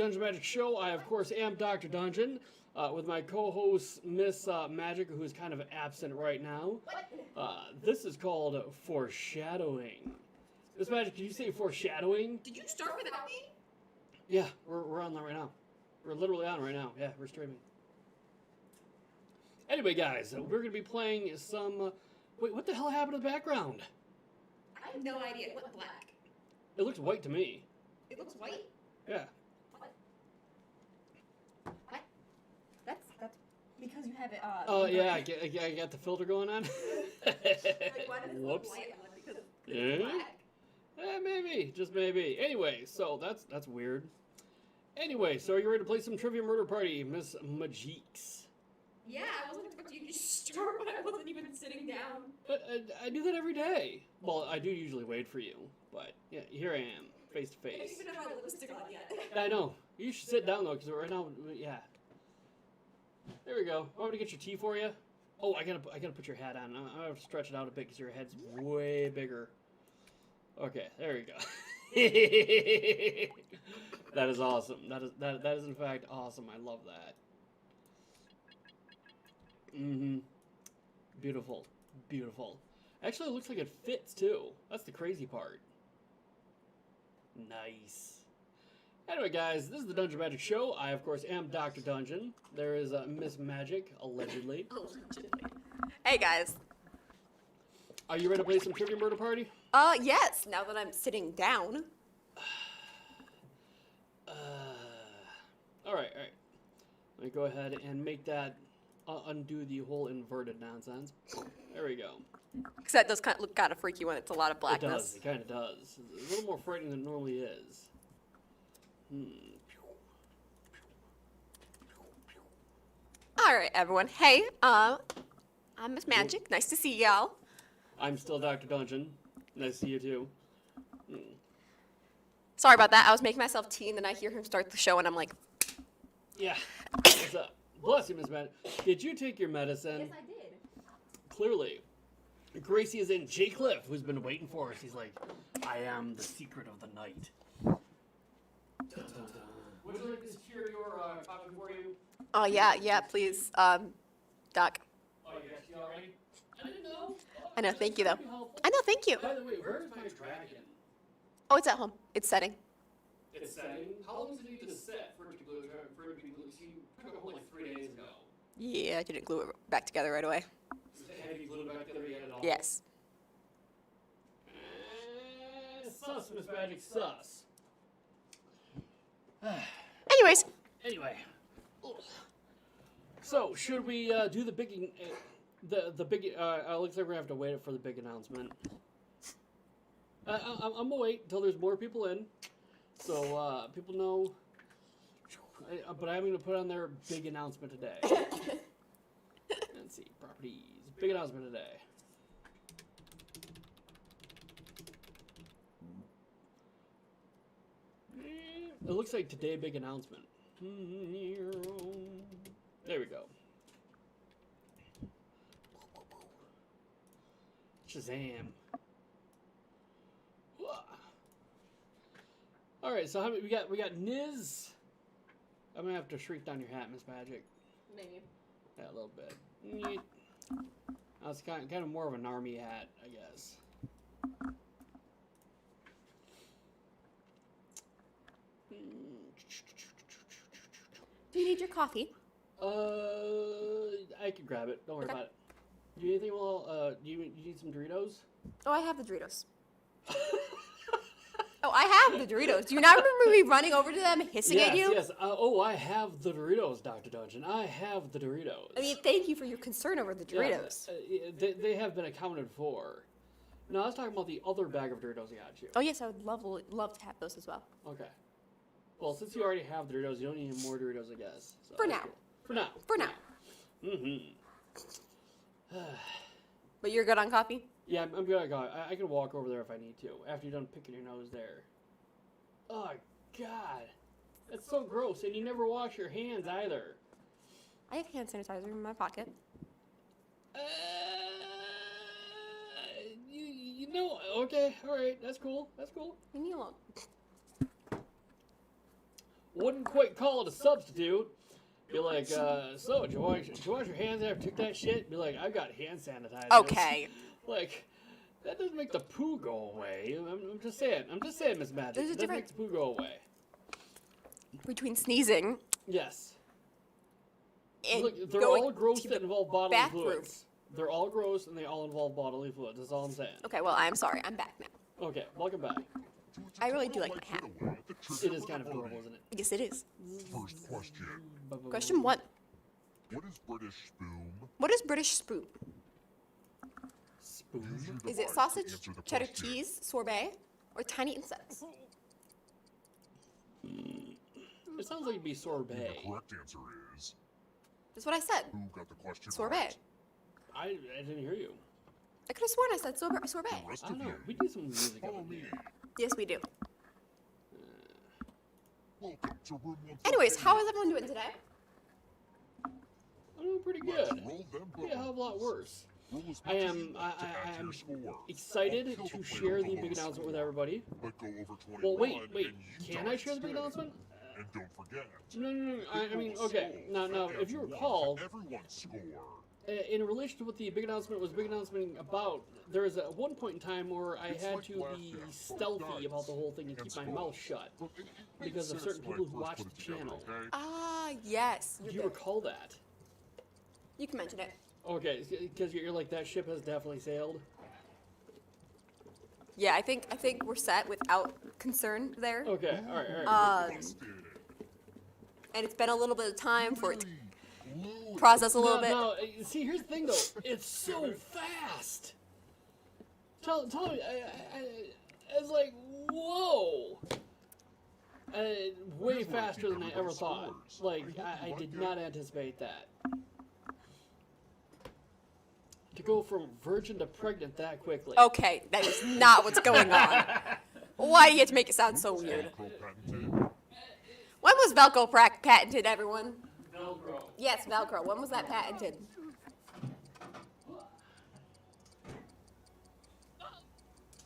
Dungeon Magic Show. I, of course, am Dr. Dungeon, with my co-host, Miss Magic, who's kind of absent right now. This is called foreshadowing. Miss Magic, did you say foreshadowing? Did you start without me? Yeah, we're on that right now. We're literally on right now. Yeah, we're streaming. Anyway, guys, we're going to be playing some... wait, what the hell happened to the background? I have no idea. What black? It looks white to me. It looks white? Yeah. What? What? That's because you have it, Oh, yeah, I got the filter going on. like, why does it look Whoops. white? Because Yeah? it's black. Maybe. Just maybe. Anyway, so that's weird. Anyway, so are you ready to play some Trivia Murder Party, Miss Majix? Yeah, I wasn't expecting you to start when I wasn't even sitting down. I do that every day. Well, I do usually wait for you, but yeah, here I am, face to I don't face. even have my lipstick on yet. I know. You should sit down though, because right now, yeah. There we go. Want me to get your tea for you? Oh, I gotta put your hat on. I have to stretch it out a bit because your head's way bigger. Okay, there we go. That is awesome. That is in fact awesome. I love that. Beautiful. Beautiful. Actually, it looks like it fits, too. That's the crazy part. Nice. Anyway, guys, this is the Dungeon Magic Show. I, of course, am Dr. Dungeon. There is Miss Magic, allegedly. Allegedly. Hey, guys. Are you ready to play some Trivia Murder Party? Yes, now that I'm sitting down. Alright. Let me go ahead and make that... undo the whole inverted nonsense. There we go. Because that does look kind of freaky when it's a lot of blackness. It does. It kind of does. It's a little more frightening than it normally is. All right, everyone. Hey, I'm Miss Magic. Nice to see y'all. I'm still Dr. Dungeon. Nice to see you too. Sorry about that. I was making myself tea, and then I hear him start the show, and I'm like... Yeah. What's up? Bless you, Miss Magic. Did you take your medicine? Yes, I did. Clearly. Gracie is in. J. Cliff, who's been waiting for us. He's like, I am the secret of the night. Would you like this cheer your coffee for you? Oh, yeah, please. Doc. Oh, you got tea already? I didn't know. I know, thank you, though. That'd be helpful. I know, thank you. By the way, where's my dragon? Oh, it's at home. It's setting. It's setting. How long does it need to set for it to glue? For it to be glued? See, you took it home like 3 days ago. Yeah, I didn't glue it back together right away. Have you glued it back together yet at all? Yes. Sus, Miss Magic, sus. Anyways. Anyway. So, should we do the big... the big... looks like we're going to have to wait for the big announcement. I'm going to wait until there's more people in. So, people know... But I'm going to put on their big announcement today. Let's see. Properties. Big announcement today. It looks like today big announcement. There we go. Shazam. All right, so how many, we got Niz. I'm gonna have to shrink down your hat, Miss Magic. Maybe. Yeah, a little bit. That's kind of more of an army hat, I guess. Do you need your coffee? I can grab it. Don't worry about it. Do you need anything? Well, do you need some Doritos? Oh, I have the Doritos. Oh, I have the Doritos. Do you not remember me running over to them and hissing at you? Yes. I have the Doritos, Dr. Dungeon. I have the Doritos. I mean, thank you for your concern over the Doritos. Yeah, they have been accounted for. No, I was talking about the other bag of Doritos I got you. Oh, yes, I would love to have those as well. Okay. Well, since you already have the Doritos, you don't need any more Doritos, I guess. So For now. cool. For now. For now. Mm-hmm. But you're good on coffee? Yeah, I'm good. I can walk over there if I need to. After you're done picking your nose there. Oh, God. That's so gross. And you never wash your hands either. I have hand sanitizer in my pocket. You know, okay, all right. That's cool. That's cool. Leave me alone. wouldn't quite call it a substitute. Be like, so, did you wash your hands after you took that shit? Be like, I've got hand sanitizer. Okay. Like, that doesn't make the poo go away. I'm just saying, Miss Magic. There's a It doesn't difference make the poo go away. between sneezing Yes. and Look, they're going all gross to that the involve bodily bathroom. fluids. They're all gross and they all involve bodily fluids. That's all I'm saying. Okay, well, I'm sorry. I'm back now. Okay, welcome back. I really do like my hat. It is kind of adorable, isn't it? Yes, it is. First question. Question 1. What is British spoon? What is British spoon? Spoon. Use your Is it device to sausage, answer the cheddar question. cheese, sorbet, or tiny insects? It sounds like it'd be sorbet. The correct answer is That's what I said. who got the question Sorbet. right? I didn't hear you. I could have sworn I said sorbet. The rest I of don't know. you, We do some music follow up me. here. Yes, we do. Welcome to room 1. Anyways, how is everyone doing today? I'm doing pretty Let's good. roll them Yeah, a hell of a lot bones. worse. Roll as I much as am. you want to add to I'm your score. excited I'll kill to the share player the below big announcement with score. everybody. But go over 21 Well, wait. and you Can die I share the big instead. announcement? And don't forget. No. I mean, roll okay. solo. Now, That if you adds 1 recall, to everyone's score. in relation to what the big announcement was, big announcement about, there was at one point in time where I It's had like to be blackjack. stealthy about the whole thing and And keep my scrolls. mouth shut But it because of makes certain sense people when who I watch first the put it together, channel. okay? Ah, yes. Do You're you good. recall that? You can mention it. Okay, because you're like, that ship has definitely sailed. Yeah, I think we're set without concern there. Okay, alright. Busted. And it's been a little bit of time for it to Lewis. process a little bit. No, see, here's the thing though. It's so fast. Tell me, it's like, whoa. Way faster than I ever thought. Like, I did not anticipate that. To go from virgin to pregnant that quickly. Okay, that is not what's going on. Why do you have to make it sound so weird? Velcro patented. When was Velcro patented, everyone? Velcro. Yes, Velcro. When was that patented?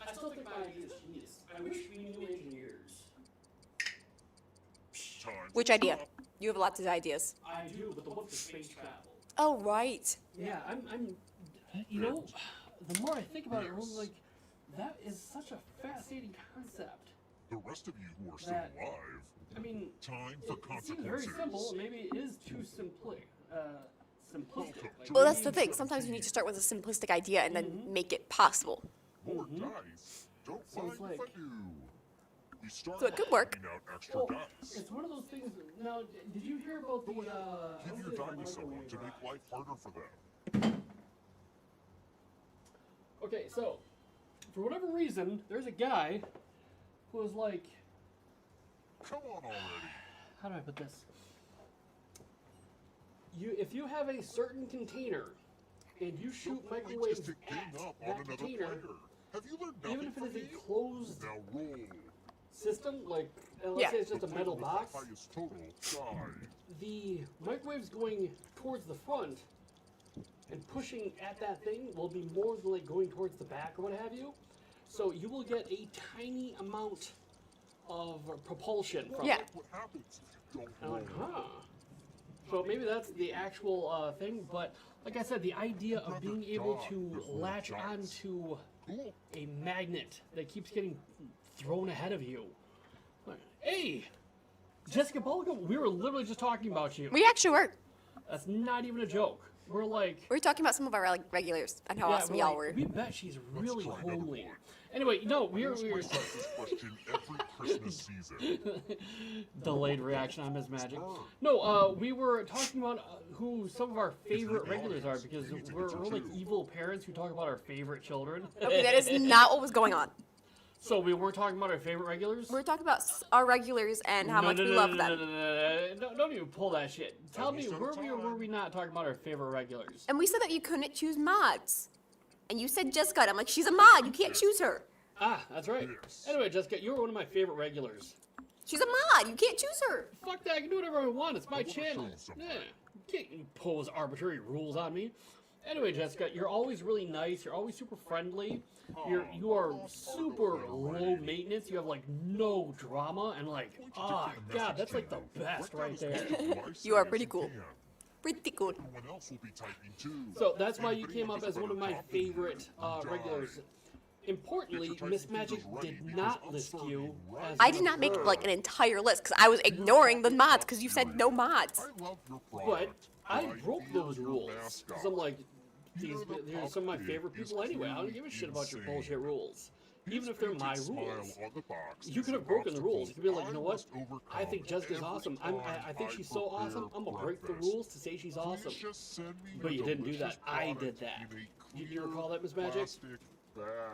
I still think my idea is genius. I wish we knew engineers. Time Which to idea? stop. You have lots of ideas. I do, but the one for space travel. Oh, right. Yeah, I'm, you know, the more I think about it, I'm like, that is such a fascinating concept. The rest of you who are still That- alive, I mean, time for it seems very consequences. simple. Maybe it is too simplistic. Simplistic. Like, Well, that's the maybe- thing. Sometimes you need to start with a simplistic idea and then make it possible. More dice. Don't So mind it's if like- I do. We start So it could work. handing out extra Well, dice. it's one of those things. Now, did you hear about the? Give I your don't think die to someone microwave to rock. make life harder for them. Okay, so for whatever reason, there's a guy who was like, Come on already. how do I put this? If you have a certain container and you shoot Don't always microwaves just to gang at up on that another container, player. Have you learned nothing even if it from is me? a closed Now roll. system, like let's Yeah. say it's just a The metal player with box, the highest total died. the microwaves going towards the front and pushing at that thing will be more than like going towards the back or what have you. So you will get a tiny amount of propulsion from Yeah. it. What happens if you don't And I'm roll? like, huh. So maybe that's the actual thing, but like I said, the idea of being able to latch onto Cool. a magnet that keeps getting thrown ahead of you. Like, hey, Jessica Bulgum, we were literally just talking about you. We actually were. That's not even a joke. We're like, We were talking about some of our regulars and how awesome we're y'all like, were. we bet she's really try another homely. one. Anyway, no, we were Ask myself this question every Christmas season. delayed reaction on Ms. Magic. No, we were talking about who some of our favorite regulars are because we're like evil parents who talk about our favorite children. Okay, that is not what was going on. So we weren't talking about our favorite regulars. We were talking about our regulars and how much we love them. No, don't even pull that shit. Tell me, Almost out were of we or were time. we not talking about our favorite regulars? And we said that you couldn't choose mods. And you said Jessica, and I'm like, she's a mod, you can't choose her. Ah, that's right. Yes. Anyway, Jessica, you were one of my favorite regulars. She's a mod, you can't choose her. Fuck that, I can do whatever I want. It's my wanna show channel. you something. Yeah, you can't impose arbitrary rules on me. Anyway, Jessica, you're always really nice. You're always super friendly. You are super low maintenance. You have like no drama, and like, oh god, that's like the best right there. You are pretty cool. Pretty cool. Everyone else will be typing too. So that's why you came up as one of my favorite regulars. Importantly, Miss Magic did not list you as I one did of not make her. like an entire list because I was ignoring the mods because you said no mods. I love your But product. I but broke fear those your rules mascot. because I'm like, You're they're some of my favorite people anyway. I don't give a shit about your bullshit rules, even if they're my rules. You could have broken the rules. You could be like, you know what? I think Jessica's awesome. I think she's so awesome. I'm gonna break the rules to say she's awesome. But you didn't do that. I did that. Do you recall that, Miss Magic?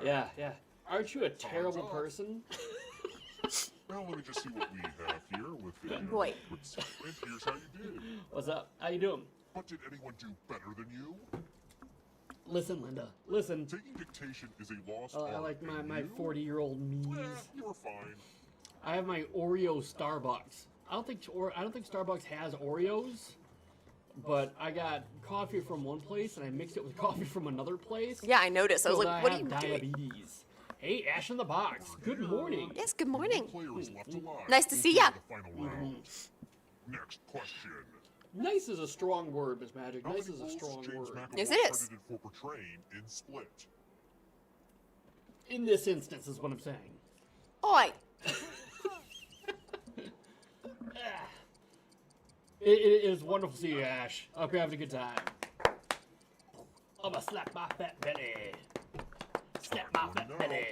Yeah, yeah. Aren't you a terrible person? Well, let me just see what we have here with the Boy. And here's how you did. What's up? How you doing? But did anyone do better than you? Listen, Linda. Listen. Taking dictation is a lost I art. like my You? 40-year-old Eh, me's. you were fine. I have my Oreo Starbucks. I don't think Starbucks has Oreos, but I got coffee from one place and I mixed it with coffee from another place. Yeah, I noticed. I was so like, that what I are you have doing? diabetes. Hey, Ash in the box. Good morning. Yes, good morning. One player is left alive. Nice to see ya. The final round. Next question. Nice is a strong word, Miss Magic. How Nice many is a roles strong James word. McAvoy Yes, it is. credited for portraying in Split? In this instance, is what I'm saying. Oi. It is wonderful to see you, Ash. I hope you're having a good time. I'm gonna slap my fat belly. Slap my fat belly.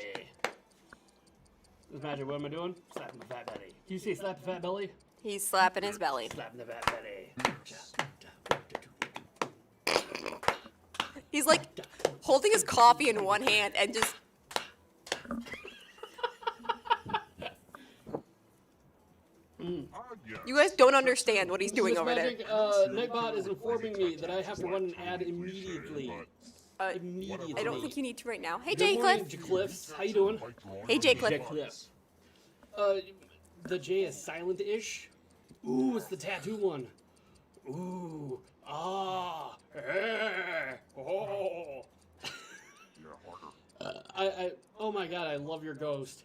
Miss Magic, what am I doing? Slapping my fat belly. Can you say slap the fat belly? He's slapping his belly. Slapping the fat belly. He's like holding his coffee in one hand and just. Yes. You guys don't understand what he's doing Miss over there. Magic, Nightbot is informing me that I have to run an ad immediately. Immediately. I don't think you need to right now. Hey, Good morning, Jay Cliff. How you doing? Hey, Jay Cliff. Jay Cliff. The J is silent-ish. Ooh, it's the tattoo one. Ooh, ah, oh. Oh my god, I love your ghost.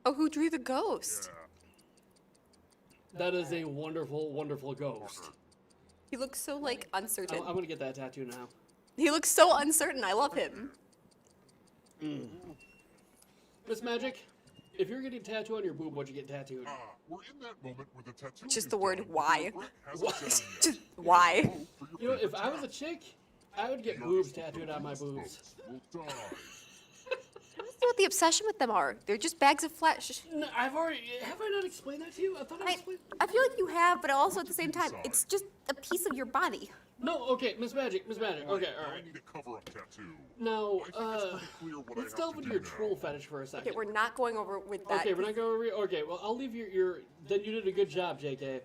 Oh, who drew the ghost? That is a wonderful, wonderful ghost. He looks so like uncertain. I'm gonna get that tattoo now. He looks so uncertain. I love him. Miss Magic, if you're getting a tattoo on your boob, what'd you get tattooed? We're in that moment where the tattoo Just is the word done, why. but Rick hasn't said it yet. Just why? Vote for your You know, if favorite I was a talent. chick, I would get boobs tattooed on my boobs. Will die. Let's see what the obsession with them are. They're just bags of flesh. No, have I not explained that to you? I thought I explained. I feel like you have, but also at the same time, it's just a piece of your body. No, okay, Miss Magic. Okay, Now all I right. need a cover-up tattoo. Now, I think it's pretty clear what I let's have delve to into do your now. troll fetish for a second. Okay, we're not going over with that. Okay, we're not going over. Okay, well, I'll leave your. Then you did a good job, JK.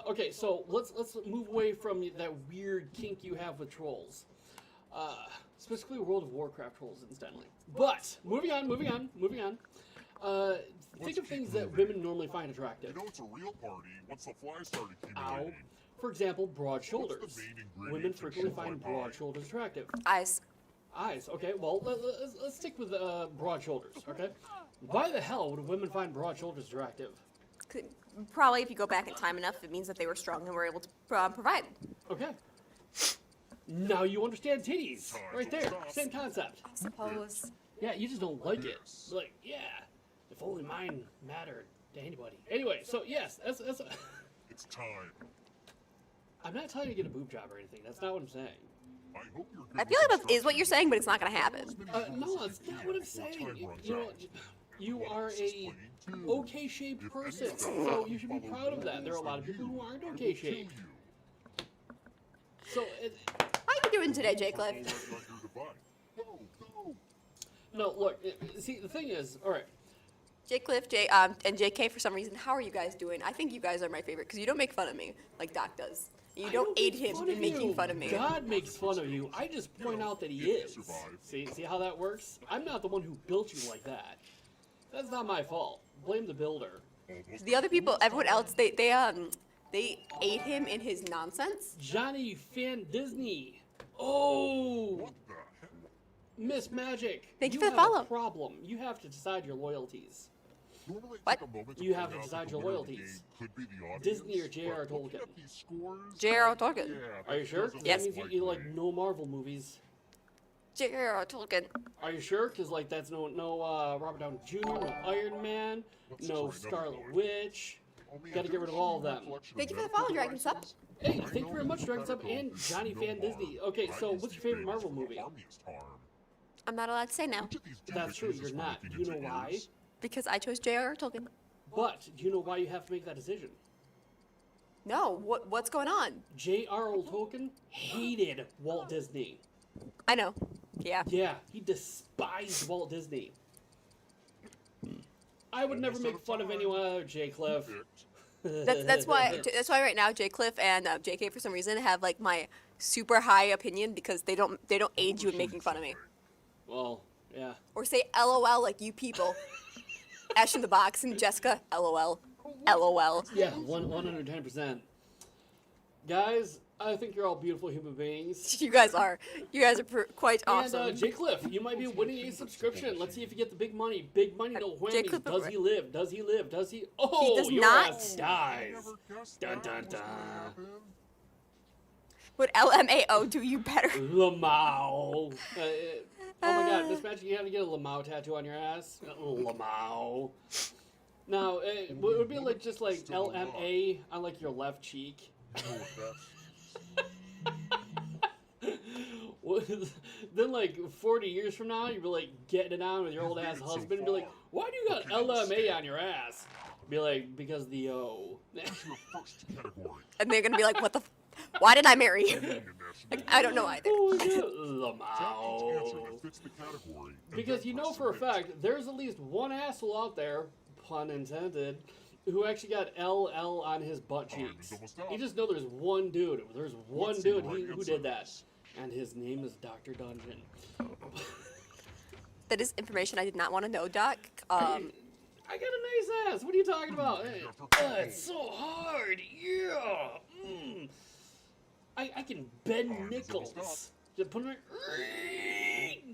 Okay, so let's move away from that weird kink you have with trolls. Specifically, World of Warcraft trolls, incidentally. But moving on. Think of things that women normally find attractive. You know it's a real party once the flies start Ow. accumulating. For example, broad shoulders. What's the main ingredient Women to frequently true find pie? broad shoulders attractive. Eyes. Eyes. Okay, well, let's stick with broad shoulders. Okay. Why the hell would women find broad shoulders attractive? Probably if you go back in time enough, it means that they were strong and were able to provide. Okay. Now you understand titties. Right there. Same concept. I suppose. Yeah, you just don't like it. Like, yeah, if only mine mattered to anybody. Anyway, so yes, that's It's time. I'm not telling you to get a boob job or anything. That's not what I'm saying. I hope you're good I feel with like that is what you're instructions. saying, but it's not gonna happen. No, that's not what I'm saying. You know, you are a okay shaped person, so you should be proud of that. There are a lot of people who aren't okay shaped. So, How you doing today, Jay Cliff? no, look, see, the thing is, all right, Jay Cliff, and JK, for some reason, how are you guys doing? I think you guys are my favorite because you don't make fun of me like Doc does. You I don't aid make him fun in of making you. fun of me. God makes fun of you. I just point out that he is. See how that works? I'm not the one who built you like that. That's not my fault. Blame the builder. The other people, everyone else, they aid him in his nonsense. Johnny Fan Disney. Oh, What the heck? Miss Magic. Thank you for the have follow. a problem. You have to decide your loyalties. Normally What? take a moment to You point have to out decide that your the winner of the loyalties. game could be the audience, Disney or J.R. but looking Tolkien? at these scores, J.R. Tolkien. yeah, Are you that sure? doesn't Yes. That means look you like right. no Marvel movies. J.R. Tolkien. Are you sure? Because like that's no Robert Downey Jr., no Iron Man, Let's no try another Scarlet one. Witch. Oh, man, Gotta get didn't rid of you all of see your them. collection of Thank you for the medical follow, Dragon Sub. devices? Hey, I thank you know very that much, you Dragon Sub gotta go and with Johnny no Fan harm. Disney. Okay, I so use what's these your favorite babies Marvel for the movie? harmiest harm. I'm not allowed to say now Each of these That's true, uses you're for not. looking You know into why? ears. because I chose J.R. Tolkien. But do you know why you have to make that decision? No, what's going on? J.R.R. Tolkien hated Walt Disney. I know. Yeah. Yeah, he despised Walt Disney. I would never Almost make out of fun of time. anyone other J. Cliff. Picked. That's why right now J. Cliff and J.K. for some reason have like my super high opinion because they don't aid you in making fun of me Well, yeah. or say LOL like you people. Ash in the box and Jessica LOL. LOL. Yeah, 110%. Guys, I think you're all beautiful human beings. You guys are quite awesome. And J. Cliff, you might be winning a subscription. Let's see if you get the big money. Big money, no J. whammies. Cliff- Does he live? Does he live? Does he? Oh, does your not. ass I dies. never guessed Dun, that dun, was gonna dun. happen. Would LMAO do you better? Lamau. Oh my god, Miss Magic, you have to get a Lamau tattoo on your ass? Lamau. Now, it would be like just like Still LMA on like your left cheek. I know what that Well, then like 40 years from now, you'll be like getting it on with your You've old ass made it so husband and be like, far. why do you got But can you LMA stand? on your ass? Be like, because the O. That's your first category. And they're gonna be like, what the? Why did I marry you? Being an I don't know either. Oh my Tap each answer god, that fits the category. and because then you know press for a submit. fact, there's at least one asshole out there, pun intended, who actually got LL on his butt Time is cheeks. almost up. You just know there's one dude. There's one Let's see dude the right who answer. did that. And his name is Dr. Dungeon. That is information I did not want to know, Doc. I got a nice ass. What are you talking about? Hey, Yeah, it's so hard. Yeah. Mm. I can bend Time is almost nickels. Just put it.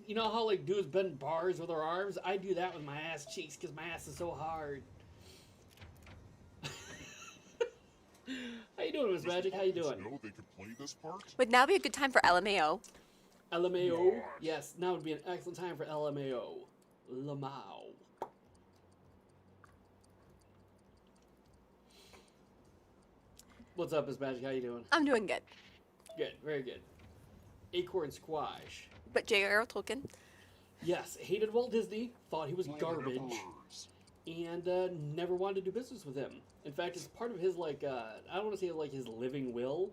You know how like dudes bend bars with their arms? I do that with my ass cheeks because my ass is so hard. How you doing, Miss Does Magic? the How you audience doing? know they could play this part? Would now be a good time for LMAO. LMAO? Gosh. Yes, now would be an excellent time for LMAO. Lamau. What's up, Miss Magic? How you doing? I'm doing good. Good, very good. Acorn Squash. But J.R.R. Tolkien. Yes, hated Walt Disney, thought he was Roll garbage, the numbers. and never wanted to do business with him. In fact, it's part of his, like, I don't want to say, like, his living will,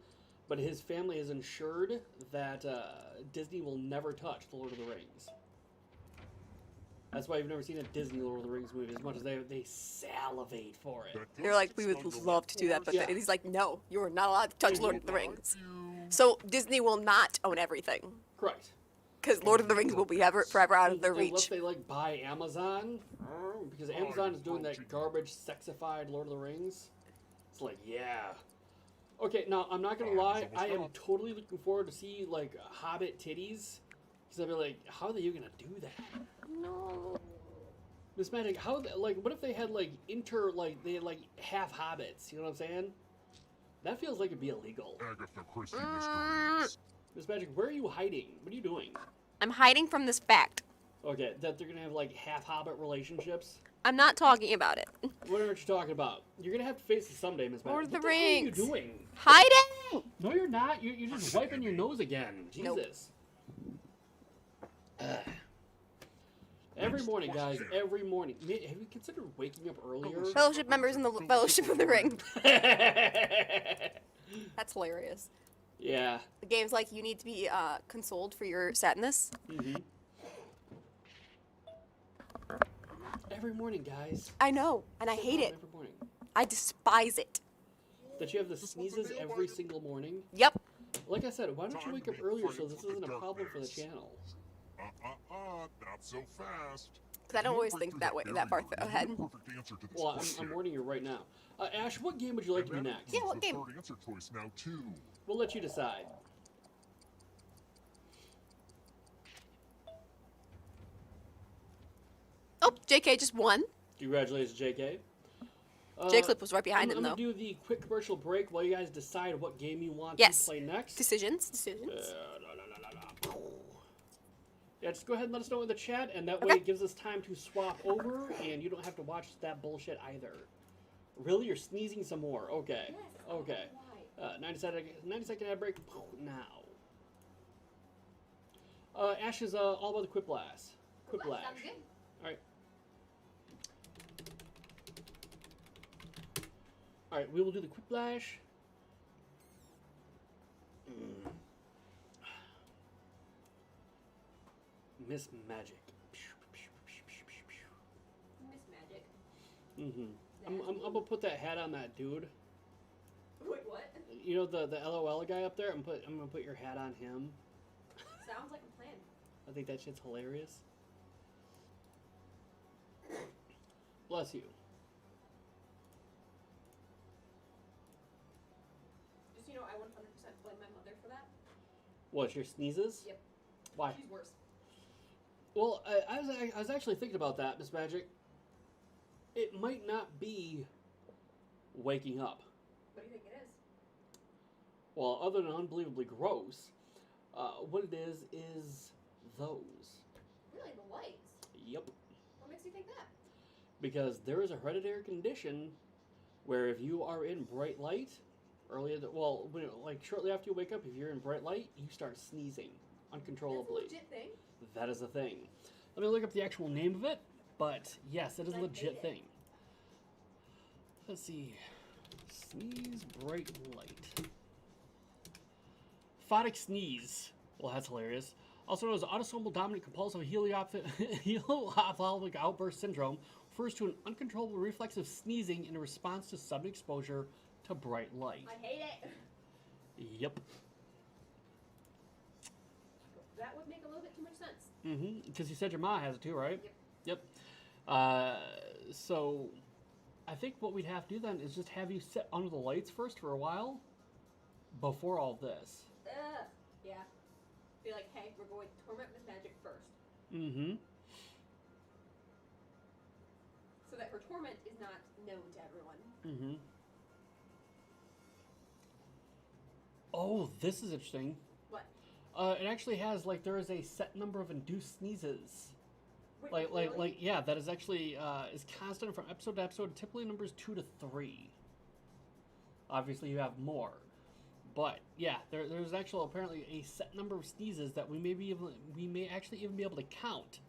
but his family has ensured that Disney will never touch The Lord of the Rings. That's why you've never seen a Disney Lord of the Rings movie, as much as they salivate for it. That They're does like, we sound would a love lot to do that, but Yeah. he's like, no, you are not allowed to touch Lord of the Rings. you. So Disney will not own everything Correct. because Lord of the Rings will be forever out of their Unless reach. they, like, buy Amazon, because Amazon is doing that garbage, sexified Lord of the Rings. It's like, yeah. Okay, now, I'm not gonna lie, I am totally looking forward to see, like, Hobbit titties. Because I'll be like, how are you gonna do that? No. Miss Magic, how, like, what if they had, like, they had, like, half hobbits, you know what I'm saying? That feels like it'd be illegal. Agatha Christie mysteries. Miss Magic, where are you hiding? What are you doing? I'm hiding from this fact. Okay, that they're gonna have, like, half hobbit relationships? I'm not talking about it. What are you talking about? You're gonna have to face it someday, Miss Magic. Lord of the What hell are you Rings. doing? Hiding! No, you're not. You're just wiping your nose again. Nope. Jesus. Ugh. Every morning, guys. Every morning. Have you considered waking up earlier? Fellowship members in the Fellowship of the Ring. That's hilarious. Yeah. The game's like, you need to be consoled for your sadness. Mm-hmm. Every morning, guys. I know, and I hate it. Every morning. I despise it. That you have the sneezes every single morning. Yep. Like I said, why don't you wake up earlier so this isn't a problem for the channel? Not so fast. Because I don't You always break think through that way, that far barrier. ahead. You know the perfect answer to this Well, I'm question. warning you right now. Ash, what game would you like to be And that next? Yeah, includes what the game? third answer choice now too. We'll let you decide. Oh, JK just won. Congratulations, JK. J-Clip was right behind him, I'm though. gonna do the quick commercial break while you guys decide what game you want Yes. to play next. Decisions. Yeah, just go ahead and let us know in the chat, and that way it gives us time to swap over, and you don't have to watch that bullshit either. Really? You're sneezing some more? Okay. Yes. Okay. 90-second ad break now. Ash is all about the Quiplash. Quiplash. Sounds good. Alright. Alright, we will do the Quiplash. Miss Magic. Miss Magic. I'm gonna put that hat on that dude. Wait, what? You know the LOL guy up there? I'm gonna put your hat on him. Sounds like a plan. I think that shit's hilarious. Bless you. Just, I 100% blame my mother for that. What, your sneezes? Yep. Why? She's worse. Well, I was actually thinking about that, Miss Magic. It might not be waking up. What do you think it is? Well, other than unbelievably gross, what it is those. Really, the lights? Yep. What makes you think that? Because there is a hereditary condition where if you are in bright light, shortly after you wake up, if you're in bright light, you start sneezing uncontrollably. That's a legit thing. That is a thing. Let me look up the actual name of it, but yes, it is a legit thing. Let's see. Sneeze bright light. Photic sneeze. Well, that's hilarious. Also known as autosomal dominant compulsive heliophilic outburst syndrome, refers to an uncontrollable reflex of sneezing in response to sudden exposure to bright light. I hate it. Yep. That would make a little bit too much sense. Mm-hmm. Because you said your ma has it too, right? Yep. So I think what we'd have to do then is just have you sit under the lights first for a while before all this. Ugh. Yeah. Be like, hey, we're going to torment Miss Magic first. Mm-hmm. So that her torment is not known to everyone. Mm-hmm. Oh, this is interesting. What? It actually has, there is a set number of induced sneezes. Wait, really? Yeah, that is actually, is constant from episode to episode, typically numbers 2 to 3. Obviously, you have more. But, yeah, there's actually apparently a set number of sneezes that we may actually even be able to count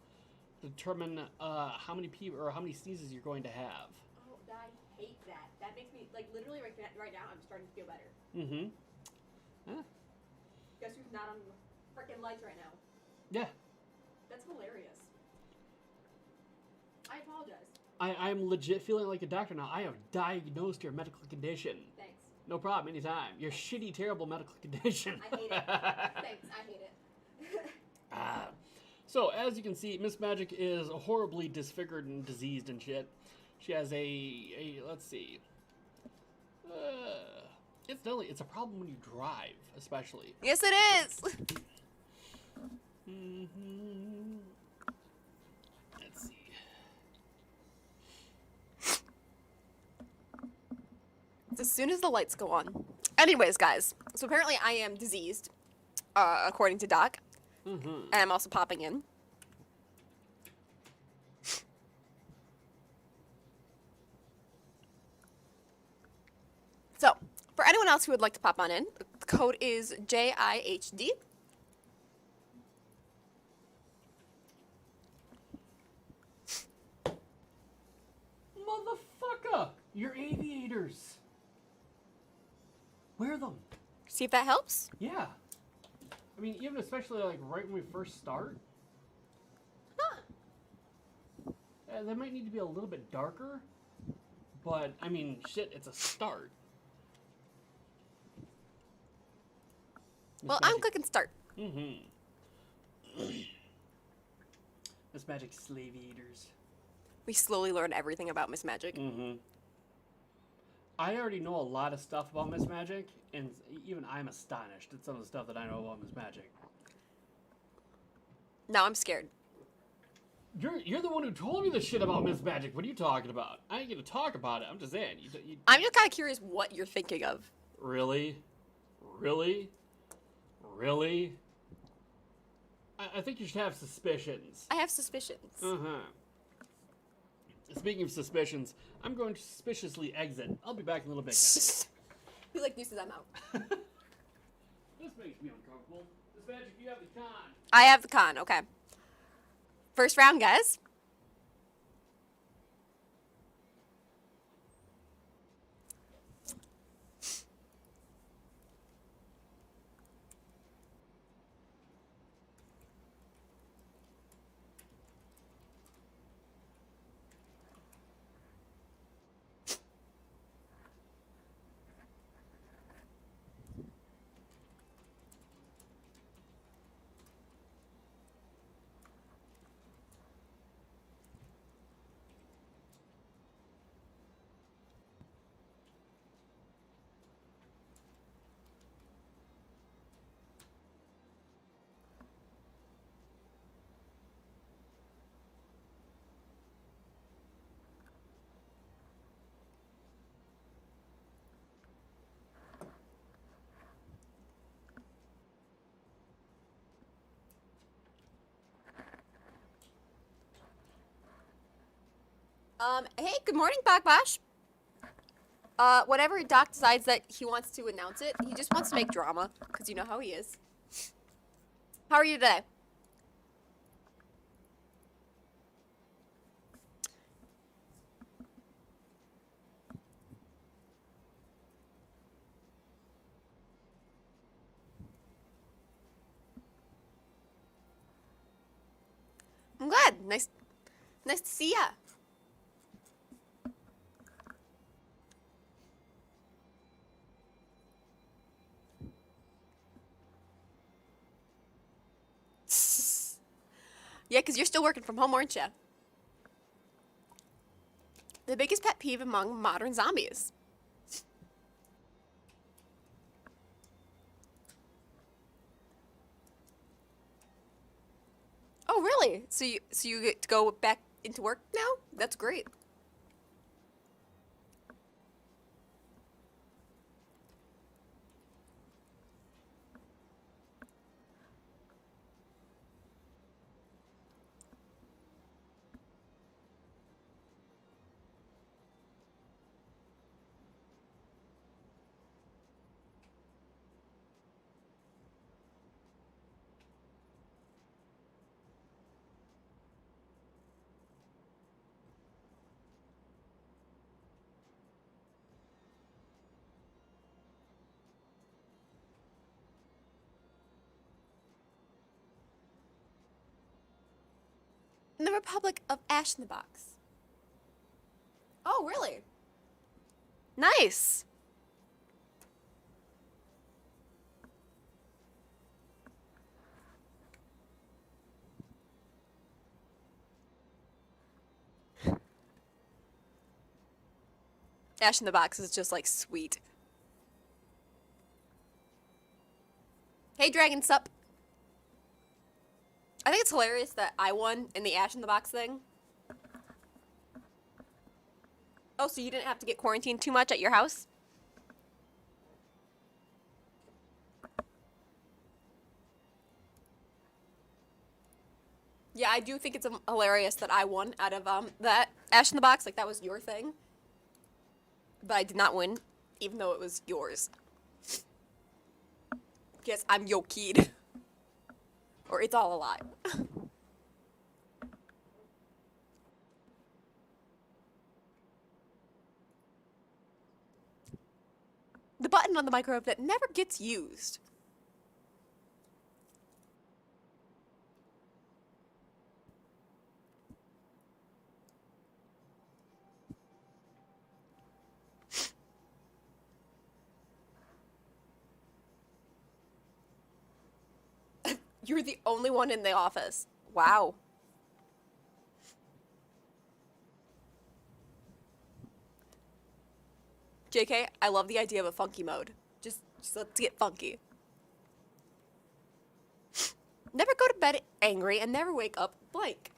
to determine how many people or how many sneezes you're going to have. Oh, I hate that. That makes me, literally right now, I'm starting to feel better. Mm-hmm. Huh? Guess who's not on the freaking lights right now? Yeah. That's hilarious. I apologize. I'm legit feeling like a doctor now. I have diagnosed your medical condition. Thanks. No problem, anytime. Your shitty, terrible medical condition. I hate it. Thanks, I hate it. So, as you can see, Miss Magic is horribly disfigured and diseased and shit. She has let's see. It's a problem when you drive, especially. Yes, it is. Mm-hmm. Let's see. As soon as the lights go on. Anyways, guys. So apparently I am diseased, according to Doc. Mm-hmm. And I'm also popping in. So, for anyone else who would like to pop on in, the code is JIHD. Motherfucker! You're aviators! Wear them. See if that helps? Yeah. I mean, even especially right when we first start. Huh. They might need to be a little bit darker, but I mean, shit, it's a start. Well, I'm clicking start. Mm-hmm. Miss Magic slave eaters. We slowly learn everything about Miss Magic. Mm-hmm. I already know a lot of stuff about Miss Magic, and even I'm astonished at some of the stuff that I know about Miss Magic. Now I'm scared. You're the one who told me this shit about Miss Magic. What are you talking about? I ain't gonna talk about it. I'm just saying. I'm just kind of curious what you're thinking of. Really? Really? Really? I think you should have suspicions. I have suspicions. Uh-huh. Speaking of suspicions, I'm going to suspiciously exit. I'll be back in a little bit, guys. He like uses I'm out. This makes me uncomfortable. Miss Magic, you have the con. I have the con. Okay. First round, guys. Hey, good morning, Bagbash. Whenever Doc decides that he wants to announce it, he just wants to make drama, because you know how he is. How are you today? I'm glad. Nice to see ya. Yeah, because you're still working from home, aren't you? The biggest pet peeve among modern zombies. Oh, really? So you get to go back into work now? That's great. In the Republic of Ash in the Box. Oh, really? Nice. Ash in the Box is just like sweet. Hey, Dragon Sup. I think it's hilarious that I won in the Ash in the Box thing. Oh, so you didn't have to get quarantined too much at your house? Yeah, I do think it's hilarious that I won out of that Ash in the Box. Like, that was your thing. But I did not win, even though it was yours. Yes, I'm your kid. Or it's all a lie. The button on the microwave that never gets used. You're the only one in the office. Wow. JK, I love the idea of a funky mode. Just let's get funky. Never go to bed angry and never wake up blank.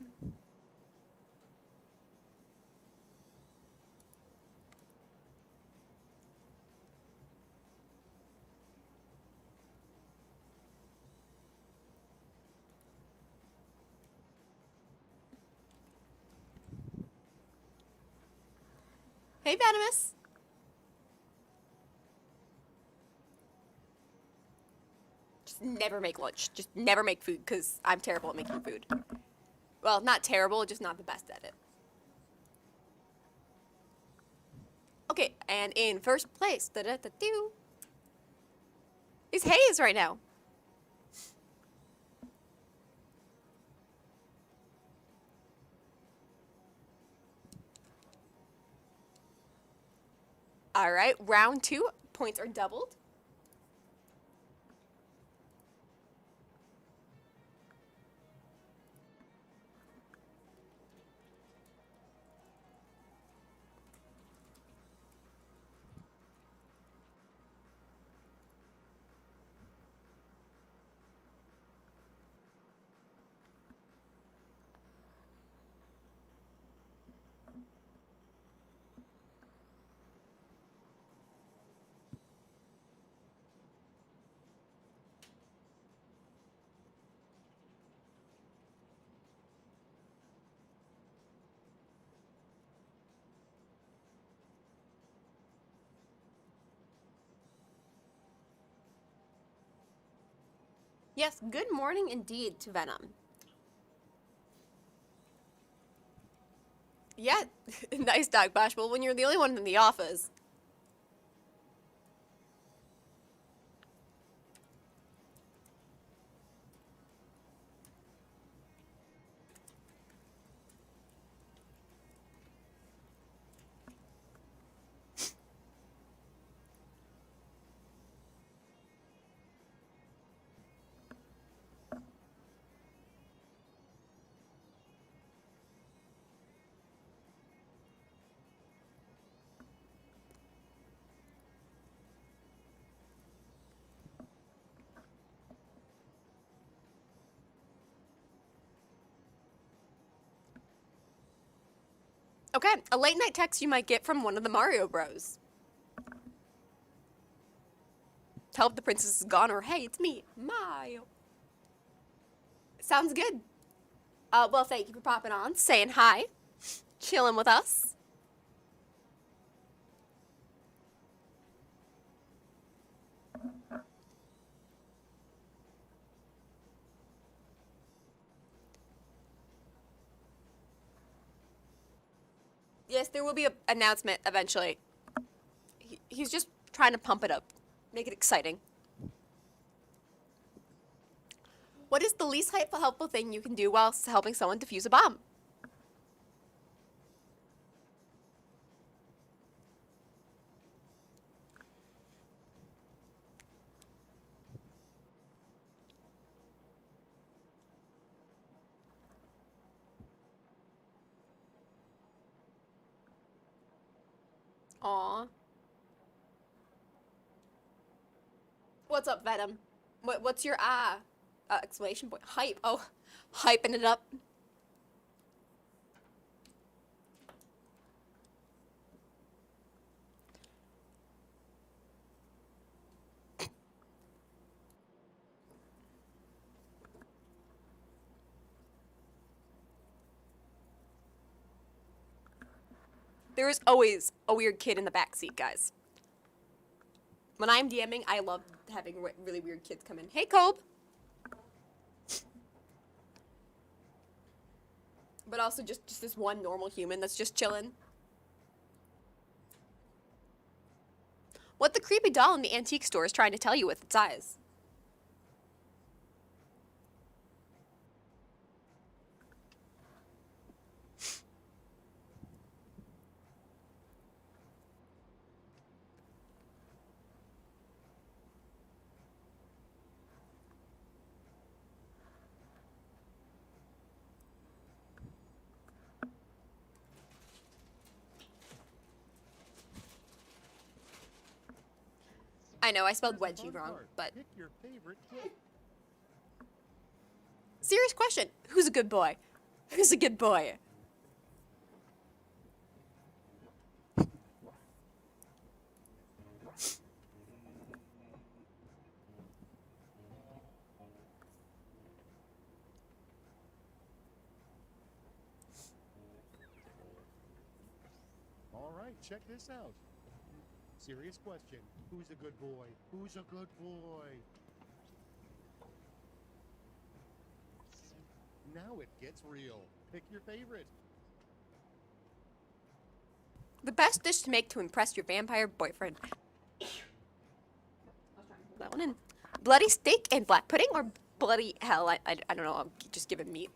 Hey, Venomous. Just never make lunch. Just never make food, because I'm terrible at making food. Well, not terrible, just not the best at it. Okay, and in first place, da-da-da-doo, is Hayes right now. All right, round 2, points are doubled. Yes, good morning indeed to Venom. Yeah, nice dog, Bash. Well, when you're the only one in the office. Okay, a late night text you might get from one of the Mario Bros. Tell if the princess is gone or hey, it's me, Mario. Sounds good. Well, thank you for popping on, saying hi, chilling with us. Yes, there will be an announcement eventually. He's just trying to pump it up, make it exciting. What is the least helpful thing you can do whilst helping someone defuse a bomb? Aw. What's up, Venom? What's your exclamation point? Hype. Oh, hyping it up. There is always a weird kid in the backseat, guys. When I'm DMing, I love having really weird kids come in. Hey, Cobe. But also just this one normal human that's just chilling. What the creepy doll in the antique store is trying to tell you with its eyes. I know, I spelled wedgie wrong, but... Serious question. Who's a good boy? Who's a good boy? All right, check this out. Serious question. Who's a good boy? Who's a good boy? Now it gets real. Pick your favorite. The best dish to make to impress your vampire boyfriend. That one in. Bloody steak and black pudding or bloody hell? I don't know. I'll just give it meat.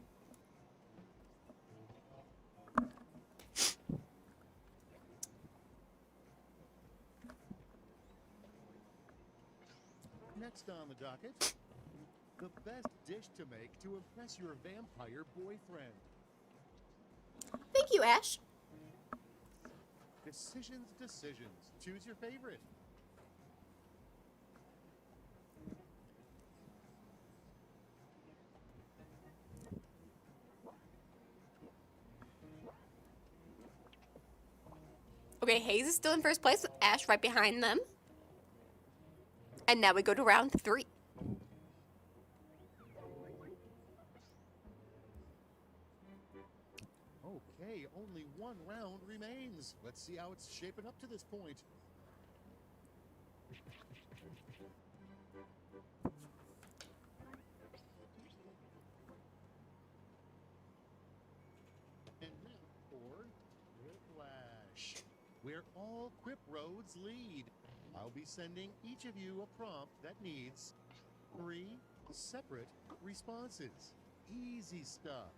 Next on the docket, the best dish to make to impress your vampire boyfriend. Thank you, Ash. Decisions, decisions. Choose your favorite. Okay, Hayes is still in first place with Ash right behind them. And now we go to round 3. Okay, only one round remains. Let's see how it's shaping up to this point. And now for Whiplash, where all Quip roads lead. I'll be sending each of you a prompt that needs 3 separate responses. Easy stuff.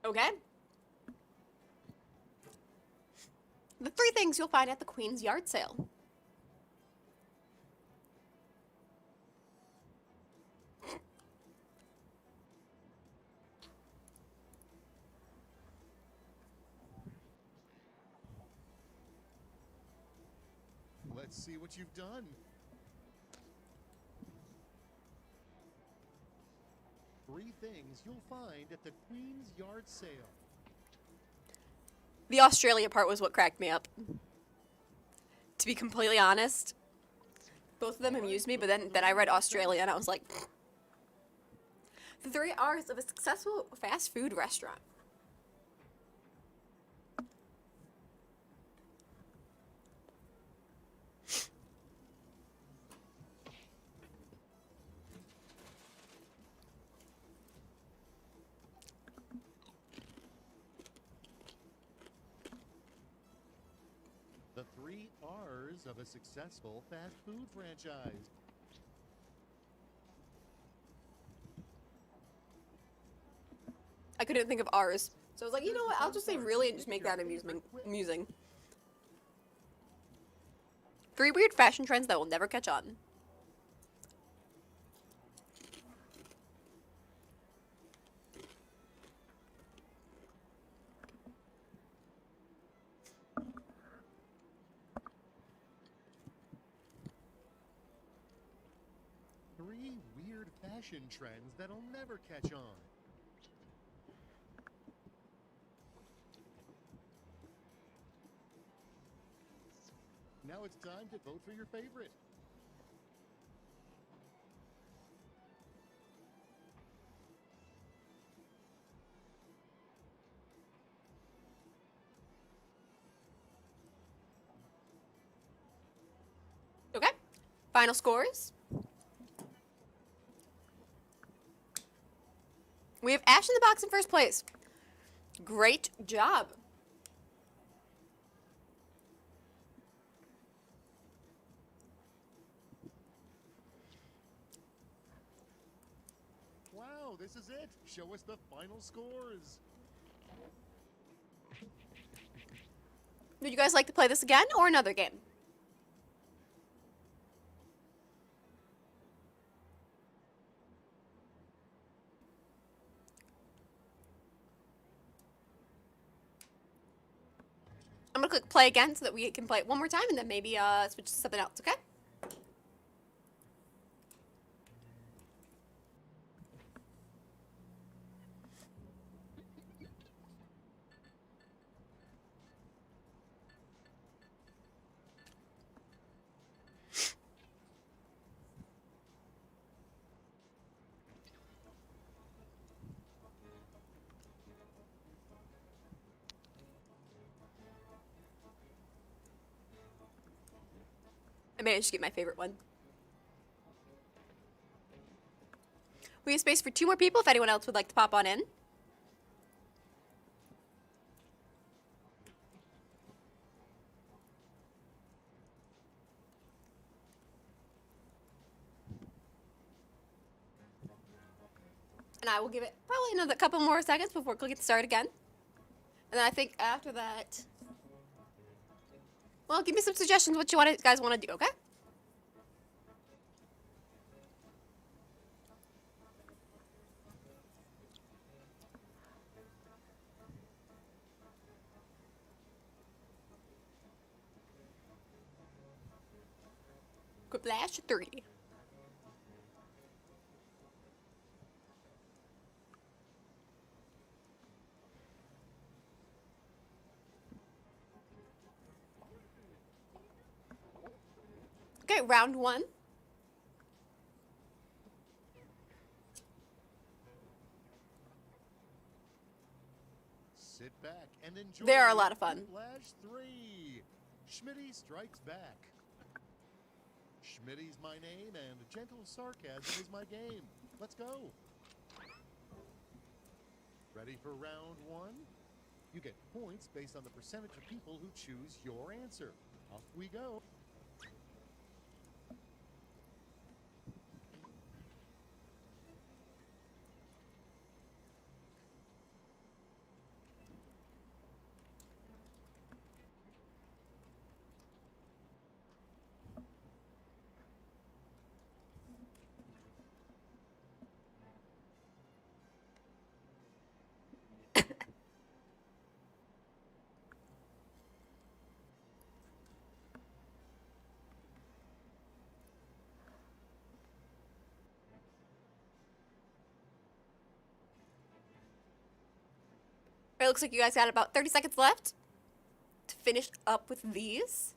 Okay. The 3 things you'll find at the Queen's yard sale. Let's see what you've done. Three things you'll find at the Queen's yard sale. The Australia part was what cracked me up. To be completely honest, both of them amused me, but then I read Australia and I was like, the 3 R's of a successful fast food restaurant. The 3 R's of a successful fast food franchise. I couldn't think of R's. So I was like, you know what, I'll just say really and just make that amusing. 3 weird fashion trends that will never catch on. Three weird fashion trends that'll never catch on. Now it's time to vote for your favorite. Okay. Final scores. We have Ash in the box in first place. Great job. Wow, this is it. Show us the final scores. Would you guys like to play this again or another game? I'm gonna click play again so that we can play it one more time and then maybe switch to something else, okay? I managed to get my favorite one. We have space for 2 more people if anyone else would like to pop on in. And I will give it probably another couple more seconds before clicking start again. And then I think after that, well, give me some suggestions what you guys want to do, okay? Quiplash 3. Okay, round 1. Sit back and enjoy. They are a lot of fun. Flash 3. Schmitty strikes back. Schmitty's my name and gentle sarcasm is my game. Let's go. Ready for round 1? You get points based on the percentage of people who choose your answer. Off we go. It looks like you guys got about 30 seconds left to finish up with these.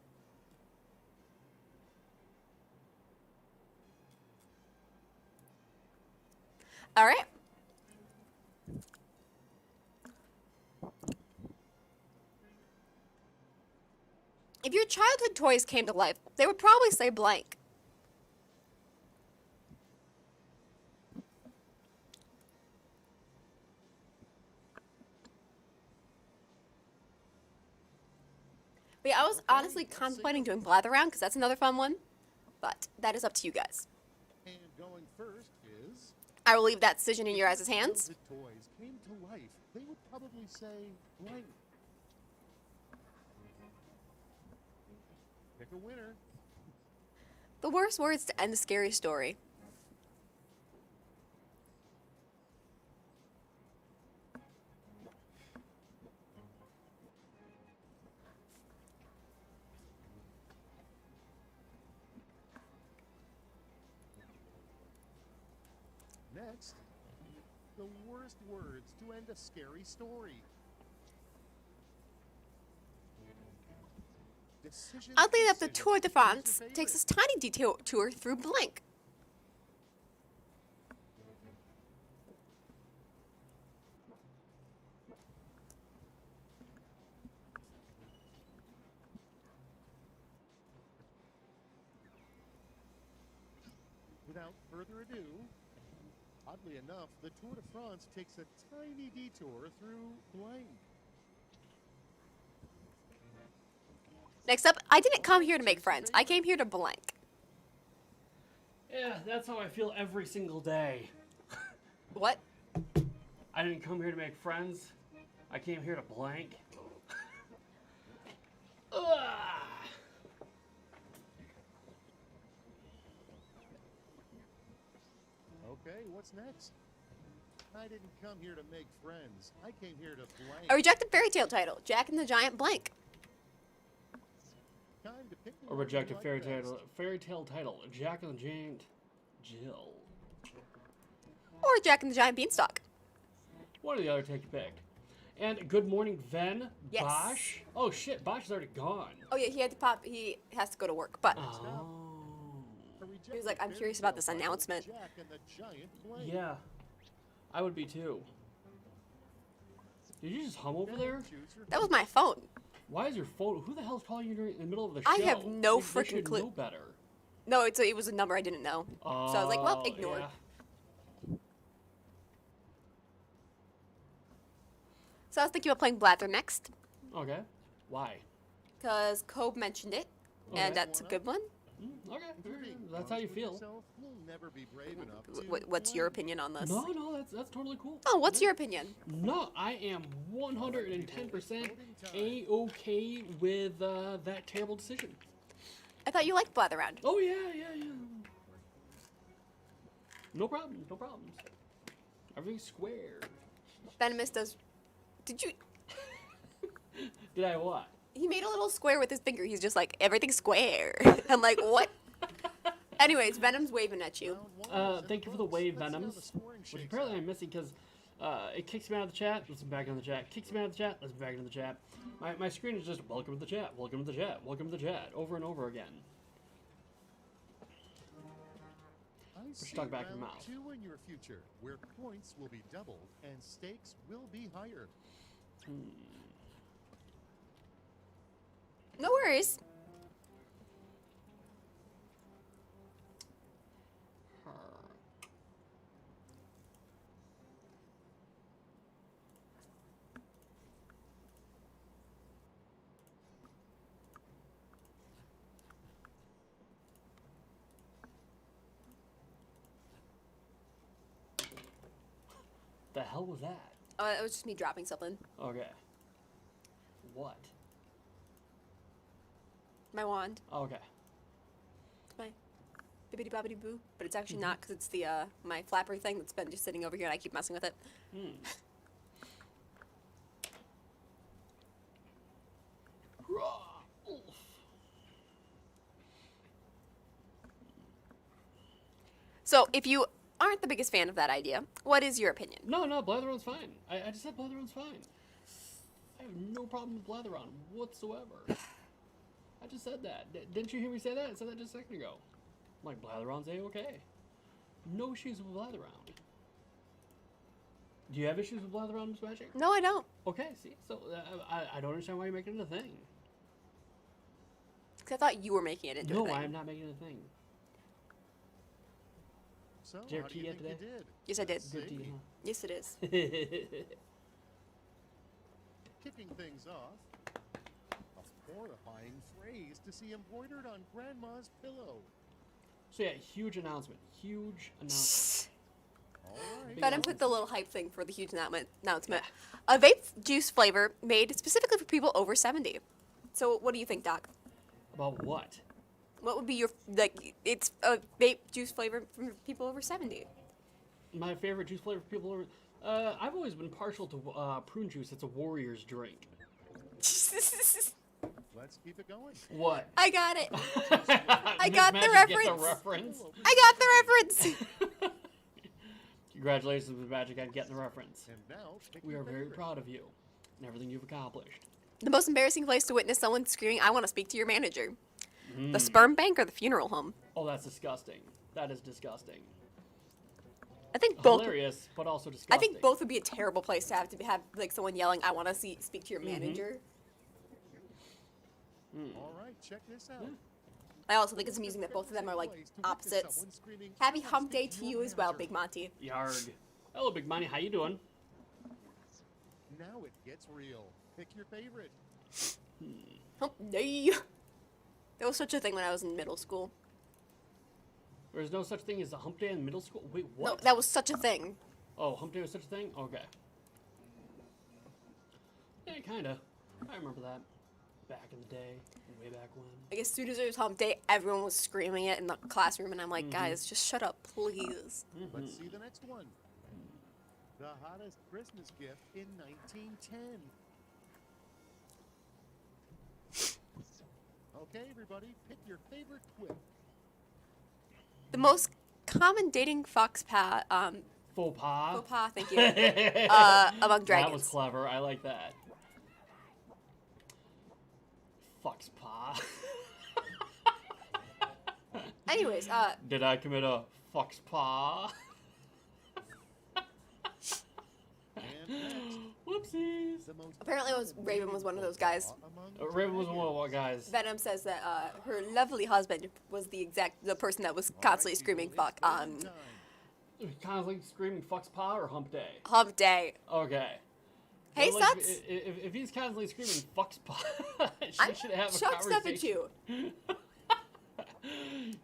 All right. If your childhood toys came to life, they would probably say blank. But yeah, I was honestly contemplating doing Blather Round because that's another fun one. But that is up to you guys. And going first is... I will leave that decision in your guys' If hands. the toys came to life, they would probably say blank. Pick a winner. The worst words to end a scary story. Next, the worst words to end a scary story. Decisions, Oddly enough, the decisions. Tour de Who's France your takes this favorite? tiny detour through blank. Without further ado, oddly enough, the Tour de France takes a tiny detour through blank. Next up, I didn't come here to make friends. I came here to blank. Yeah, that's how I feel every single day. What? I didn't come here to make friends. I came here to blank. Ugh. Okay, what's next? I didn't come here to make friends. I came here to blank. A rejected fairy tale title. Jack and the Giant blank. Time to pick the A one rejected you like best. fairy tale title. Jack and the Giant Jill. Or Jack and the Giant beanstalk. One or the other, take your pick. And good morning, Ven. Yes. Bosch. Oh shit, Bosch is already gone. Oh yeah, he had to pop. He has to go to work, but Oh. A rejected he was like, "I'm fairy curious about tale this title, announcement." Jack and the Giant blank. Yeah. I would be too. Did you just hum over Now there? choose your that was my phone. Why is your phone? Who the hell's calling you in the middle of the show? I have no They freaking should clue. know better. No, it was a number I didn't know. So I was like, well, Oh, ignore. yeah. So I was thinking about playing Blather next, Okay. Why? because Cobe mentioned it, Okay. and that's a good one. Okay. If you think That's how you honest with feel. yourself, you'll never be brave enough to What's your blank. opinion on this? No, that's totally cool. Oh, what's your opinion? No, I am 110% A-okay with that terrible decision. I thought you liked Blather Round. Oh, yeah. No problem, no problems. Everything's square. Venomous does. Did you? Did I what? He made a little square with his finger. He's just like, everything's square. I'm like, what? Anyways, Venom's waving at you. Round one, Thank you for the folks. wave, Let's see how Venoms. the scoring Which shakes apparently out. I'm missing because it kicks me out of the chat, lets me back in the chat, kicks me out of the chat, lets me back into the chat. My screen is just welcome to the chat, welcome to the chat, welcome to the chat, over and over again. I see stuck back in the round mouth. 2 in your future, where points will be doubled and stakes will be higher. No worries. The hell was that? Oh, it was just me dropping something. Okay. What? My wand. Okay. It's my bibbidi bobbidi boo. But it's actually not, because it's the my flapper thing that's been just sitting over here and I keep messing with it. So, if you aren't the biggest fan of that idea, what is your opinion? No, Blatheron's fine. I just said Blatheron's fine. I have no problem with Blatheron whatsoever. I just said that. Didn't you hear me say that? I said that just a second ago. I'm like, Blatheron's A-okay. No issues with Blatheron. Do you have issues with Blatheron, Miss Magic? No, I don't. Okay, see? So, I don't understand why you're making it a thing. Because I thought you were making it into a No, thing. I am not making it a thing. So, Did you have how do you tea yet think you today? did? Yes, I did. Let's Good see. tea, Yes, it is. huh? Kicking things off, a horrifying phrase to see embroidered on Grandma's pillow. So yeah, huge announcement. Huge announcement. All right. Venom put the little hype thing for the huge announcement. A vape juice flavor made specifically for people over 70. So what do you think, Doc? About what? What would be your, like, it's a vape juice flavor for people over 70. My favorite juice flavor for people over... I've always been partial to prune juice. It's a warrior's drink. Let's keep it going. What? I got it. I got the Get the reference. reference. I got the reference. Congratulations, Ms. Magic, on getting the reference. And now, pick We your are very favorite. proud of you and everything you've accomplished. The most embarrassing place to witness someone screaming, "I want to speak to your manager." The sperm bank or the funeral home? Oh, that's disgusting. That is disgusting. I think both. Hilarious, but also disgusting. I think both would be a terrible place to have like someone yelling, "I want to speak to your manager." All right, check this out. I also think it's amusing that both of them are like opposites. Happy hump day to you as well, Big Monty. Yarg. Hello, Big Money. How you doing? Now it gets real. Pick your favorite. Hump day. There was such a thing when I was in middle school. There's no such thing as a hump day in middle school? Wait, No, what? that was such a thing. Oh, hump day was such a thing? Okay. kinda. I remember that. Back in the day. Way back when. Like, as soon as it was hump day, everyone was screaming it in the classroom, and I'm like, guys, just shut up, please. Let's see the next one. The hottest Christmas gift in 1910. Okay, everybody, pick your favorite quip. The most common dating faux pas, Faux pas. faux pas, thank you, among dragons. That was clever. I like that. Fox pa. Anyways, Did I commit a fox pa? And next, Whoopsies. the most apparently Raven was one of those guys. among Raven was one of what guys? Venom says that her lovely husband was the person that was constantly screaming fuck on Constantly screaming fox pa or hump day? hump day. Okay. Hey, Well, like, Suts. if he's constantly screaming fox pa, she I'm should have a chucked up at conversation. you.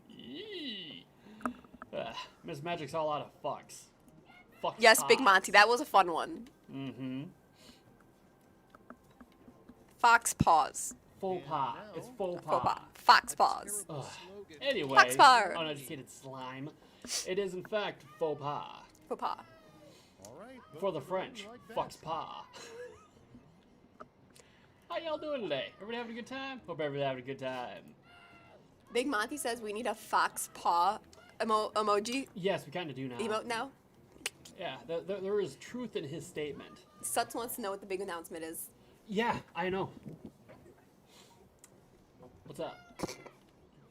Yee. Miss Magic's all out of fucks. Fox Yes, Big pas. Monty, that was a fun one. Mm-hmm. Fox paws. Faux pas. It's faux Faux pas. pas. Fox paws. Ugh. slogan. Anyway, Fox paw. uneducated slime. It is in fact faux pas. Faux pas. All right, vote For the one French, you like fox best. pa. How y'all doing today? Everybody having a good time? Hope everybody having a good time. Big Monty says we need a fox paw emoji Yes, we kind of do now. emote now. Yeah, there is truth in his statement. Suts wants to know what the big announcement is. Yeah, I know. What's up?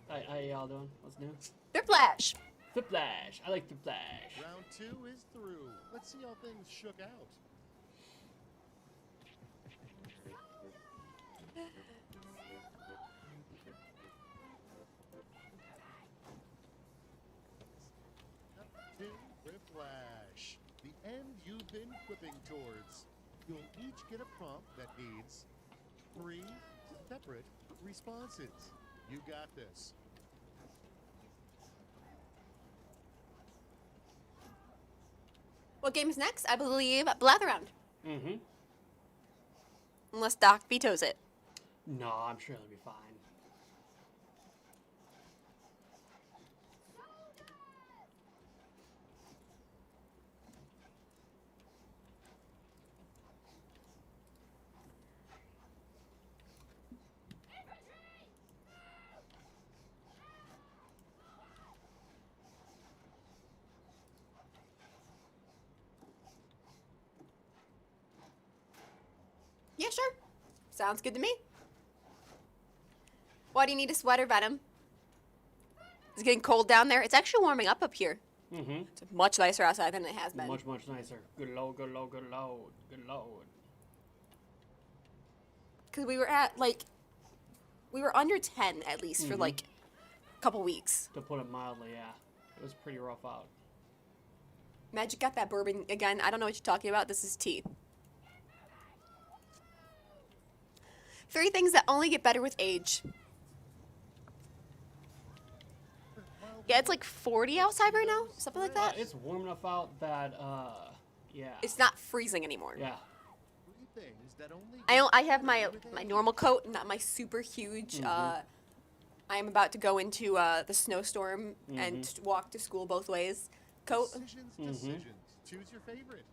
How y'all doing? What's new? They're Flash. Fliplash. I like Fliplash. Round 2 is through. Let's see how things shook out. Two, Whiplash. The end you've been quipping towards. You'll each get a prompt that needs 3 separate responses. You got this. What game is next? I believe Blatheround. Mm-hmm. Unless Doc vetoes it. No, I'm sure it'll be fine. Yeah, sure. Sounds good to me. Why do you need a sweater, Venom? Is it getting cold down there? It's actually warming up here. Mm-hmm. It's much nicer outside than it has been. Much, much nicer. Good load, good load, good load, good load. Because we were at, like, we were under 10 at least for, like, a couple weeks. To put it mildly, yeah. It was pretty rough out. Magic got that bourbon again. I don't know what you're talking about. This is tea. 3 things that only get better with age. Yeah, it's like 40 outside right now, something like that. It's warm enough out that, yeah. It's not freezing anymore. Yeah. 3 things that only I have my normal coat, not my super huge. I am about to go into the snowstorm and walk to school both ways. Coat. Decisions. Choose your favorite.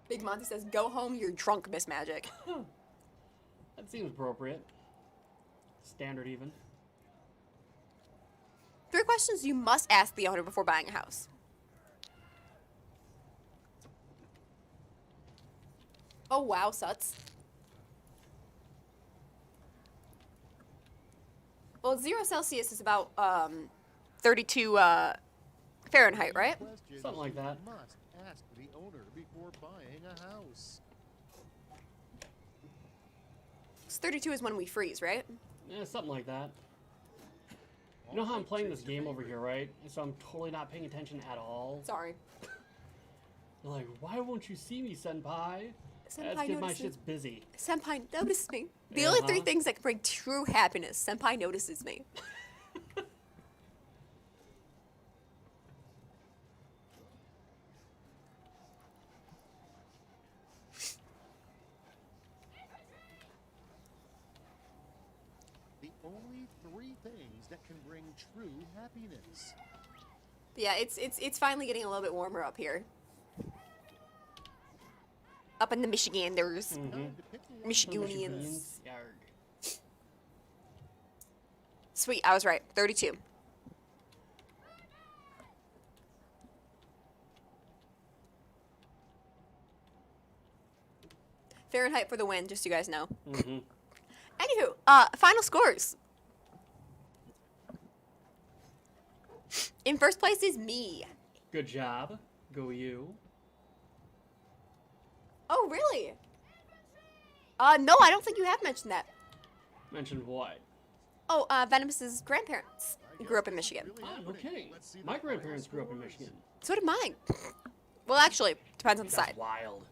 Big Monty says, "Go home, you're drunk, Miss Magic." That seems appropriate. Standard even. 3 questions you must ask the owner before buying a house. Oh wow, Suts. Well, 0 Celsius is about 32 Fahrenheit, right? Question Something like that. You must ask the owner before buying a house. 'Cause 32 is when we freeze, right? Yeah, something like that. You know how I'm playing this game over here, right? And so I'm totally not paying attention at all. Sorry. They're like, why won't you see me, Senpai? That's Senpai because my notices. shit's busy. Senpai notices me. The Yeah, only 3 huh? things that can bring true happiness. Senpai notices me. things that can bring true happiness. Yeah, it's finally getting a little bit warmer up here. Up in the Michiganders. Mm-hmm. Time to pick one Michiganians. Yarg. Sweet, I was right. 32. Fahrenheit for the win, just so you guys know. Mm-hmm. Anywho, final scores. In first place is me. Good job. Go you. Oh, really? No, I don't think you have mentioned that. Mentioned what? Oh, Venomous's grandparents grew up in Michigan. Really Oh, no happening. kidding. Let's see the My final grandparents grew up in scores. Michigan. So did mine. Well, actually, depends on the That's side. wild.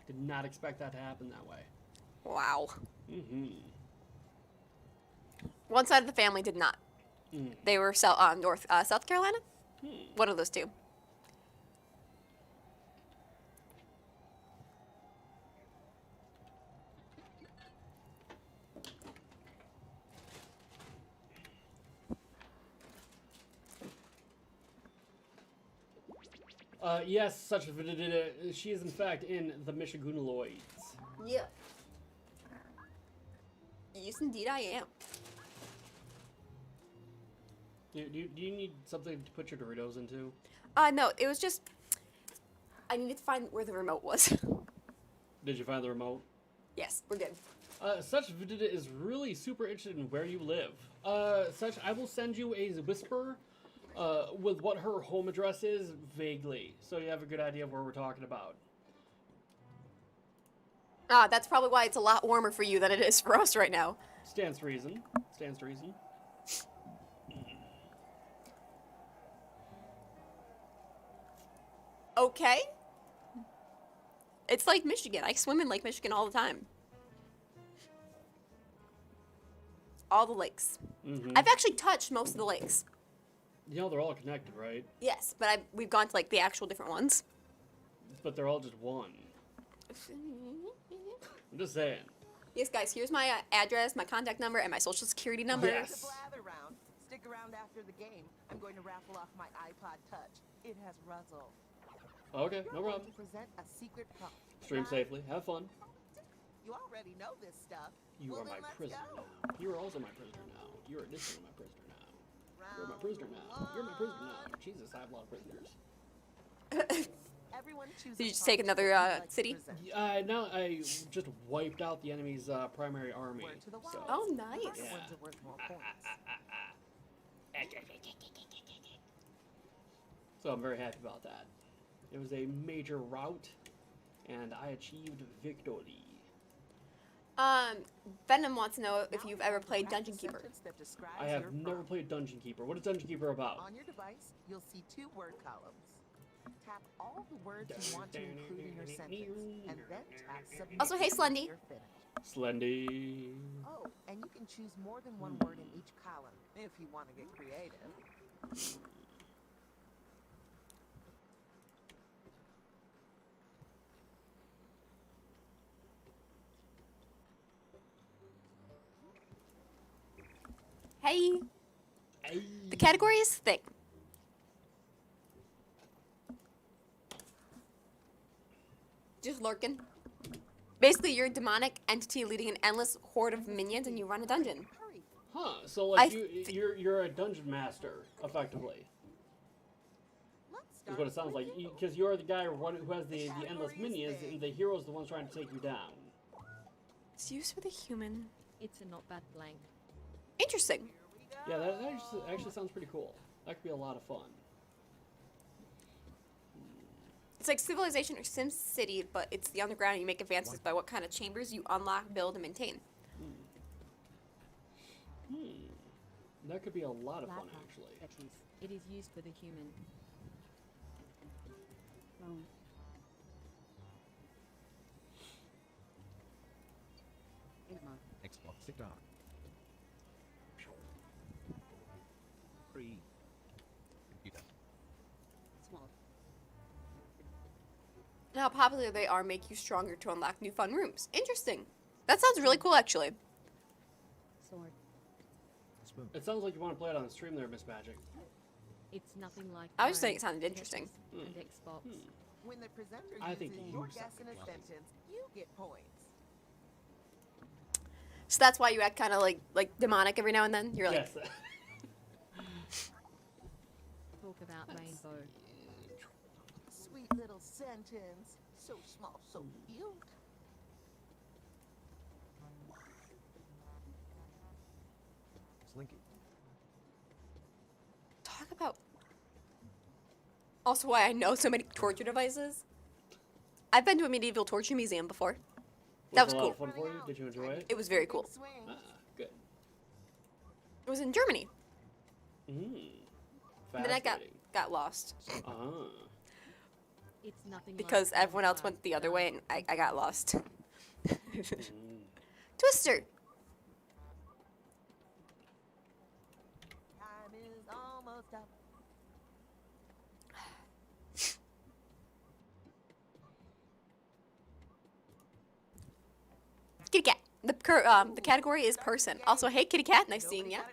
Did not expect that to happen that way. Wow. Mm-hmm. One side of the family did not. Mm. They were South Carolina? One of those two. Yes, such a she is in fact in the Michiganoloids. Yeah. Yes, indeed I am. Do you need something to put your Doritos into? No, it was just... I needed to find where the remote was. Did you find the remote? Yes, we're good. Such Vidida is really super interested in where you live. Such, I will send you a whisper with what her home address is, vaguely, so you have a good idea of where we're talking about. That's probably why it's a lot warmer for you than it is for us right now. Stands to reason. Stands to reason. Okay. It's like Michigan. I swim in Lake Michigan all the time. All the lakes. Mm-hmm. I've actually touched most of the lakes. You know, they're all connected, right? Yes, but we've gone to like the actual different ones. But they're all just one. I'm just saying. Yes, guys, here's my address, my contact number, and my social security number. Yes. The blather round. Stick around after the game. I'm going to raffle off my iPod Touch. It has Ruzzle. Okay, You're no going problem. to present a secret prompt. Stream Guys, safely. Have fun. You already know this stuff. You Well, are my then let's prisoner go. now. You are also my prisoner now. You are additionally my prisoner now. You're my prisoner now. You're my prisoner now. Jesus, I have a lot of prisoners. Everyone choose Did you a just take prompt another, that you'd like to city? present. Now I just wiped out the enemy's primary army. Word to the So. wise. Oh, nice. The Yeah. ones are worth more points. So I'm very happy about that. It was a major rout, and I achieved victory. Venom wants to know if Now you've time ever to played practice Dungeon Keeper. sentence that describes I have your never prompt. played Dungeon Keeper. What is Dungeon Keeper about? On your device, you'll see two word columns. Tap all the words you want to include in your sentence, and then tap submit. Also, hey, when Slendy. you're finished. Slendy. Oh, and you can choose more than one word in each column if you want to get creative. Hey, Ay. the category is thick. Just lurking. Basically, you're a demonic entity leading an endless horde of minions, and you run a dungeon. Hurry. Huh? So like I you're a dungeon master, effectively. Let's Is start what it sounds like. with you. Because you're the guy who has the endless minions, and the hero's the one's trying to take you down. It's used for the human. It's a not bad blank. Interesting. Yeah, that actually sounds pretty cool. That could be a lot of fun. It's like Civilization or Sim City, but it's the underground and you make advances by what kind of chambers you unlock, build, and maintain. That could be a lot of fun, Lava, actually. that is. It is used for the human. Wrong. Inmo. Xbox TikTok. Free. Computer. Small. And how popular they are make you stronger to unlock new fun rooms. Interesting. That sounds really cool, actually. Sword. Boom. It sounds like you want to play it on the stream there, Miss Magic. It's nothing like. I was saying it Phones, sounded interesting. Tetris, And Xbox. When the presenter I think uses you your suck guess in at a fluffy. sentence, you get points. So that's why you act kind of like demonic every now and then. You're like, Yes. Talk about rainbow. Sweet little sentence. So small, so cute. Slinky. talk about. Also, why I know so many torture devices. I've been to a medieval torture museum before. That was a lot cool. of fun for you? Did you enjoy it? It was very cool. Big swing. Ah, good. It was in Germany. Mm. And then I Fascinating. got lost Ah. It's nothing because like everyone else Phones, went the other way, and I got lost. Mm. Twister. Time is almost up. Kitty cat. The category is person. Also, hey kitty cat, nice seeing Nobody ya. got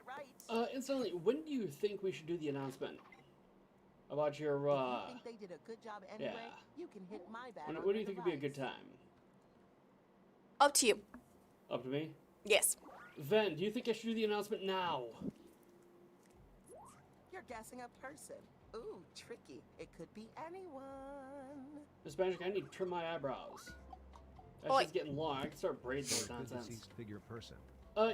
it right. Instantly, when do you think we should do the announcement about your? If you think they did a good job anyway, yeah. you can hit my bad. When on do you the think would be a good device. time? Up to you. Up to me. Yes. Ven, do you think I should do the announcement now? You're guessing a person. Ooh, tricky. It could be anyone. Miss Magic, I need to trim my eyebrows. That Oi. shit's getting long. I can start braids So this a good nonsense. deceased figure person.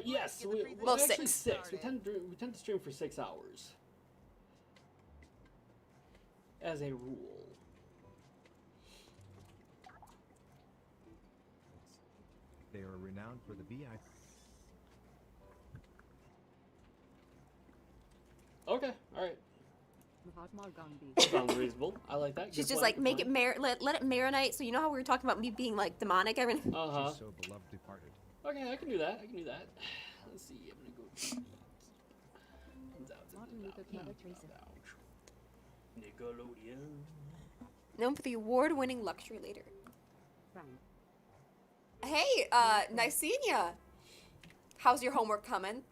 Yes, Get the presentation Well, actually 6. started. We tend to stream for 6 hours. As a rule. They are renowned for the VIP. Okay, alright. Mahatma Gandhi. Sounds reasonable. I like that. She's Good just plan, like good make plan. it let it marinate. So you know how we were talking about me being like demonic every. Uh-huh. She's so beloved departed. Okay, I can do that. I can do that. Let's see. I'm gonna go. Martin Luther King. Mother Teresa. Nickelodeon. Known for the award-winning luxury leader. Frank. Hey, nice seeing ya. How's your homework coming?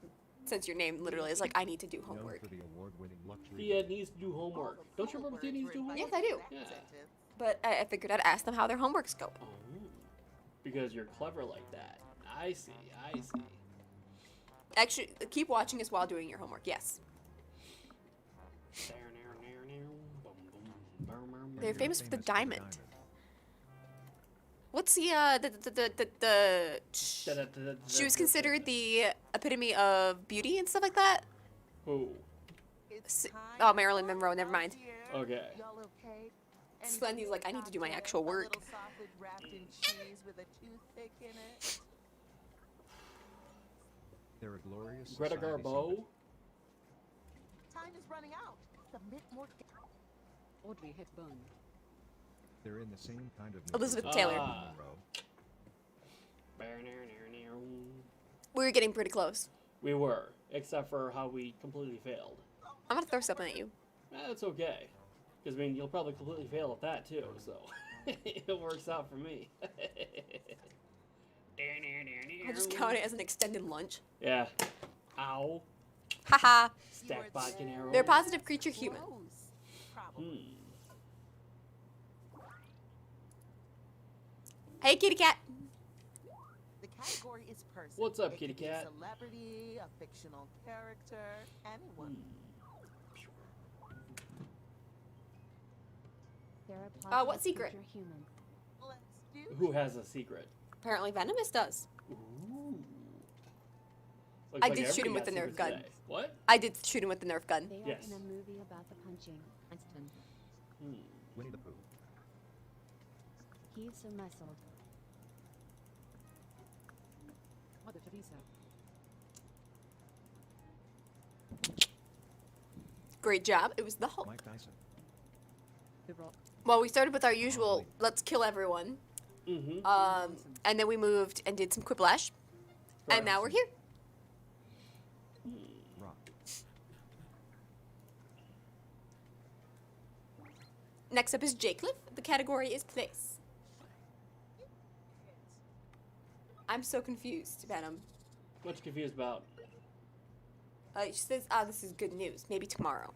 Since your name literally is like, I need to do Known homework. for the award-winning luxury. Thea needs to do homework. All the Don't you full remember Thea words needs to do were homework? Yes, I do. invited to that Yeah. sentence. But I figured I'd ask them how their homework's going. Oh, because you're clever like that. I see. I see. Actually, keep watching us while doing your homework. Yes. They're famous for the diamond. What's the she was considered the epitome of beauty and stuff like that. Who? It's S- time oh, Marilyn for Monroe, never us mind. here. Okay. Y'all okay? And So then he's like, I need to do my cocktail, actual a work. little sausage wrapped in cheese with a toothpick in it. They're a glorious Greta society Garbo. symbol. Time is running out. Submit more. Audrey Hepburn. They're in the same kind of. Elizabeth nucleus Taylor. as Ah. Monroe. We were getting pretty close. We were, except for how we completely failed. I'm gonna throw something at you. That's okay. Because, I mean, you'll probably completely fail at that, too, so it works out for me. I'll just count it as an extended lunch. Yeah. Ow. Haha. Stack vodka arrow. They're a positive creature human. Gross. Probably. Hey, kitty cat. The category is person. What's up, It kitty could be cat? A celebrity, a fictional character, anyone. They're a positive what secret? creature human. Let's do Who has a secret? Apparently, Venomous does. Ooh. I did shoot him with the everybody Nerf got gun. secrets today. What? I did shoot him with the Nerf gun. They are Yes. in a movie about the punching. Einstein. Winnie the Pooh. He is so muscled. Mother Teresa. Great job. It was the Hulk. Mike Tyson. The Rock. Well, we started with our usual, let's kill everyone. Mm-hmm. And then we moved and did some quiplash. And now we're here. Rock. Next up is Jacliffe. The category is place. I'm so confused, Venom. Much confused about. She says, this is good news. Maybe tomorrow.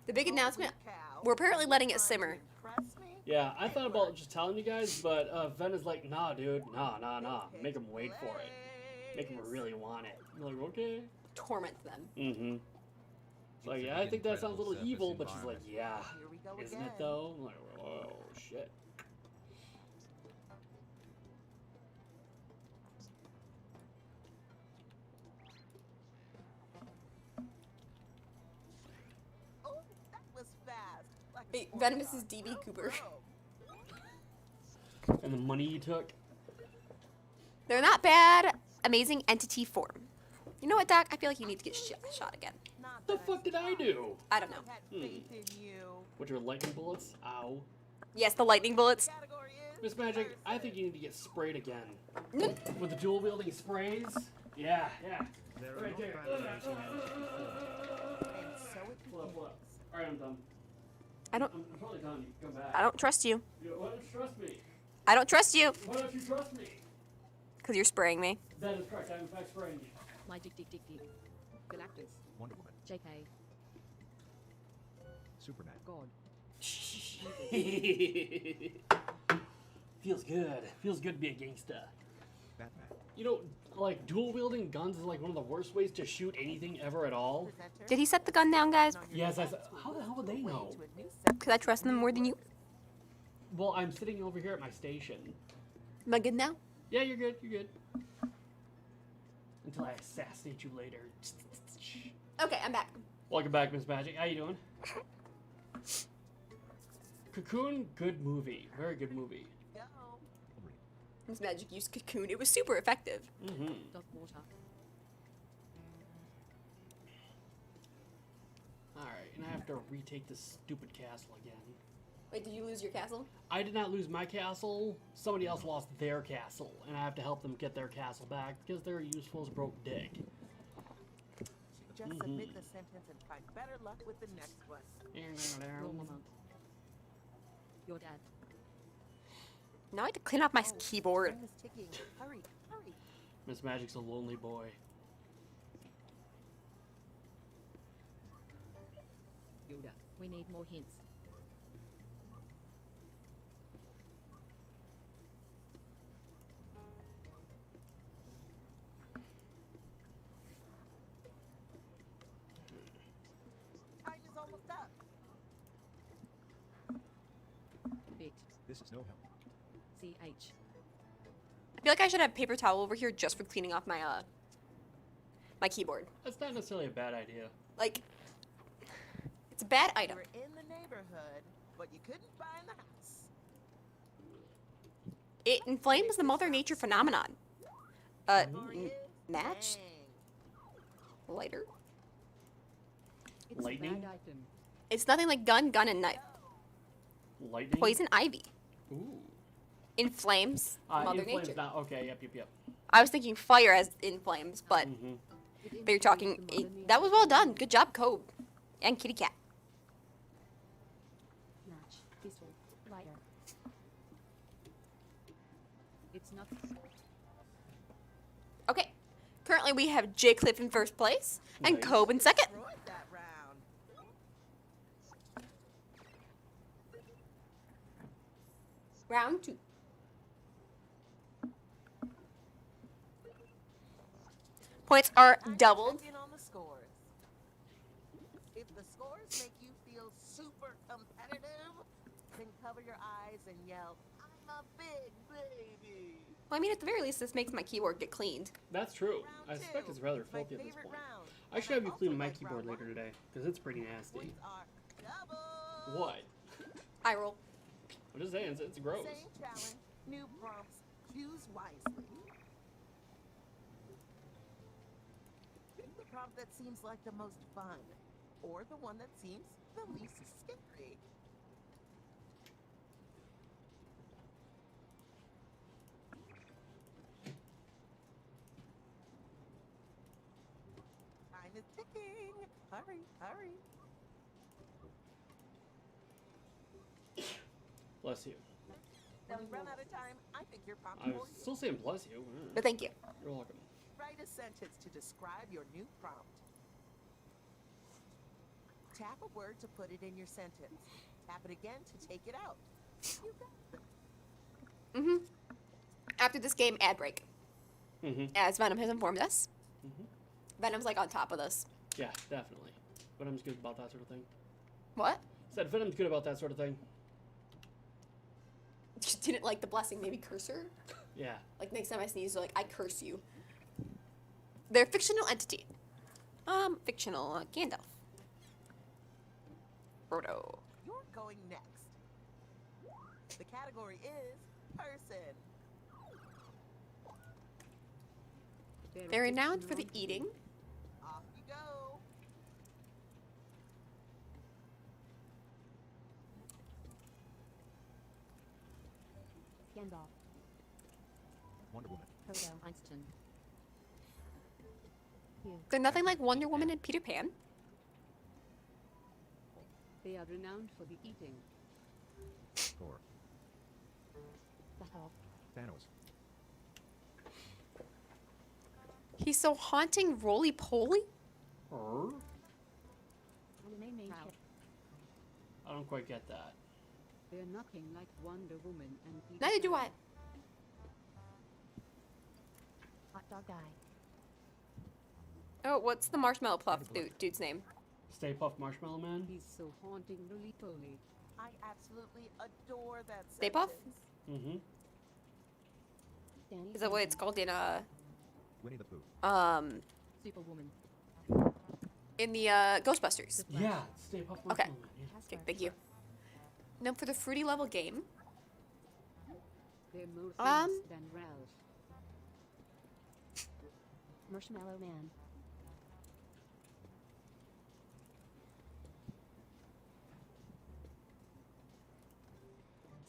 The big Holy announcement, cow. we're apparently letting it Trying to simmer. impress me? Yeah, I thought Good about work. just telling you guys, but Ven is like, nah, dude, nah. Make them wait for it. Make them really want it. I'm like, okay. Torment them. Mm-hmm. So It's yeah, I the think that sounds a incredible little evil, surface but she's like, environment. yeah, Here we go isn't again. it though? I'm like, oh shit. Oh, that was fast. Like a Wait, sports Venomous car. is DB Bro, Cooper. bro. And the money you took. They're not bad. Amazing entity form. You know what, Doc? I feel like you need to get shot again. Not The that fuck did I surprised. do? I don't know. I had faith in you. With your lightning bullets? Ow. Yes, the lightning bullets. Category is Miss Magic, I think you need to get sprayed again. With the dual wielding sprays? Yeah. There are Right no there. graduation and so it Pull up. begins. Alright, I'm done. I don't. I'm probably done. You can come back. I don't trust you. Why don't you trust me? I don't trust you. Why don't you trust me? Because you're spraying me. That is correct. I'm in fact spraying you. My dick. Galactus. Wonder Woman. JK. Superman. God. Feels good. Feels good to be a gangsta. Batman. You know, like dual wielding guns is like one of the worst ways to shoot anything ever at all. Presenter, Did he set the gun down, guys? on your Yes, I left, said. How the hell would they way know? to a new set Because I trust them more than you. Well, I'm sitting over here at my station. Am I good now? Yeah, you're good. You're good. Until I assassinate you later. Okay, I'm back. Welcome back, Miss Magic. How you doing? Cocoon, good movie. Very good movie. go. This magic used cocoon. It was super effective. Mm-hmm. Dog water. Alright, and I have to retake this stupid castle again. Wait, did you lose your castle? I did not lose my castle. Somebody else lost their castle, and I have to help them get their castle back because they're useful as a broke dick. Just submit the sentence and try better luck with the next one. Your mama. Your dad. Now I have to clean off my Oh, keyboard. time is ticking. Hurry, hurry. Miss Magic's a lonely boy. Yoda. We need more hints. Time is almost up. Bit. This is no help. CH. I feel like I should have paper towel over here just for cleaning off my my keyboard. That's not necessarily a bad idea. Like, it's a bad item. We're in the neighborhood, but you couldn't find the house. It inflames the Mother Nature phenomenon. Category is Match? bang. Lighter. It's Lightning? a bad item. It's nothing like gun, and knife. Lightning? Poison ivy. Ooh. Inflames Mother inflames Nature. not. Okay, yep. I was thinking fire as in flames, but Mm-hmm. It you're talking. influences the Mother That was well Nature. done. Good job, Cobe. And Kitty Cat. Match. Pistol. Lighter. It's not. Okay. Currently, we have Jay Cliff in first place and Nice. Cobe in second. Destroyed that round. Round 2. Points are Time to doubled. check in on the scores. If the scores make you feel super competitive, then cover your eyes and yell, "I'm a big baby." Well, I mean, at the very least, this makes my keyboard get cleaned. That's true. Round I suspect two. it's rather It's my filthy at this favorite point. round, I and should have you also clean my like keyboard round later one. today, because it's pretty nasty. Points are double. What? I roll. I'm just saying, it's gross. Same challenge, new prompts. Choose wisely. Pick the prompt that seems like the most fun, or the one that seems the least scary. Time is ticking. Hurry, hurry. Bless you. Now we run out of time. I think you're prompt I for was you. still saying bless you. But thank you. You're welcome. Write a sentence to describe your new prompt. Tap a word to put it in your sentence. Tap it again to take it out. You got it. Mm-hmm. After this game, ad break. Mm-hmm. As Venom has informed us. Mm-hmm. Venom's like on top of this. Yeah, definitely. Venom's good about that sort of thing. What? Said Venom's good about that sort of thing. Just didn't like the blessing, maybe curse her? Yeah. Like next time I sneeze, they're like, I curse you. They're a fictional entity. Fictional Gandalf. Frodo. You're going next. The category is person. They're renowned for the eating. Off you go. Gandalf. Wonder Woman. Frodo. Einstein. Hugh. They're nothing like Wonder Woman and Peter Pan. They are renowned for the eating. Thor. The Hulk. Thanos. He's so haunting, roly-poly. Or? Anime main Wow. I don't quite get that. They're nothing like Wonder Woman and Peter Neither do I. Pan. Hot dog guy. Oh, what's the marshmallow puff dude's name? Stay Puft Marshmallow Man? He's so haunting, roly-poly. I absolutely adore that Stay Puft? sentence. Mm-hmm. Danny Is that what it's Phantom. called in Winnie the Pooh. Superwoman. in the Ghostbusters? Yeah, Stay Puft Marshmallow Okay. Man. Yeah. Okay, thank you. Known for the fruity level game. They're more Um. famous than Ralph. Marshmallow Man.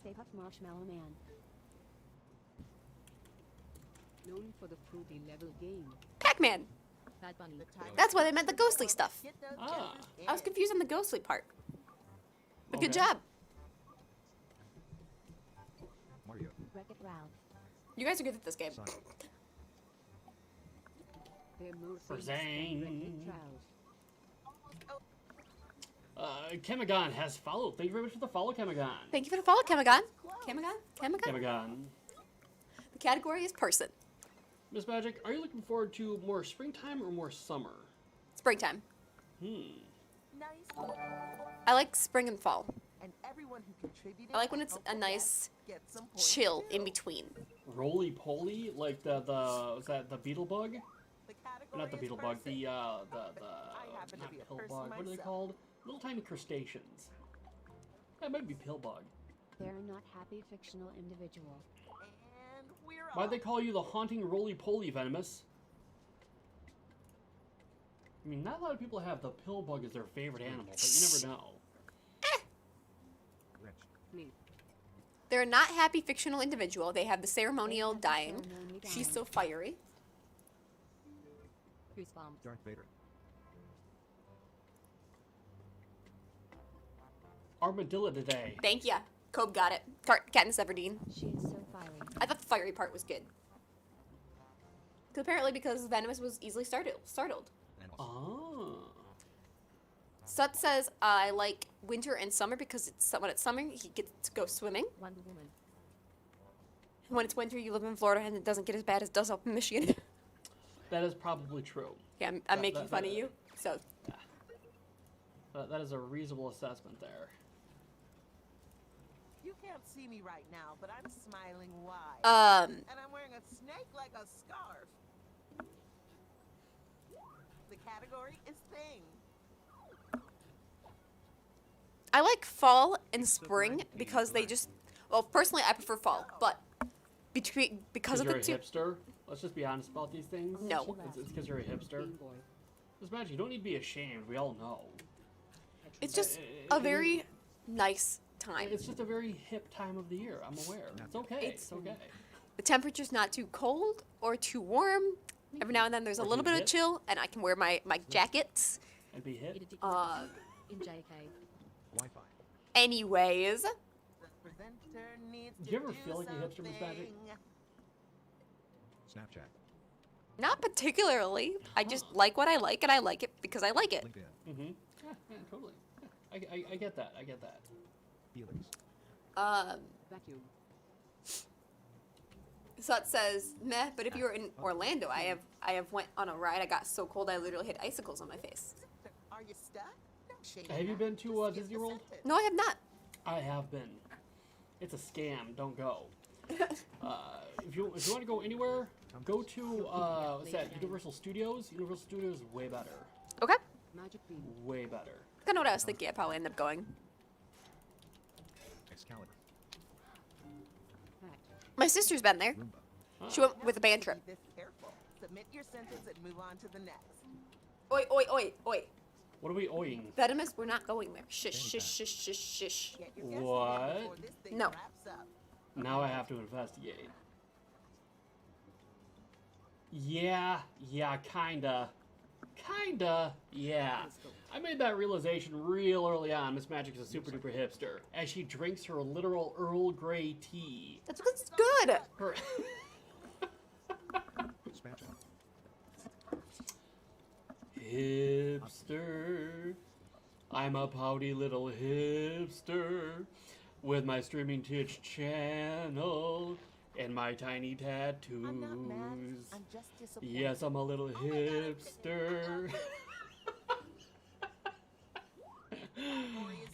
Stay Puft Marshmallow Man. Known for the fruity level game. Pac-Man. Bad Bunny. The title That's why they meant the ghostly stuff. Get those Ah. guesses I was in. confused on the ghostly part. But good Okay. job. Mario. Wreck-It Ralph. You guys are good at this game. Sonic. They're more For famous than Zang. Wreck-It Ralph. Kemagon has followed. Thank you very much for the follow, Kemagon. Thank you for the follow, Kemagon. Kemagon? Kemagon? Kemagon. The category is person. Miss Magic, are you looking forward to more springtime or more summer? Springtime. Nice. I like spring and fall. And everyone who contributed. I like when it's helpful a nice gets some points chill too. in between. Roly poly, like the was that the beetle bug? The category Not the is beetle bug, person. the happen to not be a pill person bug. What are they myself. called? Little tiny crustaceans. That might be pill bug. They're not happy fictional individual. And we're Why'd they off. call you the haunting roly poly venomous? I mean, not a lot of people have the pill bug as their favorite animal, but you never know. Grinch. Me. They're not happy fictional individual. They have the ceremonial They have the dying. ceremony She's dying. so fiery. Goosebumps. Darth Vader. Armadillo today. Thank ya. Cobe got it. Katniss Everdeen. She is so fiery. I thought the fiery part was good. Apparently because Venomous was easily startled. Thanos. Ah. Sut says, I like winter and summer because when it's summer, he gets to go swimming. Wonder Woman. When it's winter, you live in Florida and it doesn't get as bad as it does up in Michigan. That is probably true. Yeah, I'm That- making that- fun that- of you. So, That is a reasonable assessment there. You can't see me right now, but I'm smiling wide. um, And I'm wearing a snake like a scarf. The category is thing. I like fall and spring because they just, well, personally, I prefer fall, but because of you're the a two, hipster? Let's just be honest about these things. No. It's because you're a hipster. Game Boy. Miss Magic, you don't need to be ashamed. We all know. it's just It- a it- very nice time. It's just a very hip time of the year. I'm aware. It's okay. It's okay. The temperature's not too cold or too warm. Every now and then there's a Or little too bit of hip. chill, and I can wear my jackets. And be hip. Eat a dick in JK. Wi-Fi. Anyways, The presenter needs Do to you ever do feel like a hipster, Miss Magic? something. Snapchat. not particularly. I just like what I like, and I like it because I like it. LinkedIn. Mm-hmm. Yeah, totally. I get that. I get that. Helix. Vacuum. So it says meh, but if you were in Orlando, I have went on a ride. I got so cold I literally had icicles on my face. Are you stuck? No shame Have in you that. been to Just skip Disney the World? sentence. No, I have not. I have been. It's a scam. Don't go. If you want to go anywhere, go to what's that? Universal Studios. Universal Studios is way better. Okay. Magic beam. Way better. Kind of what I was thinking. I probably end up going. Excalibur. Fact. My sister's been there. Roomba. She went with a band trip. Be this careful. Submit your sentence and move on to the next. Oi, oi, oi, oi. What are we owing? Venomous, we're not going there. Shush, shush, shush, shush, shush. Get your guesses in What? before this thing No. wraps up. Now I have to investigate. Yeah, kinda. Yeah. I made that realization real early on. Miss Magic is a super duper hipster, as she drinks her literal Earl Grey tea. That's because it's good. Her Smash. hipster. I'm a pouty little hipster with my streaming Twitch channel and my tiny tattoos. I'm not mad. I'm just disappointed. Yes, I'm a little Oh my God, I'm hipster.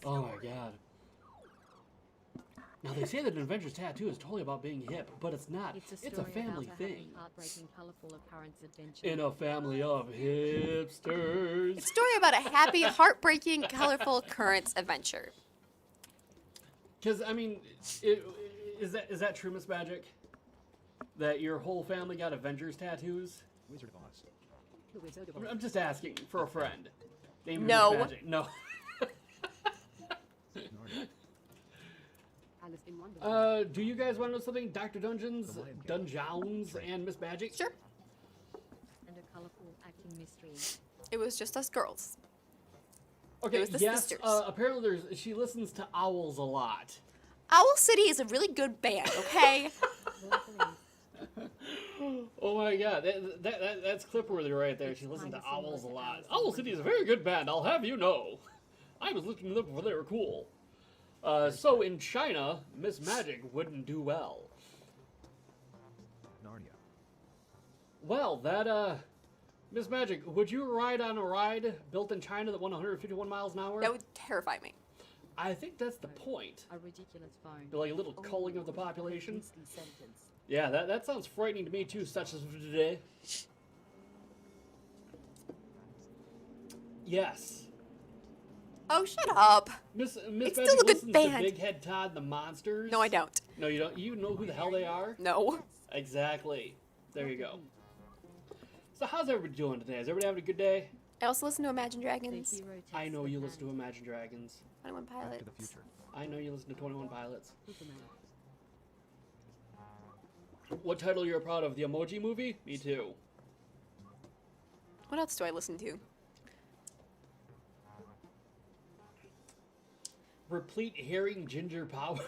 Oh my god. Now they say that an Avengers tattoo is totally about being hip, but it's not. It's a It's a story family about a thing. happy, heartbreaking, colorful occurrence adventure. In a family of hipsters. It's a story about a happy, heartbreaking, colorful currents adventure. Because I mean, is that true, Miss Magic? That your whole family got Avengers tattoos? Wizard of Oz. The Wizard of I'm Oz. just asking for a friend. Named No. Miss Magic. No. Narnia. Alice in Wonderland. Do you guys want to know something? Dr. Dungeons, The Lion King. Dungeons, and Miss Magic? Sure. And a colorful acting mystery. It was just us girls. Okay, It was the yes. sisters. Apparently, she listens to owls a lot. Owl City is a really good band, okay? Oh my god, that's clip-worthy right there. She listens to owls a lot. Owl City is a very good band, I'll have you know. I was listening to them before they were cool. So in China, Miss Magic wouldn't do well. Narnia. Well, Miss Magic, would you ride on a ride built in China that went 151 miles an hour? That would terrify me. I think that's the point. A ridiculous phone. Like a little culling of the population. Princely sentence. Yeah, that sounds frightening to me too, such as today. Yes. Oh, shut up. Miss It's Magic still a good listens band. to Big Head Todd and the Monsters. No, I don't. No, you don't. You know who the hell they are? No. Exactly. There you go. So how's everybody doing today? Is everybody having a good day? I also listen to Imagine The Dragons, hero takes I know the you listen to hand. Imagine Dragons. 21 Back to Pilots. the Future. I know you listen to 21 Pilots. Superman. What title you're proud of? The Emoji Movie? Me too. What else do I listen to? Replete herring ginger power.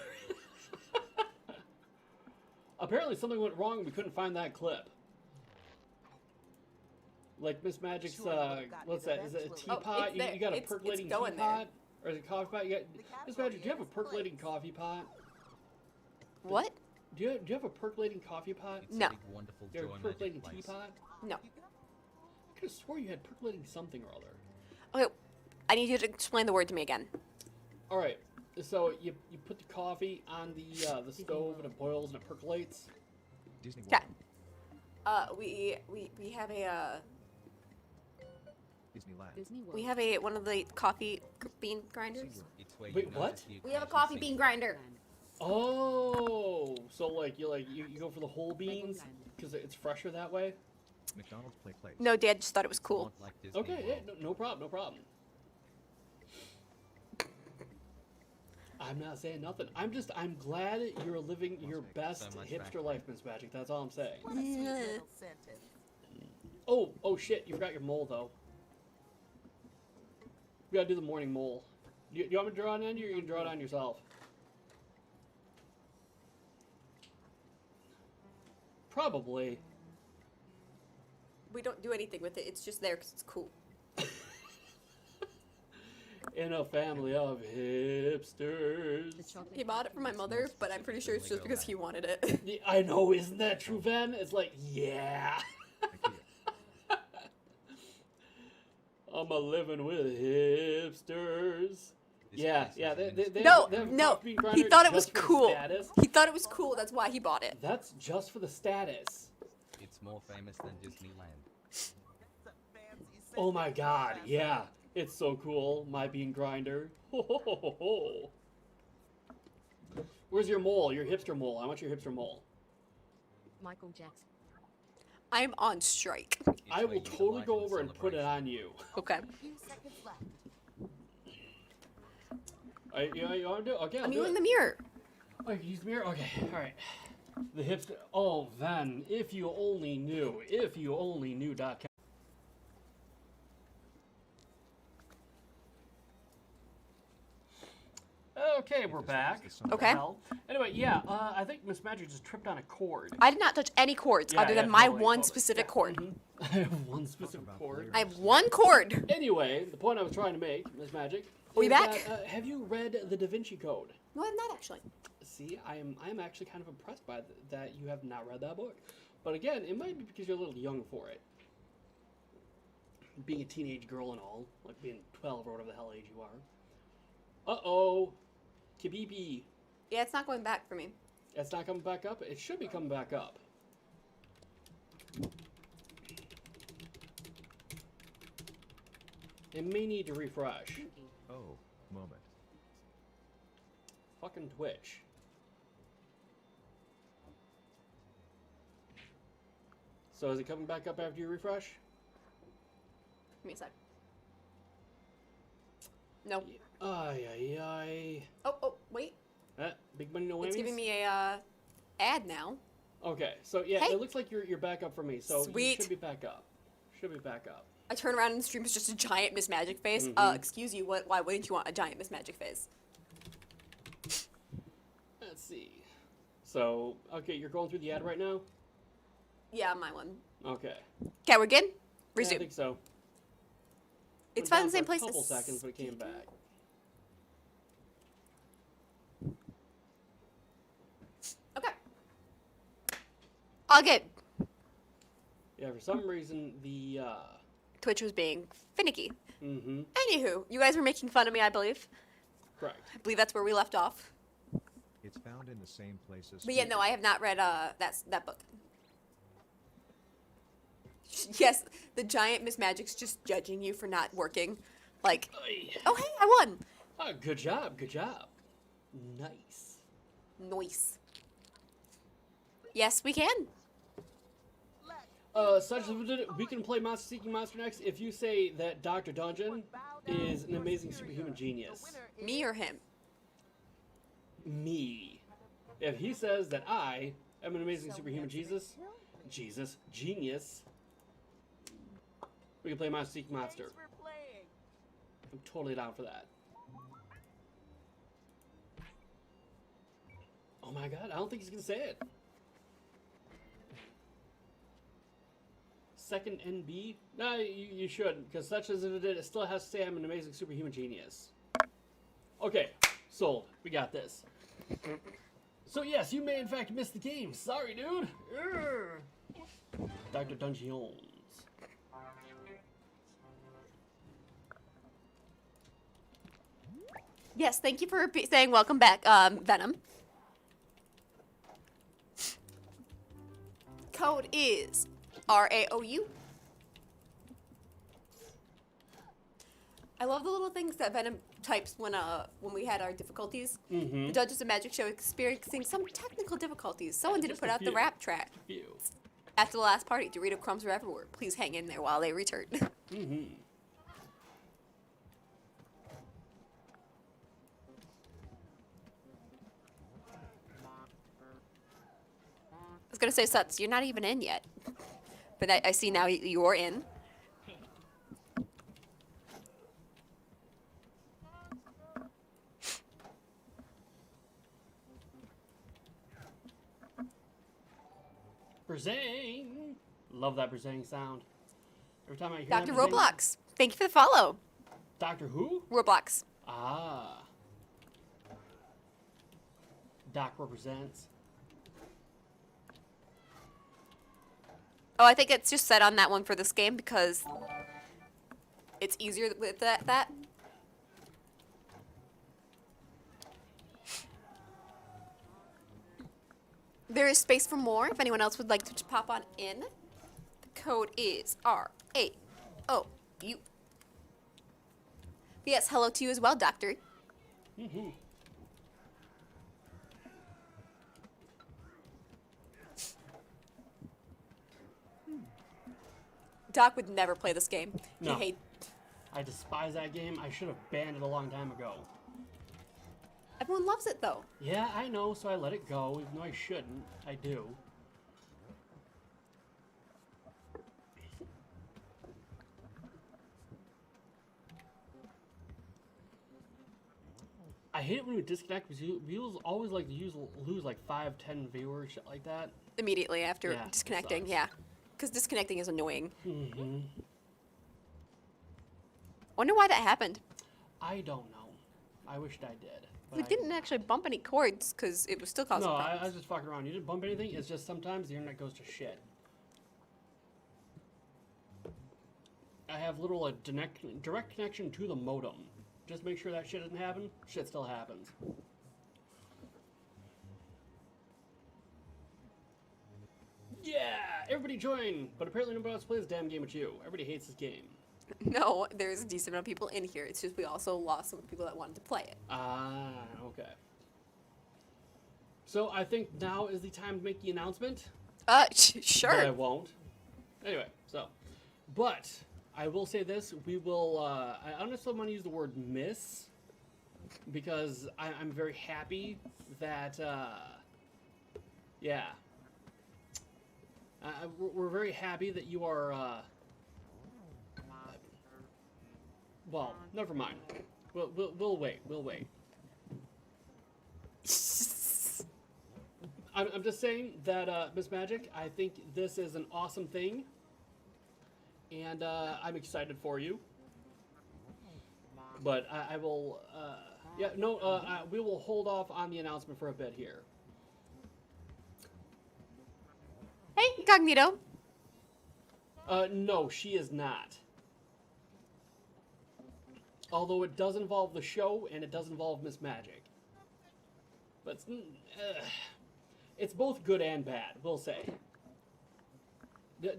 Apparently something went wrong and we couldn't find that clip. Like Miss Magic's, Sure, would've gotten what's it that? Is it a eventually. Oh, teapot? it's you there. got a It's percolating going there. teapot? Or is it a coffee pot? You got, Miss category Magic, do you have a is percolating place. coffee pot? What? Do you have a percolating coffee pot? No. Wonderful You have a joy magic percolating place. teapot? No. I could have swore you had percolating something or other. Okay, I need you to explain the word to me again. All right. So you put the coffee on the stove and it boils and it percolates. Disney Okay. World. We have a Disneyland. Disney World. we have a one of the coffee bean grinders. SeaWorld. It's where Wait, you what? notice the We have a occasional coffee thing. bean grinder. Oh, so like you go for the whole beans Legoland. because it's fresher that way. McDonald's Play Place. No, Dad just thought it was cool. Not like Disney Okay, yeah, World. no problem, no problem. I'm not saying nothing. I'm glad you're living your best So much hipster back. life, Miss Magic. That's all I'm saying. What a sweet little sentence. Oh shit! You forgot your mole though. We gotta do the morning mole. Do you want me to draw it on you, or you can draw it on yourself? Probably. We don't do anything with it. It's just there because it's cool. In a family of hipsters. The chocolate He bought it for my mother, but I'm pretty sure it's just because he wanted it. Yeah, I know, isn't that true, Ven? It's like, yeah. IKEA. I'm a living with hipsters. Yeah, yeah. They No, have no. coffee grinder He thought it was just for the cool. status. He thought it was cool. That's why he bought it. That's just for the status. It's more famous than Disneyland. It's a fancy Oh my god, synthesizer. yeah. It's so cool, my bean grinder. Ho, ho, ho, ho, ho. Where's your mole? Your hipster mole. I want your hipster mole. Michael Jackson. I'm on strike. It's I will where you totally delight go in the over and put it celebration. on you. Okay. A few seconds left. You want to do it? Okay, I'll I'm do using it. the mirror. Oh, you can use the mirror? Okay, alright. The hipster. Oh, Ven, if you only knew. If you only knew.com. Okay, we're back. What the Okay. hell? Anyway, yeah, I think Miss Magic just tripped on a cord. I did not touch any cords Yeah, other yeah, than my totally, one totally. specific Yeah, cord. mhm. I have one specific about cord. players. I have one cord. Anyway, the point I was trying to make, Miss Magic. We is back? that, have you read the Da Vinci Code? No, I'm not actually. See, I'm actually kind of impressed by that you have not read that book. But again, it might be because you're a little young for it. Being a teenage girl and all, like being 12 or whatever the hell age you are. Uh-oh. Kibibi. Yeah, it's not going back for me. It's not coming back up? It should be coming back up. It may need to refresh. Oh, moment. Fucking Twitch. So is it coming back up after you refresh? Give me a sec. No. Ay, ay, ay. Oh, wait. Big money, no whammies? It's giving me a ad now. Okay, so yeah, Hey. it looks like you're back up for me, so you Sweet. should be back up. Should be back up. I turn around and the stream is just a giant Miss Magic face. Mhm. Excuse you, why wouldn't you want a giant Miss Magic face? Let's see. So, okay, you're going through the ad right now? Yeah, my one. Okay. Okay, we're good? Yeah, I Resume. think so. It's Went found in the down same for place a couple as- seconds, but it came back. Okay. All good. Yeah, for some reason, the, Twitch was being finicky. mm-hmm, Anywho, you guys were making fun of me, I believe. correct. I believe that's where we left off. It's found in the same places. But yeah, no, I have not read that book. Yes, the giant Miss Magic's just judging you for not working. Like, Ay. oh hey, I won. Oh, good job, good job. Nice. Nice. Yes, we can. Such as we can play Monster Seeking Monster next if you say that Dr. Dungeon is an amazing superhuman genius. Me or him? Me. If he says that I am an amazing superhuman genius, we can play Monster Seeking Monster. Thanks for playing. I'm totally down for that. Oh my god, I don't think he's gonna say it. Second NB? No, you shouldn't, because such as it did, it still has to say I'm an amazing superhuman genius. Okay, sold. We got this. So yes, you may in fact miss the game. Sorry, dude. Urgh. Dr. Dungeons. Yes, thank you for saying welcome back, Venom. Code is RAOU. I love the little things that Venom types when we had our difficulties. Mm-hmm. The Judges of Magic Show experiencing some technical difficulties. Someone didn't Just put a out the few. rap track. Few. After the last party, Dorito crumbs were everywhere. Please hang in there while they return. Mm-hmm. I was gonna say, Suts, you're not even in yet. But I see now you're in. Brzang. Love that Brzang sound. Every time I hear Dr. that Brzang- Roblox, thank you for the follow. Doctor Who? Roblox. Ah. Doc represents. Oh, I think it's just set on that one for this game because it's easier with that. There is space for more if anyone else would like to pop on in. The code is RAOU. Yes, hello to you as well, Doctor. Mm-hmm. Doc would never play this game. No. He hates. I despise that game. I should have banned it a long time ago. Everyone loves it though. Yeah, I know, so I let it go, even though I shouldn't. I do. I hate it when we disconnect because we always like to lose like 5-10 viewers, shit like that. Immediately after Yeah, it disconnecting, sucks. yeah. Because disconnecting is annoying. Mm-hmm. Wonder why that happened. I don't know. I wished I did. but We I- didn't actually bump any cords because it was still causing No, I problems. was just fucking around. You didn't bump anything. It's just sometimes the internet goes to shit. I have little direct connection to the modem. Just make sure that shit doesn't happen. Shit still happens. Yeah, everybody join. But apparently nobody else plays this damn game but you. Everybody hates this game. No, there's a decent amount of people in here. It's just we also lost some of the people that wanted to play it. Ah, okay. So I think now is the time to make the announcement. But I Sure. won't. Anyway, so. But I will say this. We will, I don't necessarily want to use the word miss. Because I'm very happy that, yeah. We're very happy that you are, well, never mind. We'll wait. We'll wait. I'm just saying that, Miss Magic, I think this is an awesome thing. And I'm excited for you. But I will, yeah, no, we will hold off on the announcement for a bit here. Hey, Incognito. No, she is not. Although it does involve the show and it does involve Miss Magic. But it's both good and bad, we'll say.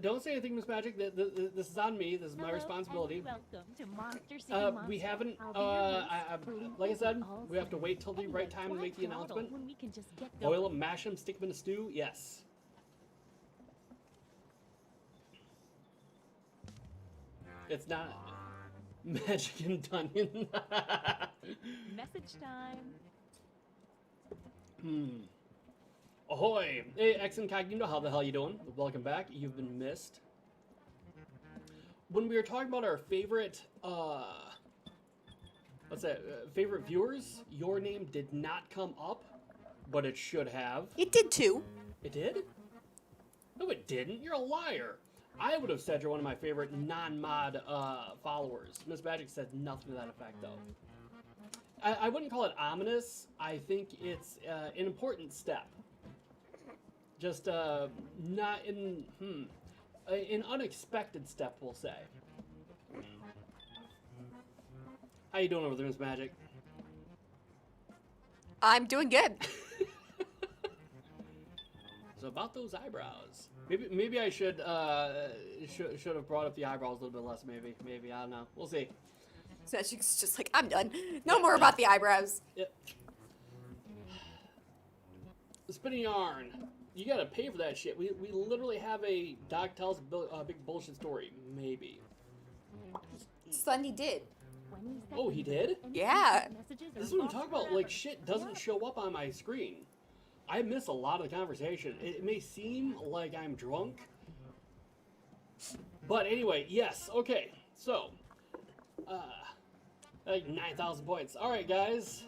Don't say anything, Miss Magic. This is on me. This is my responsibility. Welcome to Monster City We haven't, I'll be your host, like I said, all we have to wait till the and right let's time to fly make the throttle announcement. when we can just get Boil going. them, mash them, stick them in a stew. Yes. It's not Magic and Dungeon. Message time. Ahoy! Hey, X Incognito, how the hell you doing? Welcome back. You've been missed. When we were talking about our favorite, what's that? Favorite viewers, your name did not come up, but it should have. It did too. It did? No, it didn't. You're a liar. I would have said you're one of my favorite non-mod followers. Miss Magic said nothing to that effect, though. I wouldn't call it ominous. I think it's an important step. Just not in an unexpected step, we'll say. How you doing over there, Miss Magic? I'm doing good. So about those eyebrows, maybe I should have brought up the eyebrows a little bit less. Maybe I don't know. We'll see. So she's just like, I'm done. No more about the eyebrows. Yep. Spinning yarn. You gotta pay for that shit. We literally have a Doc tells a big bullshit story. Maybe. Sunny did. When we send Oh, he did? any Yeah. messages This is or what I'm talking about. Like, shit doesn't Yep. show up on my screen. I miss a lot of the conversation. It may seem like I'm drunk. But anyway, yes. Okay. So, like 9,000 points. All right, guys.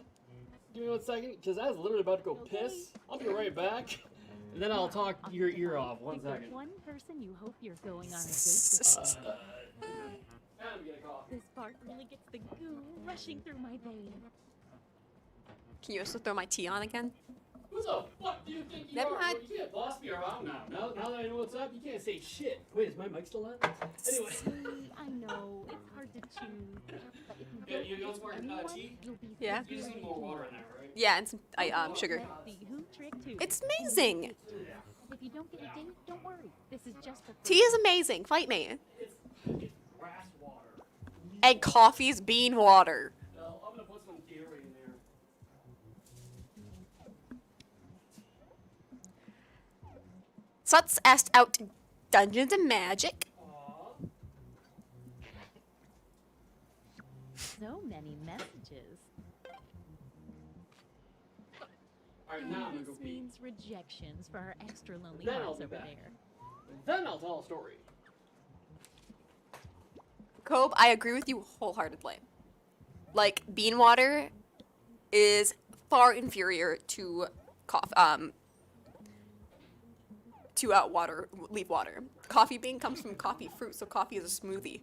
Give me 1 second, because I was literally about to go piss. I'll be right back. And then I'll talk your ear off. 1 Is there second. one person you hope you're going on a date with? Time to get a coffee. This bark really gets the goo rushing through my veins. Can you also throw my tea on again? Who the fuck do you think you Never are? mind. You can't boss me around now. Now that I know what's up, you can't say shit. Wait, is my mic still on? Anyway. See, I know, it's hard to choose. But if you Yeah, don't you give want more, anyone, tea? you'll be Yeah. You just need more water in there, right? Yeah, and some sugar. Let's see who tricked who. It's amazing. If you don't get a date, don't worry. This is just for Tea is amazing. Fight me. It's grass water. And coffee's bean water. Well, I'm gonna put some dairy in there. Suts asked out Dungeons and Magic. Aw. so many messages. Alright, now I'm gonna go This pee. means rejections for our extra lonely Then I'll hearts be over back. there. Then I'll tell a story. Cobe, I agree with you wholeheartedly. Like, bean water is far inferior to leaf water. Coffee bean comes from coffee fruit, so coffee is a smoothie.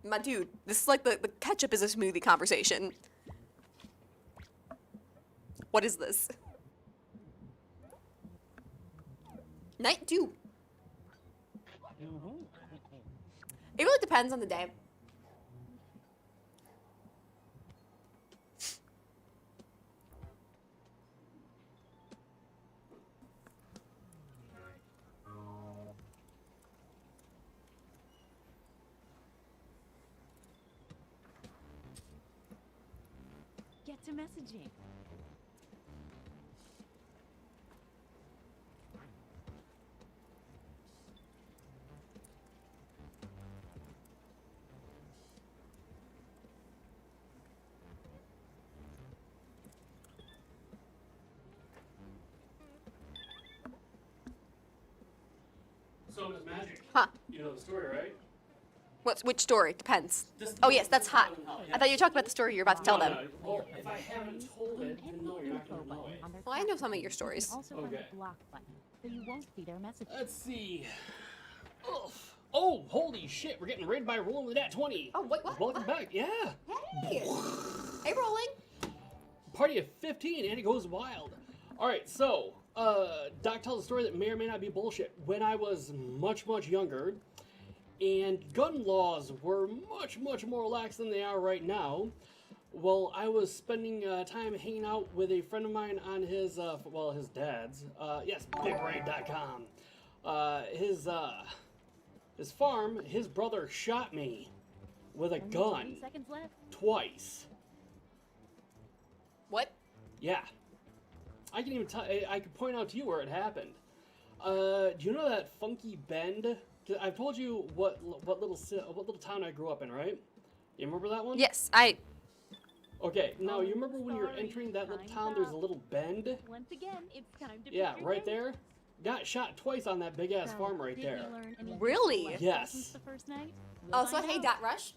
My dude, this is like the ketchup is a smoothie conversation. What is this? Night 2. It really depends on the day. Get to messaging. So does magic. Huh. You know the story, right? Which story? Depends. Just- Oh yes, that's hot. Oh, I thought you talked about the story you're about to tell them. Well, if I haven't told it, then no, you're not gonna know it. Well, I know some of your stories. Also find Okay. the block button, so you won't see their messages. Let's see. Oof. Oh, holy shit! We're getting raided by Rolling with that 20. Oh, wait, what? Welcome What? back. Yeah. Hey! Hey, Rolling! Party of 15, and it goes wild. All right, so Doc tells a story that may or may not be bullshit. When I was much younger, and gun laws were much more lax than they are right now. Well, I was spending time hanging out with a friend of mine on his his dad's. Yes, BigRaid.com. His farm. His brother shot me with a Only gun 30 seconds left. twice. What? Yeah. I can even I can point out to you where it happened. Do you know that Funky Bend? 'Cause I've told you what little town I grew up in, right? You remember that one? Yes, Okay. Now you remember when you're Sorry, entering that little time's town? There's a up. little bend. Once again, it's time to Yeah, pick your right date. there. Got shot twice on that big ass So, farm right did there. you learn any Really? useful Yes. lessons the first night? We'll Also, find hey, out. Dot Rush.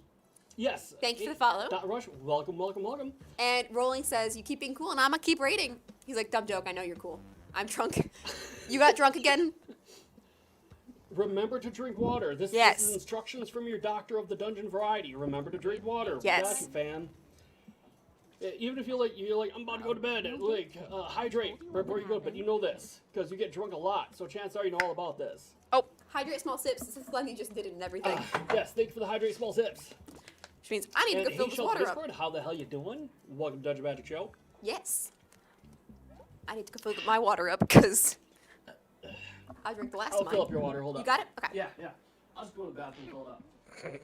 Yes. Thank you for the follow. Dot Rush. Welcome. And Rolling says, you keep being cool and I'ma keep rating. He's like, dumb joke, I know you're cool. I'm drunk. You got drunk again? Remember to drink water. This Yes. is instructions from your doctor of the dungeon variety. Remember to drink water. We Yes. got you, fam. Even if you're like I'm about to go to bed, like hydrate before you go to bed. You know this because you get drunk a lot, so chances are you know all about this. Oh, hydrate small sips. This is Lenny just did it and everything. Yes, thank you for the hydrate small sips. Which means I need to And go fill hey, this Shelf water up. Discord, how the hell you doing? Welcome to Dungeon Magic Show. Yes. I need to go fill my water up because I drank the last I'll of mine. fill up your water. Hold You up. got it? Okay. Yeah. I'll just go to the bathroom. Fill it up.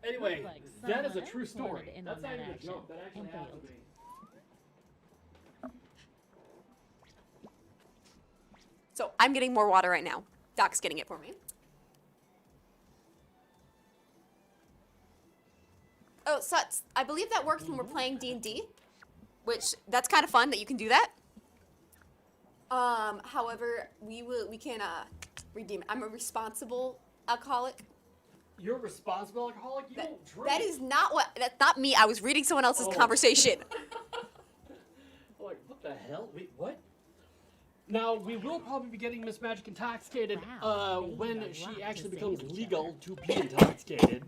Anyway, Looks like that is a someone true else wanted story. to end That's on not that even a action joke. That actually and happened to failed. me. So I'm getting more water right now. Doc's getting it for me. Oh, Suts, I believe that works when we're playing D&D, which that's kind of fun that you can do that. However, we can redeem it. I'm a responsible alcoholic. You're a responsible alcoholic. You don't drink. That is not what. That's not me. I was reading someone else's Oh. conversation. Like, what the hell? Wait, what? Now, we will probably be getting Miss Magic intoxicated Wow, they when need a she lot actually to say becomes to each legal other. to be intoxicated,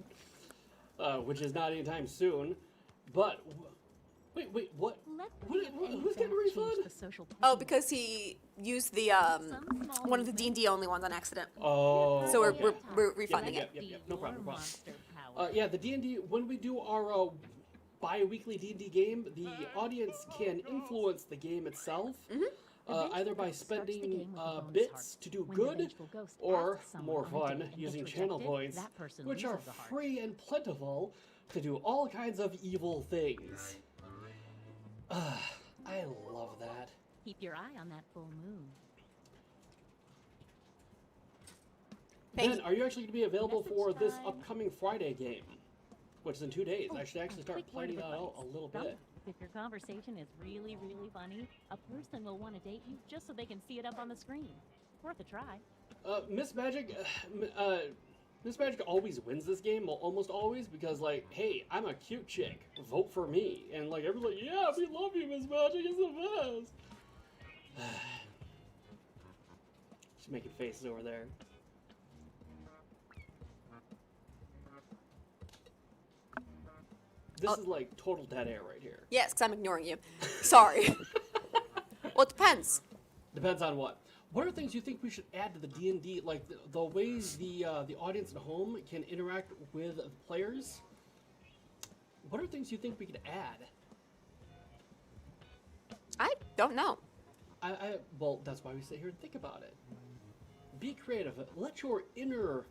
which is not anytime soon. But, wait, what? Let What- them what- and who's getting a that change refund? the social Oh, precedent. because he used the Some small one of the movement. D&D only ones on accident. Oh, So okay. we're refunding Yep, it. yep, Be yep. No your problem, no problem. monster power. Yeah, the D&D, when we do our bi-weekly D&D game, the audience can influence the game itself, The either vengeful by ghost starts the spending game with a bonus bits heart. to do When the good, vengeful ghost or, asks someone more on a fun, date and using gets channel rejected, points, that person which are loses a heart. free and plentiful to do all kinds of evil things. I love that. Keep your eye on that full moon. Thank Ben, are you actually going to be available Message for this time. upcoming Friday game? Which is in 2 days. I should a actually start quick word planning of that out advice. a little Don't- bit. If your conversation is really, really funny, a person will want to date you just so they can see it up on the screen. Worth a try. Miss Magic, Miss Magic always wins this game, well, almost always, because like, hey, I'm a cute chick, vote for me, and like everyone's like, yeah, we love you, Miss Magic, it's the best. She's making faces over there. This is like total dead air right here. Yes, because I'm ignoring you. Sorry. Well, it depends. Depends on what. What are things you think we should add to the D&D, like the ways the audience at home can interact with players? What are things you think we could add? I don't know. Well, that's why we sit here and think about it. Be creative. Let your inner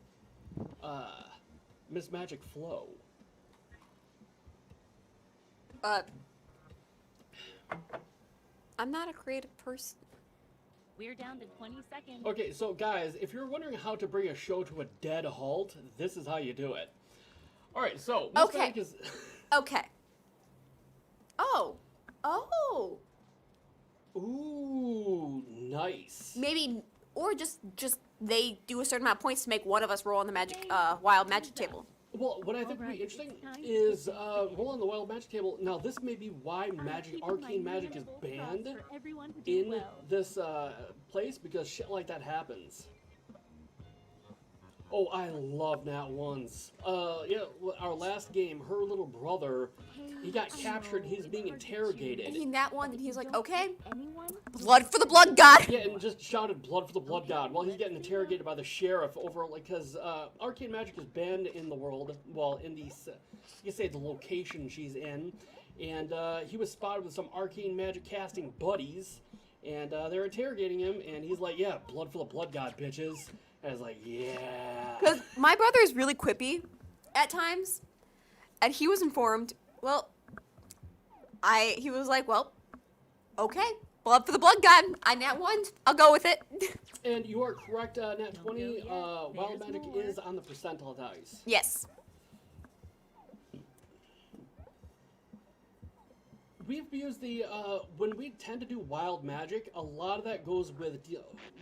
Miss Magic flow. I'm not a creative person. We're down to 20 seconds. Okay, so guys, if you're wondering how to bring a show to a dead halt, this is how you do it. All right, so Miss Okay. Magic is. Okay. Oh. Oh. Ooh, nice. Maybe, or just they do a certain amount of points to make one of us roll on the magic, wild magic table. Well, what I think would be Alright, interesting it's time is to roll on the wild magic table. Now, this may be why magic, arcane magic is banned in this place, because shit like that happens. Oh, I love Nat ones. Yeah, our last game, her little brother, he got captured. He's being interrogated. And he that one, and he's like, okay, Anyone? blood for the blood god. Yeah, and just shouted "blood for the blood god" while he's getting interrogated by the sheriff over, like, because arcane magic is banned in the world. Well, in these, you say the location she's in, and he was spotted with some arcane magic casting buddies, and they're interrogating him, and he's like, "Yeah, blood for the blood god, bitches." And I was like, "Yeah." Because my brother is really quippy at times, and he was informed. Well, he was like, well, okay, blood for the blood god. I nat one. I'll go with it. And you are correct, Nat 20. go yet. Wild There's magic more. is on the percentile dice. Yes. We've used the, when we tend to do wild magic, a lot of that goes with,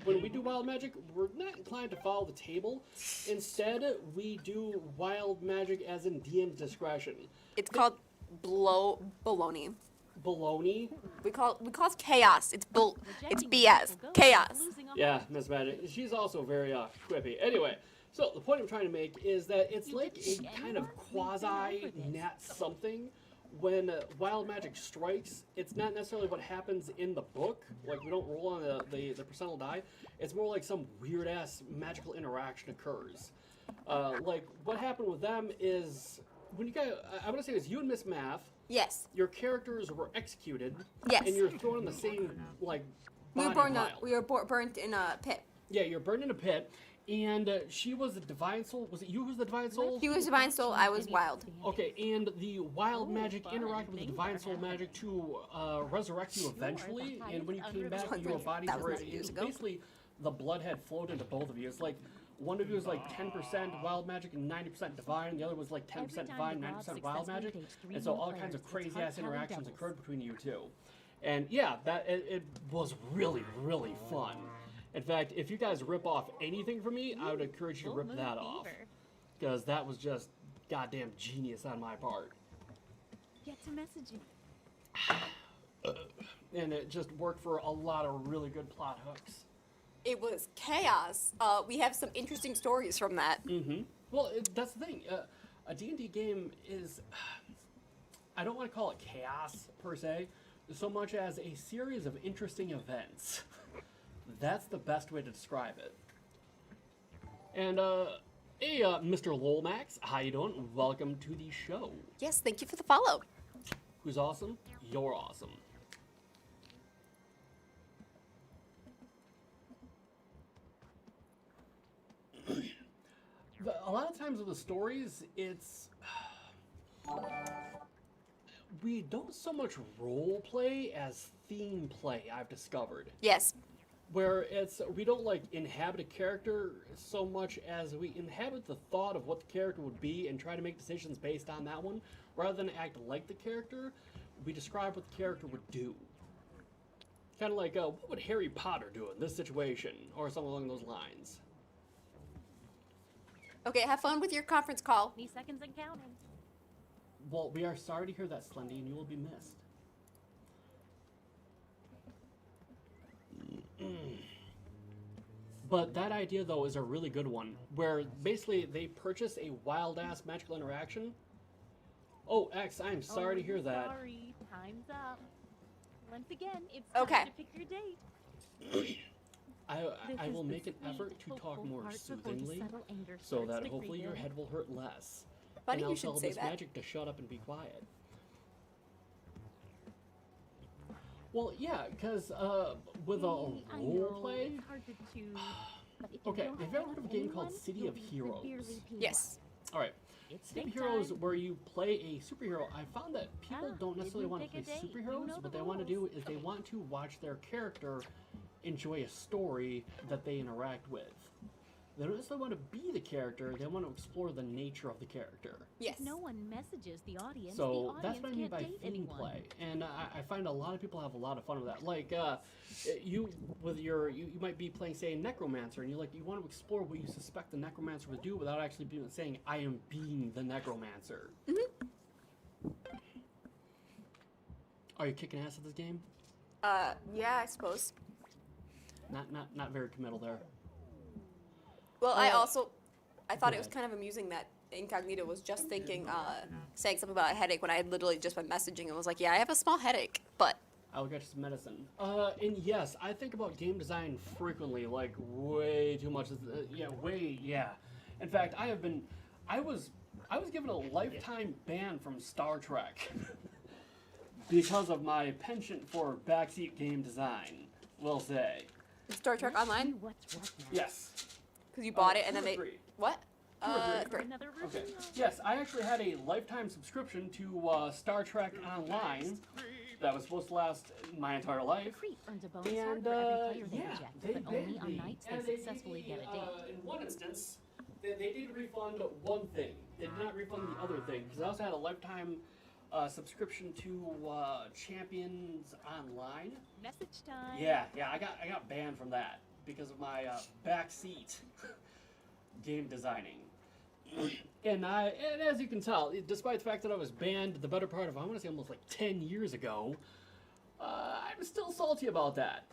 when we do wild magic, we're not inclined to follow the table. Instead, we do wild magic as in DM's discretion. It's called baloney. Baloney? We call it chaos. It's BS. Chaos. Yeah, Miss Magic. She's also very, quippy. Anyway, so the point I'm trying to make is that it's like a kind of quasi-nat something. When wild magic strikes, it's not necessarily what happens in the book. Like, we don't roll on the percentile die. It's more like some weird-ass magical interaction occurs. Like, what happened with them is, when you guys, I want to say it was you and Miss Math, Yes. your characters were executed. Yes. And you're thrown in the same, like, We were body burned. pile. We were burnt in a pit. Yeah, you're burned in a pit. And she was the divine soul. Was it you who's the divine soul? He was divine soul. I was wild. Okay, and the wild magic fun. interacted with the Things divine are soul happening. magic to resurrect you eventually. the And when you highest came back, unresolved your bodies were thousands of years ago. basically the blood had flowed into both of you. It's like one of you was like 10% wild magic and 90% divine, and the other was like 10% divine, 90% wild magic. And so all kinds of crazy ass interactions occurred between you two. And yeah, that it was really, really fun. In fact, if you guys rip off anything from me, I would encourage you to rip that off. Because that was just goddamn genius on my part. Get to messaging. And it just worked for a lot of really good plot hooks. It was chaos. We have some interesting stories from that. Mm-hmm. Well, that's the thing. A D&D game is, I don't want to call it chaos per se, so much as a series of interesting events. That's the best way to describe it. And hey, Mr. Lolmax, how you doing? Welcome to the show. Yes, thank you for the follow. Who's awesome? You're awesome. A lot of times with the stories, it's we don't so much role play as theme play. I've discovered Yes. where it's we don't like inhabit a character so much as we inhabit the thought of what the character would be and try to make decisions based on that one, rather than act like the character. We describe what the character would do. Kind of like, what would Harry Potter do in this situation, or something along those lines. Okay, have fun with your conference call. 20 seconds and counting. Well, we are sorry to hear that, Slendy, and you will be missed. But that idea, though, is a really good one, where basically they purchase a wild-ass magical interaction. Oh, X, I'm sorry to hear that. Sorry, time's up. Once again, it's Okay. time to pick your date. I This will is the make an effort sweet, to talk hopeful more part before the soothingly, subtle anger so starts that to hopefully creep your in. head will hurt less. Funny and you I'll should tell say Miss that. Magic to shut up and be quiet. Well, yeah, because with a I role know, play. it's hard to choose, but if you Okay, don't have you ever heard of a game anyone, called City you'll of be Heroes? severely Yes. All right. It's City of big Heroes, time. where you play a superhero. I found that people Ah, don't necessarily didn't want to pick play a date. You superheroes. know the What they want to do rules. is they want to watch their character enjoy a story that they interact with. They don't necessarily want to be the character. They want to explore the nature of the character. Yes. No one messages the audience. So the audience that's what I mean can't by date theme anyone. play, and I find a lot of people have a lot of fun with that. Like you with your you might be playing, say, a necromancer, and you want to explore what you suspect the necromancer would do without actually saying I am being the necromancer. Are you kicking ass at this game? Yeah, I suppose. Not very committal there. Well, I thought go it was ahead. kind of amusing that Incognito was just thinking, saying something about a headache when I had literally just been messaging and was like, yeah, I have a small headache, but I'll get you some medicine. And yes, I think about game design frequently, like way too much. Yeah. In fact, I was given a lifetime ban from Star Trek because of my penchant for backseat game design. We'll say Star Trek Let's Online, see what's what now. yes. because you bought it two and then or they three. what? Two or three. Three. Another Okay. reveal. Yes, I actually had a lifetime subscription to Star Trek Online that was supposed to last my entire life. Creep earns a bonus And heart for every player they yeah, reject, they but only banned on me. nights And they successfully did, get a date. in one instance, they did refund one thing. They did not refund the other thing because I also had a lifetime subscription to Champions Online. Message time. Yeah, I got banned from that because of my backseat game designing. And as you can tell, despite the fact that I was banned the better part of, I want to say, almost like 10 years ago, I'm still salty about that.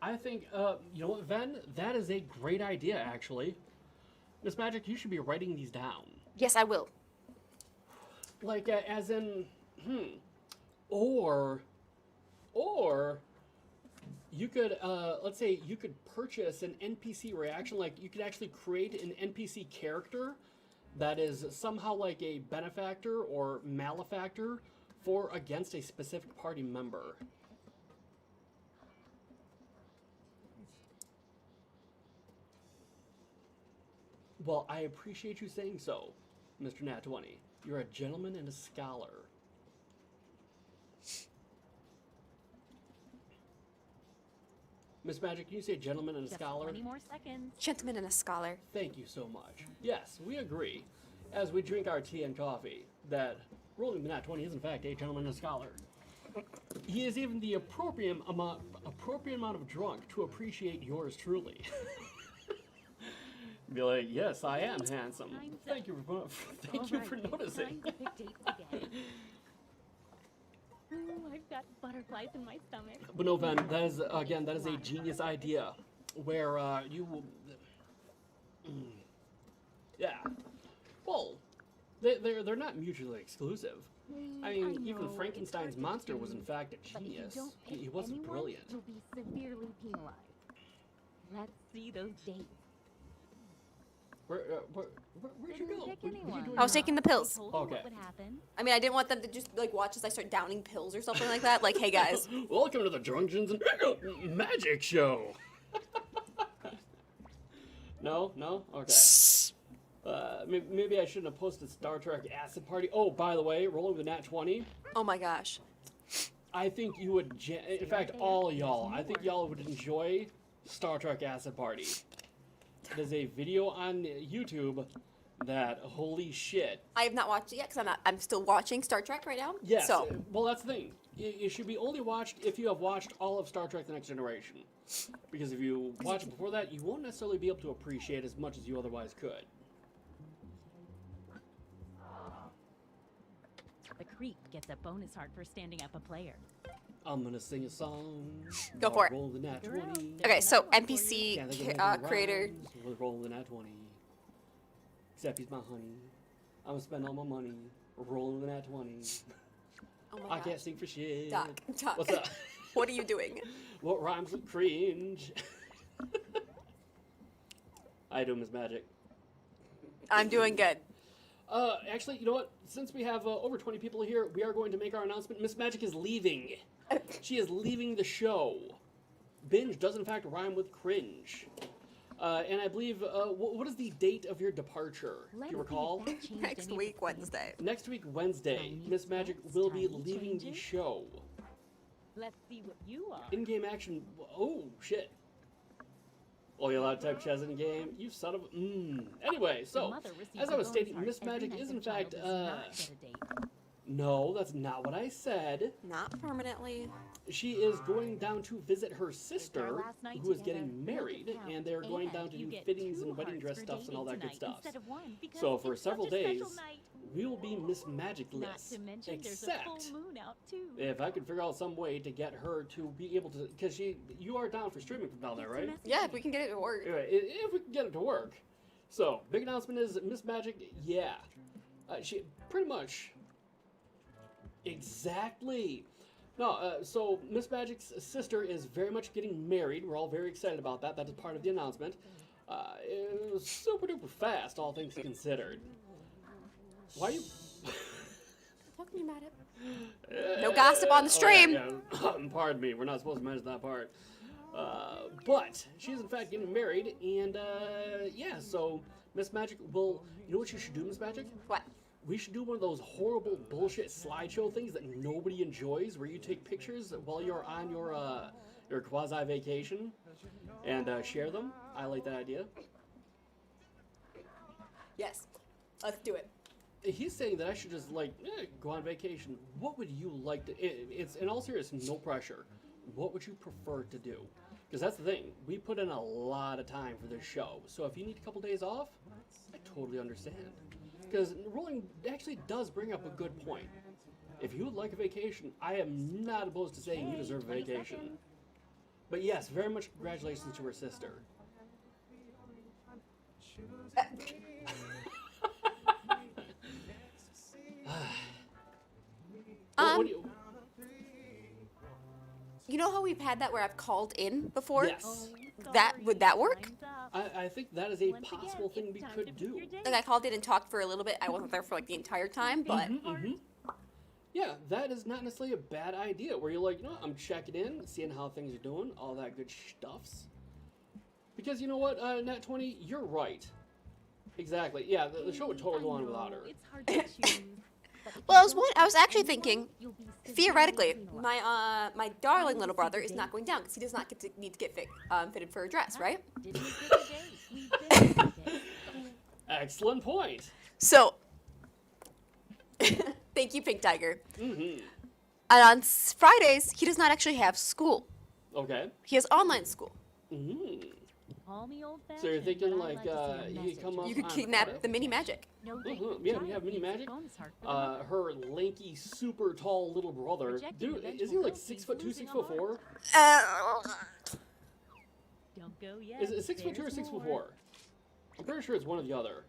I think, you know what, Ven? That is a great idea, actually. Miss Magic, you should be writing these down. Yes, I will. Like, as in, or you could, let's say you could purchase an NPC reaction, like you could actually create an NPC character that is somehow like a benefactor or malefactor for against a specific party member. Well, I appreciate you saying so, Mr. Nat 20. You're a gentleman and a scholar. Miss Magic, can you say gentleman and a Just scholar? 20 more seconds. Gentleman and a scholar. Thank you so much. Yes, we agree. As we drink our tea and coffee, that Rolling the Nat 20 is in fact a gentleman and a scholar. He is even the appropriate amount of drunk to appreciate yours truly. Be like, yes, I am handsome. Time to- Thank you for thank you for Alright, noticing. time to pick dates again. Ooh, I've got butterflies in my stomach. But no, Ben, that is a genius idea, where you will. Yeah. Well, they're not mutually exclusive. I mean, even know, Frankenstein's it's hard to monster was in choose, fact a But if you genius. don't He pick wasn't anyone, brilliant. you'll be severely penalized. Let's see those dates. Where'd you Didn't go? pick What are you anyone. doing I was now? taking the pills. I told you Okay. what would happen. I mean, I didn't want them to just like watch as I start downing pills or something like that. Like, hey guys, Welcome to the Drungeons and Magic Show. No, okay. Maybe I shouldn't have posted Star Trek Acid Party. Oh, by the way, rolling with Nat 20. oh my gosh. I think you would. In fact, all y'all. I think y'all would enjoy Star Trek Acid Party. There's a video on YouTube that holy shit. I have not watched it yet because I'm still watching Star Trek right now. Yes. So Well, that's the thing. It should be only watched if you have watched all of Star Trek: The Next Generation. Because if you watch it before that, you won't necessarily be able to appreciate as much as you otherwise could. The creep gets a bonus heart for standing up a player. I'm gonna sing a song. Go for it. Roll the Nat 20. okay, so Can't NPC think of anything creator. rhymes with rolling the Nat 20. Except he's my honey. I'm gonna spend all my money rolling the Nat 20. Oh my I gosh. can't sing for shit. Doc. What's up? What are you doing? What rhymes with cringe? I do Miss Magic. I'm doing good. Actually, you know what? Since we have over 20 people here, we are going to make our announcement. Miss Magic is leaving. She is leaving the show. Binge does in fact rhyme with cringe. And I believe, what is the date of your departure? Do Let's you see if recall? that changed Next any of week, the Wednesday. Next week, Wednesday, Tiny Miss Magic steps, will be tiny leaving the changes. show. Let's see what you are. In-game action. Oh, shit. Oh, you're allowed to type chess in game? You son of a... Anyway, The so, mother receives as a I was bonus stating, heart Miss every Magic night is the in child fact, does not get a date. no, that's not what I said. Not permanently. She is going down to visit her sister, last night who is together, getting make it married, count. and they're going down to And you do get fittings 2 and wedding hearts dress for stuffs and all that dating good stuff. instead of 1, because So for it's several such a special days, night. we will be Miss Magic Not List. to mention there's a Except full moon out too. if I could figure out some way to get her to be able to, because you are down for streaming from down there, right? Yeah, if we can get it to work. Anyway, if we can get it to work. So, big announcement is Miss Magic, yeah. She pretty much exactly. No, so Miss Magic's sister is very much getting married. We're all very excited about that. That is part of the announcement. It was super duper fast, all things considered. Why are you? Talking about it. No gossip on the stream. Oh, yeah. Pardon me, we're not supposed to mention that part. But she's in fact getting married, and yeah, so Miss Magic will. You know what you should do, Miss Magic? What? We should do one of those horrible bullshit slideshow things that nobody enjoys, where you take pictures while you're on your quasi vacation and share them. I like that idea. Yes. Let's do it. He's saying that I should just like go on vacation. What would you like to? It's in all seriousness, no pressure. What would you prefer to do? Because that's the thing. We put in a lot of time for this show. So if you need a couple days off, I totally understand. Because rolling actually does bring up a good point. If you would like a vacation, I am not opposed to saying you deserve a 20 vacation. seconds. But yes, very much congratulations to her sister. What do you? You know how we've had that where I've called in before? Yes. Would that work? Time's up. I think that is a Once again, possible thing it's we time to could pick do. your date. Like I called in and talked for a little bit. I wasn't there for like the entire time, but Yeah, that is not necessarily a bad idea. Where you're like, you know what, I'm checking in, seeing how things are doing, all that good stuffs. Because you know what, Nat 20, you're right. Exactly. Yeah, the show would totally go on without her. It's hard to choose. but if Well, you I was don't actually pick anyone, thinking, you'll be theoretically, severely penalized. my darling little brother is not going down because he does not need to get fitted for a dress, right? Didn't we pick a date? We didn't pick a date. Excellent point. So, thank you, Pink Tiger. Mm-hmm. And on Fridays, he does not actually have school. Okay. He has online school. Mm-hmm. Call me old-fashioned, So you're thinking but I like like to see a he could come message. up You could on kidnap Friday? the mini magic. No date Mhm, with yeah, child we have mini needs a magic. bonus heart for the mother. Her lanky, super tall little brother. Rejecting Dude, eventual is he like girl 6'2", losing a 6'4"? Don't go yet. Is it 6'2" or There's 6'4"? more. I'm pretty sure it's one or the other.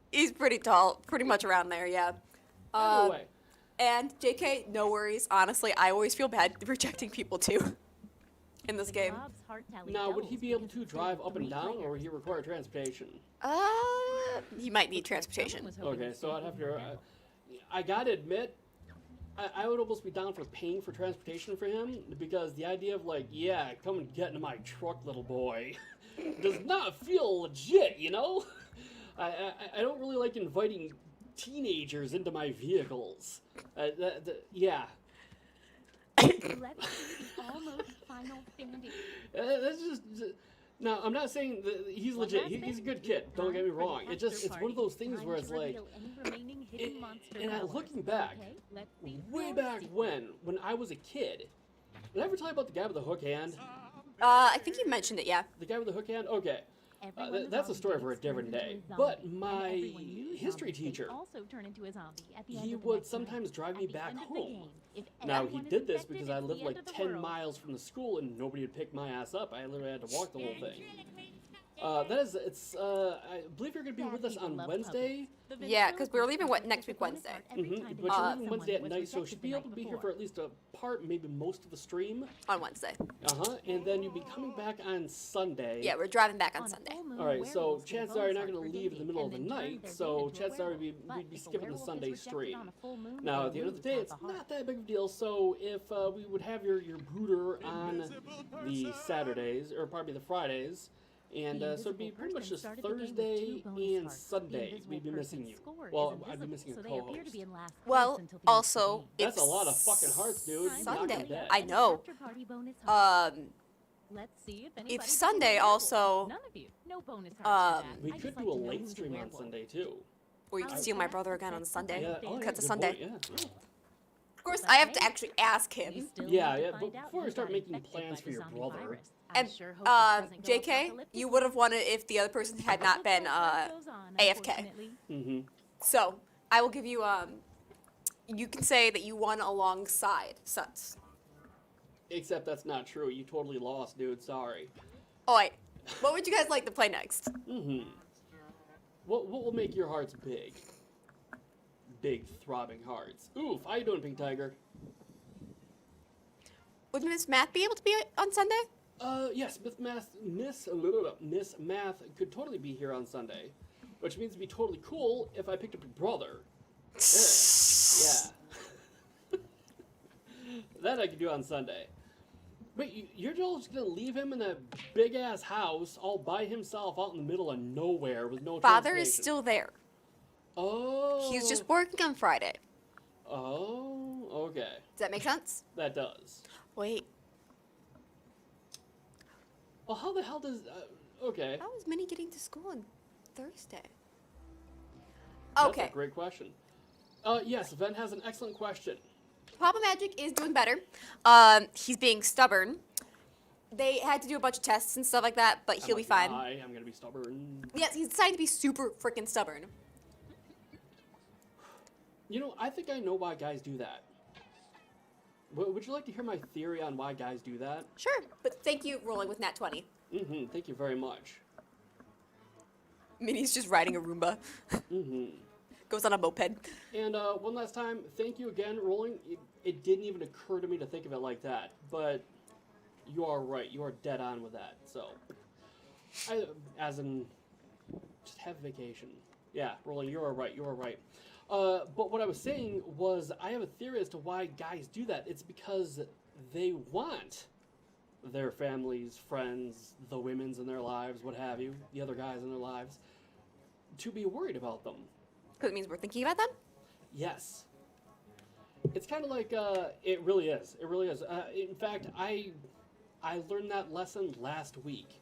He's pretty tall, pretty much around there, yeah. Either way. And JK, no worries. Honestly, I always feel bad rejecting people too in this The game. Bob's heart tally Now, would he doubles be able because to it's drive saved up and 3 down, or players. would he require transportation? He might need Looks like transportation. someone was hoping Okay, to so save I'd have the to. hotel. I gotta admit, I would almost be down for paying for transportation for him, because the idea of like, yeah, come and get into my truck, little boy, does not feel legit, you know? I don't really like inviting teenagers into my vehicles. Yeah. Let's see the almost final standing. That's just. Now, I'm not saying that he's One legit. last He's a thing. good kid. Don't get me Time for the wrong. It's one of after those things party. where Time it's to like, reveal any remaining hidden monster and powers. looking back, Okay, let's see way your back secret. when I was a kid. Did I ever tell you about the guy with the hook hand? I think you mentioned it, yeah. The guy with the hook hand? Okay. Everyone was That's a on story for a dates turned different into day. a But zombie, and my everyone knew history zombies. They teacher, also turn into a zombie at the end he of the would next sometimes match. drive At me the back end of the home. game, if Now, he everyone is did this infected, because I it's lived the like end of the 10 world. miles from the school and nobody would pick my ass up. I literally had to walk the whole thing. I believe you're going to be with us Sad on people love Wednesday. The Yeah, 'cause we're ventriloquist leaving, gets next a week, bonus Wednesday. heart every time they But you're kill leaving Wednesday at someone who night, was so rejected she'll the be able night to be here before. for at least a part, maybe most of the stream. On Wednesday. And then you'll be coming back on Sunday. Yeah, we're driving back on On a Sunday. full moon, All right, so werewolves get chances are you're not bonus going heart to for leave in the dating middle of and the then turn night, their so date into a chances are werewolf. we'd But be if a skipping the werewolf is Sunday rejected stream. on a full moon, Now, they at the end of the lose day, half it's a heart. not that big of a deal. So if we would have your booter on the Saturdays, or probably the Fridays, and The so it'd be invisible pretty much person just started the game with Thursday 2 bonus and hearts. The Sunday invisible we'd be missing person's you. score is Well, I'd be invisible, missing a so they appear to co-host. be in last Well, place until the end of the also, game. That's it's a lot of fucking hearts, dude. Time Knock 'em Sunday. dead. I know. After party bonus hearts. Let's see if anybody becomes Sunday a werewolf. also- None of you. No bonus hearts for that. We I could just do like a to know late who's a stream on werewolf. Sunday too. Or you can steal my brother again on Sunday. Yeah, oh, yeah, Cut to good Sunday. point, yeah. Of course, I have to actually ask We him. still Yeah, need to yeah, find but out before who we start got making infected plans by for the your zombie brother. virus. I And sure hope this doesn't go JK, apocalyptic you would have next. won it if the other person had not been Life goes on, AFK. unfortunately. Mm-hmm. So I will give you you can say that you won alongside Suns. Except that's not true. You totally lost, dude. Sorry. Oh wait, what would you guys like to play next? Mm-hmm. What will make your hearts big? Big throbbing hearts. Oof, how you doing, Pink Tiger? Would Miss Math be able to be on Sunday? Yes, Miss Math could totally be here on Sunday. Which means it'd be totally cool if I picked up your brother. Yeah. That I could do on Sunday. Wait, you're just gonna leave him in that big ass house all by himself out in the middle of nowhere with no Father is transportation? still there. Oh. He's just working on Friday. Oh, okay. Does that make sense? That does. Wait, Well, how the hell does... okay. how is Minnie getting to school on Thursday? That's Okay, a great question. Yes, Ven has an excellent question. Papa Magic is doing better. He's being stubborn. They had to do a bunch of tests and stuff like that, but he'll be fine. I'm gonna be stubborn. Yes, he's decided to be super freaking stubborn. You know, I think I know why guys do that. Would you like to hear my theory on why guys do that? Sure, but thank you, rolling with Nat 20. Mm-hmm. Thank you very much. Minnie's just riding a Roomba. Mm-hmm. Goes on a moped. And one last time, thank you again, Rolling. It didn't even occur to me to think of it like that, but you are right. You are dead on with that. So, as in, just have a vacation. Yeah, Rolling, you are right. You are right. But what I was saying was, I have a theory as to why guys do that. It's because they want their families, friends, the women's in their lives, what have you, the other guys in their lives, to be worried about them. Because it means we're thinking about them? Yes. It's kind of like, it really is. It really is. In fact, I learned that lesson last week.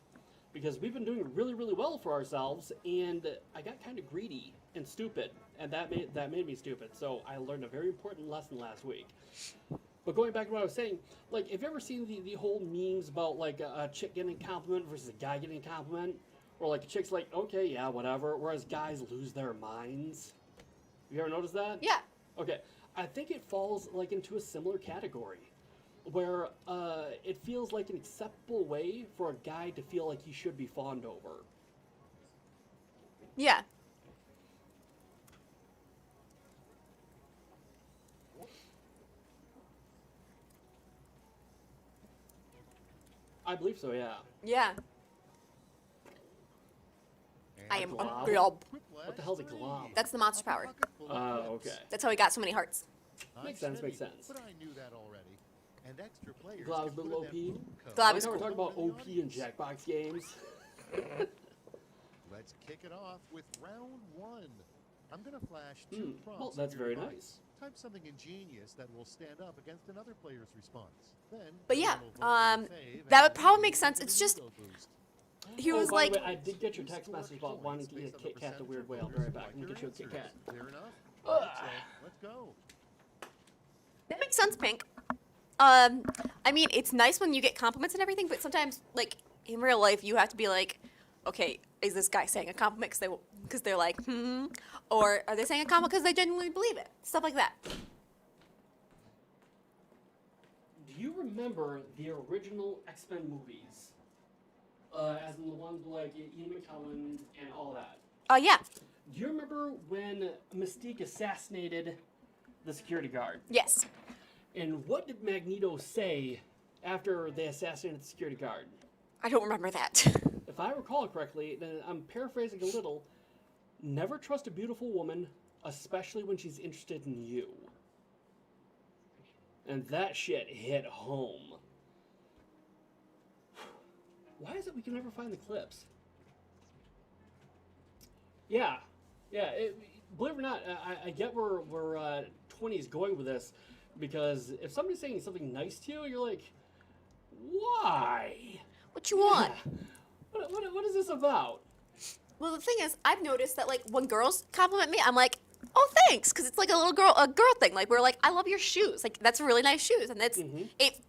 Because we've been doing really, really well for ourselves, and I got kind of greedy and stupid, and that made me stupid. So I learned a very important lesson last week. But going back to what I was saying, like, have you ever seen the whole memes about, like, a chick getting a compliment versus a guy getting a compliment? Or, like, chicks like, okay, yeah, whatever, whereas guys lose their minds? Have you ever noticed that? Yeah. Okay. I think it falls, like, into a similar category, where it feels like an acceptable way for a guy to feel like he should be fawned over. Yeah. I believe so, yeah. Yeah. And I am a glob? glob. What the hell's a glob? That's the monster power. Okay. That's how he got so many hearts. Makes sense, makes sense. But I knew that already. And extra players Glob's can a put little in that OP. boom code. Glob Like is how we're cool. talking about OP and Jackbox games. Let's kick it off with round 1. I'm gonna flash 2 prompts. Well, that's into your very device. nice. Type something ingenious that will stand up against another player's response. Then But yeah, everyone will vote for your fave that and would probably you'll make get sense. a It's just bingo boost. he was by like, the way, I did get your text message about wanting to eat a Kit Kat the weird way. I'll be right back and get you a Kit Kat. Clear enough? Alright, so let's go. that makes sense, Pink. I mean, it's nice when you get compliments and everything, but sometimes, like, in real life, you have to be like, okay, is this guy saying a compliment because they're like, or are they saying a compliment because they genuinely believe it? Stuff like that. Do you remember the original X-Men movies? As in the ones like Ian McKellen and all that. Yeah. Do you remember when Mystique assassinated the security guard? Yes. And what did Magneto say after they assassinated the security guard? I don't remember that. If I recall correctly, then I'm paraphrasing a little, never trust a beautiful woman, especially when she's interested in you. And that shit hit home. Why is it we can never find the clips? Yeah. Believe it or not, I get where 20 is going with this, because if somebody's saying something nice to you, you're like, why? What you want? Yeah. What is this about? Well, the thing is, I've noticed that, like, when girls compliment me, I'm like, oh, thanks, because it's like a girl thing. Like, we're like, I love your shoes. Like, that's really nice shoes, and that's it.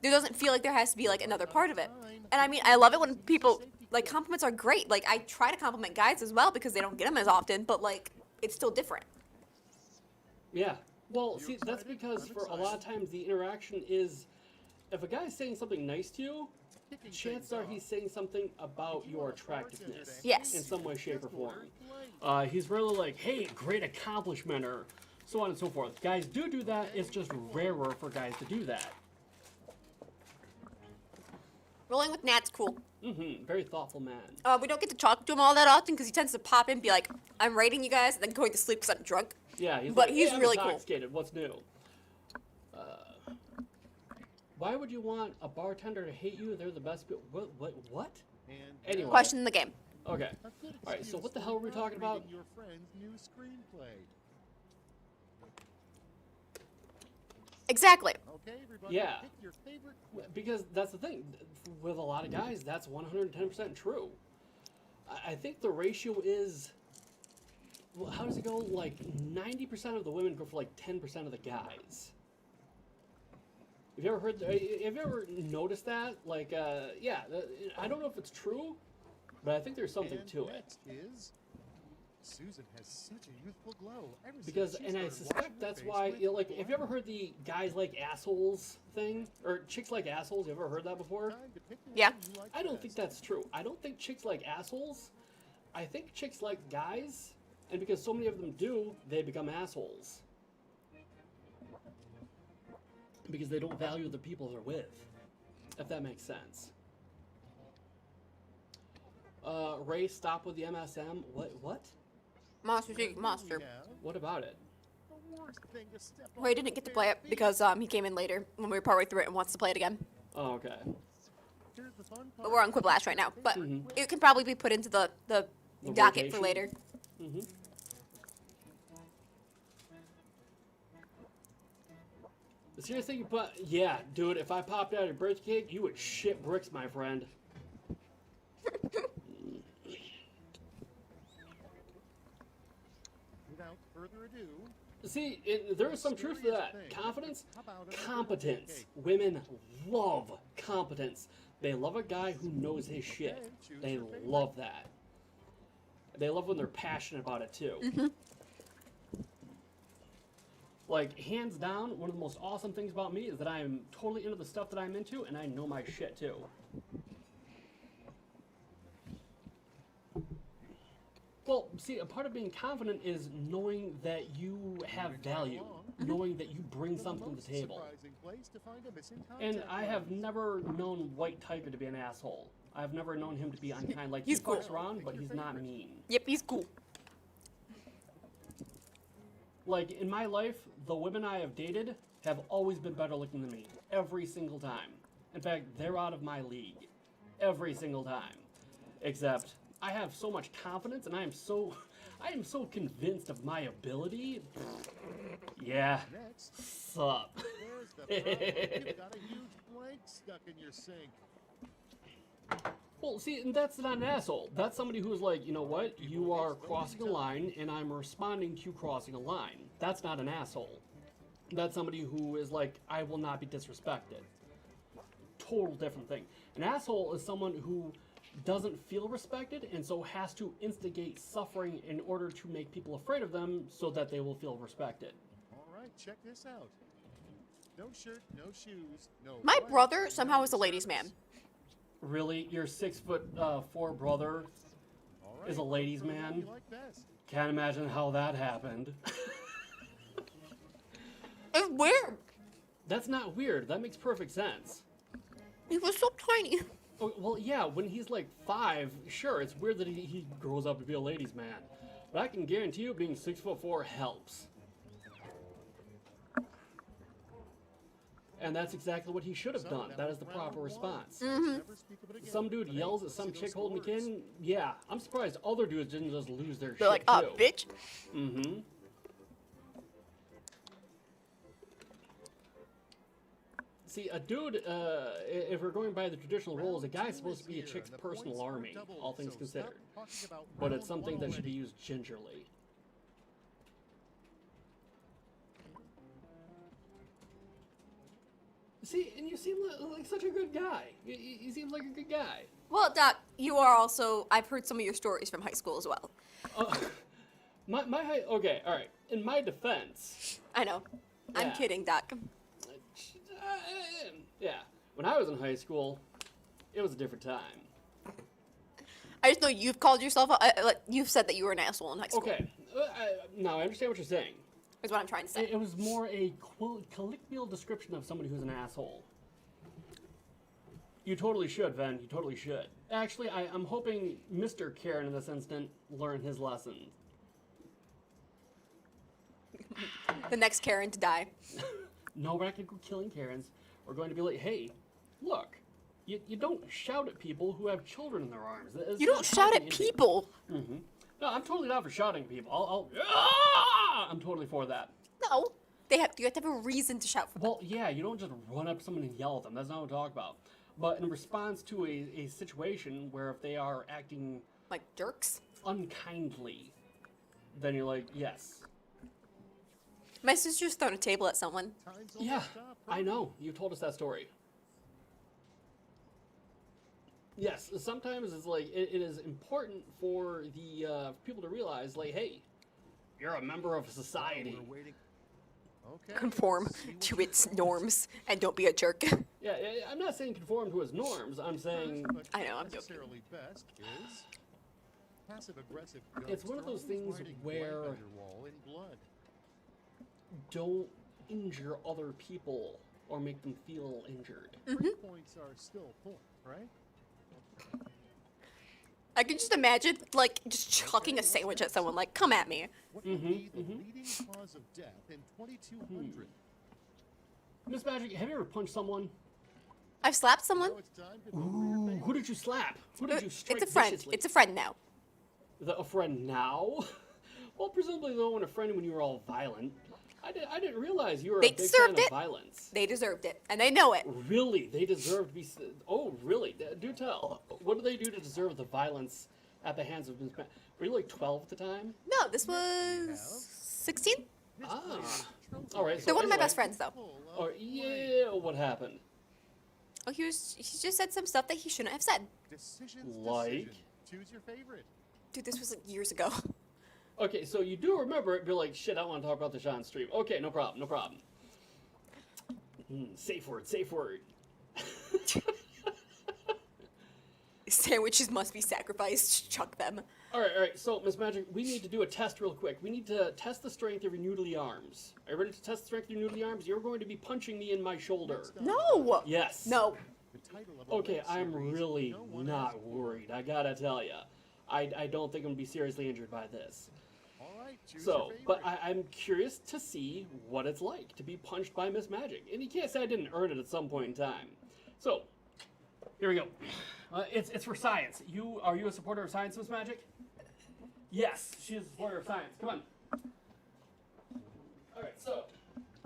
There doesn't feel like there has to be like another part of it. And I mean, I love it when people like compliments are great. Like, I try to compliment guys as well because they don't get them as often, but like, it's still different. Yeah. Well, see, that's because for a lot of times the interaction is, if a guy's saying something nice to you, chances are he's saying something about your attractiveness. Yes. In some way, shape, or form. He's really like, hey, great accomplishment, or so on and so forth. Guys do that. It's just rarer for guys to do that. Rolling with Nat's cool. Very thoughtful man. We don't get to talk to him all that often because he tends to pop in and be like, I'm rating you guys, and then going to sleep because I'm drunk. Yeah, he's But like, he's hey, I'm really cool. intoxicated. What's new? Why would you want a bartender to hate you? They're the best. What? And Anyway. Question in the game. Okay. a good All right. So excuse what the for hell are we not talking about? reading your friend's new screenplay. Exactly. Okay, everybody, Yeah. pick your favorite quip. Because that's the thing. With a lot of guys, that's 110% true. I think the ratio is. Well, how does it go? Like 90% of the women go for like 10% of the guys. Have you ever heard? Have you ever noticed that? Like, yeah. I don't know if it's true, but I think there's something And to it. next is Susan has such a youthful glow. Ever since Because, she and I started suspect washing her that's face why, with you know, like, have you ever heard the guys like assholes thing? Or chicks like assholes? You ever heard that before? time to pick the Yeah. one you like I don't best. think that's true. I don't think chicks like assholes. I think chicks like guys, and because so many of them do, they become assholes. Because they don't value the people they're with. If that makes sense. Ray, stop with the MSM. What? Monster Seek Monster. We have What about it? the worst thing to step on Ray didn't get to play it because he came in later when we were partway through it and wants to play it again. Oh, okay. Here's the fun But part. we're on Quiplash right now. But Mhm. it can probably be put into the docket for rotation? later. Mm-hmm. Seriously, but yeah, dude, if I popped out a birthday cake, you would shit bricks, my friend. Without further ado, See, there is some truth to that. Confidence, competence. Women love competence. They love a guy who knows his shit. They love that. They love when they're passionate about it too. Mm-hmm. Like, hands down, one of the most awesome things about me is that I'm totally into the stuff that I'm into, and I know my shit too. Well, see, a part of being confident is knowing that you have value, knowing that you bring something to the table. And I have never known White Tiger to be an asshole. I've never known him to be unkind. Like, He's he fucks cool. around, but he's not mean. Yep, he's cool. Like, in my life, the women I have dated have always been better looking than me. Every single time. In fact, they're out of my league. Every single time. Except, I have so much confidence, and I am so convinced of my ability. Yeah. Sup. There's the problem. You've got a huge blank stuck in your sink. Well, see, and that's not an asshole. That's somebody who's like, you know what? You are crossing a line, and I'm responding to you crossing a line. That's not an asshole. That's somebody who is like, I will not be disrespected. Total different thing. An asshole is someone who doesn't feel respected, and so has to instigate suffering in order to make people afraid of them so that they will feel respected. All right, check this out. No shirt, no shoes, no. My blank, brother somehow no is a ladies' man. service. Your 6'4" brother All is a right, ladies' so what do man? you like best? Can't imagine how that happened. It's weird. That's not weird. That makes perfect sense. He was so tiny. Oh, well, yeah, when he's like 5, sure, it's weird that he grows up to be a ladies' man. But I can guarantee you being 6'4" helps. And that's exactly what he should have done. That is the proper response. Never speak of it again. Some dude But hey, yells at see some those chick holding a scores. kid. Yeah, I'm surprised other dudes didn't just lose their They're shit like, too. bitch. Mm-hmm. See, a dude, if we're going by the traditional roles, a guy's supposed to be a chick's personal army, all things considered. But it's something that should be used gingerly. See, and you seem like such a good guy. He seems like a good guy. Well, Doc, you are also. I've heard some of your stories from high school as well. Okay, all right. In my defense, I know. I'm Yeah. kidding, Doc. Yeah, when I was in high school, it was a different time. I just know you've called yourself. You've said that you were an asshole in high school. Okay, now I understand what you're saying. Is what I'm trying to say. It was more a colloquial description of somebody who's an asshole. You totally should, Ven. You totally should. Actually, I'm hoping Mr. Karen in this instant learned his lesson. The next Karen to die. No, we're not going to go killing Karens. We're going to be like, hey, look, you don't shout at people who have children in their arms. It's You don't not shout helping at anything. people. Mm-hmm. No, I'm totally not for shouting at people. I'm totally for that. No, you have to have a reason to shout for them. Well, yeah, you don't just run up to someone and yell at them. That's not what I'm talking about. But in response to a situation where if they are acting Like jerks. unkindly, then you're like, yes. My sister's thrown a table at someone. Time's Yeah, almost up, I right? know. You told us that story. Yes, sometimes it's like it is important for the people to realize, like, hey, you're a member of society. We're waiting. Okay. Conform let's see what to you its find. norms and don't be a jerk. Yeah, I'm not saying conform to his norms. I'm saying But I know, I'm joking. necessarily best is passive-aggressive. It's one of those things writing where- blank on your wall in blood. don't injure other people or make them feel injured. 3 points are still point, right? I can just imagine, like, just chucking a sandwich at someone, like, come at me. What would be the leading cause of death in 2200? Miss Magic, have you ever punched someone? I've slapped someone. Now it's time to vote for your Ooh, favorite. who did you slap? Who did you strike It's a friend. viciously? It's a friend now. A friend now? Well, presumably though, when a friend when you were all violent. I didn't realize you were They a big fan deserved of it. violence. They deserved it, and they know it. Really? They deserve to be... Oh, really? Do tell. What do they do to deserve the violence at the hands of Miss Magic? Were you like 12 at the time? No, this was 16. This Ah. player is trophy All right, so They're one of my anyway. best friends, though. full of Oh, yeah, what happened? Oh, he just said some stuff that he shouldn't have said. Decisions, Like? decisions. Choose your favorite. Dude, this was like years ago. Okay, so you do remember it, be like, shit, I want to talk about this on stream. Okay, no problem, no problem. Safe word, safe word. Sandwiches must be sacrificed. Chuck them. All right, so, Miss Magic, we need to do a test real quick. We need to test the strength of your noodly arms. Are you ready to test the strength of your noodly arms? You're going to be punching me in my shoulder. No. Yes. No. The title of a Okay, web I'm series really no one not asked for. worried, I gotta tell ya. I don't think I'm gonna be seriously injured by this. All right, choose So, your but favorite. I'm curious to see what it's like to be punched by Miss Magic. And you can't say I didn't earn it at some point in time. So, here we go. It's for science. Are you a supporter of science, Miss Magic? Yes, she is a supporter of science. Come on. Alright, so,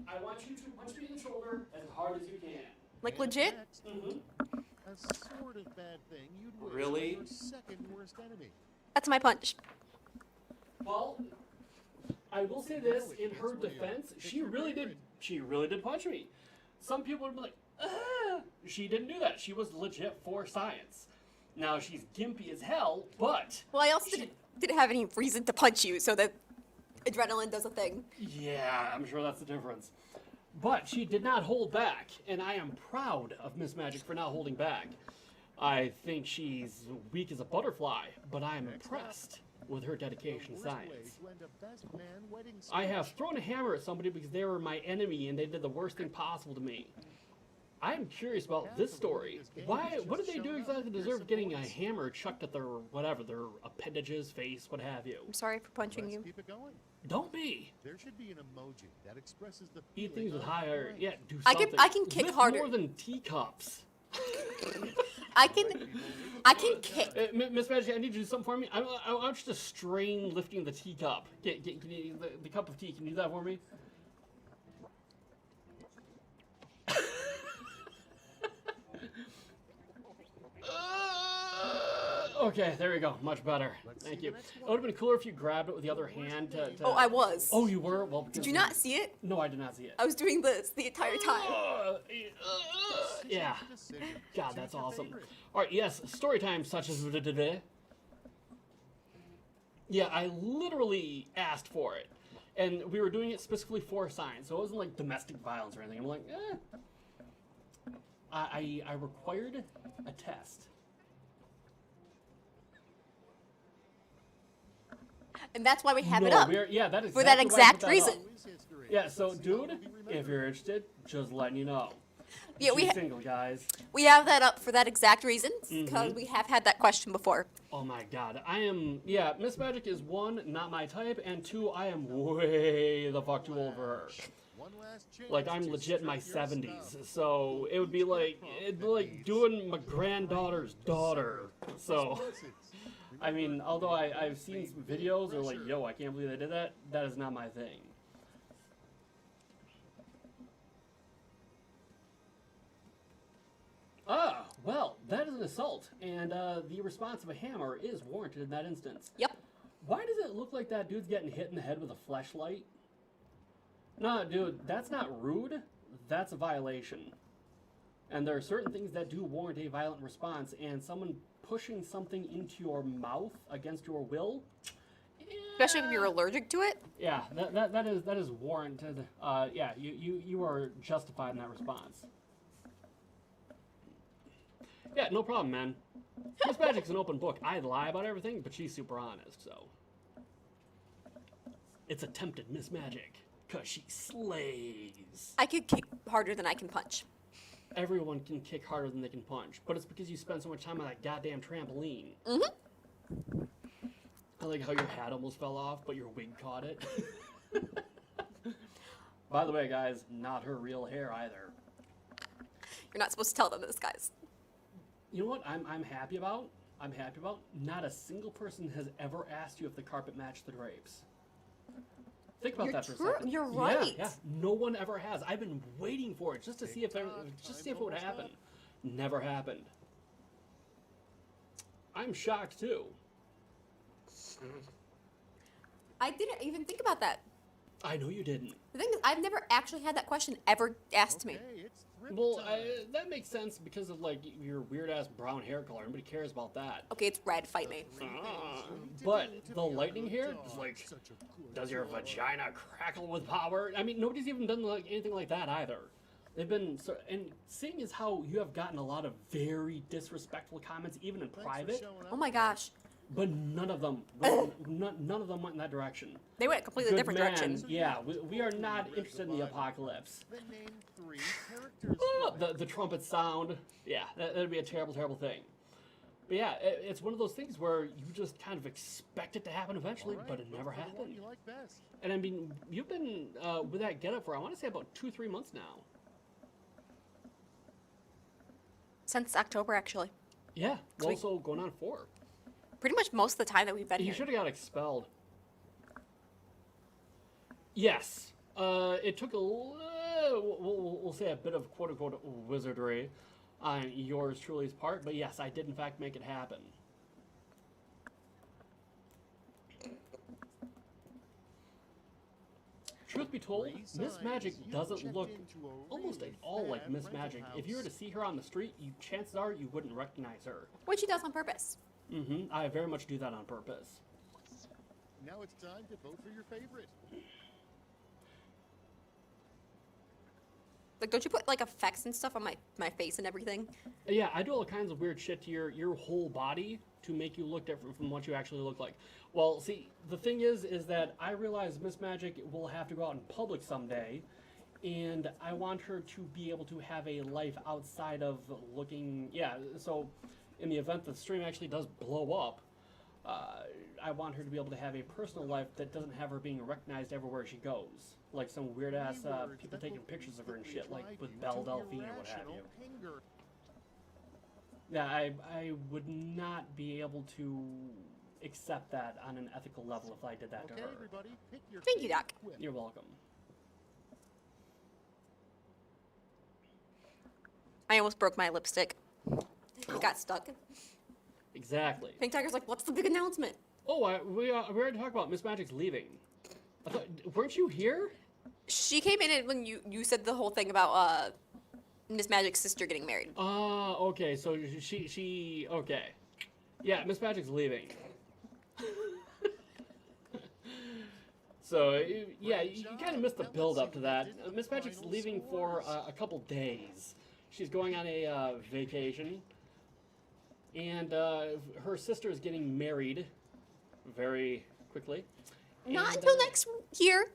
I want you to punch me in the shoulder as hard as you can. Like And legit? next, Mm-hmm. a sort of bad thing you'd wish Really? on your second worst enemy. That's my punch. Well, I will say this, in her defense, she really did punch me. Some people would be like, ah! She didn't do that. She was legit for science. Now, she's gimpy as hell, but... Well, I also didn't have any reason to punch you, so that adrenaline does a thing. Yeah, I'm sure that's the difference. But she did not hold back, and I am proud of Miss Magic for not holding back. I think she's weak as a butterfly, but I am impressed with her dedication to The worst way science. to end a best man wedding I have speech. thrown a hammer at somebody because they were my enemy and they did the worst thing possible to me. I'm curious about this story. What did they do exactly to deserve getting a hammer chucked at their appendages, face, what have you? I'm sorry for punching Let's you. keep it going. Don't be. There should be an emoji that expresses the Eat feeling things with of higher. blank. Yeah, do I something. can kick Lift harder. more than teacups. I can kick. Miss Magic, I need you to do something for me. I want you to strain lifting the teacup. Can you, the cup of tea. Can you do that for me? Okay, there we go. Much better. Let's Thank see you. the next It would have been cooler if you grabbed it with the other hand to... Oh, I was. Oh, you were? Well, Did because you not see it? No, I did not see it. I was doing this the entire time. Yeah. Decision. God, Choose that's your awesome. favorite. Alright, yes, story time such as today. Yeah, I literally asked for it. And we were doing it specifically for science, so it wasn't like domestic violence or anything. I'm like, I required a test. And that's why we have it No, up. yeah, that is For that exactly why I put exact that reason. up. Always history. Yeah, so Let's see how dude, we'll be if remembered. you're interested, just letting you know. Yeah, She's we single, guys. we have that up for that exact reason because Mhm. we have had that question before. Oh my god, yeah, Miss Magic is one, not my type, and two, I am way the fuck too old for her. One last chance Like, I'm to legit in my strip your 70s, stuff. so it would be like, doing my granddaughter's daughter. So, Responses. I mean, although I've seen some videos or like, yo, I can't believe they did that, that is not my thing. Ah, well, that is an assault, and the response of a hammer is warranted in that instance. Yep. Why does it look like that dude's getting hit in the head with a fleshlight? No, dude, that's not rude. That's a violation. And there are certain things that do warrant a violent response, and someone pushing something into your mouth against your will, Especially if you're allergic to it. yeah, that is warranted. Yeah, you are justified in that response. Yeah, no problem, man. Miss Magic's an open book. I lie about everything, but she's super honest, so. It's attempted Miss Magic, 'cause she slays. I could kick harder than I can punch. Everyone can kick harder than they can punch, but it's because you spend so much time on that goddamn trampoline. Mm-hmm. I like how your hat almost fell off, but your wig caught it. By the way, guys, not her real hair either. You're not supposed to tell them this, guys. You know what I'm happy about? I'm happy about? Not a single person has ever asked you if the carpet matched the drapes. Think about You're that for a true. second. You're Yeah, right. Yeah, no one ever has. I've been waiting for it just to see if it would happen. Never happened. I'm shocked too. I didn't even think about that. I know you didn't. The thing is, I've never actually had that question ever asked to me. Okay, it's thrift Well, time. that makes sense because of like your weird ass brown hair color. Nobody cares about that. Okay, it's red. Fight me. But the lightning hair is like, does your vagina crackle with power? I mean, nobody's even done like anything like that either. They've been so, and seeing as how you have gotten a lot of very disrespectful comments, even in private, Oh my gosh. but none of them, none of them went in that direction. They went a completely Good different man, direction. yeah, we are not interested in the apocalypse. Then name 3 characters. Oh, the trumpet sound, yeah, that'd be a terrible, terrible thing. But yeah, it's one of those things where you just kind of expect it to happen eventually, All right, but it look never for the one happened. you like best. And I mean, you've been with that getup for I want to say about 2-3 months now. Since October, actually. Yeah, Sweet. also going on 4. Pretty much most of the time that we've been You here. should have got expelled. Yes, it took a we'll say a bit of quote unquote wizardry on yours truly's part, but yes, I did in fact make it happen. Truth be told, Miss Magic doesn't look almost at all like Miss Magic. If you were to see her on the street, chances are you wouldn't recognize her. Which he does on purpose. I very much do that on purpose. Now it's time to vote for your favorite. Like, don't you put, like, effects and stuff on my face and everything? Yeah, I do all kinds of weird shit to your whole body to make you look different from what you actually look like. Well, see, the thing is that I realize Miss Magic will have to go out in public someday, and I want her to be able to have a life outside of looking. Yeah, so in the event the stream actually does blow up, I want her to be able to have a personal life that doesn't have her being recognized everywhere she goes. Like some weird ass people taking pictures of her and shit, like with Belle Delphine or what have you. Yeah, I would not be able to accept that on an ethical level if I did that to Okay, her. everybody, pick your Thank you, Doc. quip. You're welcome. I almost broke my lipstick. It got stuck. Exactly. Pink Tiger's like, what's the big announcement? Oh, we already talked about Miss Magic's leaving. I thought, weren't you here? She came in and when you said the whole thing about Miss Magic's sister getting married. Okay, so she okay. Yeah, Miss Magic's leaving. So, yeah, you kind of missed the build up to that. Miss Magic's leaving for a couple days. She's going on a vacation. And her sister is getting married very quickly. Not And, until next year.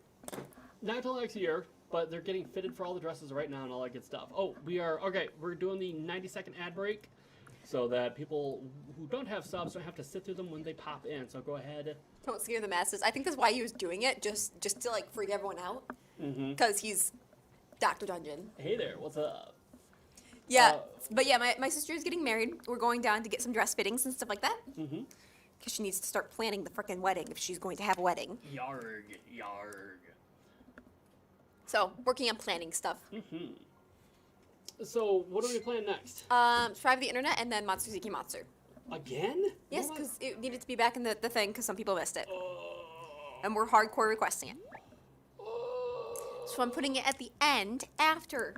Not until next year, but they're getting fitted for all the dresses right now and all that good stuff. Oh, we're doing the 90-second ad break so that people who don't have subs don't have to sit through them when they pop in. So go ahead. Don't scare the masses. I think that's why he was doing it, just to like freak everyone out. Because he's Dr. Dungeon. Hey there, what's up? Yeah, but yeah, my sister is getting married. We're going down to get some dress fittings and stuff like that. Because she needs to start planning the frickin' wedding if she's going to have a wedding. Yarg, yarg. So, working on planning stuff. So, what are we playing next? Survive the Internet and then Matsuzuki Matsu. Again? Yes, What am I- because it needed to be back in the thing because some people missed it. Oh. And we're hardcore requesting it. So I'm putting it at the end after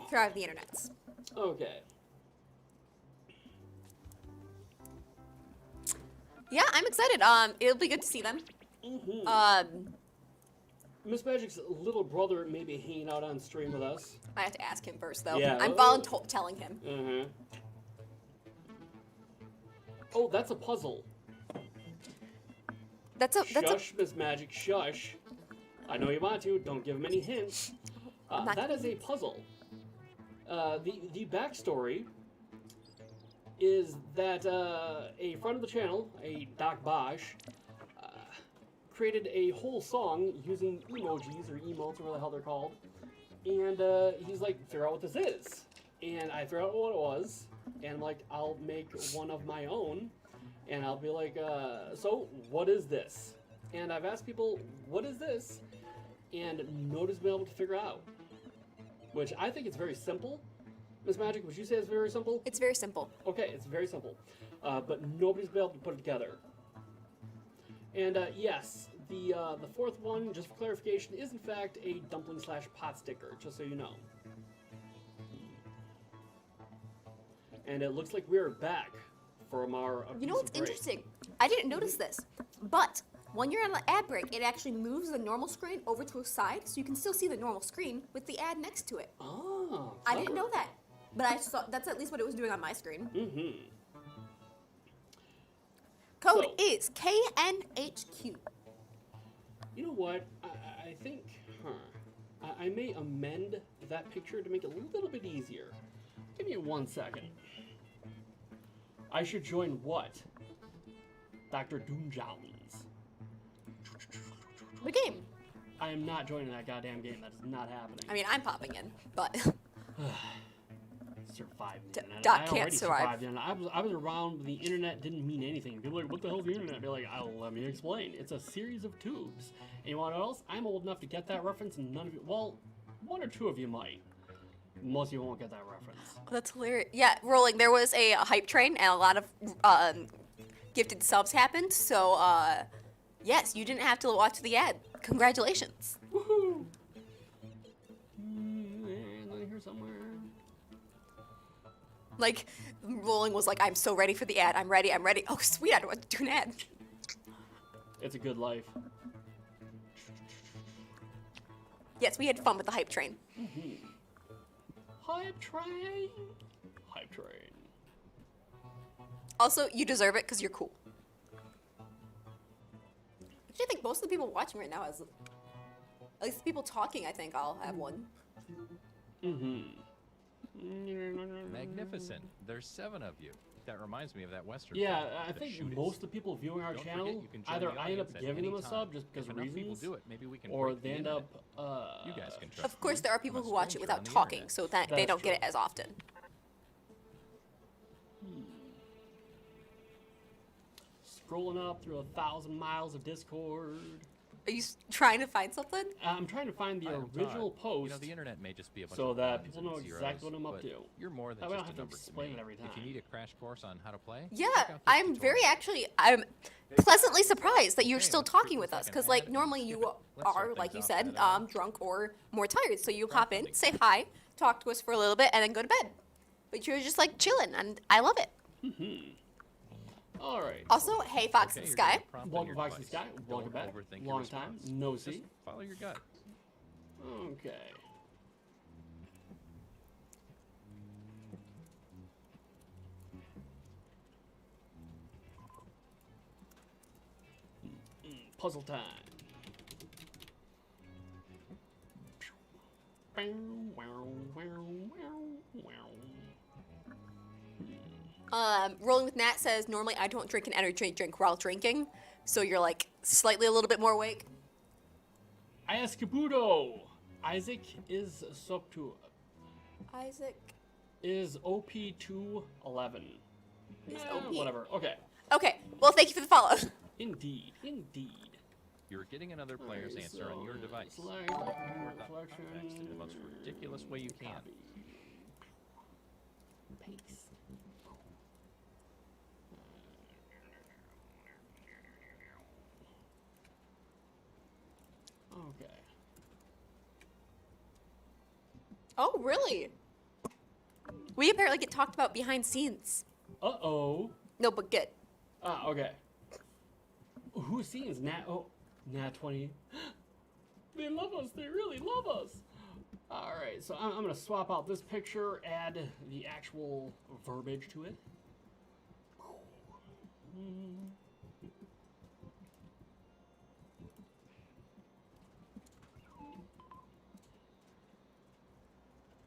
Survive the Internets. Okay. Yeah, I'm excited. It'll be good to see them. Miss Magic's little brother may be hanging out on stream with us. I have to ask him first, though. Yeah. I'm telling him. Oh, that's a puzzle. That's a Shush, Miss Magic, shush. I know you want to. Don't give him any hints. That is a puzzle. The backstory is that a friend of the channel, a Doc Bosch, created a whole song using emojis or emotes or whatever the hell they're called. And he's like, figure out what this is. And I figured out what it was. And I'm like, I'll make one of my own. And I'll be like, so what is this? And I've asked people, what is this? And nobody's been able to figure out. Which I think it's very simple. Miss Magic, would you say it's very simple? It's very simple. Okay, it's very simple. But nobody's been able to put it together. And yes, the fourth one, just for clarification, is in fact a dumpling slash pot sticker, just so you know. And it looks like we're back from our You know what's break. interesting? I didn't notice this, but when you're on an ad break, it actually moves the normal screen over to a side, so you can still see the normal screen with the ad next to it. Oh, I didn't know that, but I saw that's at least what it was doing on my screen. Mm-hmm. Code So- is KNHQ. You know what? I think, I may amend that picture to make it a little bit easier. Give me 1 second. I should join what? Dr. Doomjones. The game. I am not joining that goddamn game. That is not happening. I mean, I'm popping in, but Survive the D- internet. Doc I can't already survive. survived the internet. I was around when the internet didn't mean anything. People are like, what the hell is the internet? Be like, oh, let me explain. It's a series of tubes. And you want to know what else? I'm old enough to get that reference, and none of you, well, one or two of you might. Most of you won't get that reference. that's hilarious. Yeah, rolling. There was a hype train, and a lot of gifted subs happened. So, yes, you didn't have to watch the ad. Congratulations. Woohoo! And then here somewhere. Like, rolling was like, I'm so ready for the ad. I'm ready. I'm ready. Oh, sweet. I don't want to do an ad. It's a good life. Yes, we had fun with the hype train. Hype train. Hype train. Also, you deserve it because you're cool. Actually, I think most of the people watching right now has, at least the people talking, I think I'll have one. Magnificent. There's 7 of you. That reminds me of that Western Yeah, film, I The think Shootist. most of the people viewing our Don't channel, forget you can join either the I end up audience at giving any them a time. sub just because If of enough people reasons, do it, maybe we can or break the they end up, internet. You guys can trust Of course, me. there are I'm people a who watch it stranger without on the talking, internet. so that they That's don't get it true. as often. scrolling up through 1,000 miles of Discord. Are you trying to find something? I'm trying to find the Hi, I'm original Todd. post You know, the internet may just be a bunch so of that ones people know and zeros, exactly what I'm up but to. You're more than That way I don't just a have to number explain to it me. every If you time. need a crash course on how to play, Yeah, check out this I'm very tutorial. actually, I'm pleasantly surprised that you're Hey, still let's talking shoot with this us, like because an like ad and normally skip you it. Let's are, start like you things off said, with a drunk or more tired, so you pop in, crowdfunding. say hi, talk to us for a little bit, and then go to bed. But you're just like chilling, and I love it. All right. Also, hey Fox Okay, in the you're Sky. getting a prompt on Welcome your back to the device. Sky. Welcome Don't back. overthink your Long time. response. No Just see. follow your gut. Okay. Puzzle time. Rolling with Nat says normally I don't drink an energy drink while drinking, so you're like slightly a little bit more awake. I ask Kabuto. Isaac is sub to Isaac is OP211. is OP. Whatever. Okay. Okay, well thank you for the follow. Indeed. Indeed. You're getting another player's Alright, answer on your so device. select Record that reflection, text in the most ridiculous way you can. copy. Paste. Okay. Oh, really? We apparently get talked about behind scenes. Uh-oh. No, but good. Ah, okay. Who's scenes? Nat 20. They love us. They really love us. All right, so I'm going to swap out this picture, add the actual verbiage to it.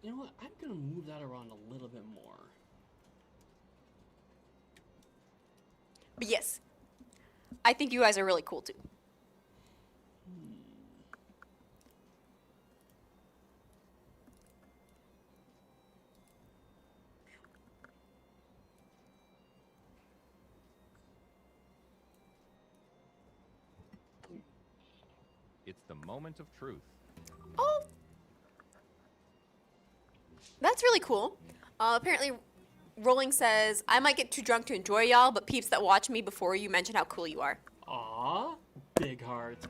You know what? I'm going to move that around a little bit more. But yes, I think you guys are really cool too. It's the moment of truth. Oh, that's really cool. Apparently, Rolling says, I might get too drunk to enjoy y'all, but peeps that watch me before you mention how cool you are. Aw, big hearts,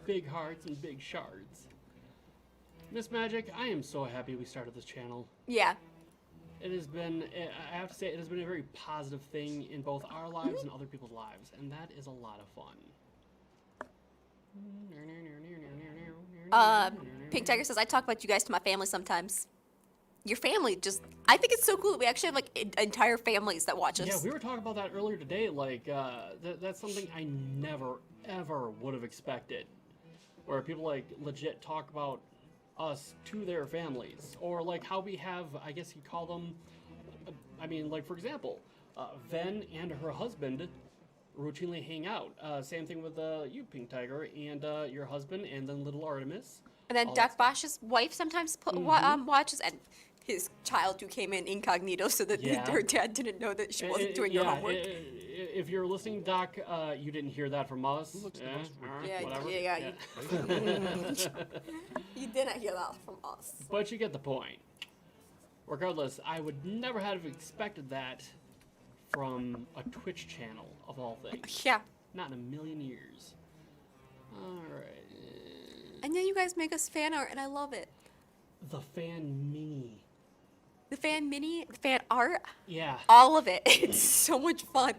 and big shards. Miss Magic, I am so happy we started this channel. Yeah. It has been, I have to say, it has been a very positive thing in both our lives and other people's lives, and that is a lot of fun. Pink Tiger says, I talk about you guys to my family sometimes. Your family just, I think it's so cool that we actually have like entire families that watch us. Yeah, we were talking about that earlier today. Like, that's something I never, ever would have expected. Where people like legit talk about us to their families. Or like how we have, I guess you'd call them, I mean, like for example, Ven and her husband routinely hang out. Same thing with you, Pink Tiger, and your husband, and then little Artemis. And then all Doc that stuff. Bosch's wife sometimes watches, and his child who came in incognito so that Yeah. her dad didn't know that she wasn't doing her homework. If you're listening, Doc, you didn't hear that from us. looks the most Yeah, whatever. yeah. You didn't hear that from us. But you get the point. Regardless, I would never have expected that from a Twitch channel, of all things. Yeah. Not in a million years. Alright. And then you guys make us fan art, and I love it. The fan mini. The fan mini, the fan art, Yeah. all of it. It's so much fun.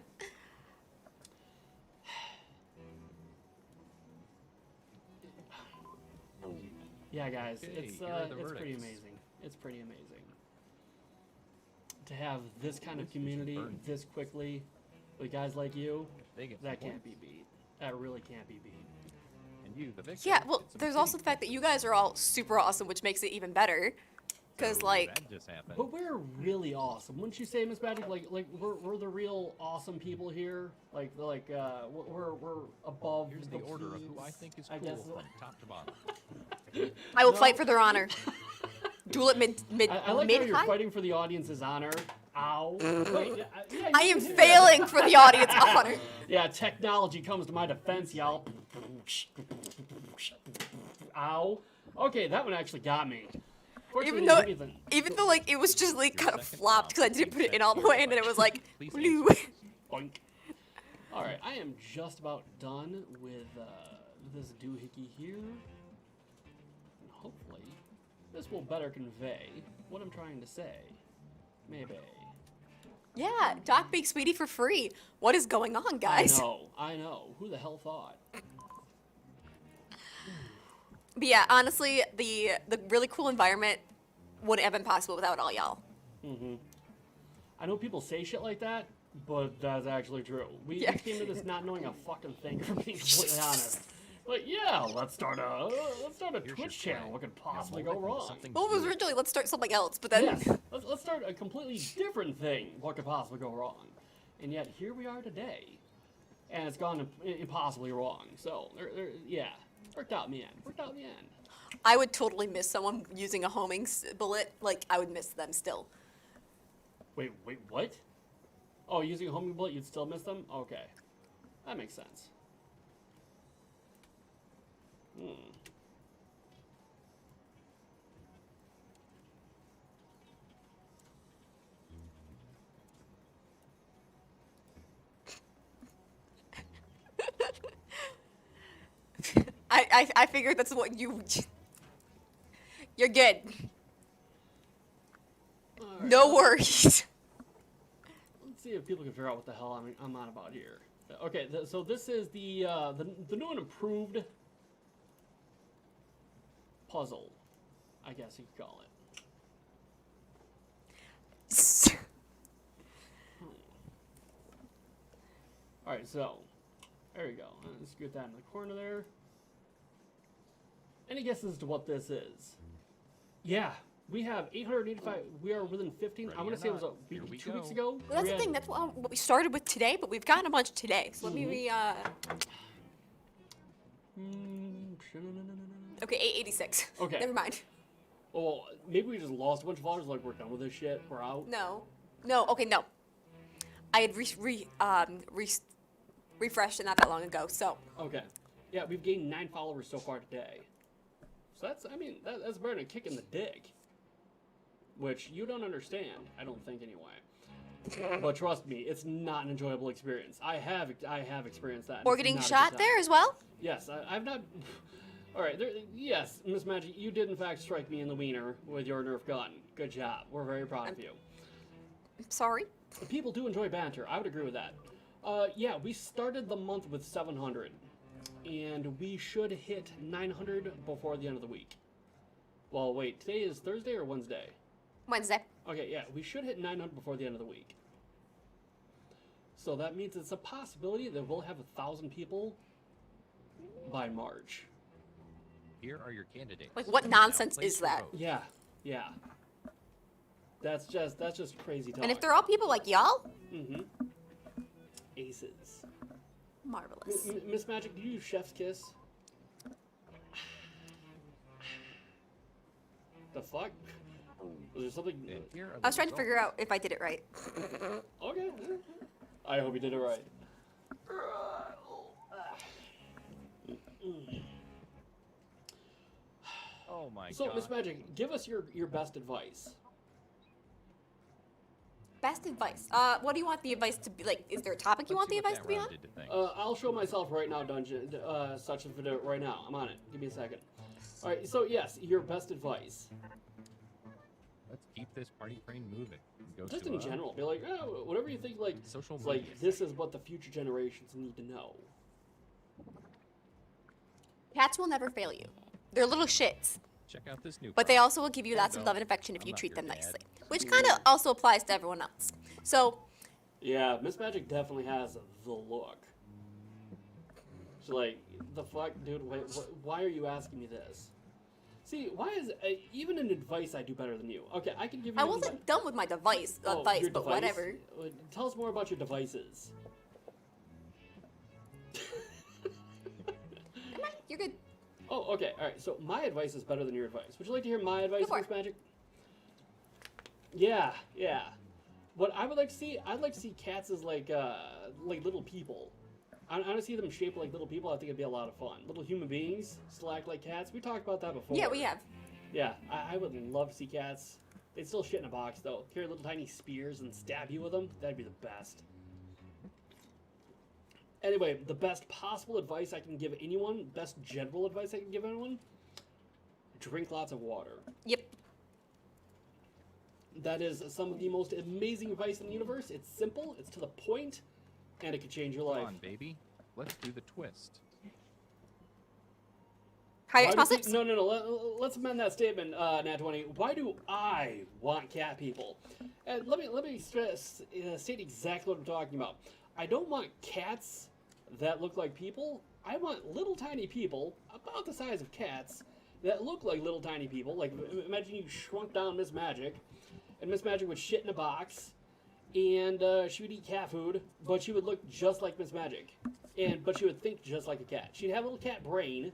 Yeah, guys, Okay, it's here are the pretty verdicts. amazing. It's pretty amazing. To have this kind of This was community burned. this quickly with guys like you, They get that some can't be points. beat. That really can't be beat. And you, the victor, Yeah, well, get some there's pity also the fact that you guys are all super awesome, which makes it even better. Because, So like, that just happened. But we're really awesome, wouldn't you say, Miss Magic? Like we're the real awesome people here. We're above. Here's the order of who I plebes, think is I cool guess. from top to bottom. I will No. fight for their honor. Duel at mid I like mid how you're high? fighting for the audience's honor. Ow. Wait, yeah, I you am can- failing for the audience honor. Yeah, technology comes to my defense, y'all. Ow. Okay, that one actually got me. Fortunately, Even though, it didn't even- even though like it was just like Your kind of second flopped because I round, didn't put it please in all the check way, your and then it was like Please blue. Boink. All right, I am just about done with this doohickey here. And hopefully, this will better convey what I'm trying to say. Maybe. Yeah, Doc baked sweetie for free. What is going on, guys? I know. Who the hell thought? But yeah, honestly, the really cool environment wouldn't have been possible without all y'all. Mm-hmm. I know people say shit like that, but that's actually true. We Yeah. came to this not knowing a fucking thing, for being completely honest. But yeah, let's start a Here's your Twitch channel. flag. What could Now possibly mold go it into wrong? something Well, it was beautiful. originally let's start something else, but then Yes, let's start a completely different thing. What could possibly go wrong? And yet here we are today, and it's gone impossibly wrong. So yeah, worked out in the end. Worked out in the end. I would totally miss someone using a homing bullet. Like I would miss them still. Wait, what? Oh, using a homing bullet, you'd still miss them? Okay, that makes sense. I figured that's what you. You're good. Alright, No worries. Let's see if people can figure out what the hell I'm on about here. Okay, so this is the new and improved puzzle, I guess you could call it. All right, so there you go. Let's get that in the corner there. Any guesses as to what this is? Yeah, we have 885. We are within 15. Ready I want or to say it was not, maybe here we 2 weeks go. ago. Well, that's we the had- thing. That's what we started with today, but we've gotten a bunch today. So let me Okay, 886. Okay. Never mind. Oh, maybe we just lost a bunch of followers. Like we're done with this shit. We're out. No. Okay, no. I had refreshed it not that long ago, so. Okay. Yeah, we've gained 9 followers so far today. So that's, I mean, that's better than a kick in the dick. Which you don't understand, I don't think anyway. But trust me, it's not an enjoyable experience. I have experienced that. Or It's getting not a good shot time. there as well? Yes, I've not. All right, yes, Miss Magic, you did in fact strike me in the wiener with your Nerf gun. Good job. We're very proud of you. Sorry. People do enjoy banter. I would agree with that. Yeah, we started the month with 700, and we should hit 900 before the end of the week. Well, wait, today is Thursday or Wednesday? Wednesday. Okay, yeah, we should hit 900 before the end of the week. So that means it's a possibility that we'll have 1,000 people by March. Here are your candidates. Like, what Now nonsense place is your that? vote. Yeah. That's just crazy talk. And if they're all people like y'all, Mm-hmm. Aces. marvelous. Miss Magic, do you use Chef's Kiss? The fuck? Was there something? And here are I was the trying to figure out if I did it right. Okay. I hope you did it right. Oh my So, god. Miss Magic, give us your best advice. Best advice. What do you want the advice to be like? Is there a topic you want the advice to be on? I'll show myself right now, Dungeon. Such a video right now. I'm on it. Give me a second. All right. So yes, your best advice. Let's keep this party train moving. Go Just to, in general, be like, oh, whatever you think. Like, social it's media. like this is what the future generations need to know. Cats will never fail you. They're little shits, Check out this new. but they product. also will give you lots of no, love and affection if I'm you not treat your them dad. nicely, which kind of also applies to everyone else. So, Yeah, Miss Magic definitely has the look. She's like, the fuck, dude? Why are you asking me this? See, why is even in advice I do better than you? Okay, I can give you. I wasn't done with my advice, your but device? whatever. Tell us more about your devices. You're good. Oh, okay, all right. So my advice is better than your advice. Would you like to hear my advice, Go for Miss it. Magic? Yeah. What I would like to see, I'd like to see cats as like little people. I want to see them shaped like little people. I think it'd be a lot of fun. Little human beings still act like cats. We talked about that before. Yeah, we have. Yeah, I would love to see cats. They'd still shit in a box though. Carry little tiny spears and stab you with them. That'd be the best. Anyway, the best possible advice I can give anyone, best general advice I can give anyone, drink lots of water. Yep. That is some of the most amazing advice in the universe. It's simple, it's to the point, and it could change your Come life. on, baby. Let's do the twist. High Why do explosives? No. Let's amend that statement, Nat 20. Why do I want cat people? And let me state exactly what I'm talking about. I don't want cats that look like people. I want little tiny people about the size of cats that look like little tiny people. Like imagine you shrunk down Miss Magic, and Miss Magic would shit in a box, and she would eat cat food, but she would look just like Miss Magic, but she would think just like a cat. She'd have a little cat brain.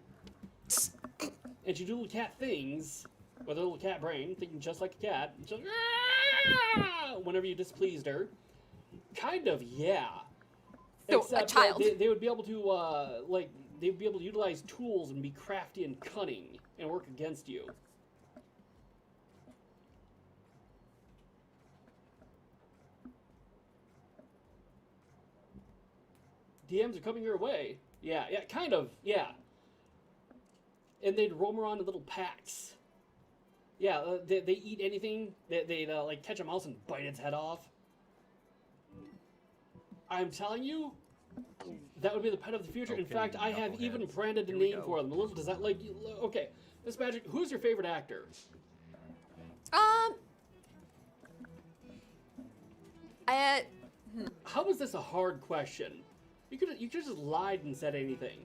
And she'd do little cat things with her little cat brain, thinking just like a cat. Just, whenever you displeased her. Kind of, yeah. So, Except a child. They would be able to, they'd be able to utilize tools and be crafty and cunning and work against you. DMs are coming your way. Yeah, kind of, yeah. And they'd roam around in little packs. Yeah, they eat anything. They'd like catch a mouse and bite its head off. I'm telling you, that would be the pet of the future. In Okay, fact, I have even knuckleheads. branded a Here we name go. for them. A little does that like okay, Miss Magic, who's your favorite actor? How is this a hard question? You could just lied and said anything.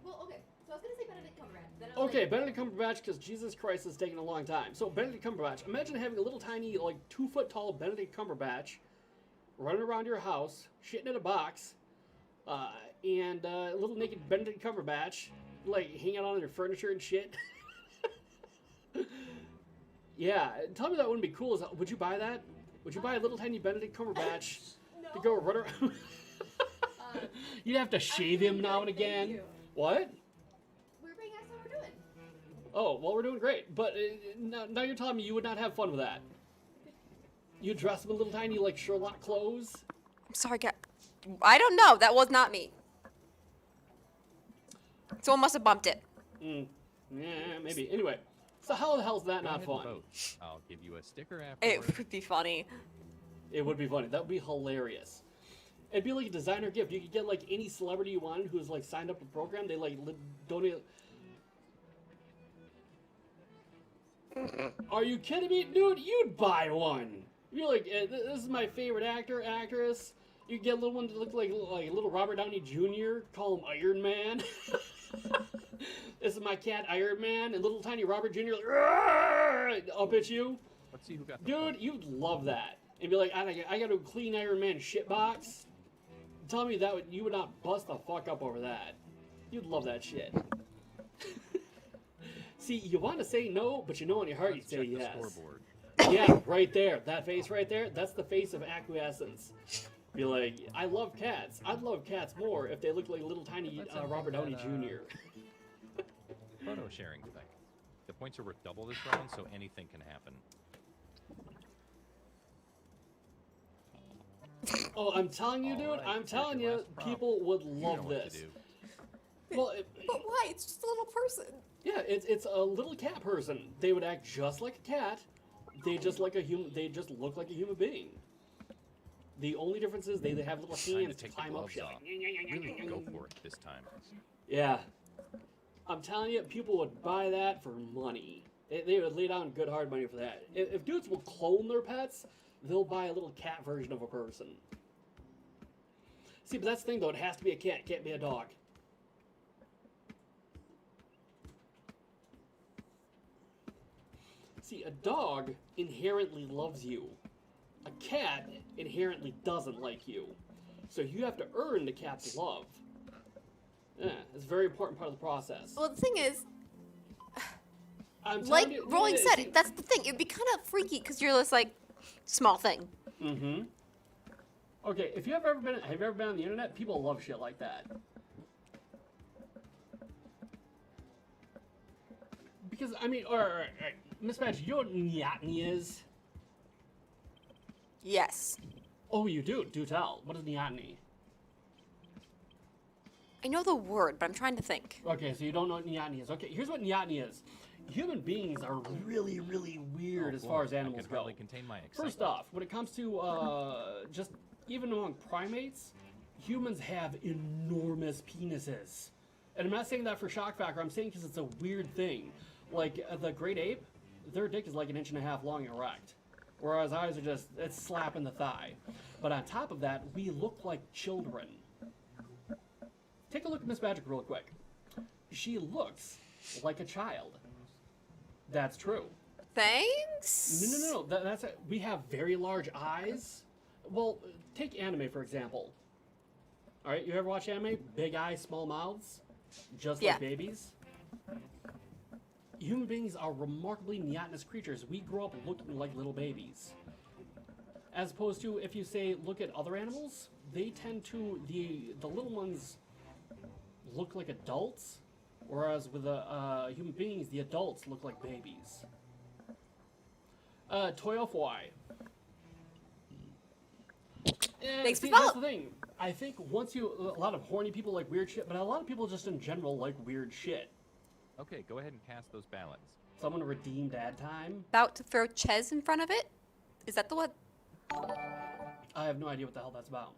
Well, okay. So I was gonna say Benedict Cumberbatch. Then I was Okay, like, Benedict Cumberbatch, because Jesus Christ is taking a long time. So Benedict Cumberbatch, imagine having a little tiny, like 2-foot tall Benedict Cumberbatch running around your house, shitting in a box, and a little naked Benedict Cumberbatch, like hanging out on your furniture and shit. Yeah, tell me that wouldn't be cool. Would you buy that? Would you buy a little tiny Benedict Cumberbatch to go run around? You'd have to shave him now and again. you. What? We're being asked how we're doing. Oh, well, we're doing great. But now you're telling me you would not have fun with that. You dress up in little tiny like Sherlock clothes. I'm sorry, I don't know. That was not me. Someone must have bumped it. Yeah, maybe. Anyway, so how the hell is that Go not ahead and fun? vote. I'll give you a sticker It afterward. would be funny. It would be funny. That would be hilarious. It'd be like a designer gift. You could get like any celebrity you wanted who's like signed up to the program. They like donate. Are you kidding me, dude? You'd buy one. You're like, this is my favorite actor, actress. You get a little one to look like little Robert Downey Jr. Call him Iron Man. This is my cat, Iron Man, and little tiny Robert Jr. Like, up at you. Let's see who got the Dude, point. you'd love that. And be like, I got a clean Iron Man shit box. Tell me that you would not bust the fuck up over that. You'd love that shit. See, you want to say no, but you know in your heart you'd Let's say check the yes. scoreboard. Yeah, right there. That face right there, that's the face of acquiescence. Be like, I love cats. I'd love cats more if they looked like little tiny Let's Robert look Downey at, Jr. Photo sharing thing. The points are worth double this round, so anything can happen. Oh, I'm telling you, dude. Alright, I'm here's telling your you, last prompt. people would You know love what to this. do. Well, But why? It's just a little person. yeah, it's a little cat person. They would act just like a cat. They just like a human. They just look like a human being. The only difference is they have little Time to hands to take the climb up gloves shit. off. Really go for it this time. Yeah, I'm telling you, people would buy that for money. They would lay down good hard money for that. If dudes will clone their pets, they'll buy a little cat version of a person. See, but that's the thing though. It has to be a cat. It can't be a dog. See, a dog inherently loves you. A cat inherently doesn't like you. So you have to earn the cat's love. Yeah, it's a very important part of the process. Well, the thing is, I'm telling like you, Rolling yeah, said, see- that's the thing. It'd be kind of freaky because you're this like small thing. Mm-hmm. Okay, if you have ever been on the internet, people love shit like that. Because I mean, all right, Miss Badge, you know what Nyatny is? Yes. Oh, you do. Do tell. What is Nyatny? I know the word, but I'm trying to think. Okay, so you don't know what Nyatny is. Okay, here's what Nyatny is. Human beings are really, really weird Oh, as boy, far as I animals can go. hardly contain my excitement. First off, when it comes to just even among primates, humans have enormous penises. And I'm not saying that for shock factor, I'm saying because it's a weird thing. Like the great ape, their dick is like 1.5 inches long and erect. Whereas ours are just, it's slapping the thigh. But on top of that, we look like children. Take a look at Miss Magic real quick. She looks like a child. That's true. Thanks. No. That's it. We have very large eyes. Well, take anime for example. All right, you ever watch anime? Big eyes, small mouths, just Yeah. like babies. Human beings are remarkably neotenous creatures. We grow up looking like little babies. As opposed to if you say look at other animals, they tend to the little ones look like adults, whereas with the human beings, the adults look like babies. Toy of why? Thanks for See, that's follow. the thing. I think once you a lot of horny people like weird shit, but a lot of people just in general like weird shit. Okay, go ahead and cast those ballots. Someone redeemed ad time. About to throw Ches in front of it? Is that the one? I have no idea what the hell that's about.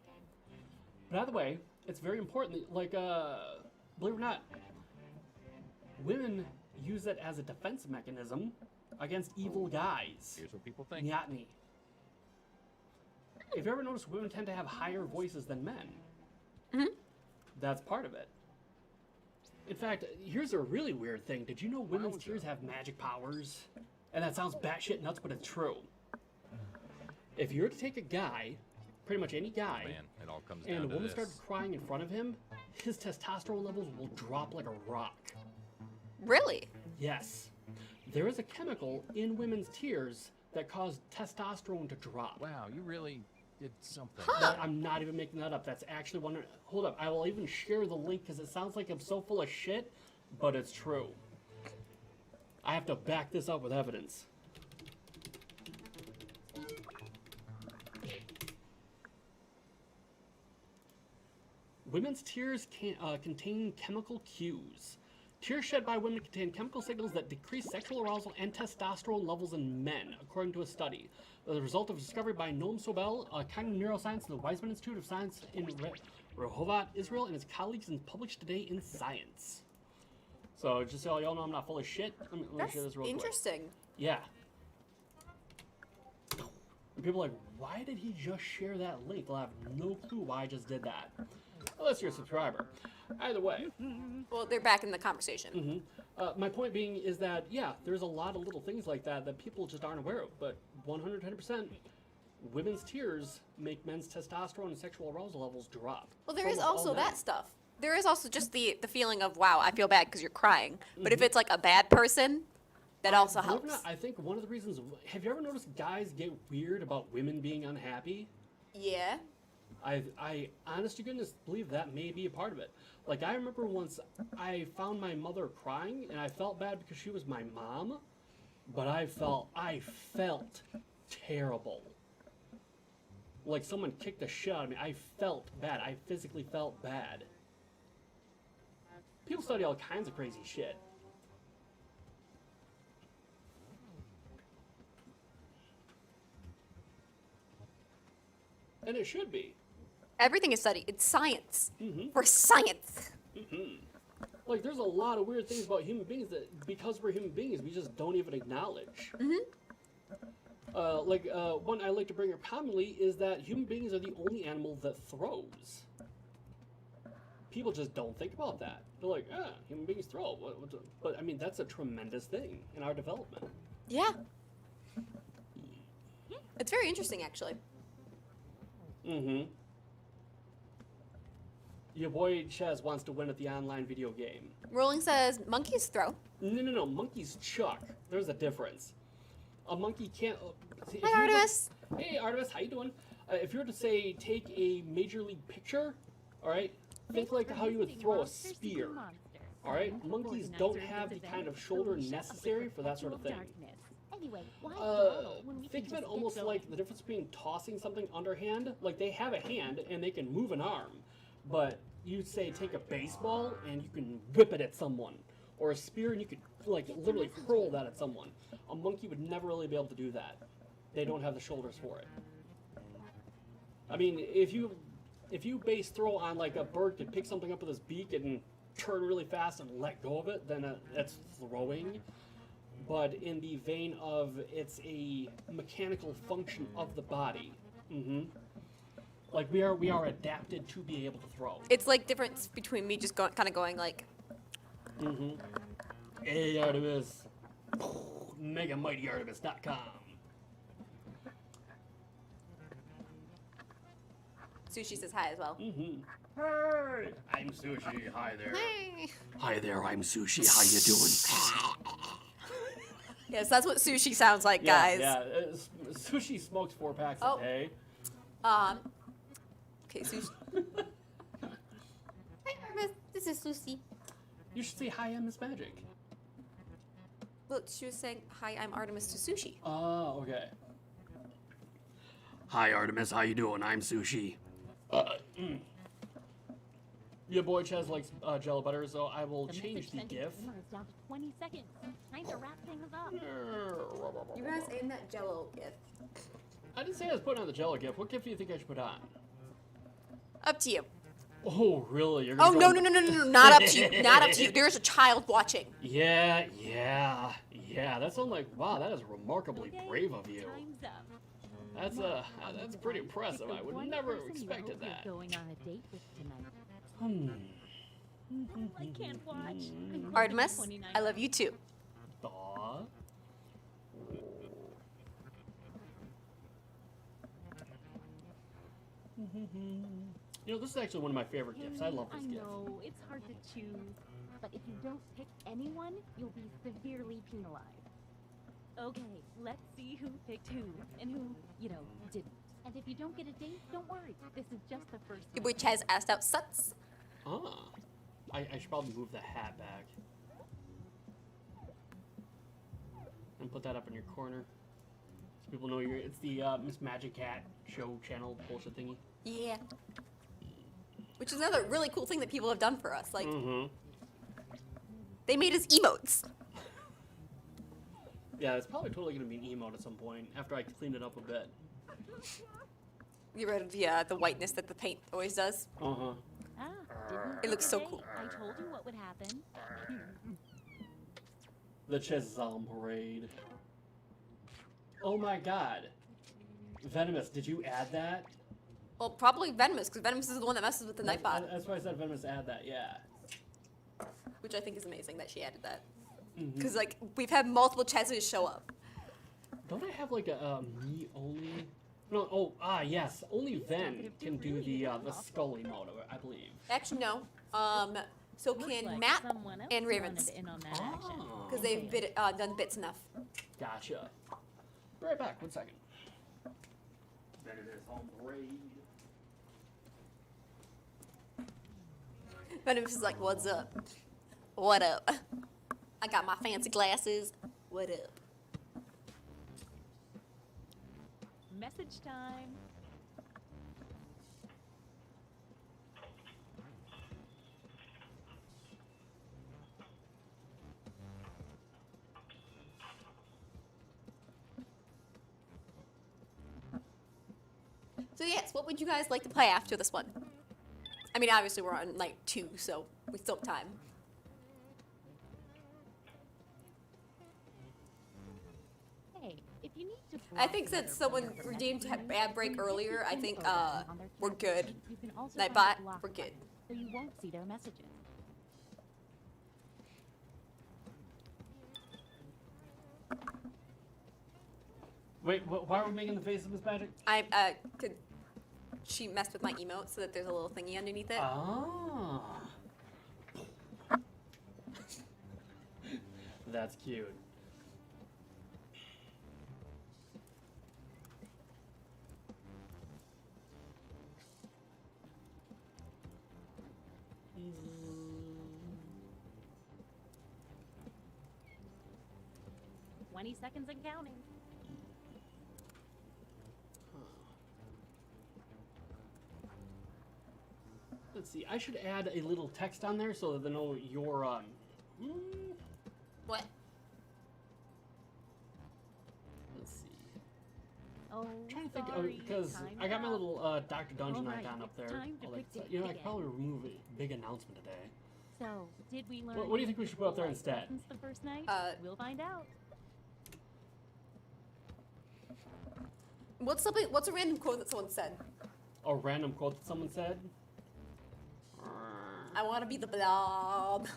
But either way, it's very important. Like, believe it or not, women use it as a defense mechanism against evil guys. Here's what people think. Nyatny. If you ever noticed, women tend to have higher voices than men. Mhm. That's part of it. In fact, here's a really weird thing. Did you know women's tears have magic powers? And that sounds batshit nuts, but it's true. If you were to take a guy, pretty much any guy, Man, it all comes and down a to woman this. started crying in front of him, his testosterone levels will drop like a rock. Really? Yes. There is a chemical in women's tears that cause testosterone to drop. Wow, you really did something. I'm not even making that up. That's actually one. Hold up. I will even share the link because it sounds like I'm so full of shit, but it's true. I have to back this up with evidence. women's tears contain chemical cues. Tears shed by women contain chemical signals that decrease sexual arousal and testosterone levels in men, according to a study. The result of discovery by Noam Sobel, a cognitive neuroscience of the Weizmann Institute of Science in Rehovot, Israel, and his colleagues, and published today in Science. So just so y'all know, I'm not full of shit. Let me That's share this real quick. interesting. Yeah. And people are like, why did he just share that link? They'll have no clue why I just did that. Unless you're a subscriber. Either way. Well, they're back in the conversation. My point being is that, yeah, there's a lot of little things like that that people just aren't aware of. But 110%, women's tears make men's testosterone and sexual arousal levels drop. Well, there For is all also men. that stuff. There is also just the feeling of, wow, I feel bad because you're crying. But if it's like a bad person, that also Believe it or helps. not, I think one of the reasons, have you ever noticed guys get weird about women being unhappy? Yeah. I honest to goodness believe that may be a part of it. Like, I remember once I found my mother crying, and I felt bad because she was my mom, but I felt terrible. Like someone kicked the shit out of me. I felt bad. I physically felt bad. People study all kinds of crazy shit. And it should be. Everything is studied. It's science. Mm-hmm. We're science. Like, there's a lot of weird things about human beings that, because we're human beings, we just don't even acknowledge. One I like to bring up commonly is that human beings are the only animal that throws. People just don't think about that. They're like, human beings throw. But, I mean, that's a tremendous thing in our development. Yeah. It's very interesting, actually. Your boy Chez wants to win at the online video game. Rolling says, monkeys throw. No. Monkeys chuck. There's a difference. A monkey can't... if Hi, you were to- Artemis. Hey, Artemis, how you doing? If you were to say, take a Major League picture, alright? Think like how you would throw a spear. Alright? Monkeys don't have the kind of shoulder necessary for that sort of thing. Think of it almost like the difference between tossing something underhand. Like, they have a hand and they can move an arm. But you say take a baseball and you can whip it at someone. Or a spear and you could, like, literally hurl that at someone. A monkey would never really be able to do that. They don't have the shoulders for it. I mean, if you base throw on, like, a bird could pick something up with his beak and turn really fast and let go of it, then that's throwing. But in the vein of it's a mechanical function of the body. Like, we are adapted to be able to throw. It's like difference between me just kind of going like... Hey, Artemis. MegaMightyArtemis.com. Sushi says hi as well. Hey, I'm Sushi. Hi there. Hey. Hi there, I'm Sushi. How you doing? Yes, that's what sushi sounds like, guys. Yeah. Sushi smokes 4 packs Oh. a day. Okay, sushi. Hi, Artemis. This is Sushi. You should say hi, I'm Miss Magic. Look, she was saying, hi, I'm Artemis to Sushi. Oh, okay. Hi, Artemis. How you doing? I'm Sushi. Your boy Chez likes Jello butter, so I will change the GIF. Is down to 20 seconds. Time to wrap things up. You guys in that Jello gift. I didn't say I was putting on the Jello GIF. What GIF do you think I should put on? Up to you. Oh, really? You're Oh, gonna no, go- no, not up to you. Not up to you. There's a child watching. Yeah. That sounds like, wow, that is remarkably Okay, brave of you. Time's up. That's pretty impressive. I would never have expected that. Going on a date with tonight. I can't watch. I'm Artemis, 29. I love you too. Aw. You know, this is actually one of my favorite gifts. I love this I gift. know, it's hard to choose, but if you don't pick anyone, you'll be severely penalized. Okay, let's see who picked who, and who, didn't. And if you don't get a date, don't worry. This is just the first one. Which has asked out Suts. Ah. I should probably move the hat back. And put that up in your corner. So people know it's the Miss Magic Cat show channel bullshit thingy. Yeah. which is another really cool thing that people have done for us. Like, Mm-hmm. they made us emotes. Yeah, it's probably totally gonna be an emote at some point after I clean it up a bit. Get rid of the whiteness that the paint always does. Uh-huh. Ah, It looks so hey, cool. I told you what would happen. The Zomg parade. Oh my god. Venomous, did you add that? Well, probably Venomous, because Venomous is the one that messes with the Nightbot, That's why I said Venomous add that, yeah. which I think is amazing that she added that. Mhm. Because, like, we've had multiple Chezes show up. Don't I have like a me only? No, yes. Only Ven can do the Scully mode, I believe. Actually, no. So Looks can like Matt someone else and Ravens, wanted in on that action. Oh. because they've done bits enough. Gotcha. Be right back, 1 second. Venomous on parade. Venomous is like, what's up? What up? I got my fancy glasses. What up? Message time. So yes, what would you guys like to play after this one? I mean, obviously we're on night 2, so we still have time. Hey, if you need to I think since someone redeemed ad break earlier, I think we're good. You can also Nightbot, find a block we're good. button, so you won't see their messages. Wait, why are we making the face of Miss Magic? She messed with my emote so that there's a little thingy underneath it. Ah. That's cute. Mm. 20 seconds and counting. Let's see. I should add a little text on there so that they know your mm, What? let's see. Oh, I'm trying to think sorry. because Time I got my out. little Dr. Dungeon Alright, icon up it's there. time to all that pick stuff. the You know, I ticket. could probably remove a big announcement today. So, did we learn? What do you think we should put up there instead? Since the first night, we'll find out. What's a random quote that someone said? A random quote that someone said? I want to be the blob.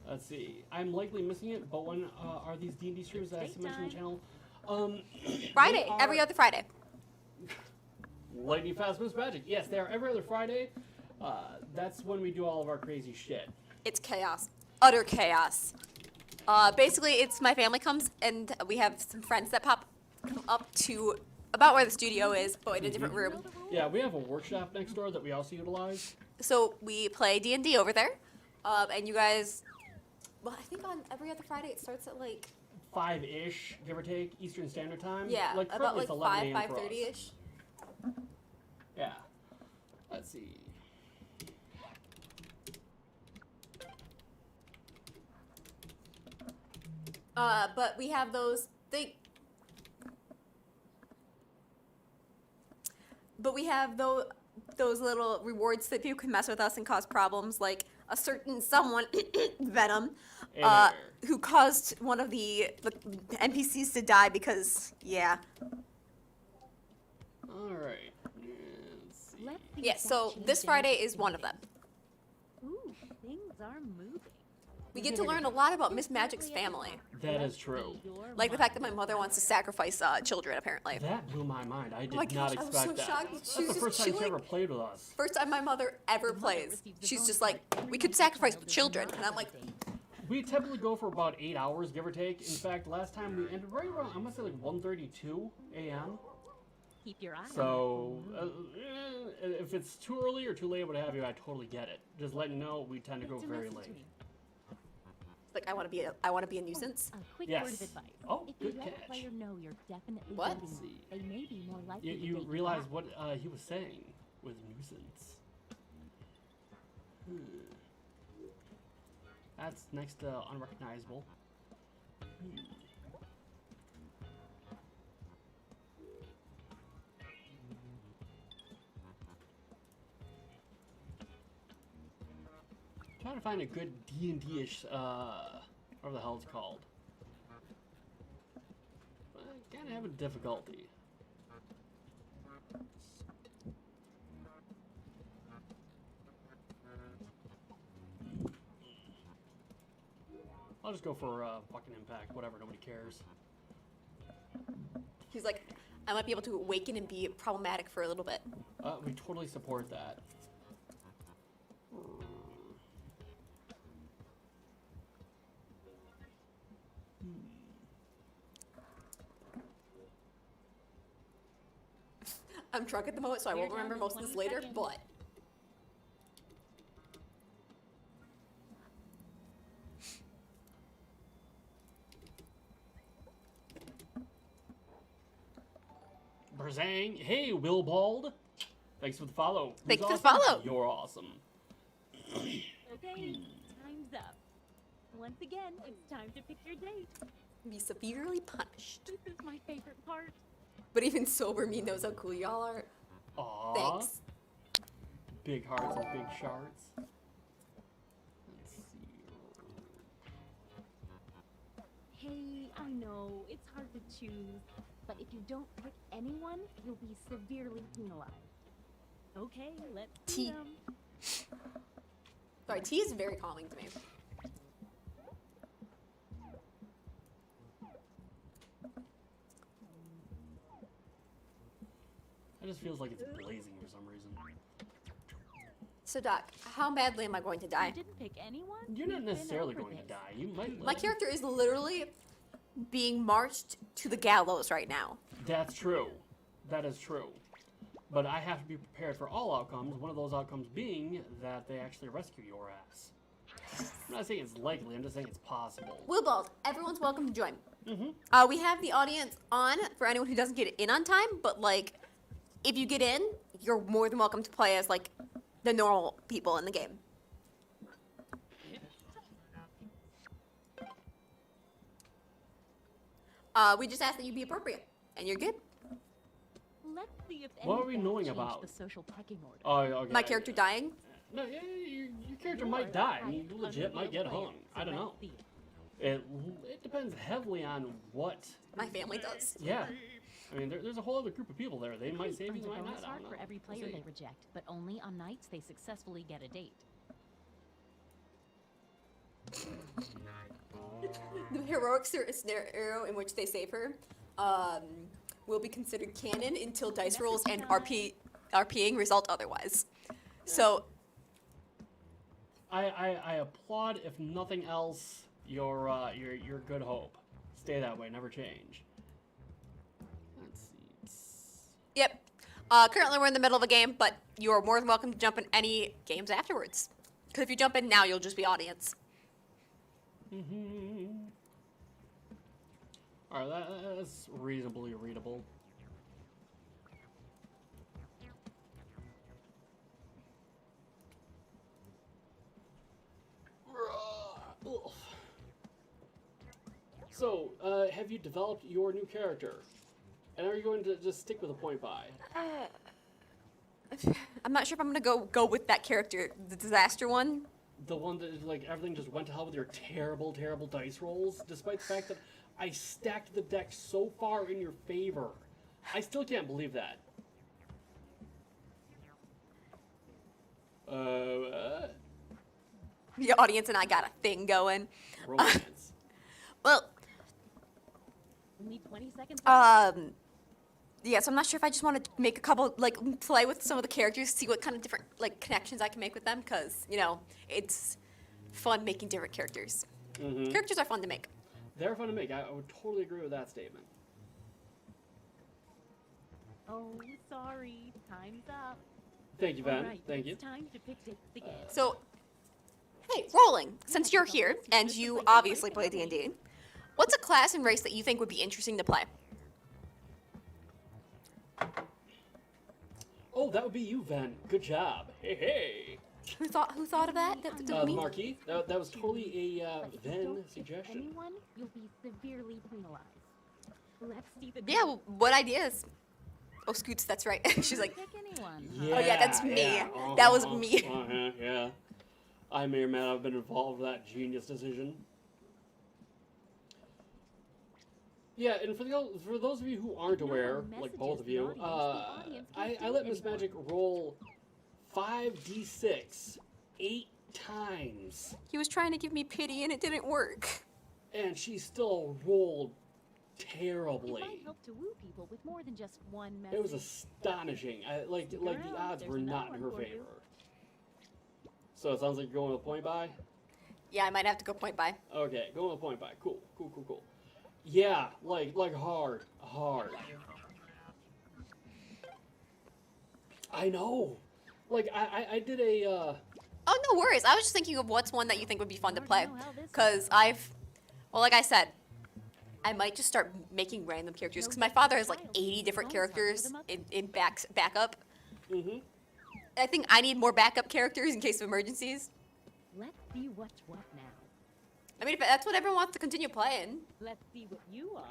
Let's see. I'm likely missing it, but when are these D&D streams that I see mentioned on the channel? Friday, they are every other Friday. Lightning Fast Miss Magic. Yes, they are every other Friday. That's when we do all of our crazy shit. It's chaos. Utter chaos. Basically, it's my family comes and we have some friends that come up to about where the studio is, but in a different room. Yeah, we have a workshop next door that we also utilize. So we play D&D over there, and you guys. Well, I think on every other Friday it starts at like 5-ish, give or take, Eastern Standard Time. yeah, like about currently like it's 11 a.m. for us. 5:30ish. Yeah. Let's see. But we have those But we have those little rewards that people can mess with us and cause problems, like a certain someone, Venom, Hey who caused one of the NPCs to die because, yeah. All right. Let's see. Let's see Yeah, if that so this changes Friday is anything. one of them. Ooh, things are moving. We get to learn a lot about Miss Magic's family. That is true. Like the fact that my mother wants to sacrifice children, apparently. That blew my mind. I did my not gosh, I was expect so that. shocked. That's She the was first just time she chilling. ever played with us. First time my mother ever plays. She's just like, we could sacrifice the children. And I'm like, We typically go for about 8 hours, give or take. In fact, last time we ended right around, I'm gonna say like 1:32 a.m. Keep your eye So, if it's too early or too late, what have you, I totally get it. Just letting you know, we tend to go It's a very message late. me. like I want to be a nuisance. A quick Yes. word of advice. Oh, if you good let a catch. player know you're definitely What? voting, See. they may be more likely to You take realize back. what he was saying with nuisance. That's next to unrecognizable. Trying to find a good D&D-ish, whatever the hell it's called. But I kinda having difficulty. I'll just go for fucking impact, whatever, nobody cares. He's like, I might be able to awaken and be problematic for a little bit. We totally support that. I'm drunk at the moment, so I won't remember most of this later, but... Brzang, hey, Will Bald. Thanks for the follow. Thanks Who's for the awesome? follow. You're awesome. Okay, time's up. Once again, it's time to pick your date. Be severely punished. This is my favorite part. But even sober me knows how cool y'all are. Aww. Thanks. Big hearts and big shards. Let's see. Hey, I know, it's hard to choose, but if you don't pick anyone, you'll be severely penalized. Okay, let's see T. 'em. Sorry, tea is very calming to me. It just feels like it's blazing for some reason. So, Doc, how badly am I going to You die? didn't pick anyone? You're not We've been necessarily over going to this. die. You might live. My character is literally being marched to the gallows right now. That's true. That is true. But I have to be prepared for all outcomes, one of those outcomes being that they actually rescue your ass. I'm not saying it's likely, I'm just saying it's possible. Willbald, everyone's welcome to join. Mm-hmm. We have the audience on for anyone who doesn't get in on time, but like, if you get in, you're more than welcome to play as like the normal people in the game. We just ask that you be appropriate, and you're good. Let's see if What are we anything knowing changed about? the social pecking order. Oh, okay. My character dying. No, yeah, your character might die. I mean, you legit might get hung. I don't know. It depends heavily on what. My family does. Yeah. I mean, there's a whole other group of people there. They might save you, Earns a might bonus not. I heart don't know. for every player We'll see. they reject, but only on nights they successfully get a date. The heroic scenario in which they save her will be considered canon until dice rolls and RPing result otherwise. So I applaud, if nothing else, your good hope. Stay that way, never change. Let's see. yep. Currently we're in the middle of a game, but you are more than welcome to jump in any games afterwards. Because if you jump in now, you'll just be audience. Mm-hmm. Alright, that's reasonably readable. Ugh. So, have you developed your new character? And are you going to just stick with a point buy? I'm not sure if I'm gonna go with that character, the disaster one. The one that is like everything just went to hell with your terrible, terrible dice rolls, despite the fact that I stacked the deck so far in your favor. I still can't believe that. The audience and I got a thing going. Romance. Well, Only 20 seconds. yeah, so I'm not sure if I just want to make a couple, like, play with some of the characters, see what kind of different, like, connections I can make with them, because, you know, it's fun making different characters. Mm-hmm. Characters are fun to make. They're fun to make. I would totally agree with that statement. Oh, sorry. Time's up. Thank you, Ben. Alright, Thank you. it's time to pick dates again. So, hey, Rolling, since you're here, and you obviously play D&D, what's a class and race that you think would be interesting to play? Oh, that would be you, Ben. Good job. Hey, hey. Who thought of that? The Marquis. That was totally a But if you Ven don't pick suggestion. anyone, you'll be severely penalized. Let's see the Yeah, well, what ideas? Oh, Scoots, that's right. She's like, pick anyone. Huh? Yeah, oh yeah, that's me. yeah, That was me. Yeah. I may or may not have been involved with that genius decision. Yeah, and for those of you who aren't aware, like both of you, I let Miss Magic roll 5d6 8 times, He was trying to give me pity and it didn't work. and she still rolled It terribly. might help to woo people with more than just one message. It was astonishing. Like the around, odds there's were not in another her one for you. favor. So it sounds like you're going with point buy. Yeah, I might have to go point by. Okay, going with point buy. Cool. Yeah, like hard. I know. Like I did a. Oh, no worries. I was just thinking of what's one that you think would be fun to play. Because well, like I said, I might just start making random characters. Because my father has like 80 different characters in backup. Mm-hmm. I think I need more backup characters in case of emergencies. Let's see what's what now. I mean, if that's what everyone wants to continue playing. Let's see what you are.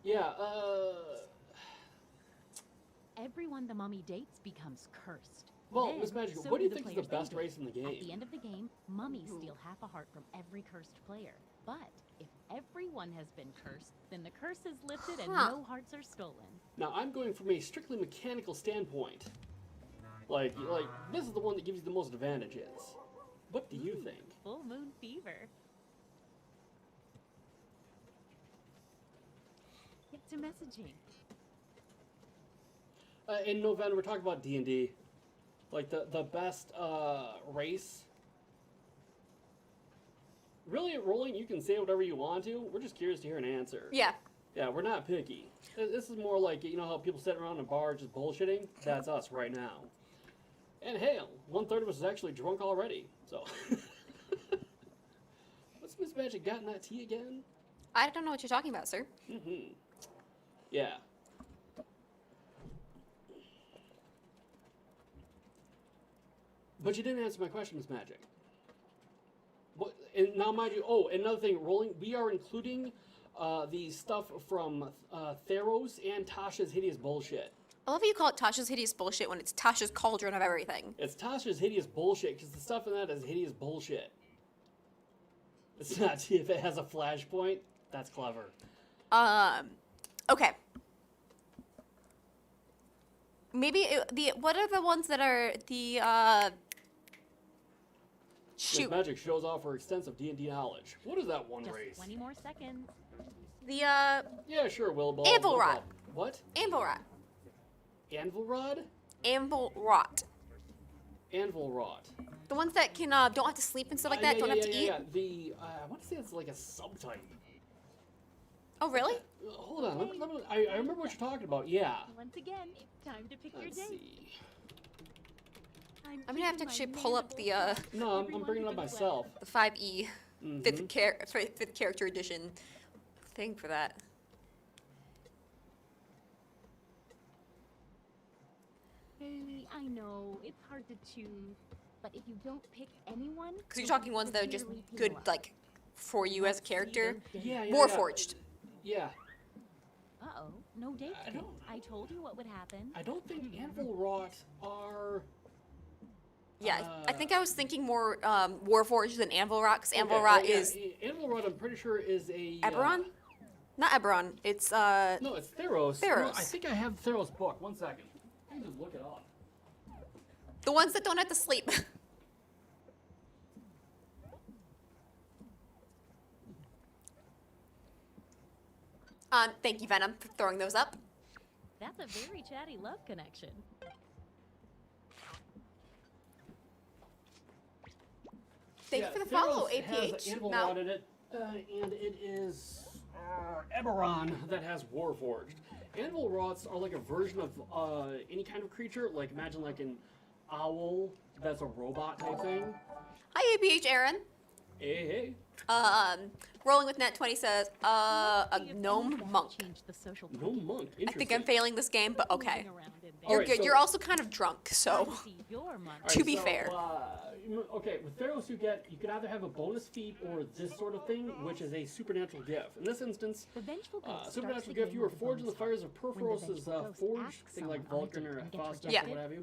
Yeah. Everyone the mummy dates becomes cursed. Well, Then, Miss Magic, so what do you the think is the players best they date. race in the game? At the end of the game, mummies steal half a heart from every cursed player. But if everyone has been cursed, then the curse is lifted and Huh. no hearts are stolen. Now I'm going from a strictly mechanical standpoint. Like this is the one that gives you the most advantages. What do you think? Full moon fever. Get to messaging. In November, we're talking about D&D. Like the best race. Really, at rolling, you can say whatever you want to. We're just curious to hear an answer. Yeah. Yeah, we're not picky. This is more like, you know how people sit around in a bar just bullshitting? That's us right now. And hell, 1/3 of us is actually drunk already. So, what's Miss Magic got in that tea again? I don't know what you're talking about, sir. Mm-hmm. Yeah. But you didn't answer my question, Miss Magic. What? And now, mind you, oh, another thing, rolling. We are including the stuff from Theros and Tasha's Hideous Bullshit. I love how you call it Tasha's Hideous Bullshit when it's Tasha's Cauldron of Everything. It's Tasha's Hideous Bullshit because the stuff in that is hideous bullshit. It's not. If it has a flashpoint, that's clever. Okay. Maybe what are the ones that are the Miss shoot Magic shows off her extensive D&D knowledge. What is that one Just race? 20 more seconds. the Yeah, sure, Willball. Anvil no Rot. problem. What? Anvil Rot. Anvil Rod? Anvil Rot. Anvil Rot. The ones that can don't have to sleep and stuff like that, Yeah, don't yeah, have to yeah, eat. yeah. The I want to say it's like a subtype. Oh really? Hold on, I remember what you're talking about. Yeah. Once again, it's time to pick Let's your date. see. I'm gonna have to actually pull up the No, I'm bringing it up myself. 5e Mhm. fifth character edition thing for that. Hey, I know, it's hard to choose, but if you don't pick anyone... Because you're talking ones that are just severely good, penalized. like, for you as a character. Yeah, yeah. Warforged. Yeah. Uh-oh, no date. I don't- I told you what would happen. I don't think Anvil Rot are. Yeah, I think I was thinking more Warforged than Anvil Rot, because Anvil Okay, Rot oh, yeah, is Anvil Rot. I'm pretty sure is a. Eberron? Not Eberron, it's No, it's Theros. No, Theros. I think I have Theros' book. 1 second. Let me just look it up. the ones that don't have to sleep. Thank you, Venom, for throwing those up. That's a very chatty love connection. Thank you for the follow, Theros has APH. Anvil No. Rot in it, and it is Eberron that has Warforged. Anvil Rots are like a version of any kind of creature. Like imagine like an owl that's a robot type thing. Hi, APH Aaron. Hey, hey. Rolling with Nat 20 says, a gnome monk. No monk. I think I'm failing this game, but okay. All You're right, good. so- You're also kind of drunk, so. All To right, be so, fair. Okay, with Theros you can either have a bonus feat or this sort of thing, which is a supernatural gift. In this instance, supernatural gift, you were forged in the fires of Perforos's forge, thing like Vulcan or Faustus Yeah. or what have you.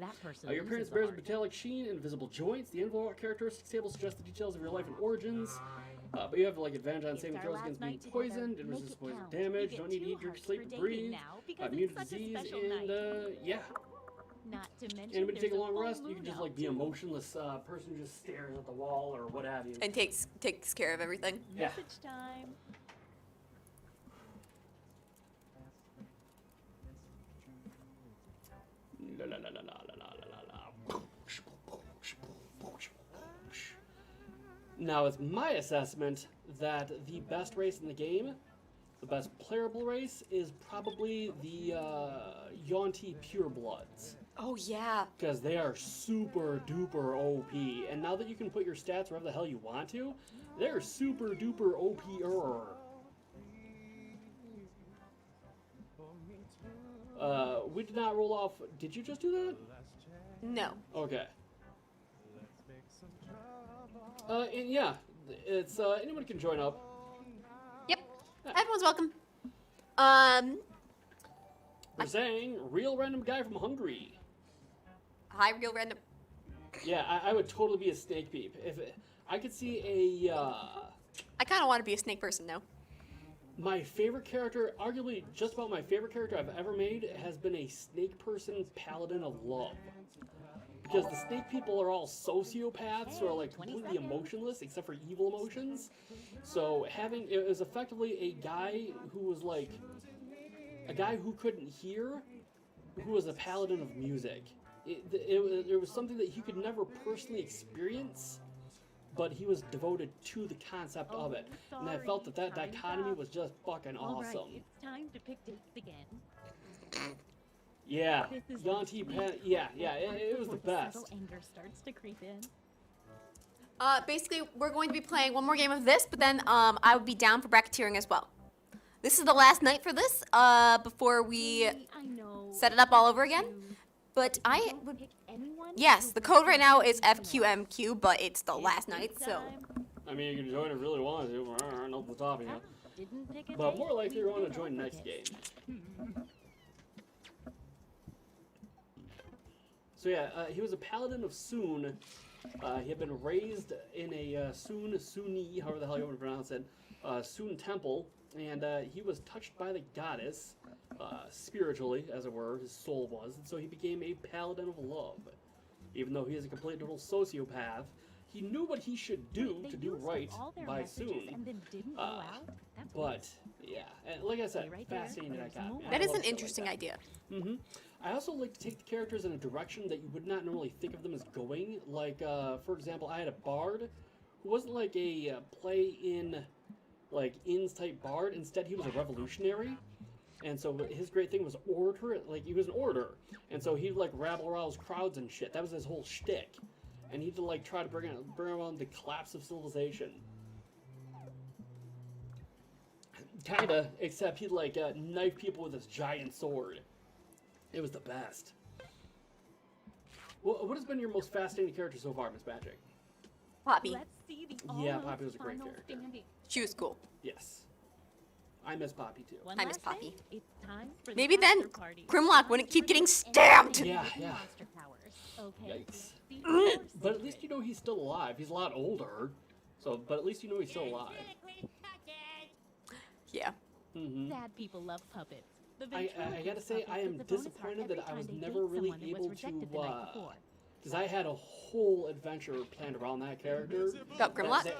Your appearance bears a metallic sheen and visible joints. The info characteristics table suggests the details of your life and origins. But you have like advantage on saving throws against being poisoned and resist poison damage. Don't need to eat, drink, sleep, and breathe. Immune to disease, and yeah. Not to mention And when you take a there's long full rest, you moon can just out, like be a too. motionless person who just stares at the wall or what have you. And takes care of everything. Yeah. Message time. La, la, la, la, la, la, la, la, la. Now, it's my assessment that the best race in the game, the best playable race, is probably the Yuan-Ti Purebloods. Oh, yeah. Because they are super duper OP. And now that you can put your stats wherever the hell you want to, they're super duper OP-er. We did not roll off. Did you just do that? No. Okay. And yeah, it's anyone can join up. Yep. Everyone's welcome. We're saying real random guy from Hungary. Hi, real random. Yeah, I would totally be a snake peep if I could see a. I kind of want to be a snake person now. My favorite character, arguably just about my favorite character I've ever made, has been a snake person paladin of love. Because the snake people are all sociopaths who are like completely emotionless except for evil emotions. So it was effectively a guy who was like a guy who couldn't hear, who was a paladin of music. It was something that he could never personally experience, but he was devoted to the concept of it. And I felt that dichotomy was just fucking All right, awesome. it's time to pick dates again. Yeah, This is Yuan-Ti sweet. yeah, it was the Before best. subtle anger starts to creep in. Basically, we're going to be playing one more game of this, but then I would be down for bracketeering as well. This is the last night for this before we I know. set it up all over again. But I Don't would. pick anyone. Yes, the code right now is FQMQ, but it's the last night, so. I mean, you can join if you really want to. Off the top, yeah. Didn't pick a But date, more likely we you're going to did join offer next this. game. So yeah, he was a paladin of Soon. He had been raised in a Sunni, however the hell you want to pronounce it, Soon temple, and he was touched by the goddess, spiritually, as it were, his soul was, and so he became a paladin of love. Even though he is a complete total sociopath, he knew what he should do They to do used up right all their by messages Soon. and then didn't go out? That's But yeah, and like I said, See right there, fascinating there's dichotomy. more. I That is love an shit like interesting that. idea. Mm-hmm. I also like to take the characters in a direction that you would not normally think of them as going. Like, for example, I had a bard who wasn't like a play-in, like, ins type bard. Instead, he was a revolutionary. And so his great thing was orator. Like, he was an orator. And so he'd, like, rabble-rouse crowds and shit. That was his whole shtick. And he'd, like, try to bring around the collapse of civilization. Kinda, except he'd, like, knife people with his giant sword. It was the best. Well, what has been your most fascinating character so far, Miss Magic? Poppy. Let's see the Yeah, almost Poppy was a great final character. standing. She was cool. Yes. I miss Poppy, too. One I miss last Poppy. thing, it's time for the Maybe then after party. Grimlock wouldn't keep getting Monsters stabbed! and Yeah, mutant yeah. monster powers. Okay, Yikes. let's see your But at least secret. you know he's still alive. He's a lot older. So, but at least you know he's still alive. Yeah. Mm-hmm. Sad people love puppets. The I gotta ventriloquist say, puppet I am gets a bonus heart disappointed every that I time was they never date really someone that was able rejected to, the night before. because I had a whole adventure planned around that character. About Grimlock?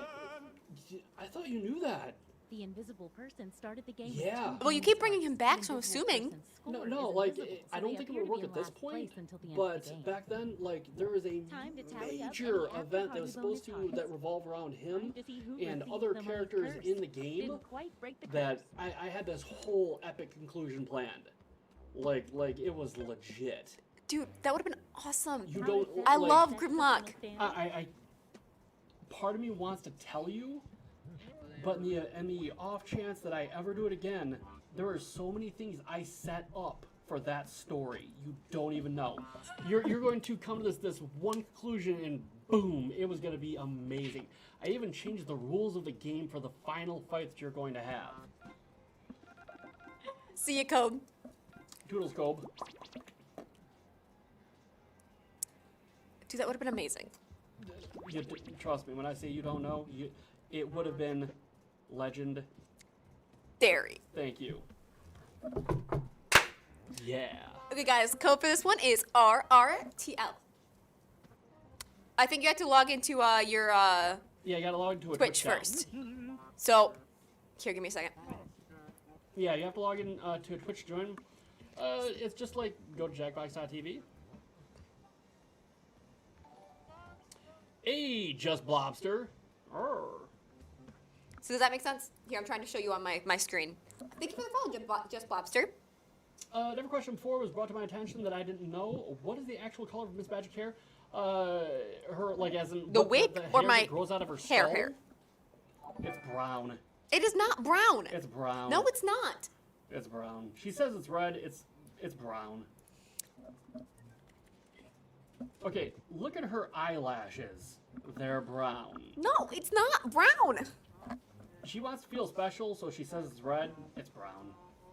I thought you knew that. The invisible person started the game. with Yeah. two Well, you bonus keep bringing hearts. him back, The so I'm invisible assuming. person's No, score no, is like, invisible, I so don't they think it appear would to work be at in this last point, place until the end of the game. but back then, like, there was a Time to tally up major any event that was after-party supposed to, bonus that hearts. revolved around him Time to see who and received other the money characters first. in the game Didn't quite break the that curse. I had this whole epic conclusion planned. Like it was legit. Dude, that would have been awesome. You How don't, is that I like, love next to Grimlock. final standing? I part of me wants to tell you, But in the off chance that I ever do it again, there are so many things I set up for that story. You don't even know. You're going to come to this one conclusion and boom, it was going to be amazing. I even changed the rules of the game for the final fight that you're going to have. See you, Code. Toodles, Cobe. Dude, that would have been amazing. Trust me, when I say you don't know, it would have been legend. Dairy. Thank you. Yeah. Okay, guys, code for this one is RRTL. I think you have to log into your Yeah, you gotta log into a Twitch account. first. So, here, give me a second. Yeah, you have to log in to a Twitch join. It's just like go to jackbox.tv. Hey, Just Blobster. Arr. So does that make sense? Here, I'm trying to show you on my screen. Thank you for the follow, Just Blobster. Never question 4 was brought to my attention that I didn't know. What is the actual color of Miss Magic hair? Her, like, as in The wig the or hair my that grows out of her hair? skull? It's brown. It is not brown. It's brown. No, it's not. It's brown. She says it's red. It's brown. Okay, look at her eyelashes. They're brown. No, it's not brown. She wants to feel special, so she says it's red. It's brown.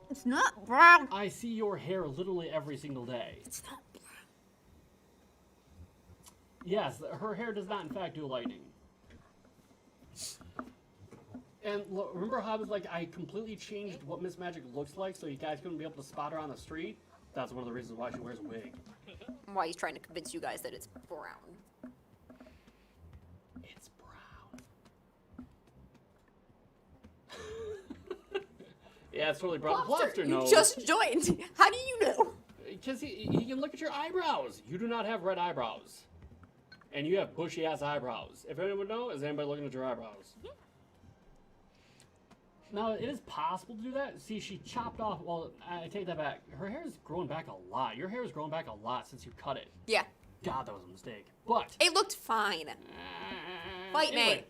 It's not brown. I see your hair literally every single day. It's not brown. Yes, her hair does not, in fact, do lightning. And remember how I was like, I completely changed what Miss Magic looks like so you guys couldn't be able to spot her on the street? That's one of the reasons why she wears a wig. Why he's trying to convince you guys that it's brown. It's brown. Yeah, it's totally brown. Blobster you knows. just joined. How do you know? Because he can look at your eyebrows. You do not have red eyebrows. And you have bushy-ass eyebrows. If anyone would know, is anybody looking at your eyebrows? Now, it is possible to do that. See, she chopped off, well, I take that back. Her hair is growing back a lot. Your hair has grown back a lot since you cut it. Yeah. God, that was a mistake. But... It looked fine. Fight anyway, me.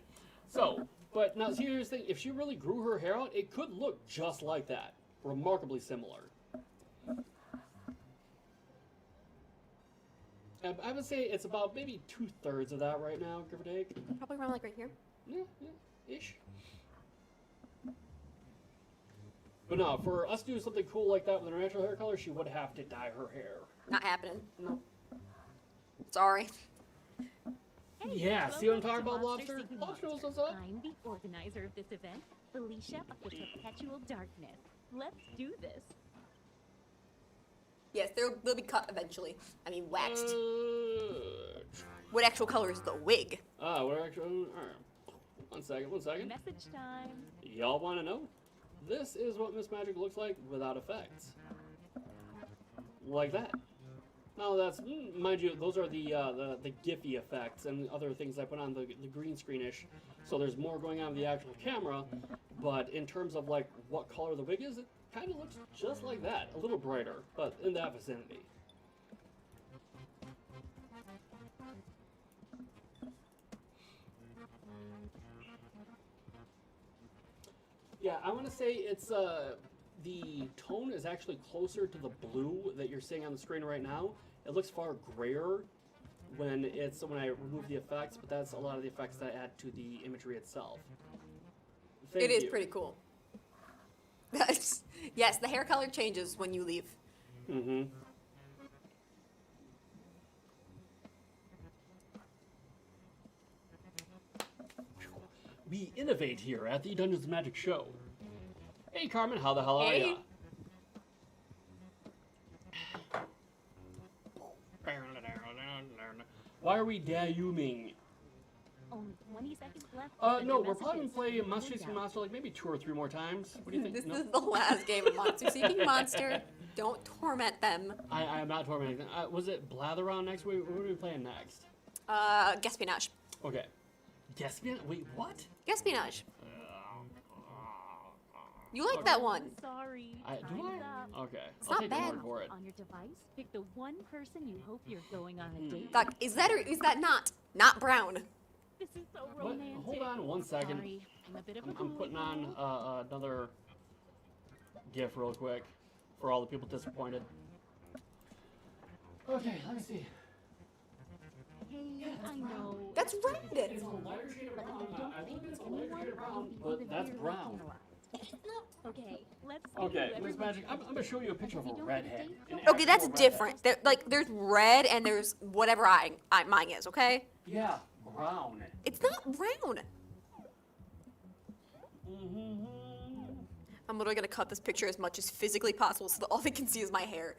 So, but now, see, here's the thing. If she really grew her hair out, it could look just like that. Remarkably similar. I would say it's about maybe 2/3 of that right now, give or take. Probably around like right here. Yeah, ish. But no, for us to do something cool like that with her natural hair color, she would have to dye her hair. Not happening. No. Sorry. Yeah, see what I'm talking about, Lobster? Lobster knows what's up. I'm the organizer of this event, Felicia of the Perpetual Darkness. Let's do this. Yes, they'll be cut eventually. I mean, waxed. What actual color is the wig? What actually? One second. Message time. Y'all want to know? This is what Miss Magic looks like without effects. Like that. Now that's, mind you, those are the Giphy effects and other things I put on the green screen-ish. So there's more going on with the actual camera, but in terms of like what color the wig is, it kind of looks just like that. A little brighter, but in that vicinity. Yeah, I want to say it's, the tone is actually closer to the blue that you're seeing on the screen right now. It looks far grayer when I remove the effects, but that's a lot of the effects that I add to the imagery itself. Thank It is you. pretty cool. Yes, the hair color changes when you leave. Mm-hmm. We innovate here at the Dungeons and Magic Show. Hey Carmen, how the hell are Hey. ya? Why are we da-uming? Only 20 seconds left. No, we're probably gonna play Monster Seeking Monster like maybe 2 or 3 more times. What do you think? This No? is the last game of Monster Seeking Monster. Don't torment them. I am not tormenting them. Was it Blather on next week? What are we playing next? Gaspionage. Okay. Gaspian? Wait, what? Gaspionage. You like that one. Sorry. Do Time's I? up. Okay. It's I'll not take your bad. word for it. On your device, pick the one person you hope you're going on a date. Doc, is that or is that not? Not brown. This is so What? romantic. Hold on one second. Sorry. I'm a bit of a I'm putting on another GIF real quick for all the people disappointed. Okay, let me see. Hey, I know. That's red. It's a lighter shade of brown. I think it's a lighter shade of brown, but that's brown. Okay, let's see Okay, who Miss everyone Magic, I'm gonna show you a picture of a redhead. An Okay, that's actual redhead. different. There's red and there's whatever mine is, okay? Yeah, brown. It's not brown. Mm-hmm. I'm literally gonna cut this picture as much as physically possible so that all they can see is my hair.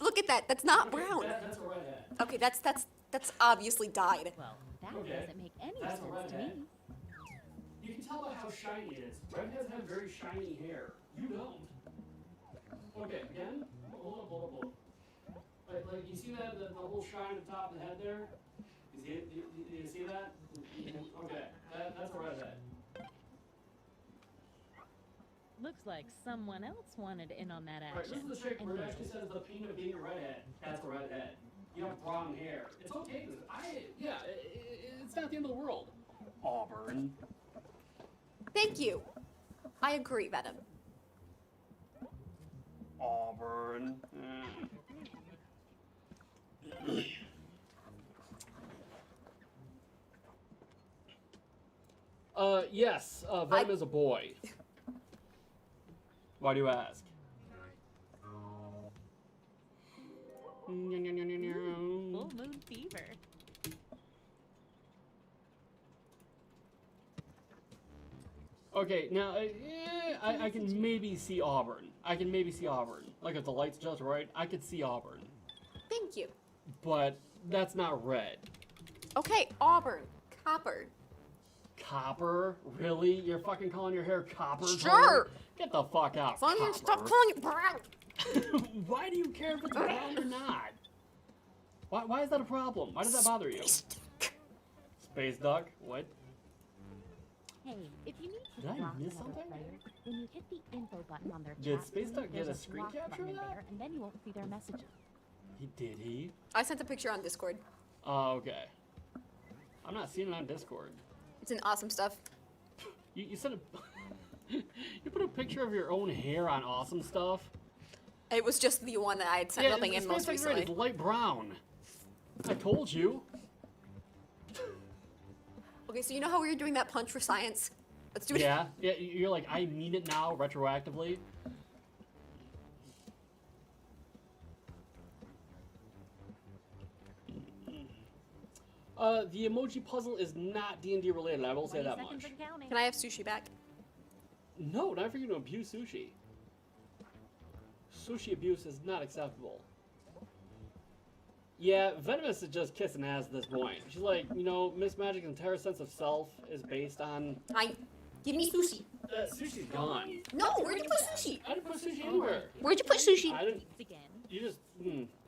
Look at that, that's not brown. That's a redhead. Okay, that's obviously dyed. Well, that Okay, doesn't make any that's a sense to redhead. me. You can tell by how shiny it is. Redheads have very shiny hair. You don't. Okay, again? Hold up. Like you see that, the whole shine at the top of the head there? You see that? Okay, that's a redhead. Looks like someone else wanted in on that Alright, action. this is the shape And where it they actually says the pain of being a redhead. That's a redhead. You have brown hair. It's okay. It's not the end of the world. Auburn. Thank you. I agree, Venom. Auburn. Yes, Venom is a boy. Why do you ask? Full moon fever. Okay, now I can maybe see Auburn. Like if the light's just right, I could see Auburn. Thank you. But that's not red. Okay, auburn, copper. Copper? Really? You're fucking calling your hair copper? Sure. color? Get the fuck out. Funny, copper. stop calling it brown. Why do you care if it's brown or not? Why is that a problem? Why does that bother you? Space duck? What? Hey, if you need to Did I block miss another something? player, then you hit the info button on their Did chat Space screen. Duck get There's a screen block capture button of that? there, and then you won't see their messages. Did he? I sent a picture on Discord. Oh, okay. I'm not seeing it on Discord. It's an awesome stuff. You said you put a picture of your own hair on awesome stuff? It was just the one that I had sent something in most Space Duck red recently. is light brown. I told you. Okay, so you know how we were doing that punch for science? Let's do it. Yeah, you're like, I mean it now, retroactively. The emoji puzzle is not D&D related, I will say 20 that seconds much. and counting. Can I have sushi back? No, not for you to abuse sushi. Sushi abuse is not acceptable. Yeah, Venomous is just kissing ass at this point. She's like, you know, Miss Magic's entire sense of self is based on... Give me sushi. Sushi's gone. No, where'd you put sushi? I didn't put sushi anywhere. Where'd you put sushi? I didn't... Again. You just...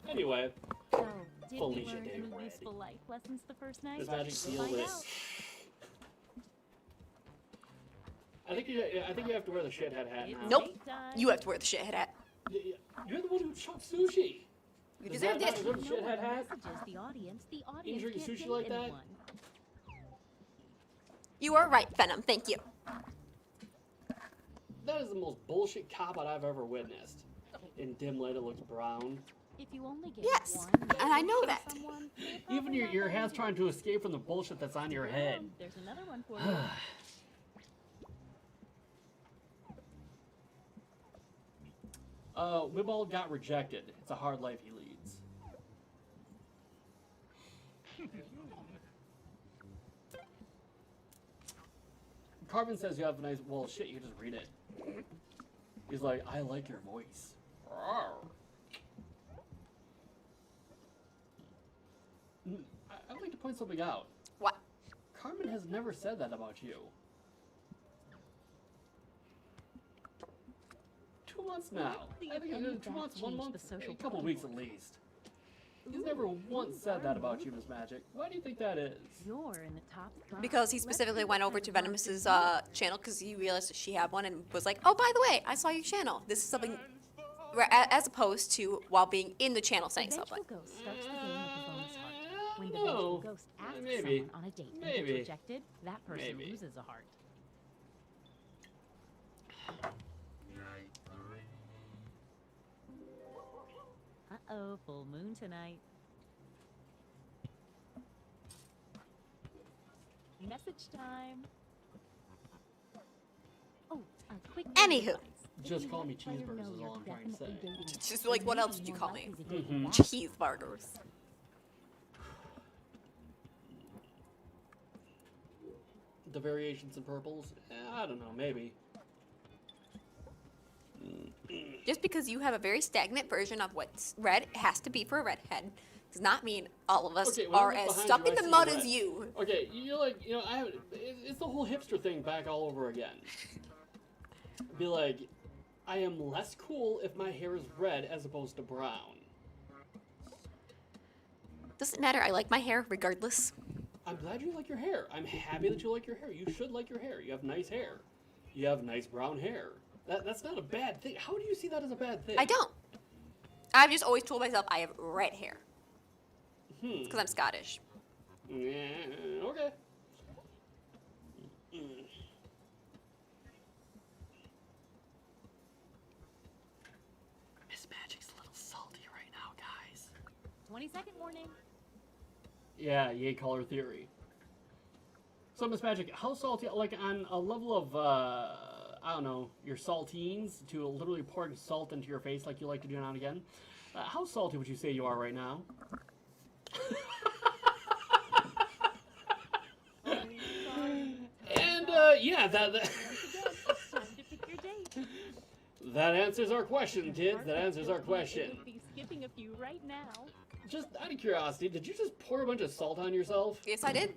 Anyway. So, did Felicia we learn Day any Red. useful life lessons the first night? Miss Magic We'll sealed find it. out. I think you have to wear the shithead hat now. Nope. Break time. You have to wear the shithead hat. You're the one who chucked sushi. You Does deserved that it. not deserve a No one shithead hat? messages the audience. The audience Injuring can't sushi date like that? anyone. You are right, Venom. Thank you. That is the most bullshit cop-out I've ever witnessed. In dim light, it looks brown. If you only get Yes, one and I know message that. from someone, they're Even probably your not hand's gonna trying to escape from the bullshit that's on your do it. head. There's another one for you. Wibald got rejected. It's a hard life he leads. Carvin says you have a nice... Well, shit, you just read it. He's like, I like your voice. I'd like to point something out. What? Carmen has never said that about you. 2 months now. think I think any it's of 2 that months, 1 changed month, the social a couple bond. weeks at least. He's never once said that about you, Miss Magic. Why do you think that is? You're in the top spot. Because he Let's specifically see went what over to everyone Venomous's can do. channel because he realized that she had one and was like, oh, by the way, I saw your channel. This is something, as opposed to while being in the channel saying The something. Vengeful Ghost starts the game with a bonus heart. When When the No. vengeful ghost asks Maybe. someone on a date and Maybe. gets rejected, that person Maybe. loses a heart. Uh-oh, full moon tonight. Message time. Oh, a quick Anywho. advice. If Just you call let me the player cheeseburgers know is you're all I'm trying to say. definitely dating It's them, just like, they what may else be did you more call me? likely to date Mhm. you back. Cheeseburgers. The variations in purples? I don't know, maybe. Just because you have a very stagnant version of what's red has to be for a redhead does not mean all of us Okay, when I are look as behind stuck you, in I the see mud red. as you. Okay, you're like, it's the whole hipster thing back all over again. Be like, I am less cool if my hair is red as opposed to brown. Doesn't matter. I like my hair regardless. I'm glad you like your hair. I'm happy that you like your hair. You should like your hair. You have nice hair. You have nice brown hair. That's not a bad thing. How do you see that as a bad thing? I don't. I've just always told myself I have red hair Hmm. because I'm Scottish. Yeah, okay. Miss Magic's a little salty right now, guys. 20-second warning. Yeah, yay color theory. So, Miss Magic, how salty, like on a level of, I don't know, your saltines, to literally pouring salt into your face like you like to do now and again, how salty would you say you are right now? And, yeah, that Again, it's time to pick your date. that answers our question, kids. That answers our question. We'll be skipping a few right now. Just out of curiosity, did you just pour a bunch of salt on yourself? Yes, I did.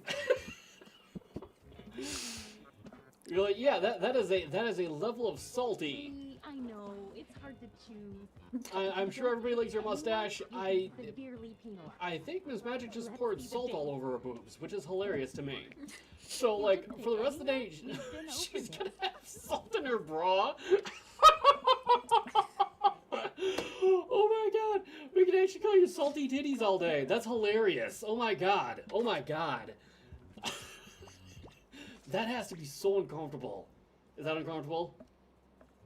You're like, yeah, that is a level of salty. I know, it's hard to choose. I'm sure everybody likes your mustache. You'll be severely penalized. I think Miss Magic just poured salt all over her boobs, which is hilarious to me. So, like, for the rest of the day, she's gonna have salt in her bra. Oh my god, we can actually call you salty titties all day. That's hilarious. Oh my god. Oh my god. That has to be so uncomfortable. Is that uncomfortable?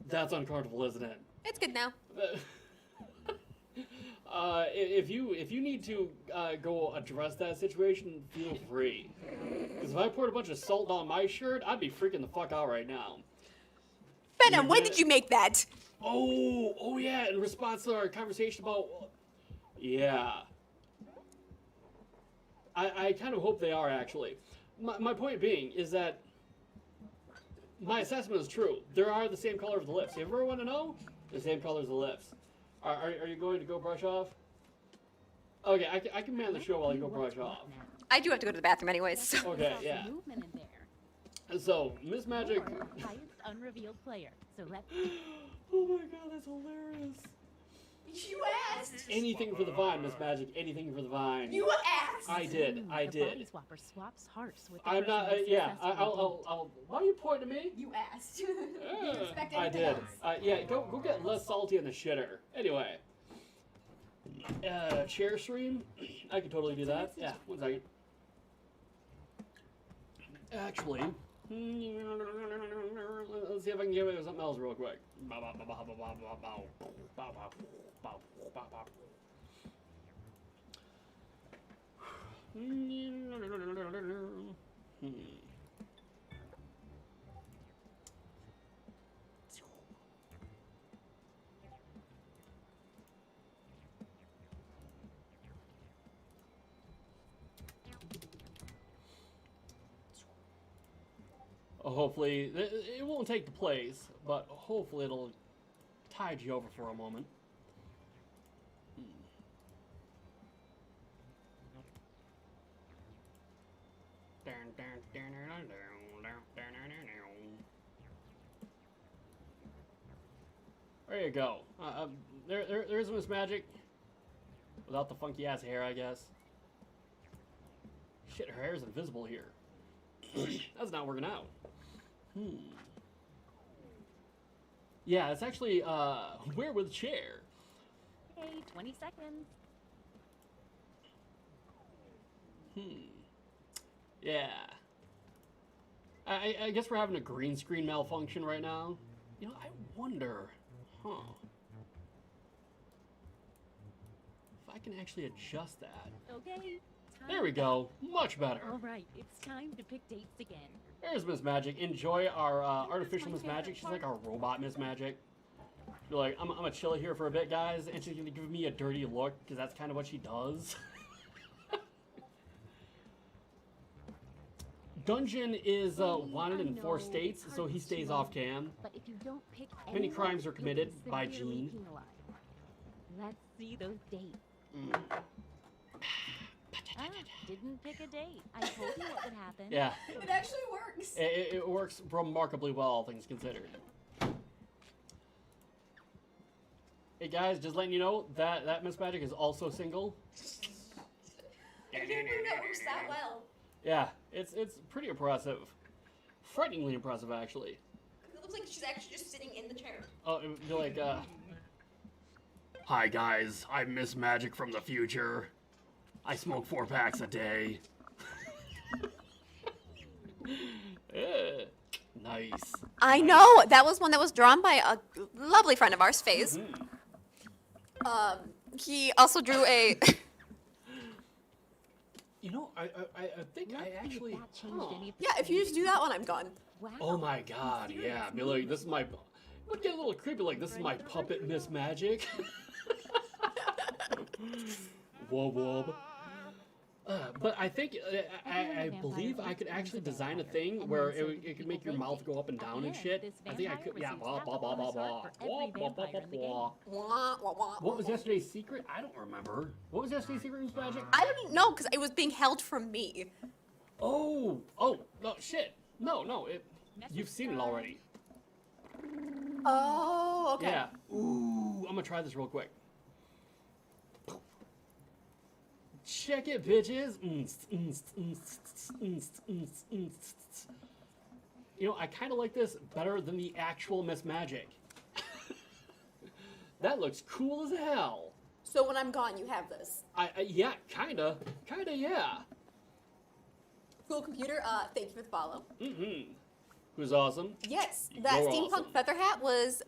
That's uncomfortable, isn't it? It's good now. If you need to go address that situation, feel free. Because if I poured a bunch of salt on my shirt, I'd be freaking the fuck out right now. Venom, when did you make that? Oh yeah, in response to our conversation about... Yeah. I kind of hope they are, actually. My point being is that my assessment is true. There are the same color of the lips. If you ever want to know, the same color as the lips. Are you going to go brush off? Okay, I can man the show while you go brush off. I do have to go to the bathroom anyways. So. Okay, yeah. Movement in there. So, Miss Magic... Or highest unrevealed player. So let's Oh my god, that's hilarious. You asked. Anything for the vine, Miss Magic. Anything for the vine. You asked. I did. I The body did. swapper swaps hearts with the I'm person not. they Yeah. successfully I'll. Why are you pointing to me? You asked. You didn't expect I anything did. else. Yeah. Go get less salty in the shitter. Anyway. Share stream. I could totally do that. Yeah. 1 second. Actually. Let's see if I can get away with something else real quick. Hopefully, it won't take the place, but hopefully it'll tide you over for a moment. There you go. There's Miss Magic. Without the funky ass hair, I guess. Shit, her hair's invisible here. That's not working out. Yeah, it's actually where with chair. Hey, 20 seconds. Yeah. I guess we're having a green screen malfunction right now. You know, I wonder, if I can actually adjust that. Okay. There we go. Much better. All right, it's time to pick dates again. There's Miss Magic. Enjoy our artificial Miss Magic. She's like our robot Miss Magic. You're like, I'm gonna chill here for a bit, guys, and she's gonna give me a dirty look because that's kind of what she does. Dungeon is wanted in 4 states, so he stays off cam. But if you don't pick Many anyone, crimes are you'll be committed by severely Gene. penalized. Let's see those dates. Didn't pick a date. I told you what would happen. Yeah, It actually works. it works remarkably well, all things considered. Hey guys, just letting you know that Miss Magic is also single. I can't believe that works that well. Yeah, it's pretty impressive. Frighteningly impressive, actually. It looks like she's actually just sitting in the chair. Oh, it would be like, hi guys, I'm Miss Magic from the future. I smoke 4 packs a day. Yeah, nice. I know that was one that was drawn by a lovely friend of ours, FaZe. He also drew a. You know, I think I actually. That changed any of the Yeah, if you just do that one, I'm gone. Wow. Oh my god, yeah. Be like, this is my. Would get a little creepy, like, this is my puppet Miss Magic. Wub wub. But I think, I believe I could actually design a thing where it could make your mouth go up and down and shit. I think I could, yeah, blah, blah, blah, blah, blah. Blah, blah, blah, blah, blah. Wah, wah, wah. What was yesterday's secret? I don't remember. What was yesterday's secret, Miss Magic? I don't even know because it was being held from me. Oh, no, shit. No, you've seen it already. Oh, okay. Yeah. Ooh, I'm gonna try this real quick. Check it, bitches. You know, I kind of like this better than the actual Miss Magic. That looks cool as hell. So when I'm gone, you have this. Yeah, kinda, yeah. Cool computer. Thank you for the follow. Who's awesome? Yes, that You're steampunk awesome. feather hat was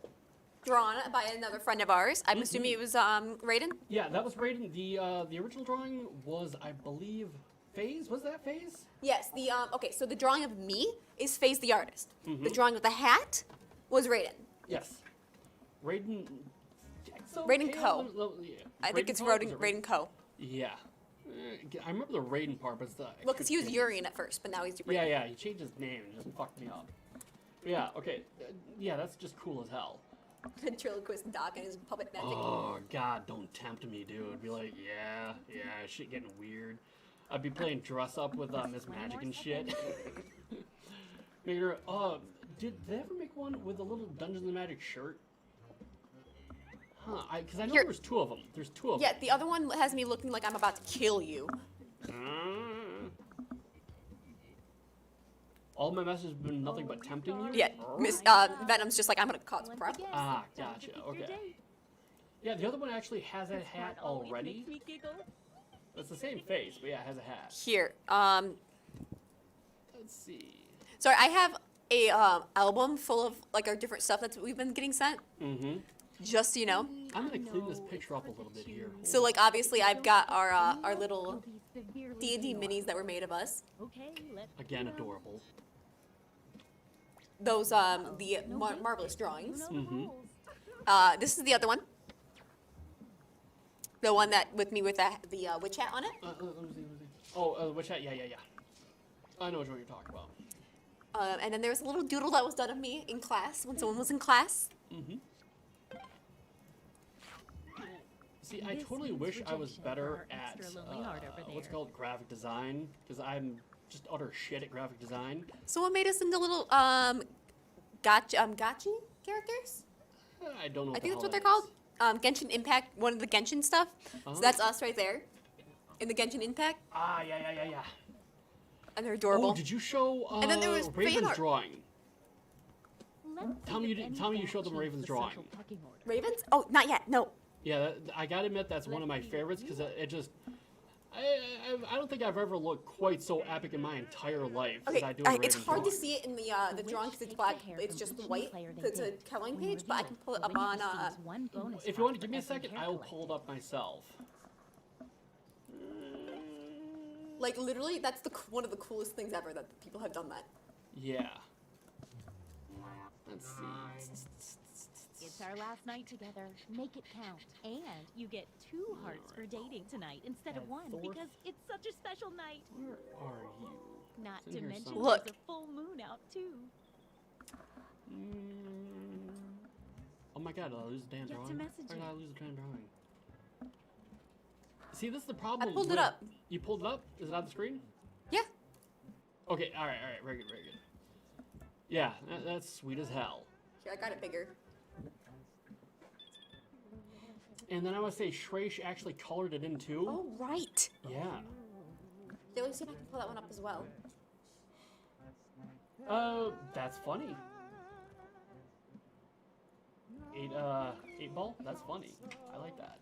drawn by another friend of ours. I'm assuming it was Raiden. Yeah, that was Raiden. The original drawing was, I believe, FaZe. Was that FaZe? Yes. The okay. So the drawing of me is FaZe the artist. The drawing of the hat was Raiden. Yes. Raiden. Raiden Co. Yeah. I think it's Co? Was Raiden, it Raiden Co. Yeah. I remember the Raiden part, but it's the. Well, because he was Urian at first, but now he's Raiden. Yeah, he changed his name and just fucked me up. Yeah, okay. Yeah, that's just cool as hell. Ventriloquist Doc and his puppet magic. Oh, God, don't tempt me, dude. Be like, yeah, shit getting weird. I'd be playing dress up with Miss Magic and shit. Make her, did they ever make one with a little Dungeons and Magic shirt? Huh, because I know Here. there's 2 of them. There's 2 of Yeah, them. the other one has me looking like I'm about to kill you. All my messages have been nothing but tempting you? Yeah, Miss Venom's just like I'm gonna cause a problem. Ah, gotcha, okay. Yeah, the other one actually has a hat already. It's the same face, but yeah, it has a hat. Here, Let's see. sorry, I have a album full of like our different stuff that we've been getting sent. Just so you know. I'm gonna clean this picture up a little bit here. So like obviously I've got our little D&D minis that were made of us. Okay, let's Again, adorable. Those the marvelous drawings. Mm-hmm. This is the other one. The one that with me with the witch hat on it. Let me see. Oh, which hat? Yeah. I know which one you're talking about. And then there's a little doodle that was done of me in class when someone was in class. See, I This totally means wish I was rejection better for our at extra lonely heart over what's there. called graphic design, because I'm just utter shit at graphic design. Someone made us into little gachi characters. I don't know. I think that's what they're called. Genshin Impact, one of the Genshin stuff. So that's us right there, in the Genshin Impact, Ah, yeah. and they're adorable. Oh, did you show And then there was fan Raven's art. drawing? Let's Tell me see you if didn't- any tell me you bad showed them change Raven's the drawing. social pecking order. Ravens? Oh, not yet. No. Yeah, I gotta admit that's one of my favorites because it just. I don't think I've ever looked quite so epic in my entire life as Okay, I do in it's Raven's hard to Dawn. see it in the drawing because it's black. It's just white. It's a coloring page, but I can pull it up on. If you want to give me a second, I'll pull it up myself. Like literally, that's one of the coolest things ever that people have done that. Yeah. Let's see. It's our last night together. Make it count. And you get 2 hearts for dating tonight instead of 1 because it's such a special night. Where are you? Not It's in to here mention somewhere. there's a full moon out too. Oh my god, did I lose the damn Get to drawing? message Why did it. I lose the damn drawing? See, this is the problem. I pulled it with- up. You pulled it up? Is it on the screen? Yeah. Okay, alright, very good, very good. Yeah, that's sweet as hell. Here, I got it bigger. And then I want to say Shresh actually colored it in too. Oh right. Yeah. Yeah, let me see if I can pull that one up as well. That's funny. 8 ball? That's funny. I like that.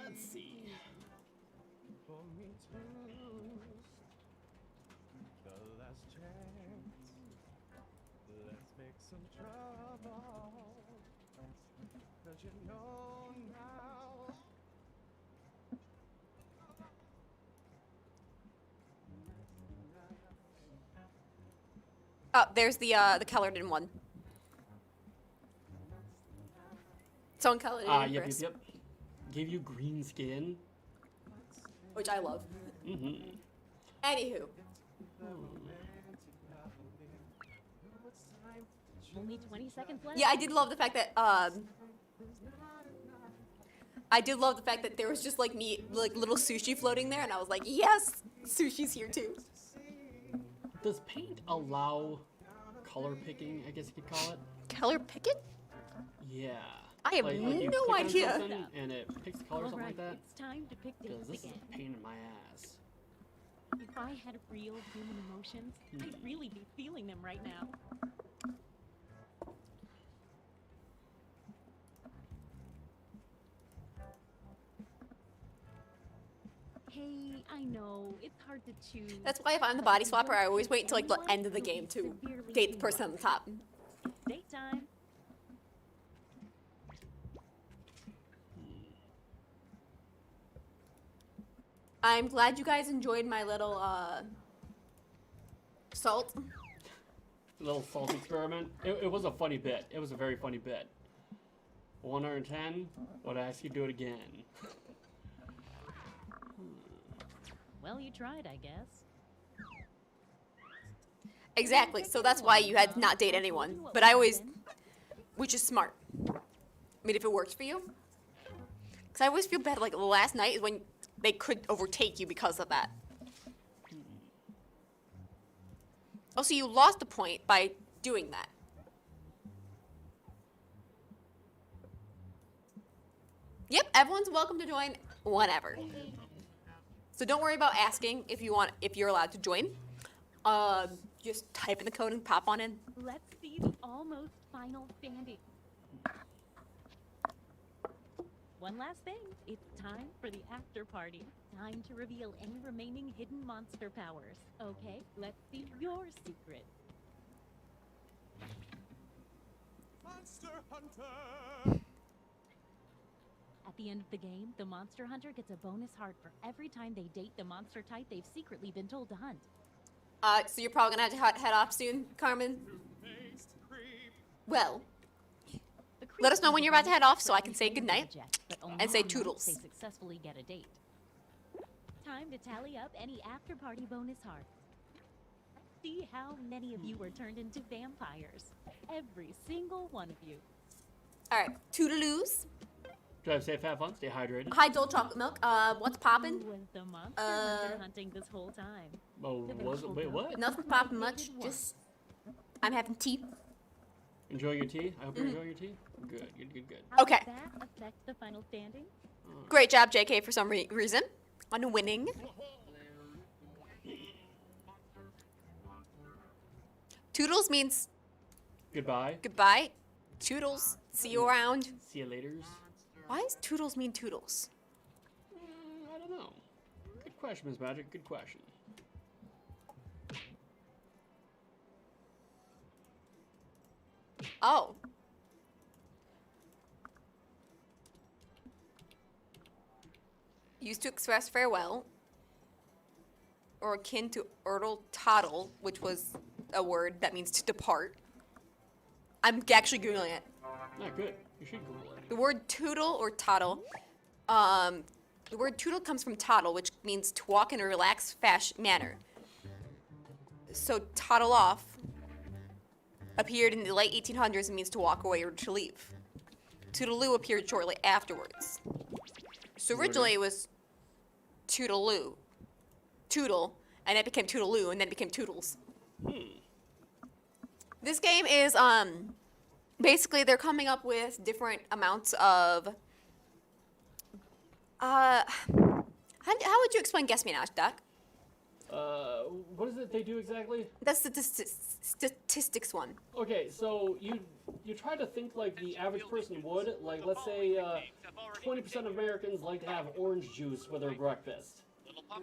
Let's see. Oh, there's the colored in one. Someone colored it in Yep. first, Gave you green skin. which I love. Mm-hmm. Anywho, Only 20 seconds left. yeah, I did love the fact that there was just like little sushi floating there, and I was like, yes, sushi's here too. Does paint allow color picking, I guess you could call it? Color pick it? Yeah. I have you no click on idea. something And it picks the color or All something right, like that. it's time to pick Because dates this is again. a pain in my ass. If I had real human emotions, I'd really be feeling them right now. Hey, I know, it's hard to choose. That's why if I'm the body swapper, I always wait until like the end of the game to date the person on the top. Date time. I'm glad you guys enjoyed my little salt. Little salt experiment. It was a funny bit. It was a very funny bit. 110. Would I ask you to do it again? Well, you tried, I guess. Exactly. So that's why you had to not date anyone. But I always, which is smart. I mean, if it works for you. Because I always feel bad. Like the last night is when they could overtake you because of that. Also, you lost a point by doing that. Yep, everyone's welcome to join whenever. So don't worry about asking if you're allowed to join. Just type in the code and pop on in. Let's see the almost final standing. One last thing. It's time for the after party. Time to reveal any remaining hidden monster powers. Okay, let's see your secret. Monster Hunter! At the end of the game, the monster hunter gets a bonus heart for every time they date the monster type they've secretly been told to hunt. So you're probably gonna have to head off soon, Carmen. Well, The let us know creatures when you're are about to head off so I bonus can say for goodnight project, but only and say once toodles. They successfully get a date. Time to tally up any after party bonus hearts. See how many of you were turned into vampires. Every single one of you. All right, toodaloos. Drive safe, have fun, stay hydrated. Hi, Dole Chocolate Milk. What's poppin'? Who was the monster hunter hunting this whole time? Oh, wait, what? Nothing poppin' much. Just I'm having tea. Enjoying your tea? I hope you're enjoying your tea. Good. How Okay. does that affect the final standing? Great job, JK, for some reason on winning. Toodles means Goodbye. goodbye. Toodles. See you around. See you later. Why does toodles mean toodles? I don't know. Good question, Ms. Magic. Good question. Oh. Used to express farewell, or akin to erdl toddle, which was a word that means to depart. I'm actually Googling it. Not good. You should Google it. The word toodle or toddle, the word toodle comes from toddle, which means to walk in a relaxed manner. So toddle off appeared in the late 1800s and means to walk away or to leave. Toodaloo appeared shortly afterwards. So originally it was toodaloo, toodle, and it became toodaloo, and then it became toodles. This game is basically they're coming up with different amounts of how would you explain guess me now, Doc? What is it they do exactly? That's the statistics one. Okay, so you try to think like the average person would. Like, let's say 20% of Americans like to have orange juice with their breakfast.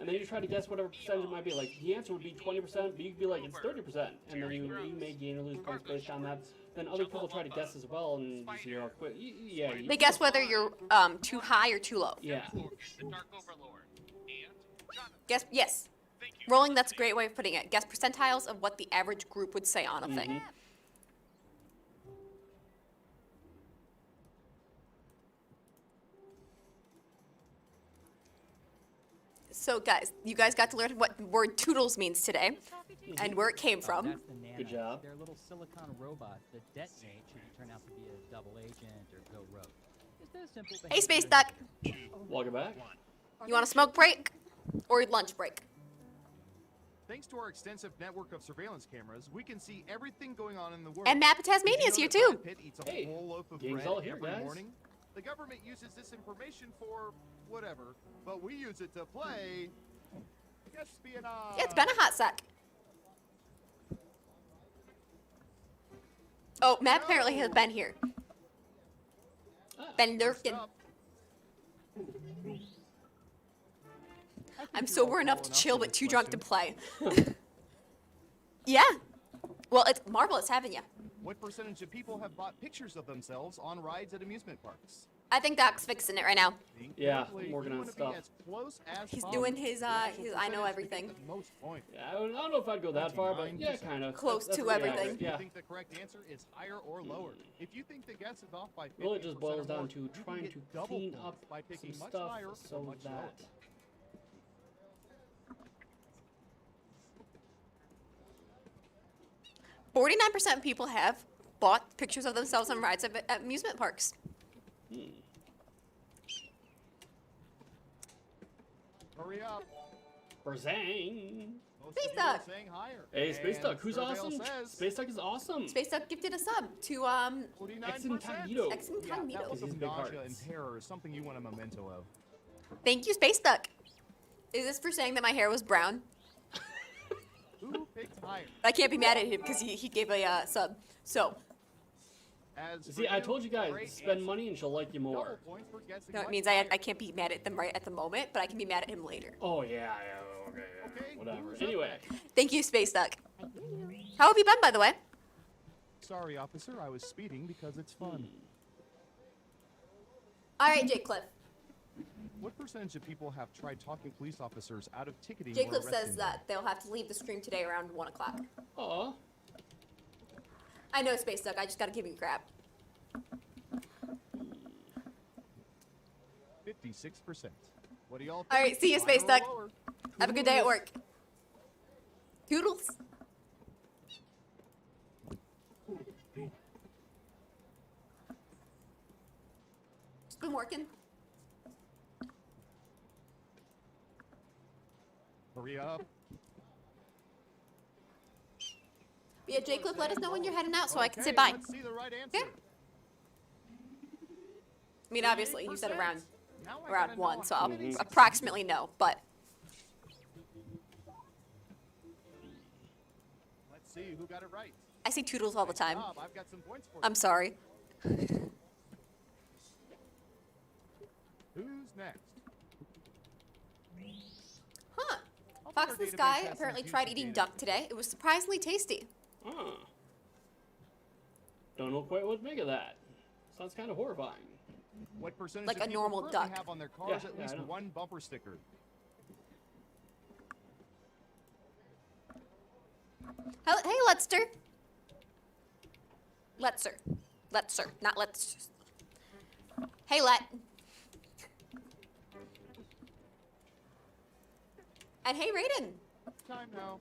And then you try to guess whatever percentage it might be. Like, the answer would be 20%, but you could be like, it's 30%. And then you may gain or lose points based on that. Then other people try to guess as well, and you know, yeah. They guess whether you're too high or too low. Yeah. Guess, yes. Rolling, that's a great way of putting it. Guess percentiles of what the average group would say on a thing. So guys, you guys got to learn what word toodles means today and where it came from. That's the nano. Good job. They're little silicon robots that detonate should you turn out to be a double agent or go rogue. Just a simple Hey, Space behavior- Duck. Welcome back. You want a smoke break or lunch break? Thanks to our extensive network of surveillance cameras, we can see everything going on in the world. And Map of Tasmania's here too. Brad Pitt eats a Hey, whole loaf of gang's bread all here, every guys. morning. The government uses this information for whatever, but we use it to play espionage. Yeah, it's been a hot sec. Oh, Matt apparently has been here. Been lurking. I'm sober enough to chill, but too drunk to play. Yeah. Well, it's marvelous having you. What percentage of people have bought pictures of themselves on rides at amusement parks? I think Doc's fixing it right now. Yeah, Hopefully, I'm working you on wanna stuff. Be as close as He's possible. doing his I know Percentage to everything. get the most points. Yeah, I don't know if I'd go that far, but yeah, kind of. Close to everything. Yeah. You think the correct answer is higher or lower? If you think the guess is off by 50% Really, it just boils or more, down to you can trying get to double clean points up by some picking much stuff higher or so much lower. that. 49% of people have bought pictures of themselves on rides at amusement parks. Hurry up. Brazang. Most Space of you are Duck. saying higher. Hey, Space And Duck, who's Surveil awesome? says Space Duck is awesome. Space Duck gifted a sub to 49%. Ex Incognito. Ex Yeah, that Incognito. look These of big nausea hearts. and terror is something you want a memento of. Thank you, Space Duck. Is this for saying that my hair was brown? Who picked higher? I can't be mad at him because he gave a sub. So, As See, for I told you guys, great spend answer. money and she'll like you more. Double points for guessing no, it much means higher. I can't be mad at them right at the moment, but I can be mad at him later. Oh, yeah, okay, Okay, whatever. who's up Anyway, next? Thank you, Space Duck. How have you been, by the way? Sorry, officer, I was speeding because it's fun. All right, Jake Cliff. What percentage of people have tried talking police officers out of ticketing Jake or Cliff arresting says them? that they'll have to leave the stream today around 1 o'clock. aw. I know, Space Duck. I just gotta give you crap. 56%. What do y'all think? All right, see you, Higher Space or Duck. lower? Have a good day at work. Toodles. Just been working. Hurry up. But yeah, Jake Cliff, let us know when you're heading out so I can say Okay, bye. Let's see the right answer. Yeah. I mean, obviously, you said 38%. Now I around gotta 1, know so how I'll many approximately know, but Let's see who got it right. I say Toodles all the time. Bob, I've got some points for you. I'm sorry. Who's next? Fox in the Our Sky database has apparently some tried juicy eating data. duck today. It was surprisingly tasty. Don't know quite what to make of that. Sounds kind of horrifying. What percentage Like of a people normal currently duck. have on their cars Yeah, at yeah, I least know. one bumper sticker? Hey, Letster. Letster, not Let's. Hey, Let. And hey, Raiden. Time now.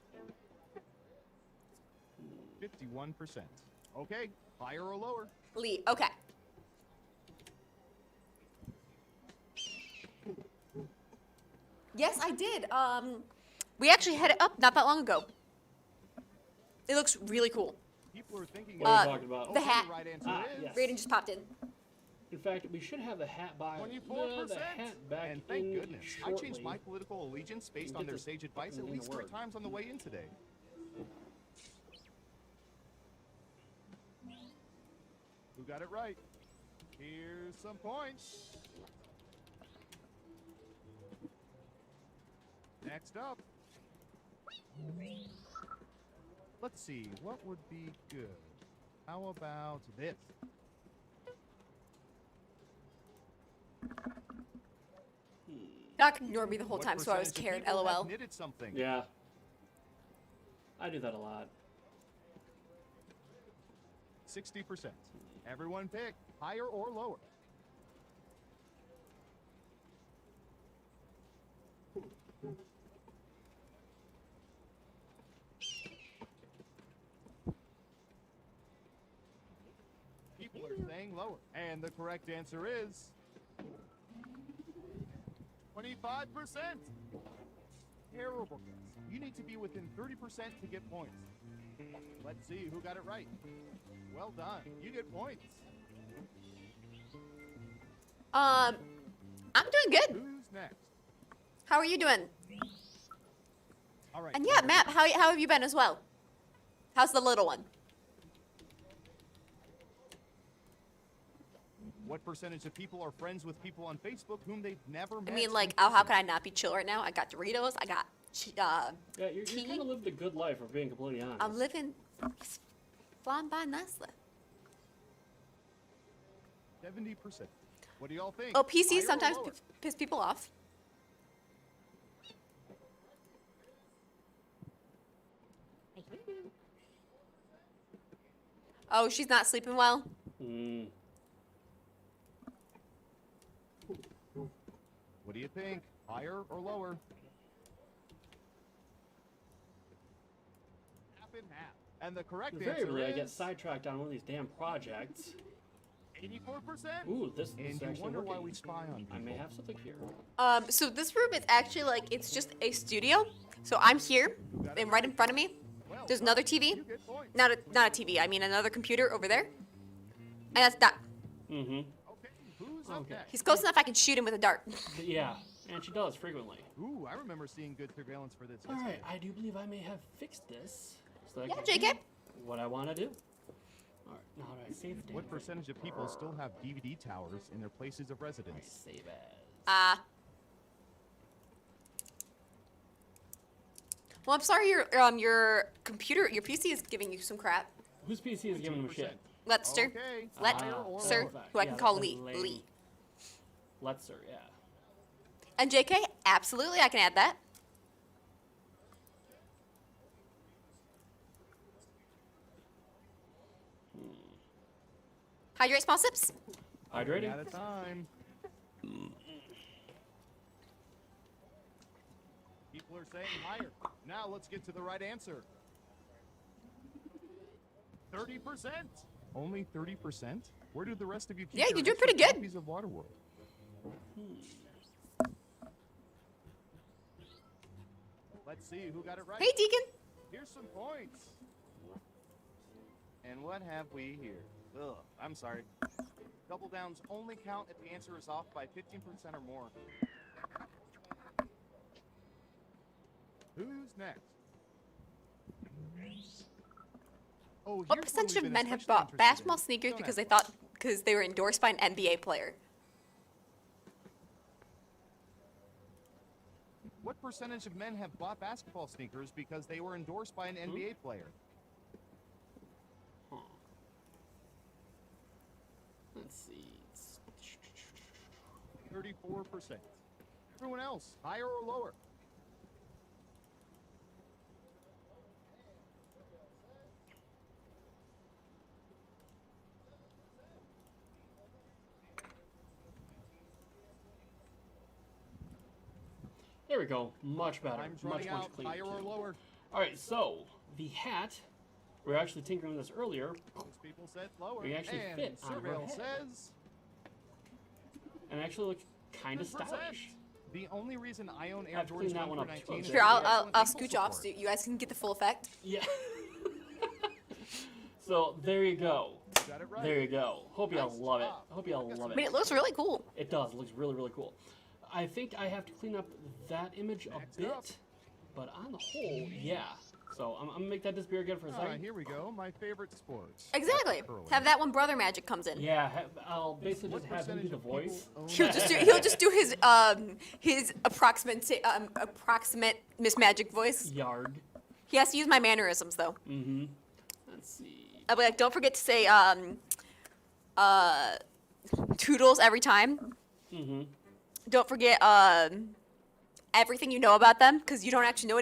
51%. Okay, higher or lower? Lee. Okay. Yes, I did. We actually had it up not that long ago. It looks really cool. People are thinking What are you talking about? The Okay, hat. right answer Ah, is yes. Raiden just popped in. In fact, we should have the hat by 24%. the hat back And thank in goodness, I shortly. changed my political allegiance based And on get their this sage advice at thing in least the 3 word. times on the way in today. Who got it right? Here's some points. Next up. Let's see, what would be good? How about this? Doc ignored me the whole What time, so I was percentage of cared. people have LOL. knitted something? Yeah. I do that a lot. 60%. Everyone pick higher or lower. People are saying lower. And the correct answer is 25%. Terrible. You need to be within 30% to get points. Let's see who got it right. Well done. You get points. I'm doing good. Who's next? How are you doing? All right. And yeah, Matt, how have you been as well? How's the little one? What percentage of people are friends with people on Facebook whom they've never met? I mean, like, in oh, how person? can I not be chill right now? I got Doritos. I got, Yeah, you're tea. kind of living the good life, for being completely honest. I'm living, flying by nicely. 70%. What do y'all think? Oh, PCs Higher or sometimes lower? piss people off. Oh, she's not sleeping well. Mm. What do you think? Higher or lower? Half and half. And the correct answer Invariably, I get is sidetracked on one of these damn projects. 84%. Ooh, this And is you actually wonder why working. we spy on people. I may have something here. So this room is actually like, it's just a studio. So I'm here, and right in front of me, Well there's done. another TV. You get points. Not a TV, I mean another computer over there. And that's Doc. Mm-hmm. Okay, who's up Okay. next? He's close enough I can shoot him with a dart. Yeah, and she does frequently. Ooh, I remember seeing good surveillance for this. All right, I do believe I may have fixed this. So I Yeah, can JK. do what I want to do. All right, now do I save the damn What thing? percentage of people still have DVD towers in their places of I residence? save as. Well, I'm sorry your computer, your PC is giving you some crap. Whose PC is giving him shit? Letster. Okay. Let higher or Sir, lower? who I can Yeah, call that's Lee. lame. Lee. Let's her, yeah. And JK, absolutely, I can add that. Hydrate small sips. Hydrating? At a time. People are saying higher. Now let's get to the right answer. 30%. Only 30%? Where did the rest of you keep Yeah, your you're doing extra pretty good. copies of Waterworld? Let's see who got it right. Hey, Deacon. Here's some points. And what have we here? Ugh, I'm sorry. Double downs only count if the answer is off by 15% or more. Who's next? Oh, What here's one percentage we've of been men have especially bought interested basketball in. sneakers Don't because ask. they thought they were endorsed by an NBA player? What percentage of men have bought basketball sneakers because they were endorsed by an NBA player? Huh. Let's see. 34%. Everyone else, higher or lower? There we go. Much better. Time's Much running out. cleaner. Higher or lower? All right, so the hat. We were actually tinkering with this earlier. Most people said lower. We actually and fit on her Surveil head. says And actually looks kind of 100%. stylish. The only reason I own Air Have to Jordans clean that 1 one for up, 19 too. is Here, because I'll people scooch off support. so you guys can get the full effect. Yeah. So there you go. Got it right. There you go. Hope y'all Nice love it. job. Hope y'all love I mean, it. it looks really cool. It does. It looks really, really cool. I think I have to clean up that image Next a bit, up. but on the whole, yeah. So I'm gonna make that disappear again for a second. Here we go. My favorite sports. Exactly. Curling. Have that when Brother Magic comes in. Yeah, I'll basically What just have him do percentage the of people voice. own He'll just do his approximate Miss Magic voice. Yarg. He has to use my mannerisms though. Mm-hmm. Let's see. I'll be like, don't forget to say Toodles every time. Mm-hmm. Don't forget everything you know about them, because you don't actually know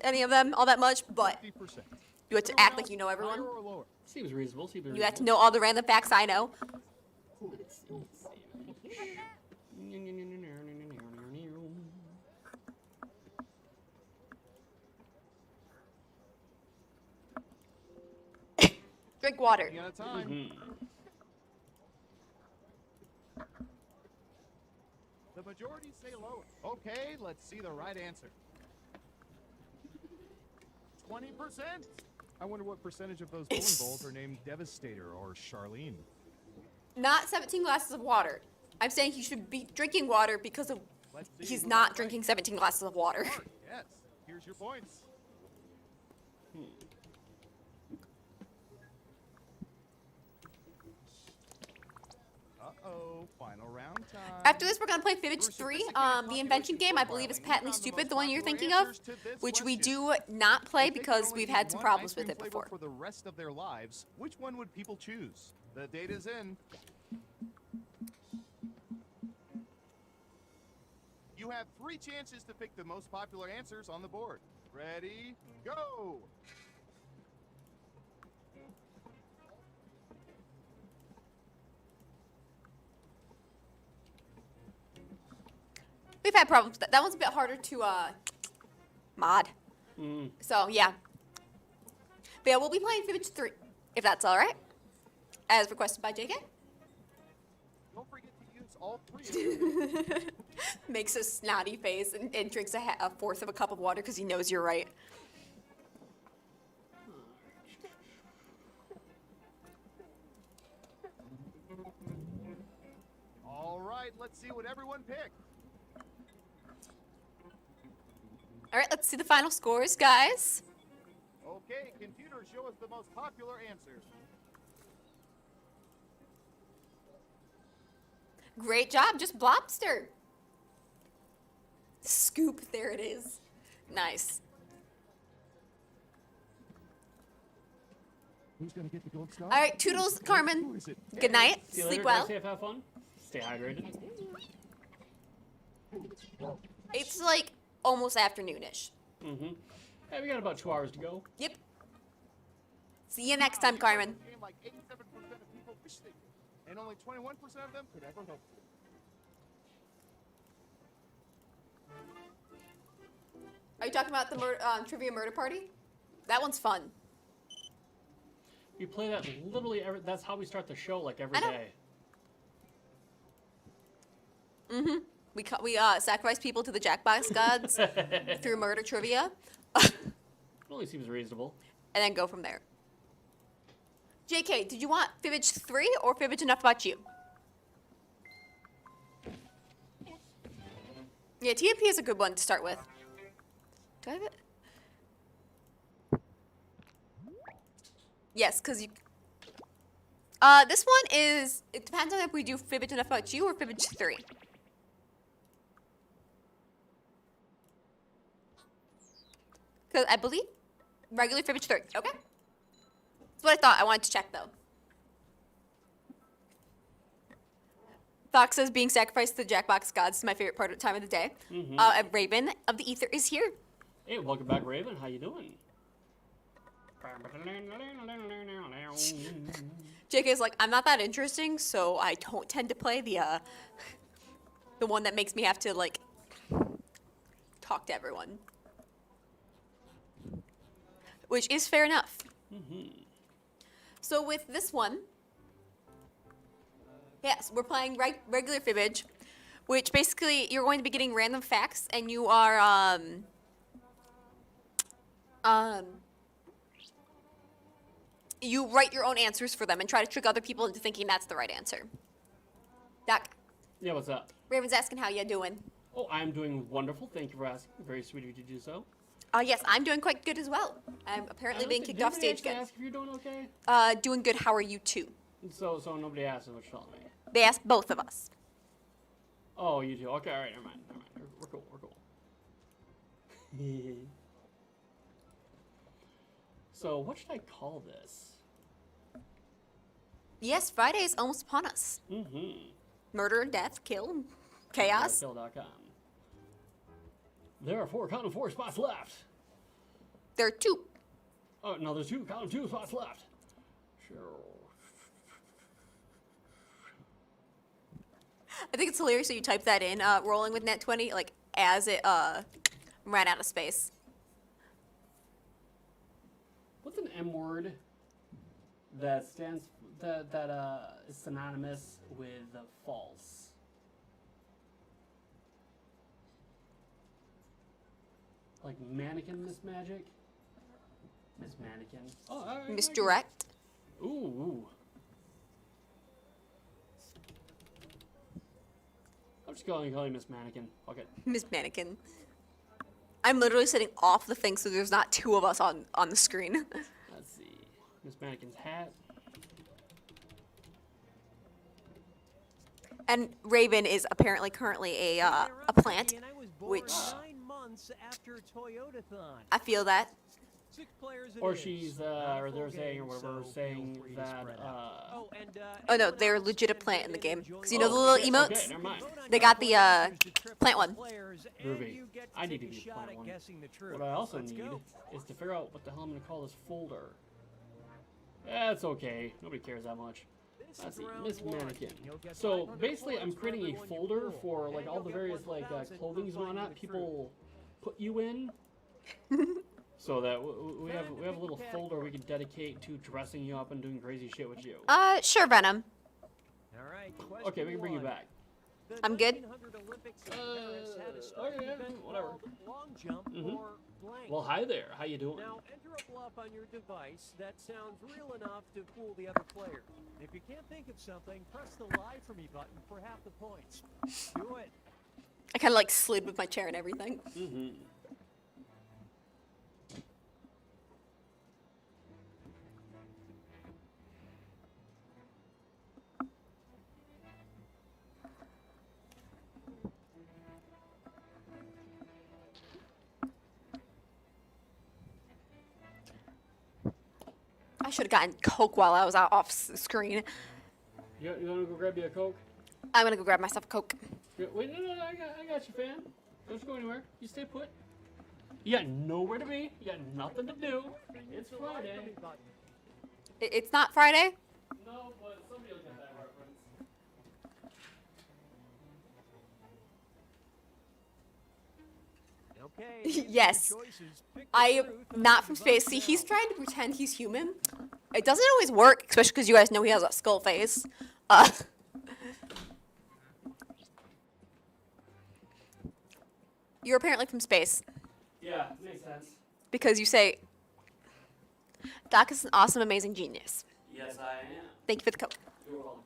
any of them all that much, but 50%. you have to act like you know Higher everyone. or lower? Seems reasonable. Seems reasonable. You have to know all the random facts I know. Let's see. Let's see. Drink water. Running out of time. Mhm. The majority say lower. Okay, let's see the right answer. 20%. I wonder what percentage of those bowling balls are named Devastator or Charlene. Not 17 glasses of water. I'm saying he should be drinking water because of Let's see he's who not got it drinking 17 glasses of water. right. Yes. Here's your points. Uh-oh. Final round time. After this, we're gonna play Fibbage For 3. sophisticated The invention game, I believe, is patently stupid, the one you're thinking of, which we do not play If they could because only we've eat had some one problems ice with cream it flavor before. For the rest of their lives, which one would people choose? The data's in. You have 3 chances to pick the most popular answers on the board. Ready, go! We've had problems. That one's a bit harder to mod. Mm. So yeah. But yeah, we'll be playing Fibbage 3, if that's all right, as requested by JK. Don't forget to use all 3 of them. Makes a snotty face and drinks a fourth of a cup of water because he knows you're right. All right, let's see what everyone picked. All right, let's see the final scores, guys. Okay, computer, show us the most popular answer. Great job, just Blobster. Scoop, there it is. Nice. Who's gonna get the gold star? All right, Toodles, Carmen. Who is it? Good night. See you Sleep later. well. Drive safe. Have fun. Stay hydrated. It's like almost afternoonish. Mm-hmm. Hey, we got about 2 hours to go. Yep. See you next time, Carmen. Like 87% of people wish they did, and only 21% of them could ever hope to. Are you talking about the trivia murder party? That one's fun. We play that literally every. That's how we start the show, like every I know. day. Mm-hmm. We sacrifice people to the Jackbox gods through murder trivia, It only seems reasonable. and then go from there. JK, did you want Fibbage 3 or Fibbage Enough About You? Yeah, TMP is a good one to start with. Do I have it? Yes, because you... this one is... It depends on if we do Fibbage Enough About You or Fibbage 3. Because I believe regular fibbage 30. Okay. That's what I thought. I wanted to check, though. Fox says being sacrificed to the Jackbox gods is my favorite time of the day. Raven of the Ether is here. Hey, welcome back, Raven. How you doing? JK is like, I'm not that interesting, so I don't tend to play the one that makes me have to, like, talk to everyone. Which is fair enough. So with this one, yes, we're playing regular fibbage, which basically you're going to be getting random facts, and you are, you write your own answers for them and try to trick other people into thinking that's the right answer. Doc. Yeah, what's up? Raven's asking how you doing. Oh, I'm doing wonderful. Thank you for asking. Very sweet of you to do so. Yes, I'm doing quite good as well. I'm apparently being kicked off stage again. Ask if you're doing okay? Doing good. How are you too? So nobody asked what you're telling me. They asked both of us. Oh, you do. Okay, all right, never mind. We're cool. So what should I call this? Yes, Friday is almost upon us. Murder, death, kill, chaos. Kill.com. There are 4 spots left. There are 2. Oh, no, there's 2 spots left. Sure. I think it's hilarious that you type that in, rolling with net 20, like, as it ran out of space. What's an M word that stands that is synonymous with false? Like mannequin Miss Magic? Miss Mannequin. Oh, all right, Misdirect. Ooh. I'm just calling you Miss Mannequin. Fuck it. Miss Mannequin. I'm literally sitting off the thing so there's not 2 of us on the screen. Let's see. Miss Mannequin's hat. And Raven is apparently currently a plant, which I feel that. Or she's, or they're saying, or whatever, saying that, Oh no, they're legit a plant in the game. Because you know the little okay, emotes? Okay, never mind. They got the plant one. Ruby, I need to be the plant one. What I also need is to figure out what the hell I'm going to call this folder. That's okay. Nobody cares that much. Let's see, Miss Mannequin. So basically, I'm creating a folder for like all the various like clothing and whatnot people put you in, so that we have a little folder we can dedicate to dressing you up and doing crazy shit with you. Sure, Venom. Okay, we can bring you back. I'm good. Okay, yeah, whatever. Well, hi there. How you doing? Now enter a bluff on your device that sounds real enough to fool the other players. If you can't think of something, press the lie for me button for half the points. Do it. I kind of like slid with my chair and everything. I should have gotten Coke while I was out off screen. You want to go grab you a Coke? I'm gonna go grab myself a Coke. Wait, no, I got you, fam. Don't go anywhere. You stay put. You got nowhere to be. You got nothing to do. It's Friday. It's not Friday? No, but somebody will get that reference. Okay. Yes. I am not from space. See, he's trying to pretend he's human. It doesn't always work, especially because you guys know he has a skull face. You're apparently from space. Yeah, makes sense. Because you say, Doc is an awesome, amazing genius. Yes, I am. Thank you for the Coke. You're welcome.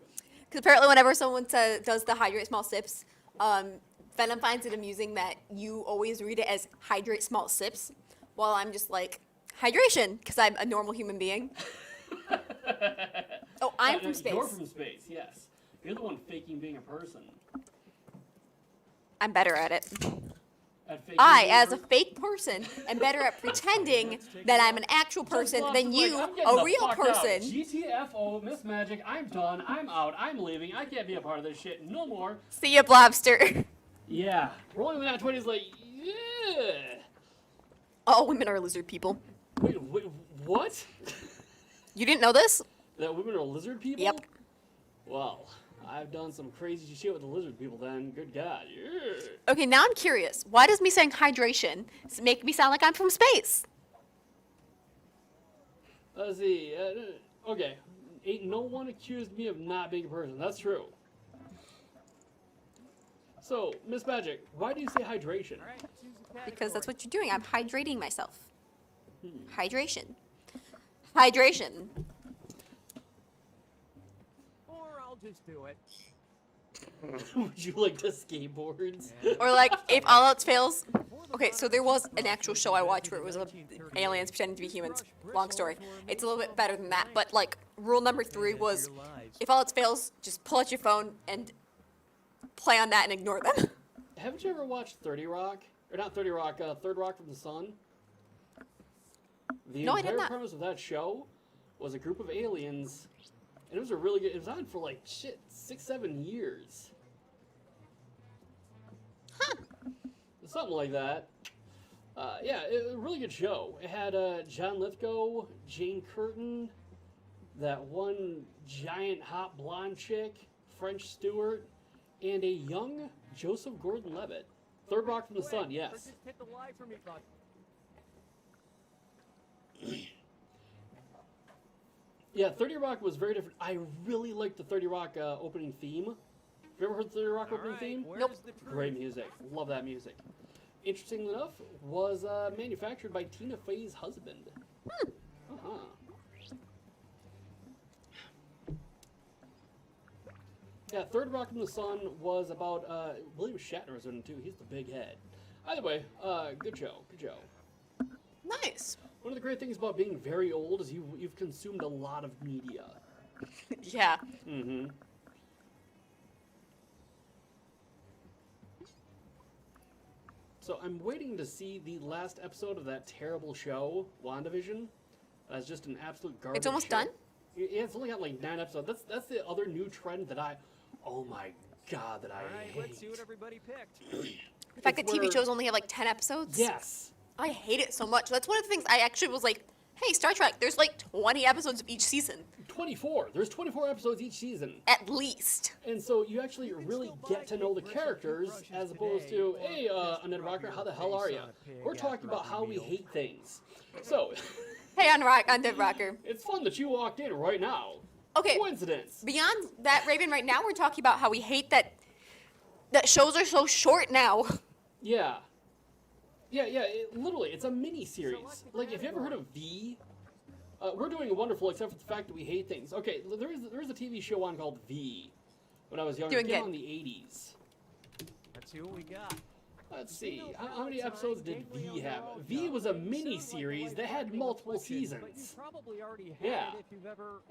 Because apparently whenever someone does the hydrate small sips, Venom finds it amusing that you always read it as hydrate small sips, while I'm just like, hydration, because I'm a normal human being. Oh, I'm from space. You're from space, yes. You're the one faking being a person. I'm better at it. I, as a fake person, am better at pretending that I'm an actual person than you, a real person. GTFO, Miss Magic, I'm done. I'm out. I'm leaving. I can't be a part of this shit no more. See ya, Blobster. Yeah. Rolling with that 20 is like, yeah. All women are lizard people. Wait, what? You didn't know this? That women are lizard people? Yep. Well, I've done some crazy shit with the lizard people then. Good God. Yeah. Okay, now I'm curious. Why does me saying hydration make me sound like I'm from space? Let's see. Okay. Ain't no one accused me of not being a person. That's true. So, Miss Magic, why do you say hydration? Because that's what you're doing. I'm hydrating myself. Hydration. Hydration. Or I'll just do it. Would you like to skateboards? Or like, if all else fails. Okay, so there was an actual show I watched where it was aliens pretending to be humans. Long story. It's a little bit better than that, but like, rule number 3 was, if all else fails, just pull out your phone and play on that and ignore them. Haven't you ever watched 30 Rock? Or not 30 Rock, Third Rock from the Sun? The No, I did entire not. premise of that show was a group of aliens, and it was a really good, it was on for like, shit, 6-7 years. Huh. Something like that. Yeah, it was a really good show. It had John Lithgow, Jane Curtin, that one giant hot blonde chick, French Stewart, and a young Joseph Gordon-Levitt. Third Rock from the Sun, yes. Just hit the live for me button. Yeah, 30 Rock was very different. I really liked the 30 Rock opening theme. Have you ever heard the 30 Rock opening theme? Nope. Great music. Love that music. Interestingly enough, was manufactured by Tina Fey's husband. Uh-huh. Yeah, Third Rock from the Sun was about, William Shatner was in it too. He's the big head. Either way, good show. Good show. Nice. One of the great things about being very old is you've consumed a lot of media. Yeah. Mm-hmm. So I'm waiting to see the last episode of that terrible show, WandaVision. That's just an absolute garbage. It's almost show. done? Yeah, it's only got like 9 episodes. That's the other new trend that oh my god, that I hate. Let's see what everybody picked. The fact that It's TV where- shows only have like 10 episodes? Yes. I hate it so much. That's one of the things I actually was like, hey, Star Trek, there's like 20 episodes of each season. 24. There's 24 episodes each season. At least. And so you actually really get to know the characters as opposed to, hey, Annette Rocker, how the hell are you? We're talking about how we hate things. So, Hey, on Dead Rocker. it's fun that you walked in right now. Okay. Coincidence. Beyond that, Raven, right now we're talking about how we hate that shows are so short now. Yeah. Yeah, literally, it's a mini-series. Like, if you ever heard of V, we're doing wonderful except for the fact that we hate things. Okay, there is a TV show on called V when I was younger. Doing It came good. out in the 80s. Let's see what we got. Let's see, how many episodes did V have? V was a mini-series that had multiple seasons. Yeah,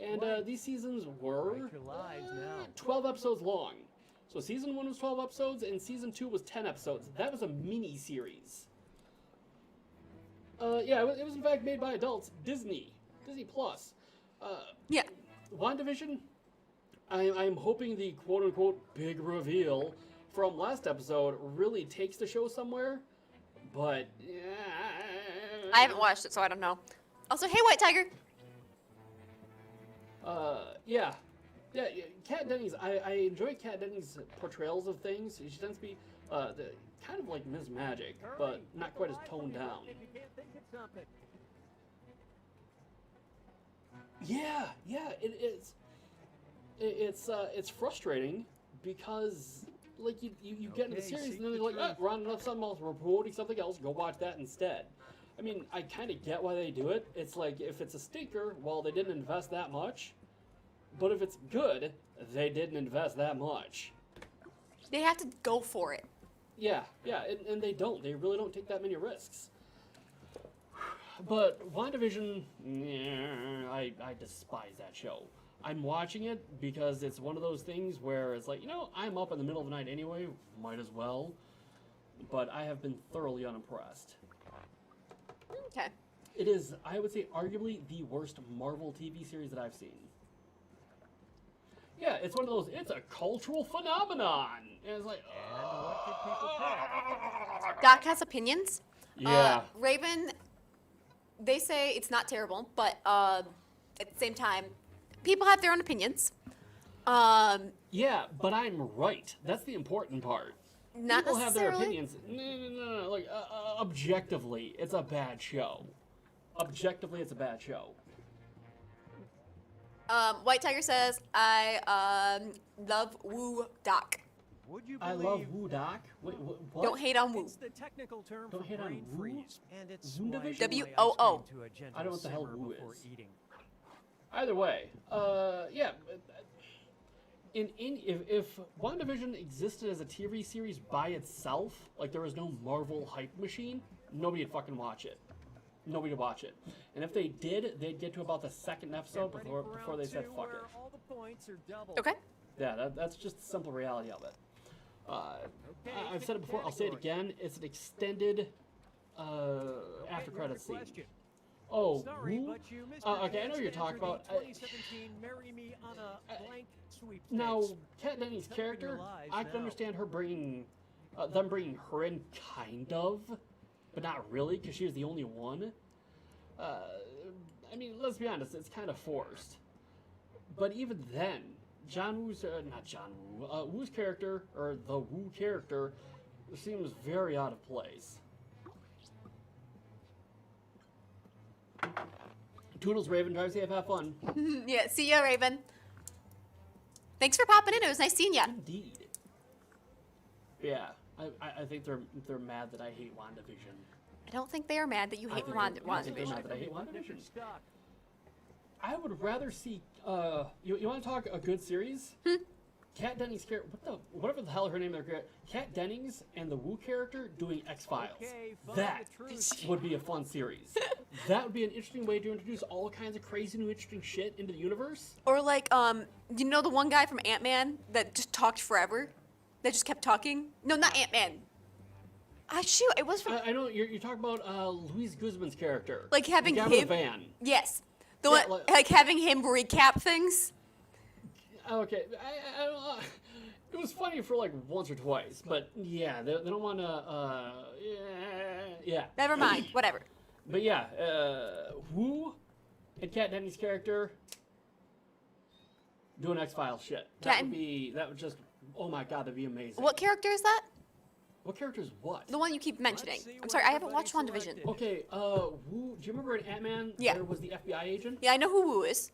and these seasons were 12 episodes long. So season 1 was 12 episodes, and season 2 was 10 episodes. That was a mini-series. Yeah, it was in fact made by adults. Disney Plus. Yeah. WandaVision, I'm hoping the quote-unquote big reveal from last episode really takes the show somewhere, but I haven't watched it, so I don't know. Also, hey, White Tiger. yeah, Kat Dennings, I enjoy Kat Dennings' portrayals of things. She tends to be kind of like Ms. Magic, but not quite as toned down. If you can't think of something. Yeah, it's frustrating because like you get into the series and then they're like, oh, we're on something else, we're promoting something else, go watch that instead. I mean, I kind of get why they do it. It's like, if it's a stinker, well, they didn't invest that much. But if it's good, they didn't invest that much. They have to go for it. Yeah, and they don't. They really don't take that many risks. But WandaVision, I despise that show. I'm watching it because it's one of those things where it's like, I'm up in the middle of the night anyway, might as well. but I have been thoroughly unimpressed. Okay. It is, I would say, arguably the worst Marvel TV series that I've seen. Yeah, it's one of those, it's a cultural phenomenon. And it's like, Doc has opinions. yeah. Raven, they say it's not terrible, but at the same time, people have their own opinions. Yeah, but I'm right. That's the important part. Not People have their necessarily. opinions. No. Like, objectively, it's a bad show. Objectively, it's a bad show. White Tiger says, I love Woo Doc. Would you I believe love Woo Doc. Wait, what? Don't hate on Woo. it's the technical term Don't for hate on brain Woo? freeze, and it's Zoom why division? I enjoy W-O-O. ice cream to a gentle I don't know what the hell simmer Woo before is. eating. Either way, yeah. If WandaVision existed as a TV series by itself, like there was no Marvel hype machine, nobody would fucking watch it. Nobody would watch it. And if they did, they'd get to about the second episode Get ready before for they round said two, fuck where it. all the points are doubled. Okay. Yeah, that's just the simple reality of it. Okay, I've said it before, I'll say it again. It's an extended after credits scene. Question. Oh, Sorry, Woo? but you missed Okay, your I know you're chance to talking enter about. the 2017 Marry Me on a Blank sweepstakes. Now, Kat Dennings' It's helping your character, lives I can now. understand her bringing, them bringing her in, kind of, but not really, because she was the only one. I mean, let's be honest, it's kind of forced. But even then, Woo's character, or the Woo character, seems very out of place. Toodles, Raven, drive safe, have fun. Yeah, see ya, Raven. Thanks for popping in. It was nice seeing ya. Indeed. Yeah, I think they're mad that I hate WandaVision. I don't think they are mad that you hate I think they're mad WandaVision. that I hate WandaVision. I would rather see. You want to talk a good series? Kat Dennings' character, whatever the hell her name is, Kat Dennings and the Woo character doing X-Files. Okay, find That the truth. would be a fun series. That would be an interesting way to introduce all kinds of crazy new interesting shit into the universe. Or like, you know the one guy from Ant-Man that just talked forever? That just kept talking? No, not Ant-Man. Ah, shoot, it was from... I know, you're talking about Luis Guzman's character. Like having the guy with him... the van. Yes. The Yeah, one, like having him recap things. Okay, I don't know. It was funny for like once or twice, but yeah, they don't want to, yeah. Never mind, whatever. But yeah, Woo and Kat Dennings' character doing X-Files shit. That would just, oh my god, that'd be amazing. What character is that? What character is what? The one you keep mentioning. I'm sorry, I haven't watched WandaVision. Okay, Woo, do you remember in Ant-Man Yeah. there was the FBI agent? Yeah, I know who Woo is.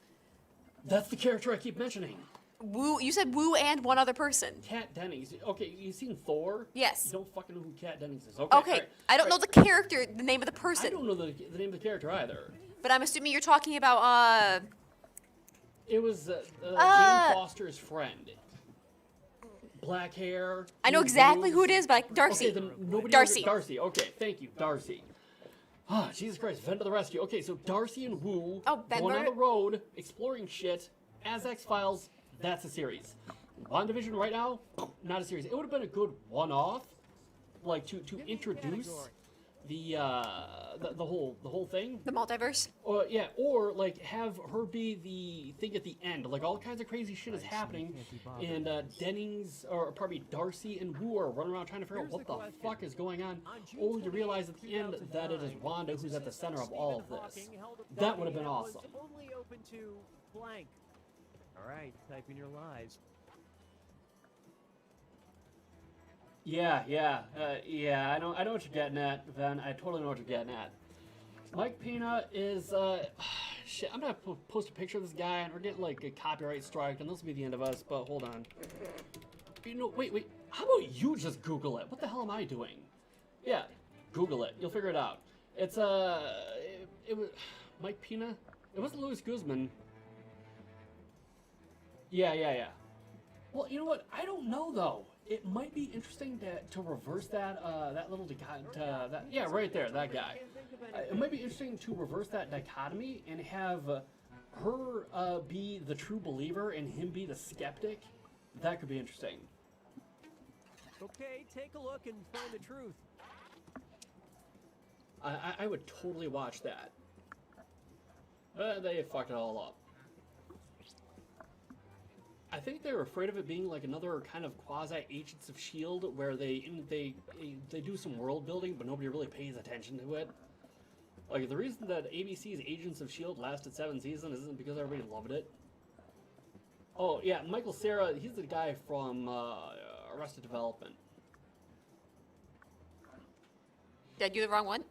That's the character I keep mentioning. Woo, you said Woo and one other person. Kat Dennings. Okay, you seen Thor? Yes. You don't fucking know who Kat Dennings is. Okay, Okay, alright, I don't know alright. the character, the name of the person. I don't know the name of the character either. But I'm assuming you're talking about, It was Jane Foster's friend. Black hair. I know exactly who it is, but Darcy. Okay, then nobody Darcy. Darcy. Okay, thank you, Darcy. Ah, Jesus Christ, Ven to the rescue. Okay, so Darcy and Woo Ben going on Bur- the road, exploring shit as X-Files. That's a series. WandaVision right now, not a series. It would have been a good one-off, like to introduce the whole thing. The multiverse. Or yeah, or like have her be the thing at the end. Like all kinds of crazy shit is happening, and Dennings or probably Darcy and Woo are running around trying to figure out what the fuck is going on, only to realize at the end that it is Wanda who's at the center of all of this. That would have been awesome. Only open to blank. All right, type in your lies. Yeah. I know what you're getting at, Ven. I totally know what you're getting at. Mike Pena is shit. I'm gonna post a picture of this guy, and we're getting like a copyright strike, and this will be the end of us. But hold on. You know, wait. How about you just Google it? What the hell am I doing? Yeah, Google it. You'll figure it out. It's it was Mike Pena. It wasn't Luis Guzman. Yeah. Well, you know what? I don't know though. It might be interesting to reverse that that little right there, that guy. It might be interesting to reverse that dichotomy and have her be the true believer and him be the skeptic. That could be interesting. Okay, take a look and find the truth. I would totally watch that. They fucked it all up. I think they were afraid of it being like another kind of quasi Agents of S.H.I.E.L.D. where they do some world building, but nobody really pays attention to it. Like, the reason that ABC's Agents of S.H.I.E.L.D. lasted 7 seasons isn't because everybody loved it. Oh, yeah, Michael Cera, he's the guy from Arrested Development. Did I do the wrong one?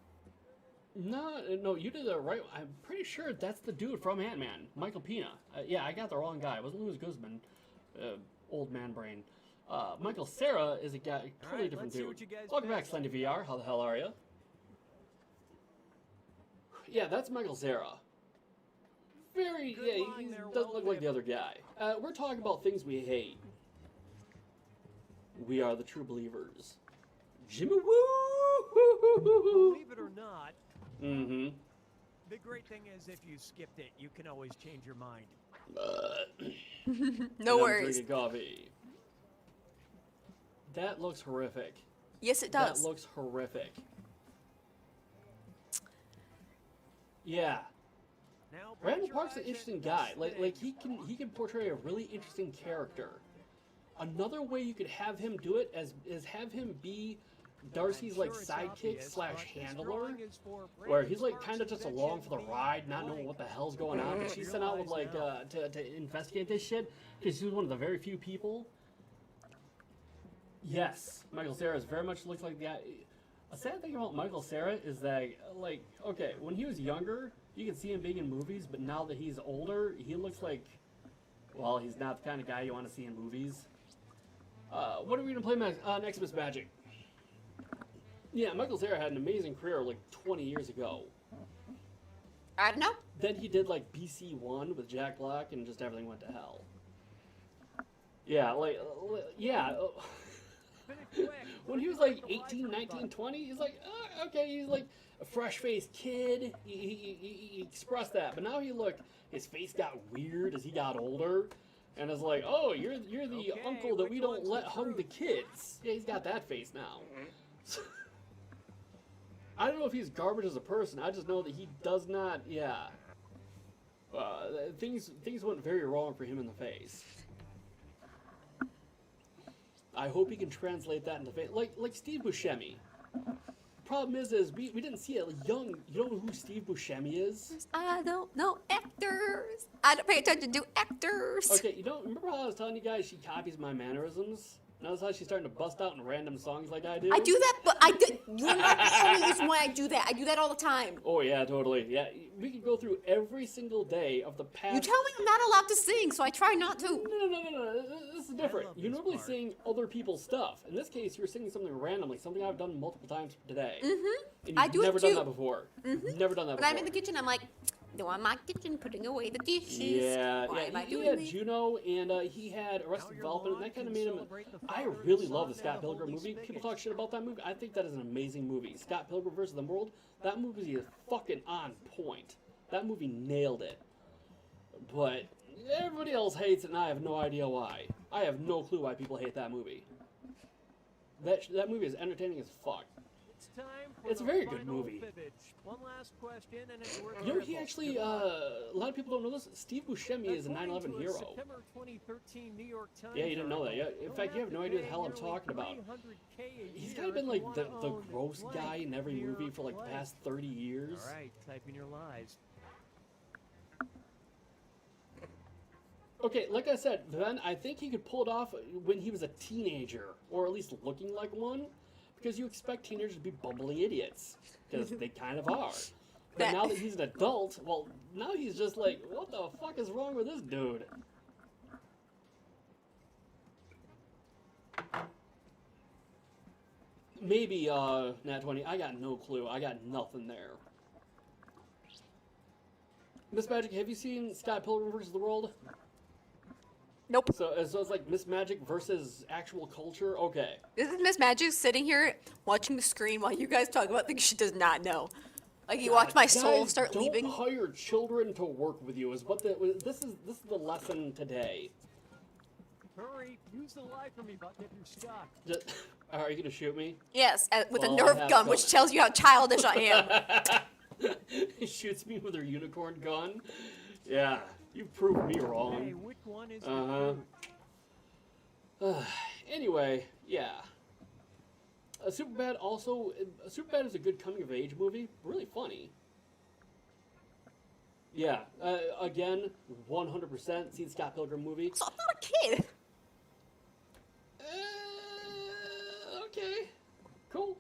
No, you did the right. I'm pretty sure that's the dude from Ant-Man, Michael Pena. Yeah, I got the wrong guy. It wasn't Louis Guzman, old man brain. Michael Cera is a guy, totally right, different let's see dude. what you guys Welcome back, picked. Slendy VR. How the hell are you? Yeah, that's Michael Cera. Very, Good yeah, he line there, doesn't well look like the lived. other guy. We're talking about things we hate. We are the true believers. Jimmy Woo! Believe it or not, Mm-hmm. the great thing is if you skipped it, you can always change your mind. No And I'm worries. drinking coffee. That looks horrific. Yes, it does. That looks horrific. Yeah. Now, Brandon blink your Park's an eyes interesting and guy. spin. Like he can portray a really interesting character. Another way you could have him do it is have him be Darcy's I'm like sure it's sidekick obvious, slash but this handler, drawing is for where Brandon he's like Sparks' kind of just along for the invention, ride, not knowing blank. what the hell's going on. But she's sent out with like Realize now. to investigate this shit because she's one of the very few people. Yes, Michael Cera very much looks like the guy. A sad thing about Michael Cera is that, like, okay, when he was younger, you can see him being in movies, but now that he's older, he looks like, well, he's not the kind of guy you want to see in movies. What are we gonna play next, Miss Magic? Yeah, Michael Cera had an amazing career like 20 years ago. I don't know. Then he did like BC1 with Jack Black, and just everything went to hell. Yeah, yeah. When he was like 18, 19, 20, he's like, okay, he's like a fresh-faced kid. He expressed that, but now his face got weird as he got older, and it's like, oh, you're the Okay, uncle that we which don't one's let the hug the truth? kids. Yeah, he's got that face now. I don't know if he's garbage as a person. I just know that he does not. Yeah. Things went very wrong for him in the face. I hope he can translate that into face, like Steve Buscemi. Problem is we didn't see it. Young, you know who Steve Buscemi is? I don't know actors. I don't pay attention to actors. Okay, you don't remember how I was telling you guys she copies my mannerisms? Notice how she's starting to bust out in random songs like I do? I do that, but you're not the only reason why I do that. I do that all the time. Oh yeah, totally. Yeah, we could go through every single day of the past. You tell me I'm not allowed to sing, so I try not to. No. This is different. love You this normally part. sing other people's stuff. In this case, you're singing something randomly, something I've done multiple times today. Mm-hmm. And I you've do it never done too. that before. Mhm. You've never done that When before. I'm in the kitchen, I'm like, no, I'm not kitchen, putting away the dishes. Yeah, Why am I he doing had this? Juno, and he had Arrested Development, and that kind of made him. I really love the Scott Pilgrim movie. People talk shit about that movie. I think that is an amazing movie. Scott Pilgrim vs. the World. That movie is fucking on point. That movie nailed it. But everybody else hates it, and I have no idea why. I have no clue why people hate that movie. That movie is entertaining as fuck. It's time for It's a the very good final movie. fibbage. One last question, and it's worth You know, a he ripple. actually, Good luck. a lot of people don't know this. Steve Buscemi is a 9/11 According to a hero. September 2013 New York Times Yeah, you didn't know that. Yeah, article, in fact, you have no you'll idea to the hell I'm pay talking about. nearly $300K a He's year kind of been if like you the wanna own gross blank guy in every near movie for like the blank. past 30 years. All right, type in your lies. Okay, like I said, then I think he could pull it off when he was a teenager, or at least looking like one, because you expect teenagers to be bumbly idiots, because they kind of are. But now that he's an adult, well, now he's just like, what the fuck is wrong with this dude? Maybe, Nat 20, I got no clue. I got nothing there. Miss Magic, have you seen Scott Pilgrim vs. the World? Nope. So it's like Miss Magic versus actual culture? Okay. This is Miss Magic sitting here watching the screen while you guys talk about things she does not know. Like you watch my soul Guys, start don't leaving. hire children to work with you is what this is the lesson today. Hurry, use the lie for me button if you're stuck. Are you gonna shoot me? Yes, with Well, a I Nerf have gun, some. which tells you how childish I am. He shoots me with her unicorn gun. Yeah, you proved me wrong. Hey, which one is Uh huh. Anyway, yeah. Superbad also. Superbad is a good coming of age movie. Really funny. Yeah. Again, 100% seen Scott Pilgrim movie. So I'm not a kid. Okay. Cool.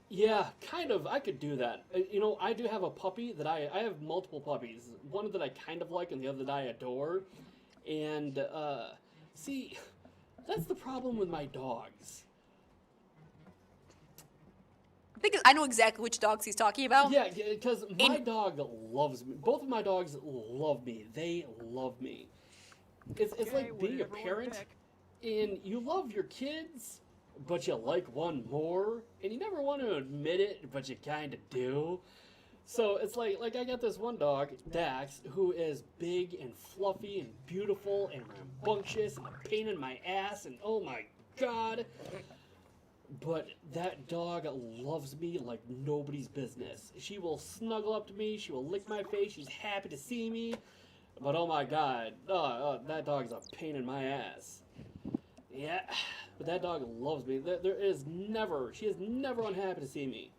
Yeah, kind of. I could do that. You know, I do have a puppy that I have multiple puppies. One that I kind of like and the other that I adore. And, see, that's the problem with my dogs. I think I know exactly which dogs he's talking about. Yeah, because my dog loves me. Both of my dogs love me. They love me. It's like being a parent, and you love your kids, but you like one more, and you never want to admit it, but you kind of do. So it's like I got this one dog, Dax, who is big and fluffy and beautiful and rambunctious and a pain in my ass, and oh my god. But that dog loves me like nobody's business. She will snuggle up to me, she will lick my face, she's happy to see me. But oh my god, that dog's a pain in my ass. Yeah, but that dog loves me. She is never unhappy to see me.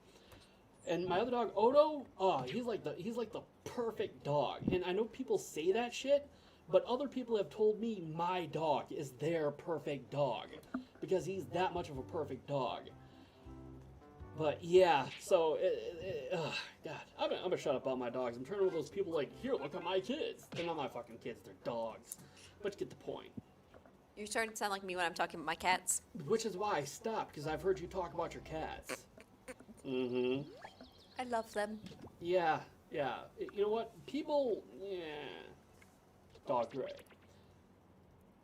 And my other dog, Odo, he's like the perfect dog. And I know people say that shit, but other people have told me my dog is their perfect dog. Because he's that much of a perfect dog. But yeah, so, God, I'm gonna shut up about my dogs. I'm turning to those people like, here, look at my kids. They're not my fucking kids, they're dogs. But you get the point. You're starting to sound like me when I'm talking about my cats. Which is why I stopped, because I've heard you talk about your cats. Mm-hmm. I love them. Yeah. You know what? People, dog right.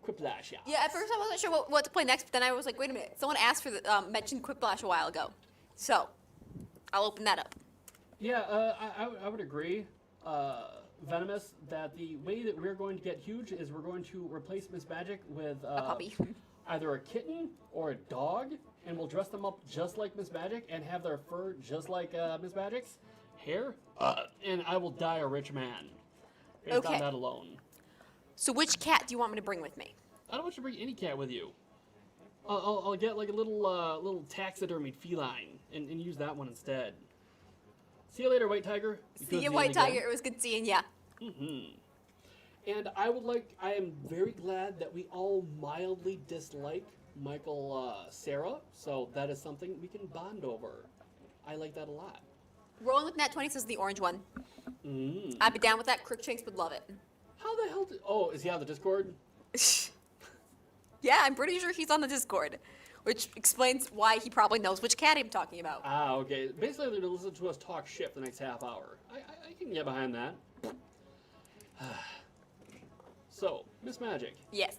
Quiplash, yeah. Yeah, at first I wasn't sure what to play next, but then I was like, wait a minute. Someone asked for mentioned Quiplash a while ago. So, I'll open that up. Yeah, I would agree, Venomous, that the way that we're going to get huge is we're going to replace Miss Magic with a puppy. Either a kitten or a dog, and we'll dress them up just like Miss Magic and have their fur just like Miss Magic's hair, and I will die a rich man based on that alone. So which cat do you want me to bring with me? I don't want you to bring any cat with you. I'll get like a little taxidermied feline and use that one instead. See you later, White Tiger. See you, White Tiger. It was good seeing ya. Mm-hmm. And I am very glad that we all mildly dislike Michael Sarah, so that is something we can bond over. I like that a lot. Rolling with Nat 20 says the orange one. I'd be down with that. Crookshanks would love it. How the hell is he on the Discord? Yeah, I'm pretty sure he's on the Discord, which explains why he probably knows which cat I'm talking about. Ah, okay. Basically, they're going to listen to us talk shit for the next half hour. I can get behind that. So, Miss Magic. Yes.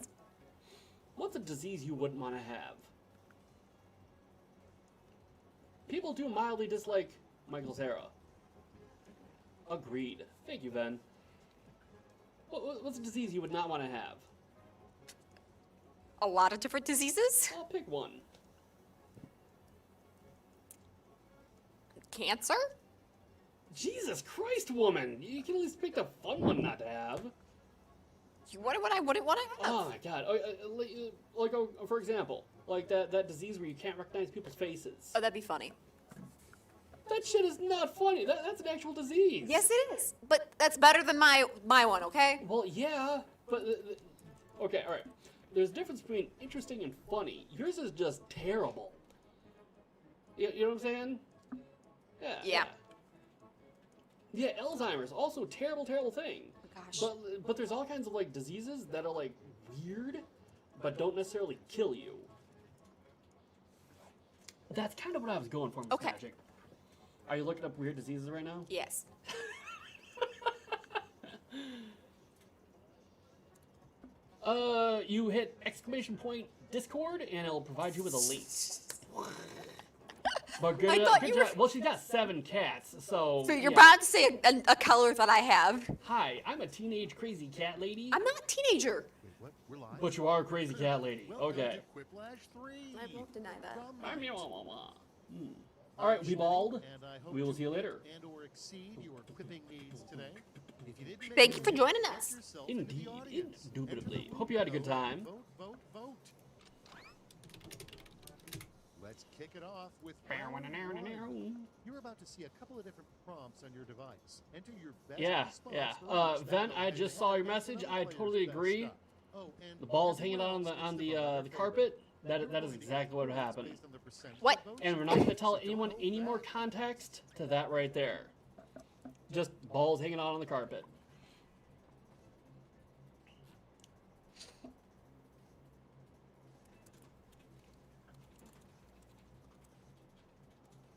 What's a disease you wouldn't want to have? People do mildly dislike Michael Sarah. Agreed. Thank you, Ben. What's a disease you would not want to have? A lot of different diseases? I'll pick one. Cancer? Jesus Christ, woman! You can at least pick a fun one not to have. What I wouldn't want to have? Oh my god. For example, like that disease where you can't recognize people's faces. Oh, that'd be funny. That shit is not funny. That's an actual disease. Yes, it is. But that's better than my one, okay? Well, yeah, but... okay, alright. There's a difference between interesting and funny. Yours is just terrible. You know what I'm saying? Yeah. Yeah, Alzheimer's, also a terrible, terrible thing. Oh, gosh. But there's all kinds of, like, diseases that are, like, weird, but don't necessarily kill you. That's kind of what I was going for, Miss Magic. Are you looking up weird diseases right now? Yes. You hit ! Discord, and it'll provide you with a link. But good, I thought good you job. were- Well, she's got 7 cats, so. So you're yeah. about to say a color that I have. Hi, I'm a teenage crazy cat lady. I'm not a teenager. Wait, what? We're live? But you are a crazy cat lady. Welcome Okay. to Quiplash 3. I won't deny that. All right, we bald. And I hope We will to see you meet later. and/or exceed your quipping needs today. If you didn't make Thank you it, for joining vote us. yourself into the Indeed, audience. indubitably. Enter the Hope you had a good vote, time. Vote, vote, vote. Let's kick it off with round one. You're about to see a couple of different prompts on your device. Enter your best Yeah, response yeah. for each Ven, that I will just make saw your another message. I player's totally best agree. stuff. Oh, and The ball's everyone hanging out else on gets the to vote every carpet. You're That going is to get exactly what points happened. based on the percentage of What? votes And we're you not going to get, tell so don't anyone hold any more back. context to that right there. Just balls hanging out on the carpet.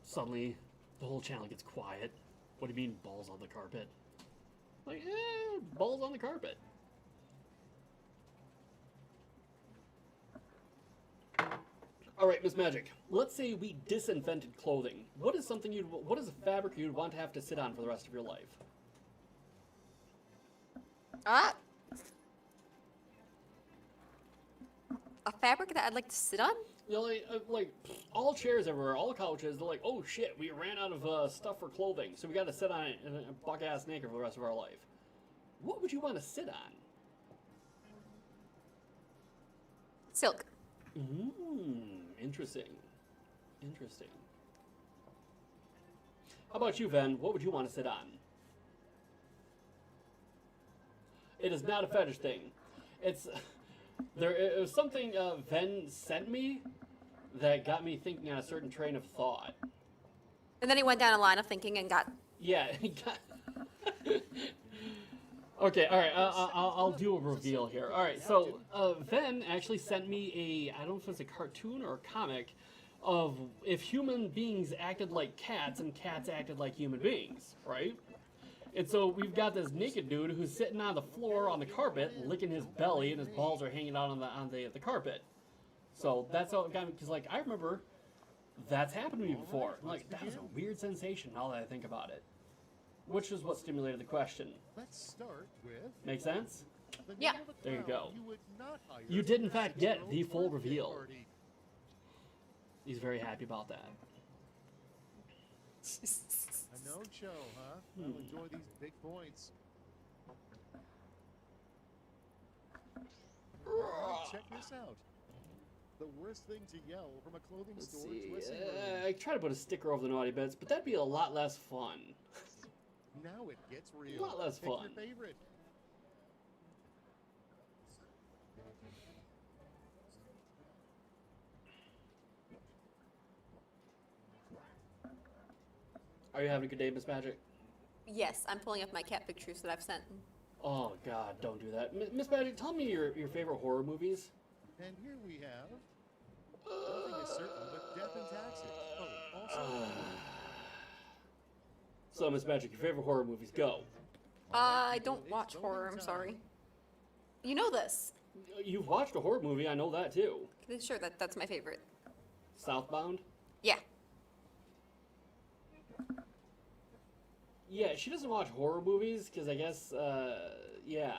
Suddenly, the whole channel gets quiet. What do you mean, balls on the carpet? Like, balls on the carpet. All right, Miss Magic. Let's say we disinvented clothing. What is something what is a fabric you'd want to have to sit on for the rest of your life? A fabric that I'd like to sit on? You know, like all chairs everywhere, all couches. They're like, oh shit, we ran out of stuff for clothing, so we got to sit on it and buck ass naked for the rest of our life. What would you want to sit on? Silk. Interesting. Interesting. How about you, Ven? What would you want to sit on? It is not a fetish thing. It was something Ven sent me that got me thinking on a certain train of thought. And then he went down a line of thinking and got. Yeah. Okay, all right. I'll do a reveal here. All right, so Ven actually sent me I don't know if it's a cartoon or a comic, of if human beings acted like cats and cats acted like human beings, right? And so we've got this naked dude who's sitting on the floor on the carpet, licking his belly, and his balls are hanging out on the carpet. So that's how it got me, because like I remember that's happened to me before. Like that was a weird sensation now that I think about it. Which is what stimulated the question. Let's start with. Make sense? The Yeah. name of a There you crowd go. You would not hire You for did in your fact get 6-year-old the full birthday reveal. party. He's very happy about that. A known show, huh? I'll enjoy these big points. Check this out. The worst thing to yell from a clothing Let's store's see. dressing room. I try to put a sticker over the naughty beds, but that'd be a lot less fun. Now it gets real. lot less Pick fun. your favorite. Are you having a good day, Miss Magic? Yes, I'm pulling up my cat pictures that I've sent. Oh God, don't do that, Miss Magic. Tell me your favorite horror movies. And here we have. Nothing is certain but death and taxes. Oh, also. So, Miss Magic, your favorite horror movies, go. I don't watch horror, I'm sorry. You know this. You've watched a horror movie, I know that too. Sure, that's my favorite. Southbound? Yeah. Yeah, she doesn't watch horror movies, because I guess, yeah.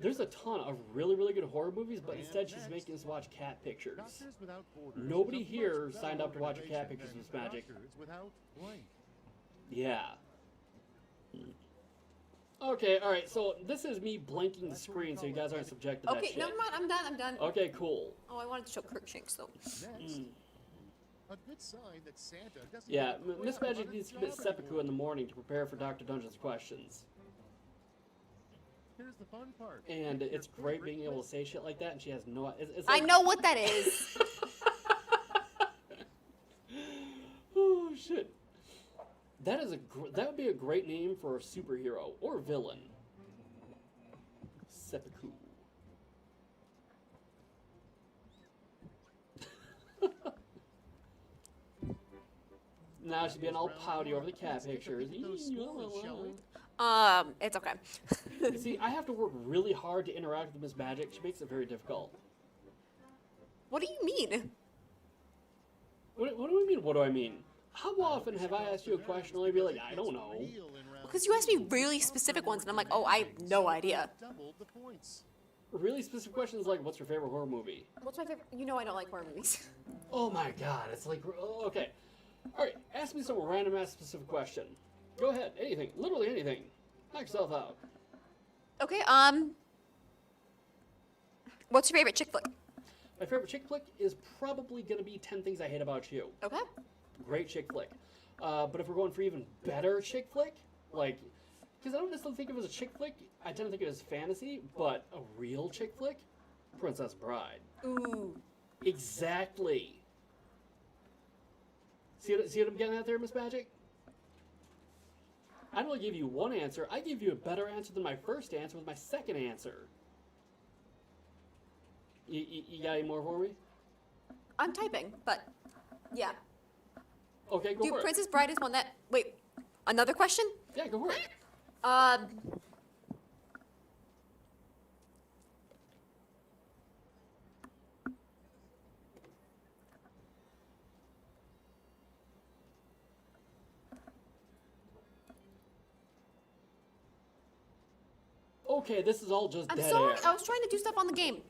There's a ton of really, really good horror movies, but instead she's making us watch cat pictures. Doctors Without Borders is Nobody a much here better signed up to watch your cat organization pictures, Miss than Magic. Doctors Without Blank. Yeah. Okay, alright, so this is me blanking the screen so you guys aren't subject to that Okay, shit. never mind, I'm done. Okay, cool. Oh, I wanted to show Crookshanks though. Next, a good sign that Santa doesn't Yeah, give a Miss crap Magic about needs to his commit job seppuku anymore. in the morning to prepare for Dr. Dungeon's questions. Here's the fun part. And Pick your it's great favorite being able clip. to say shit like that, and she has no... It's I like, know what that is. oh, shit. That would be a great name for a superhero or villain. Seppuku. Now she's being all pouty over the cat pictures. It's okay. See, I have to work really hard to interact with Miss Magic. She makes it very difficult. What do you mean? What do I mean? What do I mean? How often have I asked you a question and you'd be like, I don't know? Because you asked me really specific ones, and I'm like, oh, I have no idea. Really specific questions like, what's your favorite horror movie? What's my favorite? You know I don't like horror movies. Oh my god, it's like, okay. Alright, ask me some random ass specific question. Go ahead, anything, literally anything. Knock yourself out. Okay, what's your favorite chick flick? My favorite chick flick is probably gonna be 10 Things I Hate About You. Okay. Great chick flick. But if we're going for even better chick flick, like, because I don't necessarily think of it as a chick flick, I tend to think of it as fantasy, but a real chick flick? Princess Bride. Ooh. Exactly. See what I'm getting at there, Miss Magic? I don't only give you one answer, I give you a better answer than my first answer with my second answer. You got any more for me? I'm typing, but yeah. Okay, go for it. Princess Bride is one that. Wait, another question? Yeah, go for it. Okay, this is all just I'm dead sorry, air. I was trying to do stuff on the game.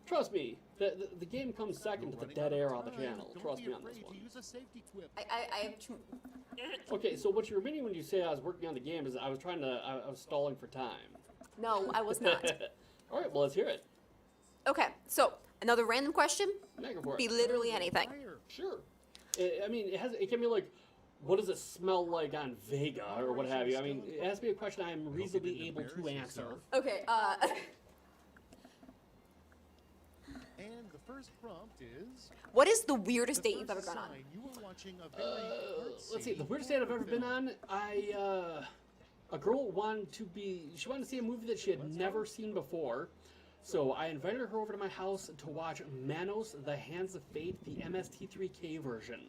Trust me, the game comes second to the dead air on the channel. Trust me on this one. I have two. Okay, so what you're meaning when you say I was working on the game is I was stalling for time. No, I was not. All right, well, let's hear it. Okay, so another random question. Yeah, go for it. Be literally anything. Sure. I mean, it can be like, what does it smell like on Vega or what have you? I mean, it has to be a question I am reasonably able to answer. Okay, And the first prompt is... What is the weirdest date you've ever gone on? Let's see, the weirdest date I've ever been on, a girl wanted to see a movie that she had never seen before. So I invited her over to my house to watch Manos, The Hands of Fate, the MST3K version.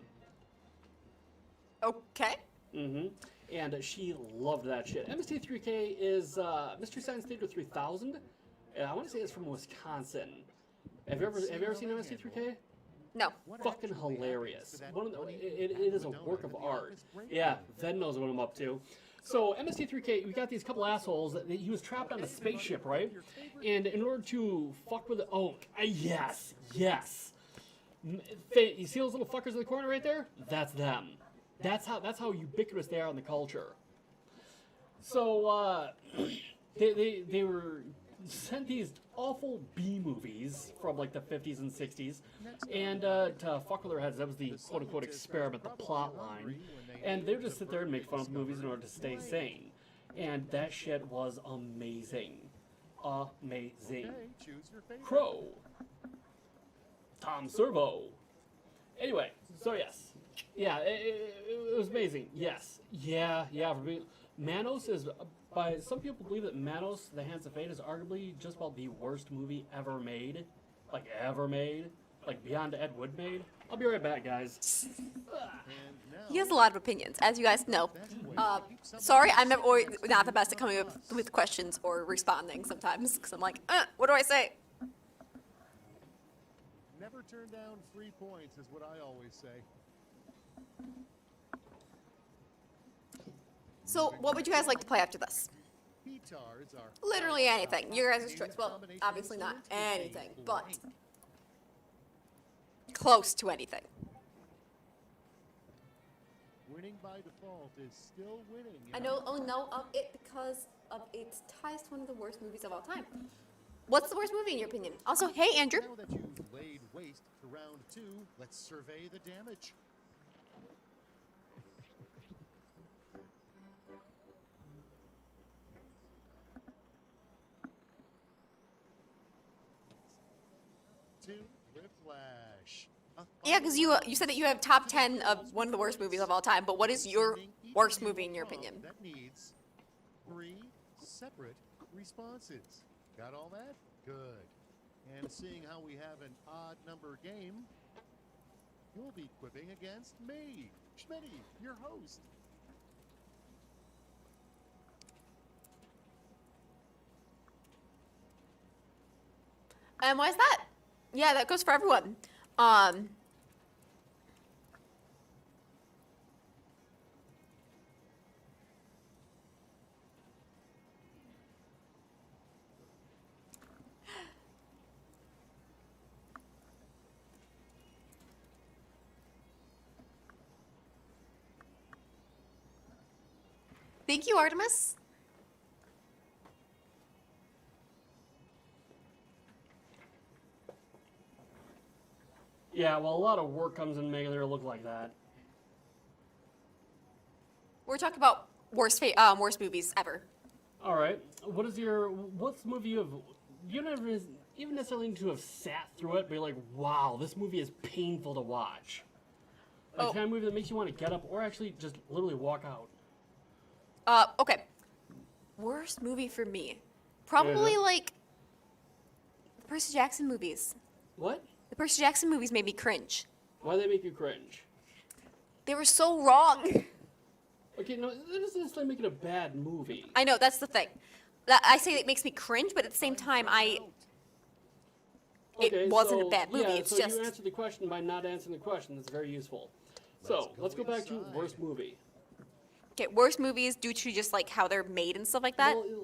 Okay. Mm-hmm. And she loved that shit. MST3K is Mystery Science Theater 3000. I want to say it's from Wisconsin. Have you ever seen MST3K? No. Fucking hilarious. It is a work of art. Yeah, Ven knows what I'm up to. So MST3K, we got these couple assholes. He was trapped on a spaceship, right? And in order to fuck with it, yes. You see those little fuckers in the corner right there? That's them. That's how ubiquitous they are in the culture. So they were sent these awful B movies from like the 50s and 60s, and to fuck with their heads. That was the quote unquote experiment, the plot line, and they would just sit there and make fun of movies in order to stay sane, and that shit was amazing, amazing. Crow, Tom Servo. Anyway, so yes. Yeah, it was amazing. Yes. Yeah. For me, Manos is, by some people believe that Manos, The Hands of Fate is arguably just about the worst movie ever made. Like, beyond Ed Wood made. I'll be right back, guys. He has a lot of opinions, as you guys know. Sorry, I'm not the best at coming up with questions or responding sometimes, because I'm like, what do I say? Never turn down free points is what I always say. So, what would you guys like to play after this? Literally anything. Your guys' choice. Well, obviously not anything, but close to anything. Winning by default is still winning. I only know of it because of its ties to one of the worst movies of all time. What's the worst movie in your opinion? Also, hey Andrew. Now that you've laid waste to round 2, let's survey the damage. Whiplash. Yeah, because you said that you have top 10 of one of the worst movies of all time, but what is your worst movie in your opinion? That needs 3 separate responses. Got all that? Good. And seeing how we have an odd number game, you'll be quipping against me, Schmitty, your host. And why is that? Yeah, that goes for everyone. Thank you, Artemis. Yeah, well, a lot of work comes in making her look like that. We're talking about worst movies ever. All right. What's the movie you never even necessarily need to have sat through it, but you're like, wow, this movie is painful to watch. Like the kind of movie that makes you want to get up or actually just literally walk out. Okay. Worst movie for me. Probably like the Percy Jackson movies. What? The Percy Jackson movies made me cringe. Why do they make you cringe? They were so wrong. Okay, no, that doesn't necessarily make it a bad movie. I know, that's the thing. I say it makes me cringe, but at the same time, it wasn't a bad movie. Yeah, it's so just you answered the question by not answering the question. That's very useful. So let's go back to worst movie. okay. Worst movies due to just like how they're made and stuff like that. Well, you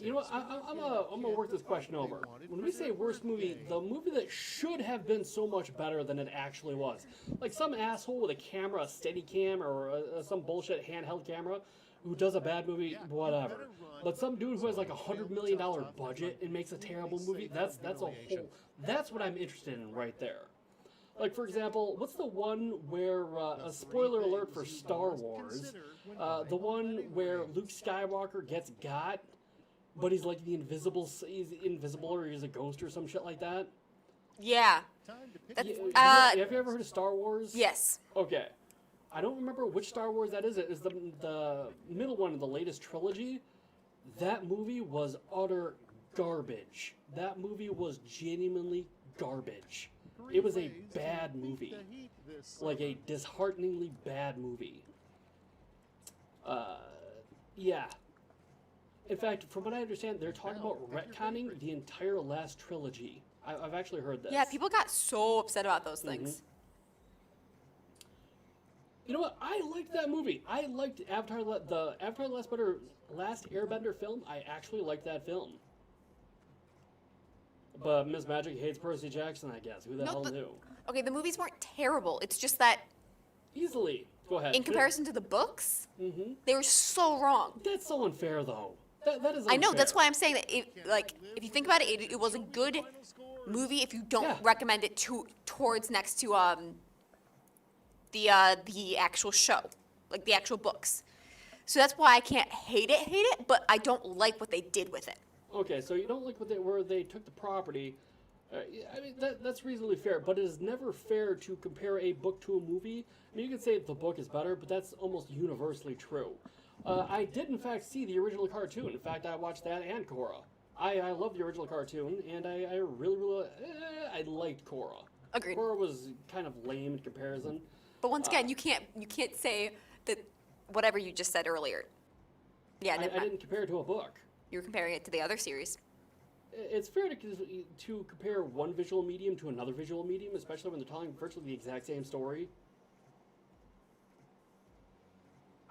know what? I'm gonna work this question over. When we say worst movie, the movie that should have been so much better than it actually was, like some asshole with a camera, a steady cam, or some bullshit handheld camera, who does a bad movie, whatever. But some dude who has like $100 million budget and makes a terrible movie, that's a whole. That's what I'm interested in right there. Like, for example, what's the one where, a spoiler alert for Star Wars, the one where Luke Skywalker gets got, but he's like he's invisible or he's a ghost or some shit like that? Yeah. Have you ever heard of Star Wars? Yes. Okay. I don't remember which Star Wars that is. It is the middle one of the latest trilogy. That movie was utter garbage. That movie was genuinely garbage. It was a bad movie. Like a dishearteningly bad movie. Yeah. In fact, from what I understand, they're talking about retconning the entire last trilogy. I've actually heard this. Yeah, people got so upset about those things. You know what? I liked that movie. I liked Avatar, the Avatar Last Airbender film. I actually liked that film. But Miss Magic hates Percy Jackson, I guess. Who the hell knew? Okay, the movies weren't terrible. It's just that Easily. Go ahead. in comparison to the books, they were so wrong. That's so unfair, though. That is unfair. I know, that's why I'm saying that, if you think about it, it was a good movie if you don't recommend it towards next to, the actual show, like the actual books. So that's why I can't hate it, but I don't like what they did with it. Okay, so you don't like where they took the property. I mean, that's reasonably fair, but it is never fair to compare a book to a movie. I mean, you could say the book is better, but that's almost universally true. I did, in fact, see the original cartoon. In fact, I watched that and Korra. I love the original cartoon, and I really, I liked Korra. Agreed. Korra was kind of lame in comparison. But once again, you can't say that whatever you just said earlier. Yeah, I didn't compare it to a book. You were comparing it to the other series. It's fair to compare one visual medium to another visual medium, especially when they're telling virtually the exact same story.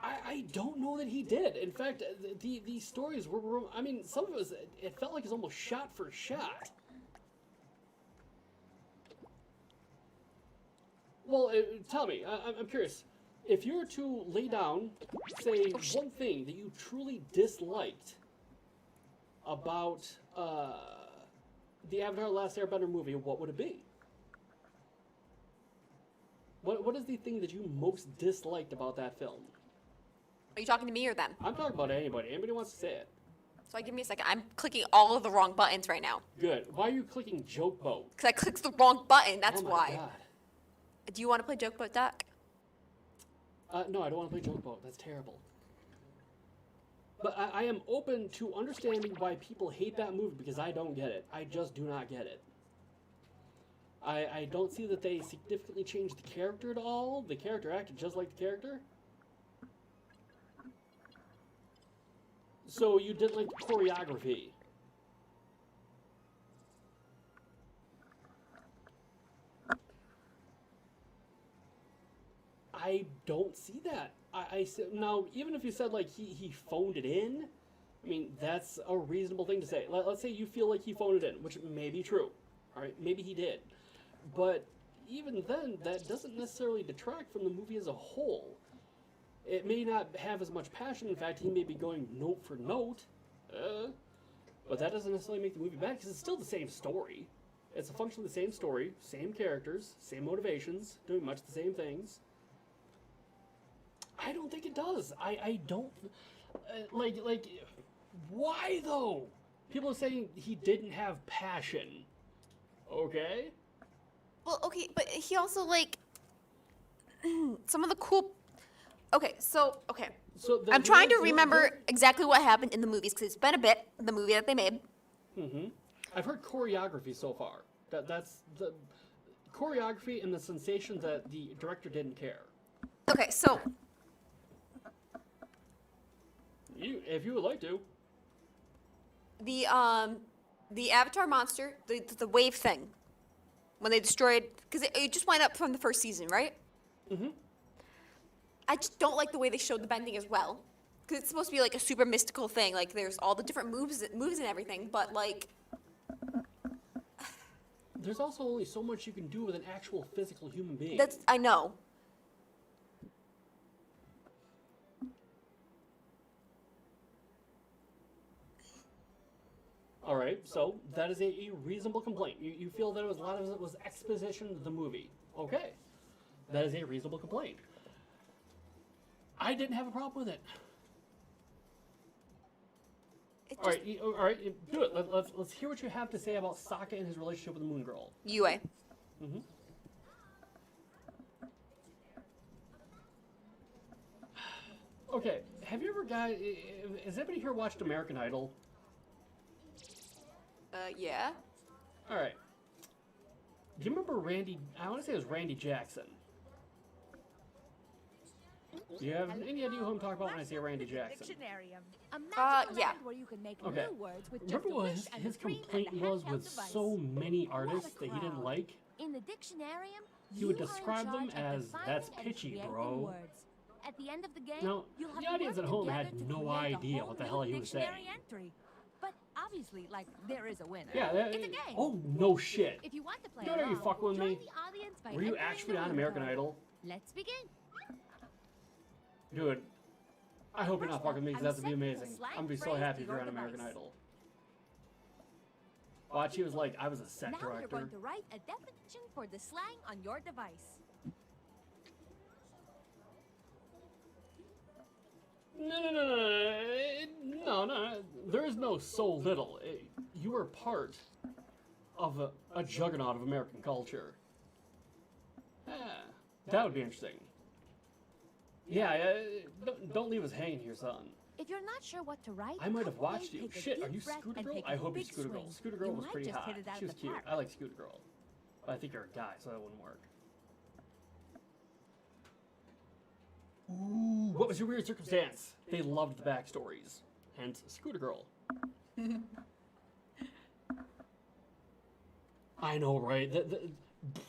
I don't know that he did. In fact, the stories were, I mean, some of it felt like it's almost shot for shot. Well, tell me, I'm curious. If you were to lay down, say, one thing that you truly disliked about the Avatar Last Airbender movie, what would it be? What is the thing that you most disliked about that film? Are you talking to me or them? I'm talking about anybody. Anybody wants to say it. So give me a second. I'm clicking all of the wrong buttons right now. Good. Why are you clicking Joke Boat? Because I clicked the wrong button. That's oh my why. God. Do you want to play Joke Boat, Doc? No, I don't want to play Joke Boat. That's terrible. But I am open to understanding why people hate that movie because I don't get it. I just do not get it. I don't see that they significantly changed the character at all. The character acted just like the character. So you didn't like the choreography. I don't see that. I said now, even if you said like he phoned it in, I mean that's a reasonable thing to say. Let's say you feel like he phoned it in, which may be true. All right, maybe he did, but even then, that doesn't necessarily detract from the movie as a whole. It may not have as much passion. In fact, he may be going note for note. But that doesn't necessarily make the movie bad, because it's still the same story. It's a function of the same story, same characters, same motivations, doing much the same things. I don't think it does. I don't... like, why, though? People are saying he didn't have passion. Okay? Well, okay, but he also, like... some of the cool... Okay, so, okay. So I'm trying to remember exactly what happened in the movies, because it's been a bit, the movie that they made. Mm-hmm. I've heard choreography so far. That's the choreography and the sensations that the director didn't care. Okay, so... If you would like to. The Avatar monster, the wave thing, when they destroyed... Because it just went up from the first season, right? Mm-hmm. I just don't like the way they showed the bending as well. Because it's supposed to be like a super mystical thing. Like, there's all the different moves and everything, but like... There's also only so much you can do with an actual physical human being. I know. Alright, so that is a reasonable complaint. You feel that a lot of it was exposition of the movie. Okay. That is a reasonable complaint. I didn't have a problem with it. Alright, do it. Let's hear what you have to say about Sokka and his relationship with the Moon Girl. UA. Mm-hmm. Okay, have you ever has anybody here watched American Idol? Yeah. Alright. Do you remember Randy, I want to say it was Randy Jackson. Do you have any idea who I'm talking about when I say Randy Jackson? Yeah. Okay. Remember what his complaint was with so many artists that he didn't like? In the dictionarium, He would describe them as, that's pitchy, bro. At the end of the game, Now, the audience at home had no idea what the hell he was saying. Entry. But obviously, like, there is a winner. Yeah, it's a game. Oh, no shit. If you want to play Dude, are you fucking with me? join the audience by Were you entering actually the on win American code. Idol? Let's begin. Dude, I hope you're not fucking me, because I'm that would be setting the amazing. slang I'm gonna be so phrase happy to if you're your on American device. Idol. Watch, he was like, I was a set Now you're director. going to write a definition for the slang on your device. No. There is no so little. You are part of a juggernaut of American culture. That would be interesting. Yeah, don't leave us hanging here, son. If you're not sure what to write, I might have how about watched you. take a Shit, deep are you breath Scooter and Girl? take a I hope you're big Scooter Girl. swing. Scooter Girl You was might pretty just hot. hit it out She of was the cute. park. I like Scooter Girl. But I think you're a guy, so that wouldn't work. Ooh, what was your weird circumstance? They loved the backstories. Hence, Scooter Girl. I know, right?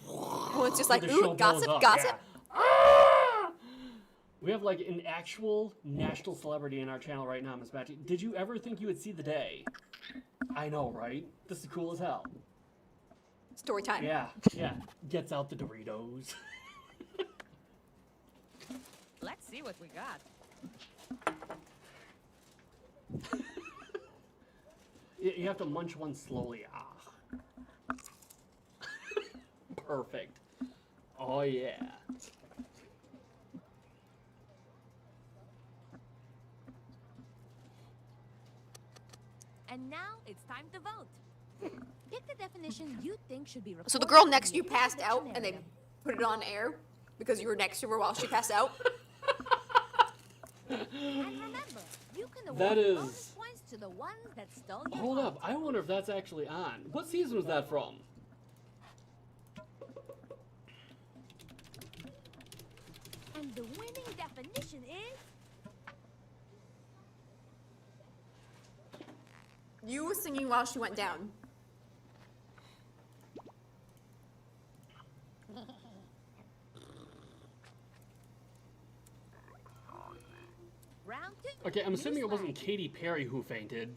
Well, it's just like, the show ooh, gossip, blows up. gossip. Yeah. Ah! We have like an actual national celebrity in our channel right now, Miss Magic. Did you ever think you would see the day? I know, right? This is cool as hell. Story time. Yeah. Gets out the Doritos. Let's see what we got. You have to munch one slowly. Ah. Perfect. Oh, yeah. And now it's time to vote. Pick the definition you think should be So the recorded girl in next to the you passed out, and they dictionary. put it on air because you were next to her while she passed out. And remember, you can That award is- bonus points to the ones that stole your Hold heart. up. I wonder if that's actually on. What season was that from? And the winning definition is You were singing while she went down. round two. Okay, I'm New assuming it wasn't slang. Katy Perry who fainted.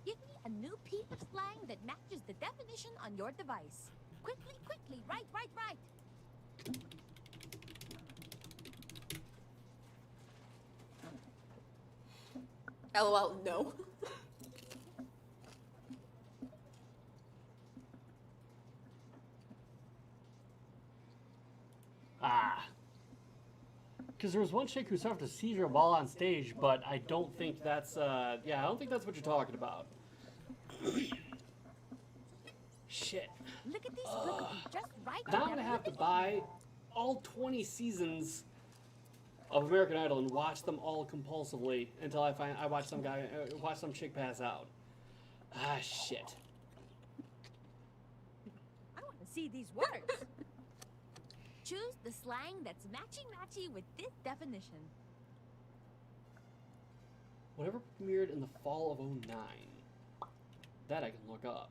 Give me a new piece of slang that matches the definition on your device. Quickly, write. LOL, no. Ah. Because there was one chick who suffered a seizure while on stage, but I don't think that's, yeah, I don't think that's what you're talking about. Shit. Look at these flickers, just right. Now I'm gonna have to buy all 20 seasons of American Idol and watch them all compulsively until I watch some chick pass out. Ah, shit. I want to see these words. Choose the slang that's matchy-matchy with this definition. Whatever premiered in the fall of '09. That I can look up.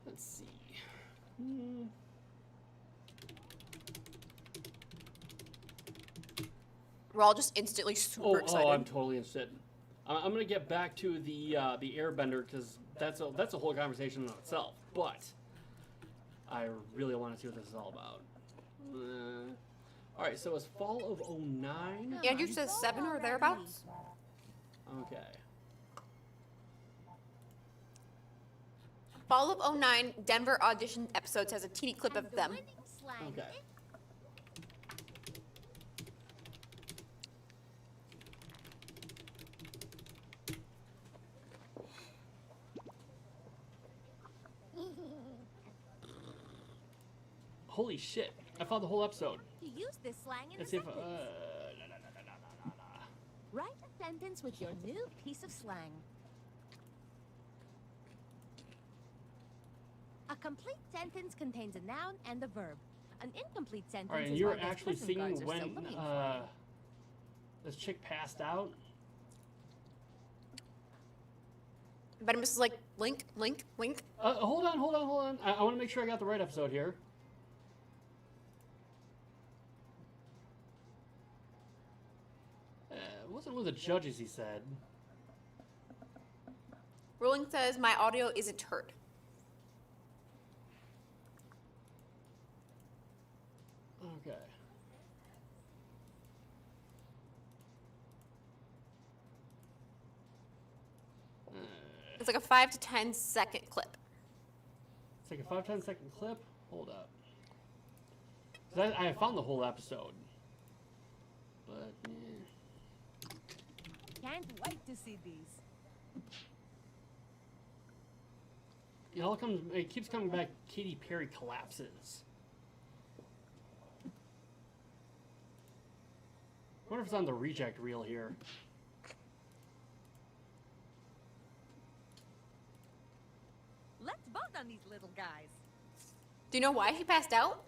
Let's see. We're all just instantly super excited. Oh, I'm totally interested. I'm gonna get back to the Airbender because that's a whole conversation in itself. But I really want to see what this is all about. All right, so it's fall of '09. Andrew says 7 or thereabouts. Okay. Fall of '09 Denver audition episodes has a teeny clip of them. Okay. Holy shit! I found the whole episode. To use this slang in Let's a see if sentence. Write a sentence with your new piece of slang. A complete sentence contains a noun and a verb. An incomplete sentence All right, and is you were what those actually prison singing guards are still when looking for. this chick passed out. Venomous is like, link, link, link. Hold on. I want to make sure I got the right episode here. It wasn't one of the judges, he said. Rolling says my audio isn't heard. Okay. It's like a 5 to 10 second clip. It's like a 5-10 second clip. Hold up. 'Cause I found the whole episode. But, Can't wait to see these. it keeps coming back. Katy Perry collapses. I wonder if it's on the reject reel here. Let's vote on these little guys. Do you know why he passed out?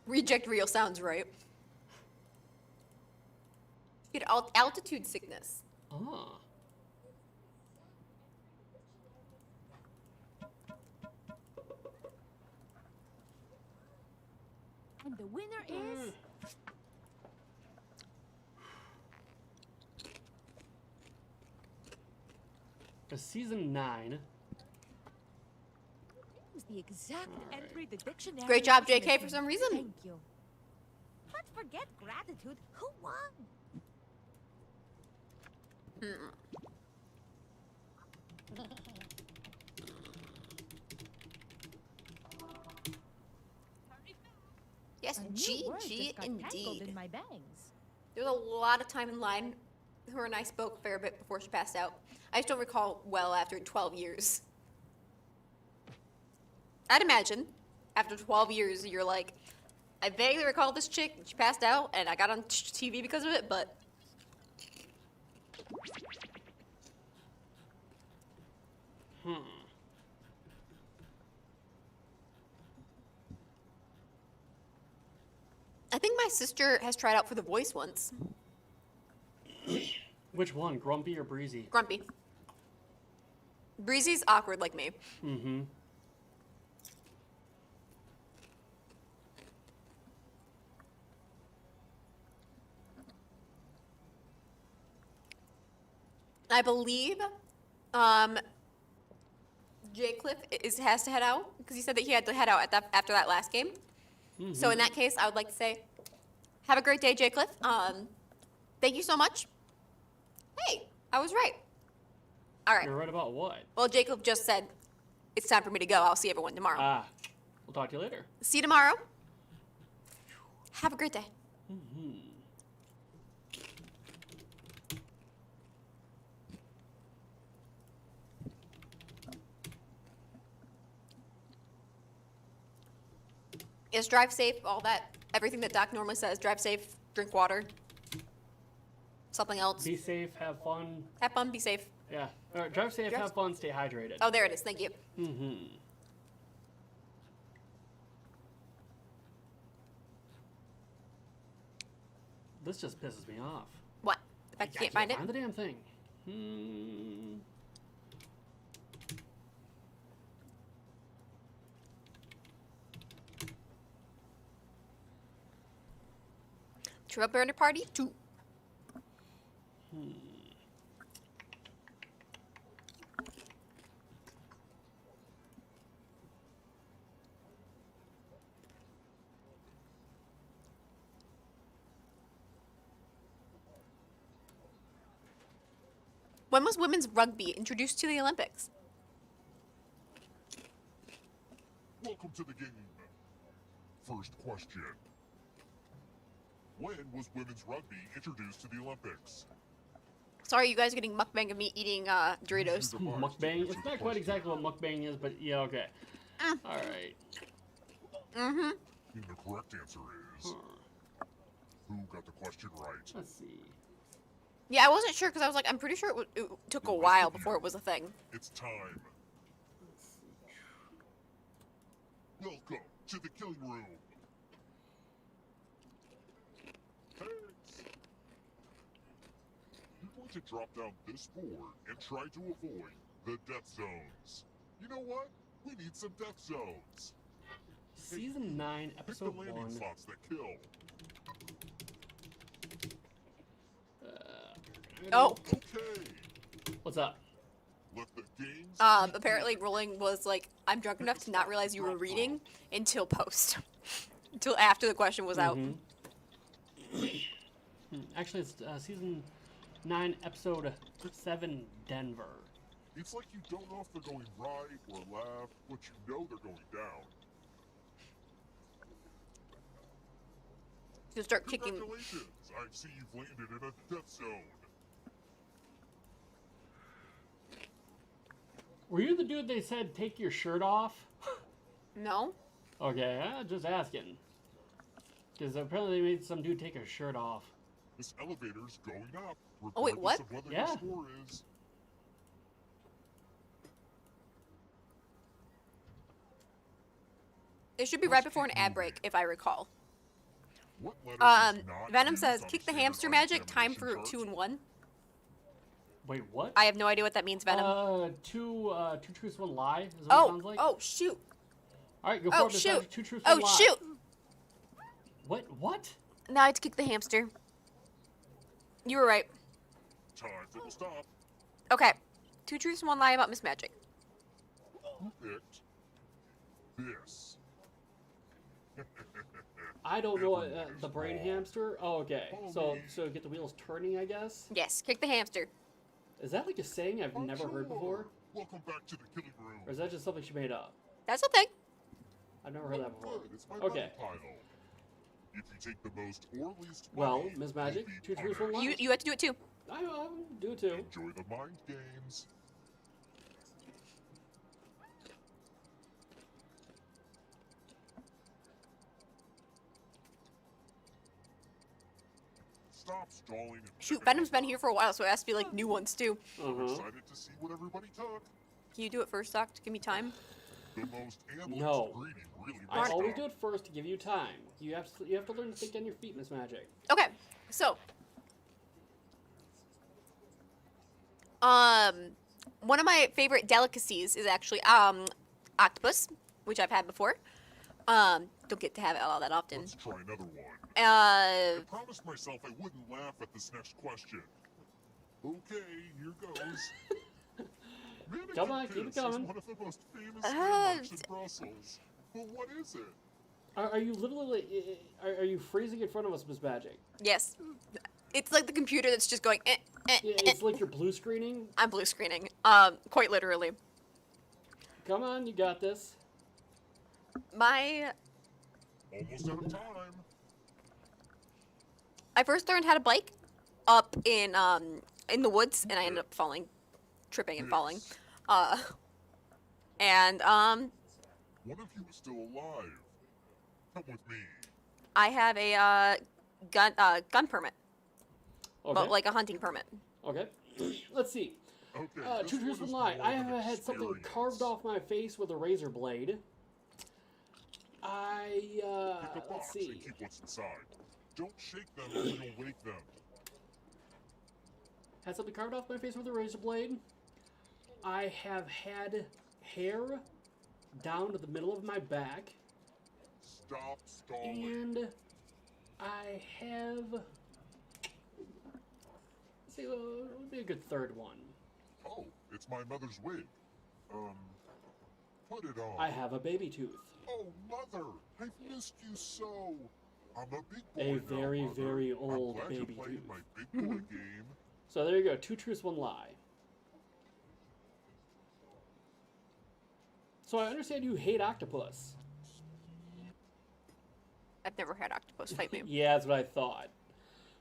Reject reel sounds right. He had altitude sickness. Ah. And the winner is... For season 9. was the exact entry the dictionary. Great job, was JK, for missing. some reason. Thank you. But forget gratitude. Who won? Yes, A new G word G just got tangled indeed. in my bangs. There was a lot of time in line. Her and I spoke a fair bit before she passed out. I just don't recall well after 12 years. I'd imagine after 12 years, you're like, I vaguely recall this chick. She passed out, and I got on TV because of it, but. I think my sister has tried out for The Voice once. Which one, Grumpy or Breezy? Grumpy. Breezy's awkward like me. Mm-hmm. I believe Jay Cliff has to head out because he said that he had to head out after that last game. So in that case, I would like to say, have a great day, Jay Cliff. Thank you so much. Hey, I was right. All right. You're right about what? Well, Jacob just said it's time for me to go. I'll see everyone tomorrow. Ah, we'll talk to you later. See you tomorrow. Have a great day. Yes, drive safe, all that, everything that Doc normally says. Drive safe, drink water. Something else. Be safe, have fun. Have fun, be safe. Yeah. All right, drive safe, have fun, stay hydrated. Oh, there it is. Thank you. This just pisses me off. What? The fact you can't find it? Find the damn thing. True burner party 2. When was women's rugby introduced to the Olympics? Welcome to the game. First question. When was women's rugby introduced to the Olympics? Sorry, you guys are getting mukbang of me eating Doritos. Mukbang? It's not quite exactly what mukbang is, but yeah, okay. Alright. Mm-hmm. And the correct answer is... Who got the question right? Let's see. Yeah, I wasn't sure because I was like, I'm pretty sure it took a while before it was a thing. It's time. Welcome to the killing room. Thanks. You're going to drop down this board and try to avoid the death zones. You know what? We need some death zones. Season 9, Pick the episode landing 1. spots that kill. Oh. Okay. What's up? Let the games Apparently Rolling was like, I'm drunk enough to not realize you were reading until post. Until after the question was out. Actually, it's season 9, episode 7, Denver. It's like you don't know if they're going right or left, but you know they're going down. You start kicking. Congratulations! I see you've landed in a death zone. Were you the dude they said take your shirt off? No. Okay, just asking. Because apparently they made some dude take his shirt off. This elevator's going up. Oh, wait, what? Of whether Yeah. your score is. It should be right before an ad break, if I recall. What letter is not Venom used says, on kick the standard hamster magic, time examination for charts? 2 and 1. Wait, what? I have no idea what that means, Venom. Two truths, one lie is what it sounds like. Oh, shoot. Alright, go for Oh, it. Miss shoot. Magic. Two truths, one Oh, lie. shoot. What? Now I have to kick the hamster. You were right. Time for the stop. Okay. 2 truths and 1 lie about Miss Magic. Who picked this? I don't know the brain hamster. Oh, okay. So get the wheels turning, I guess. Yes, kick the hamster. Is that like a saying I've never heard before, Welcome back to the killing room. or is that just something she made up? That's the thing. I've never heard that before. Good, it's my Okay. medal pile. If you take the most or least Well, money, Miss Magic, you'll be 2 truths, 1 lie. You have to do it too. I do it too. Enjoy the mind games. Stop stalling and Shoot, pick up Venom's the been here for a while, so it has to be like new ones too. stuff. I'm excited to see what everybody took. Can you do it first, Doc, to give me time? The most and least No. greedy really I messed always up. do it first to give you time. You have to learn to think on your feet, Miss Magic. Okay, so one of my favorite delicacies is actually octopus, which I've had before. Don't get to have it all that often. Let's try another one. I Uh, promised myself I wouldn't laugh at this next question. Okay, here goes. Come on, keep it Kiss is coming. one of the most famous landmarks in Brussels. But what is it? Are you literally? Are you freezing in front of us, Miss Magic? Yes. It's like the computer that's just going. Yeah, it's like you're blue screening. I'm blue screening. Quite literally. Come on, you got this. My. Almost out of time. I first learned how to bike up in the woods, and I ended up falling, tripping and falling. And One of you is still alive. Come with me. I have a gun permit, Okay. but like a hunting permit. Okay. Let's see. Okay. Two truths, one lie. I have had something carved off my face with a razor blade. Pick a Let's box see. and keep what's inside. Don't shake them or you'll wake them. Had something carved off my face with a razor blade. I have had hair down to the middle of my back. Stop stalling. And I have... Let's see, what would be a good third one? Oh, it's my mother's wig. Put it on. I have a baby tooth. Oh, Mother, I've missed you so. I'm a big boy A now, very, Mother. very I'm old glad baby you're playing tooth. my big boy game. So there you go, 2 truths, 1 lie. So I understand you hate octopus. I've never had octopus fight me. Yeah, that's what I thought.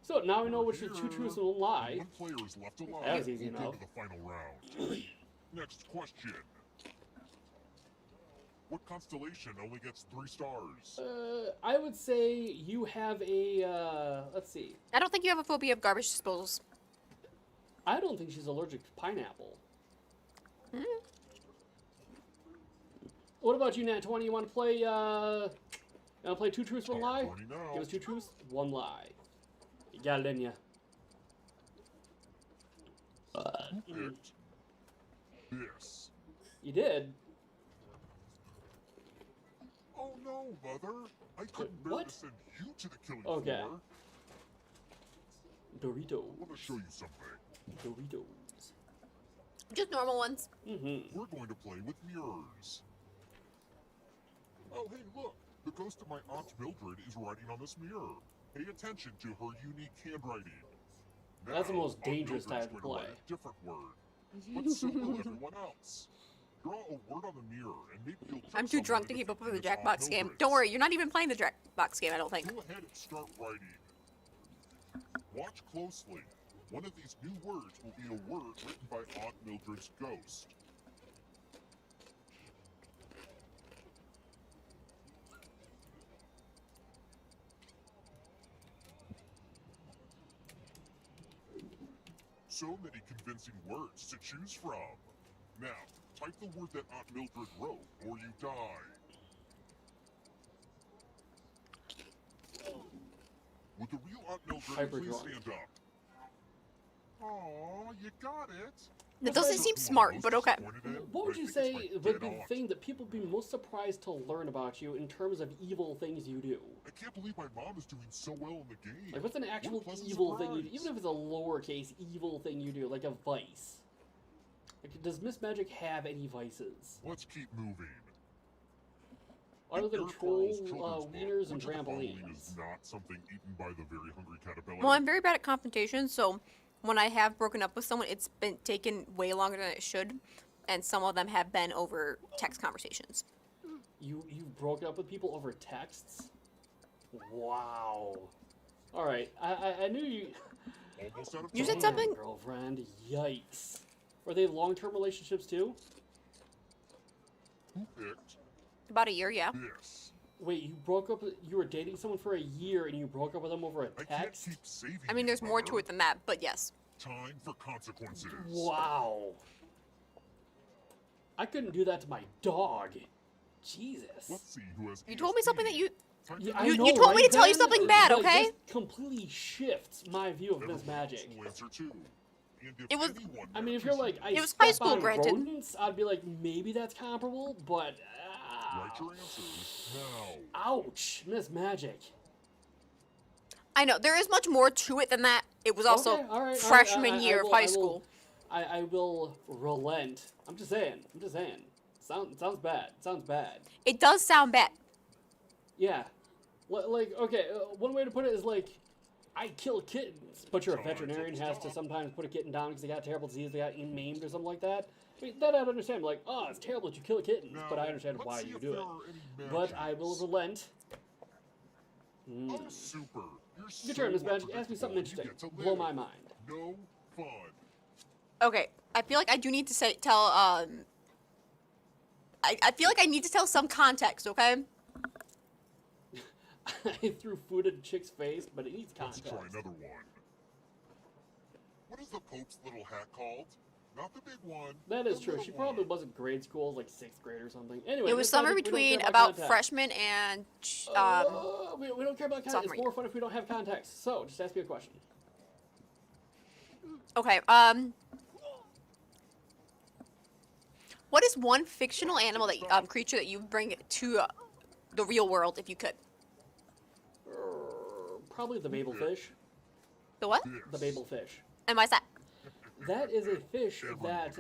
So now we know which are 2 truths and 1 lie. One player is left alive. That was easy We'll go enough. to the final round. Next question. What constellation only gets 3 stars? I would say you have a, let's see. I don't think you have a phobia of garbage disposals. I don't think she's allergic to pineapple. What about you, Nat 20? You want to play, 2 truths, 1 lie? Tony, no. Give us 2 truths, 1 lie. You got it in ya. Who picked this? You did. Oh no, Mother! I couldn't bear What? to send you to the killing Okay. floor. Doritos. I want to show you something. Doritos. Just normal ones. Mm-hmm. We're going to play with mirrors. Oh, hey, look! The ghost of my Aunt Mildred is writing on this mirror. Pay attention to her unique handwriting. That's the Now, most Aunt dangerous Mildred's time to going write play. a different word. But so will everyone else. Draw a word on the mirror, and maybe you'll trick I'm too someone drunk to into keep up with the thinking it's Aunt Jackbox game. Mildred's. Don't worry, you're not even playing the Jackbox game, I don't think. Go ahead and start writing. Watch closely. One of these new words will be a word written by Aunt Mildred's ghost. So many convincing words to choose from. Now, type the word that Aunt Mildred wrote, or you die. Would the real Aunt Mildred Hyper please drunk. stand up? Aw, you got it. That doesn't seem smart, but okay. What would you say would be the thing that people would be most surprised to learn about you in terms of evil things you do? I can't believe my mom is doing so well in the game. Like, what's an actual pleasant evil thing you do? surprise. Even if it's a lowercase evil thing you do, like a vice. Like, does Miss Magic have any vices? Let's keep moving. Other than Eric troll, Carl's children's book, wieners, and which of the following trampolines. is not something eaten by the very hungry caterpillar. Well, I'm very bad at confrontation, so when I have broken up with someone, it's been taken way longer than it should, and some of them have been over text conversations. You broke up with people over texts? Wow. All right, I knew you. Almost out of You said time. something? Girlfriend, yikes. Were they long-term relationships too? Who picked About a year, yeah. this? Wait, you broke up? You were dating someone for a year and you broke up with them over a I can't text? keep saving I mean, you, there's more to Mother. it than that, but yes. Time for consequences. Wow. I couldn't do that to my dog. Jesus. Let's see who has You told me something that you... Type Yeah, in I You know, told me right, to tell you Ben? something bad, Like, okay? This completely shifts my view of Miss everyone else Magic. will answer too. And if It was- anyone I mean, if matches you're like, you, I It was step high school, on granted. rodents, I'd be like, maybe that's comparable, but write your answers now. ouch, Miss Magic. I know, there is much more to it than that. It was also Okay, all right, freshman I year of will- high I will- school. I will relent. I'm just saying. Sounds bad. Sounds bad. It does sound bad. Yeah. Like, okay, one way to put it is like, I kill kittens, but your veterinarian has to sometimes put a kitten down because they got a terrible disease, they got maimed or something like that. I mean, that I'd understand. Like, oh, it's terrible that you kill kittens, but I understand why you do it. But I will relent. Oh, super. You're Your turn, Miss Magic. Ask me something interesting. Blow my mind. No fun. Okay, I feel like I do need to tell, I feel like I need to tell some context, okay? I threw food at a chick's face, but it needs context. Let's try another one. What is the Pope's little hat called? Not the big one. That is true. She probably wasn't grade school, like 6th grade or something. Anyway, It was somewhere between about freshman and, we don't care about context. It's more fun if we don't have context. So, just ask me a question. Okay, what is one fictional animal that creature that you bring to the real world if you could? Probably the Babel fish. The what? The Babel fish. And why's that? That is a fish that,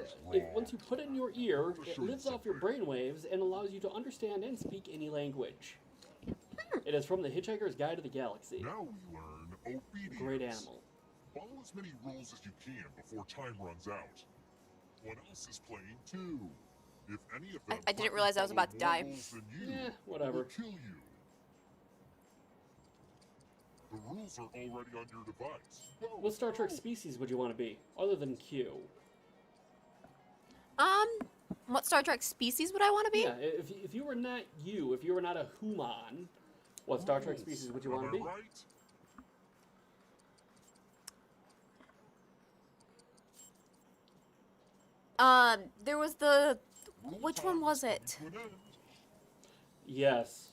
once you put it in your ear, it lives off your brainwaves and allows you to understand and speak any language. It is from the Hitchhiker's Guide to the Galaxy. Now we learn obedience. Great animal. Follow as many rules as you can before time runs out. One else is playing too. If any of them I didn't realize I was about to die. Yeah, whatever. Will kill you. The rules are already on your device. Go. What Star Trek species would you want to be, other than Q? What Star Trek species would I want to be? Yeah, if you were not you, if you were not a human, what Star Trek species would you want to be? Right? There was which one was it? Yes.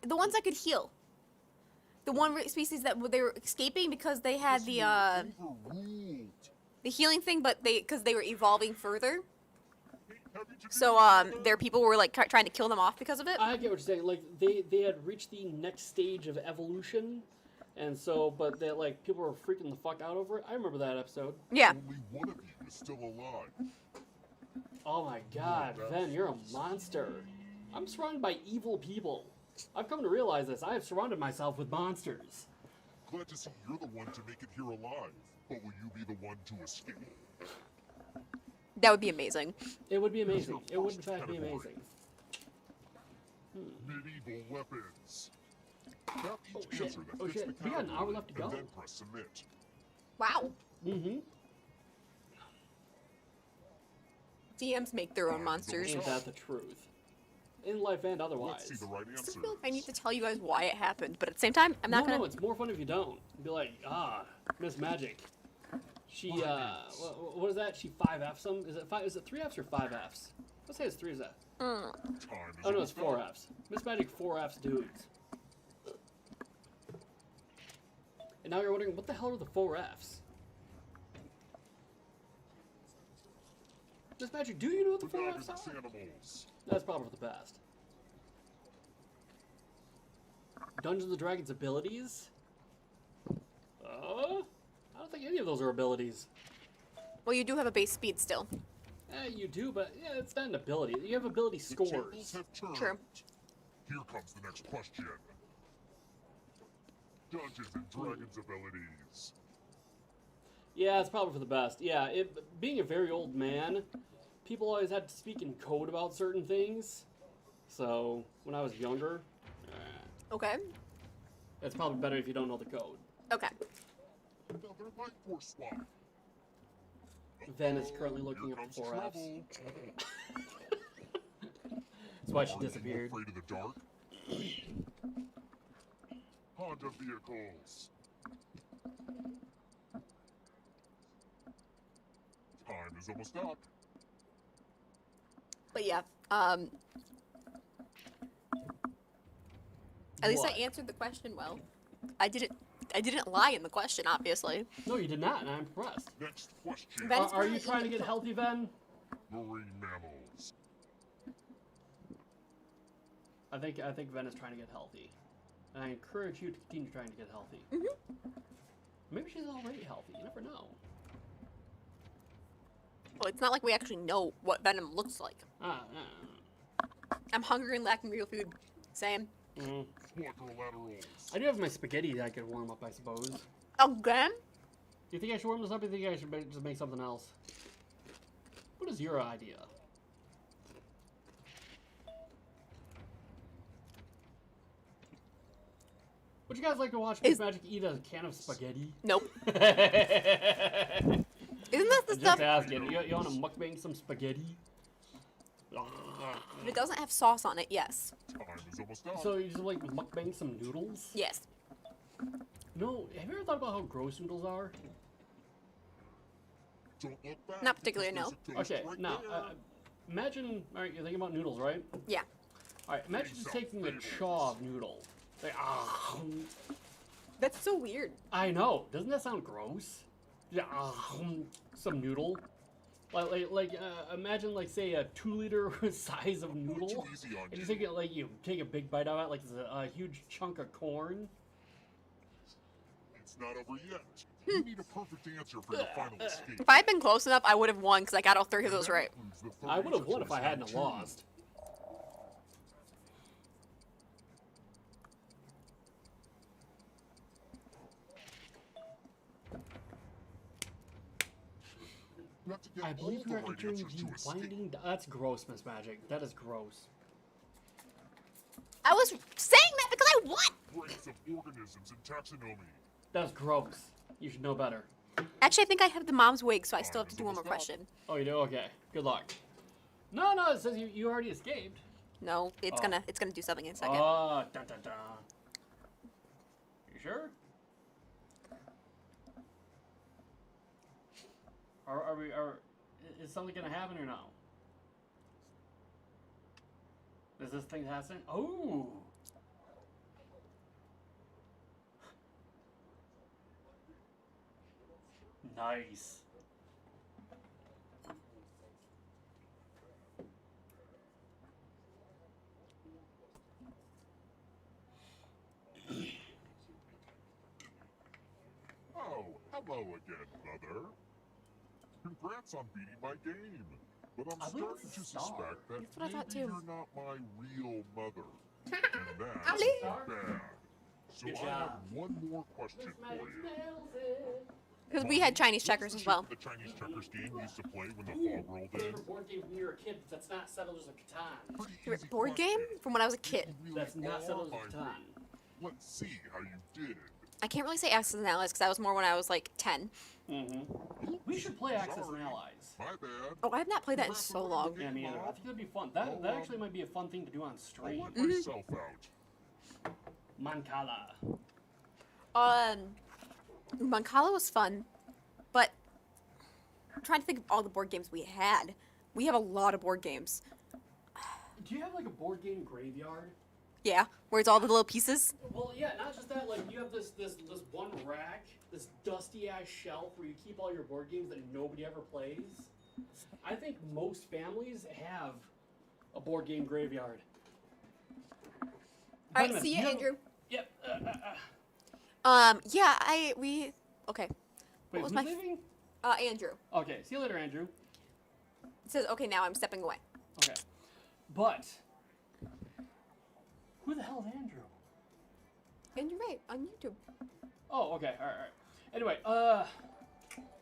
The ones that could heal. The one species that they were escaping because they had the healing thing, but because they were evolving further. So their people were like trying to kill them off because of it. I get what you're saying. Like they had reached the next stage of evolution, and so but that like people were freaking the fuck out over it. I remember that episode. Yeah. Only one of you is still alive. Oh my God, Ven, you're a monster. I'm surrounded by evil people. I've come to realize this. I have surrounded myself with monsters. Glad to see you're the one to make it here alive, but will you be the one to escape? That would be amazing. It would be amazing. It would in fact be amazing. Medieval weapons. Tap each shit. answer that Oh fits shit. the We got an hour category left to go. and then press submit. Wow. Mm-hmm. DMs make their own monsters. Ain't that the truth? In life and otherwise. Let's see the right I answer. feel like I need to tell you guys why it happened, but at the same time, I'm not gonna. No, it's more fun if you don't. Be like, Miss Magic. She, what is that? She 5Fs them? Is it 3Fs or 5Fs? Let's say it's 3 is that. Time is Oh no, it's almost up. 4Fs. Miss Magic 4Fs dudes. And now you're wondering, what the hell are the 4Fs? Miss Magic, do you know what the 4Fs are? Animals. That's probably for the best. Dungeons and Dragons abilities? I don't think any of those are abilities. Well, you do have a base speed still. You do, but yeah, it's not an ability. You have ability The scores. tables have turned. True. Here comes the next question. Dungeons and Dragons abilities. Yeah, it's probably for the best. Yeah, being a very old man, people always had to speak in code about certain things. So, when I was younger, Okay. it's probably better if you don't know the code. Okay. Another life force swap. Ven is currently looking Here up comes 4Fs. trouble. That's why she Are you disappeared. afraid of the dark? Honda vehicles. Time is almost up. But yeah, at least I What? answered the question well. I didn't lie in the question, obviously. No, you did not, and I'm impressed. Next question. Ven- Are you trying to get healthy, Ven? Marine mammals. I think Ven is trying to get healthy. And I encourage you to continue trying to get healthy. Mm-hmm. Maybe she's already healthy. You never know. example, it's not like we actually know what venom looks like. I'm hungry and lacking real food. Same. Quadrilaterals. I do have my spaghetti that I could warm up, I suppose. Again? Do you think I should warm this up, or do you think I should just make something else? What is your idea? Would you guys like to watch Miss Magic eat a can of spaghetti? Nope. Isn't that the Just stuff? asking. You want to mukbang some spaghetti? If it doesn't have sauce on it, yes. Time is almost done. So you just like mukbang some noodles? Yes. No, have you ever thought about how gross noodles are? Don't look back. Not particularly, no. Okay, now, imagine, alright, you're thinking about noodles, right? Yeah. Alright, imagine just taking the chaw of noodle. Like, That's so weird. I know. Doesn't that sound gross? Yeah, some noodle. Imagine, like, say, a 2-liter size of noodle. And you take it, like, you take a big bite out of it, like it's a huge chunk of corn. It's not over yet. You need a perfect answer for your final escape. If I had been close enough, I would have won because I got all 3 of those right. I would have won if I hadn't lost. I believe you're entering the binding. That's gross, Miss Magic. That is gross. I was saying that because I won! Brains of organisms and taxonomy. That's gross. You should know better. Actually, I think I have the mom's wig, so I still have to do one more question. Oh, you do? Okay. Good luck. No, it says you already escaped. No, it's gonna do something in a second. Oh, dun dun dun. You sure? Is something gonna happen or no? Is this thing happening? Oh! Nice. Oh, hello again, Mother. Congrats on beating my game. But I'm starting to suspect that That's what I thought maybe too. you're not my real mother. And that's bad. So Good I have job. one more question for you. Because we had Chinese checkers as well. The Chinese checkers game you used to play when the fog rolled in. Favorite board game when you were a kid that's not Settlers of Catan. Favorite board game from when I was a kid. That's not Settlers of Catan. Let's see how you did. I can't really say Axis and Allies because that was more when I was like 10. Mm-hmm. We should play Axis and Allies. My bad. Oh, I have not played that in so long. Yeah, me either. I think that'd be fun. That actually might be a fun thing to do on stream. I'll let myself out. Mancala. Mancala was fun, but I'm trying to think of all the board games we had. We have a lot of board games. Do you have like a board game graveyard? Yeah, where it's all the little pieces. Well, yeah, not just that. Like you have this one rack, this dusty ass shelf where you keep all your board games that nobody ever plays. I think most families have a board game graveyard. All right, see you, Andrew. Yep. Yeah, we okay. Wait, was who's my leaving? Andrew. Okay, see you later, Andrew. It says okay. Now I'm stepping away. Okay, but who the hell is Andrew? Andrew Ray on YouTube. Oh, okay, all right. Anyway,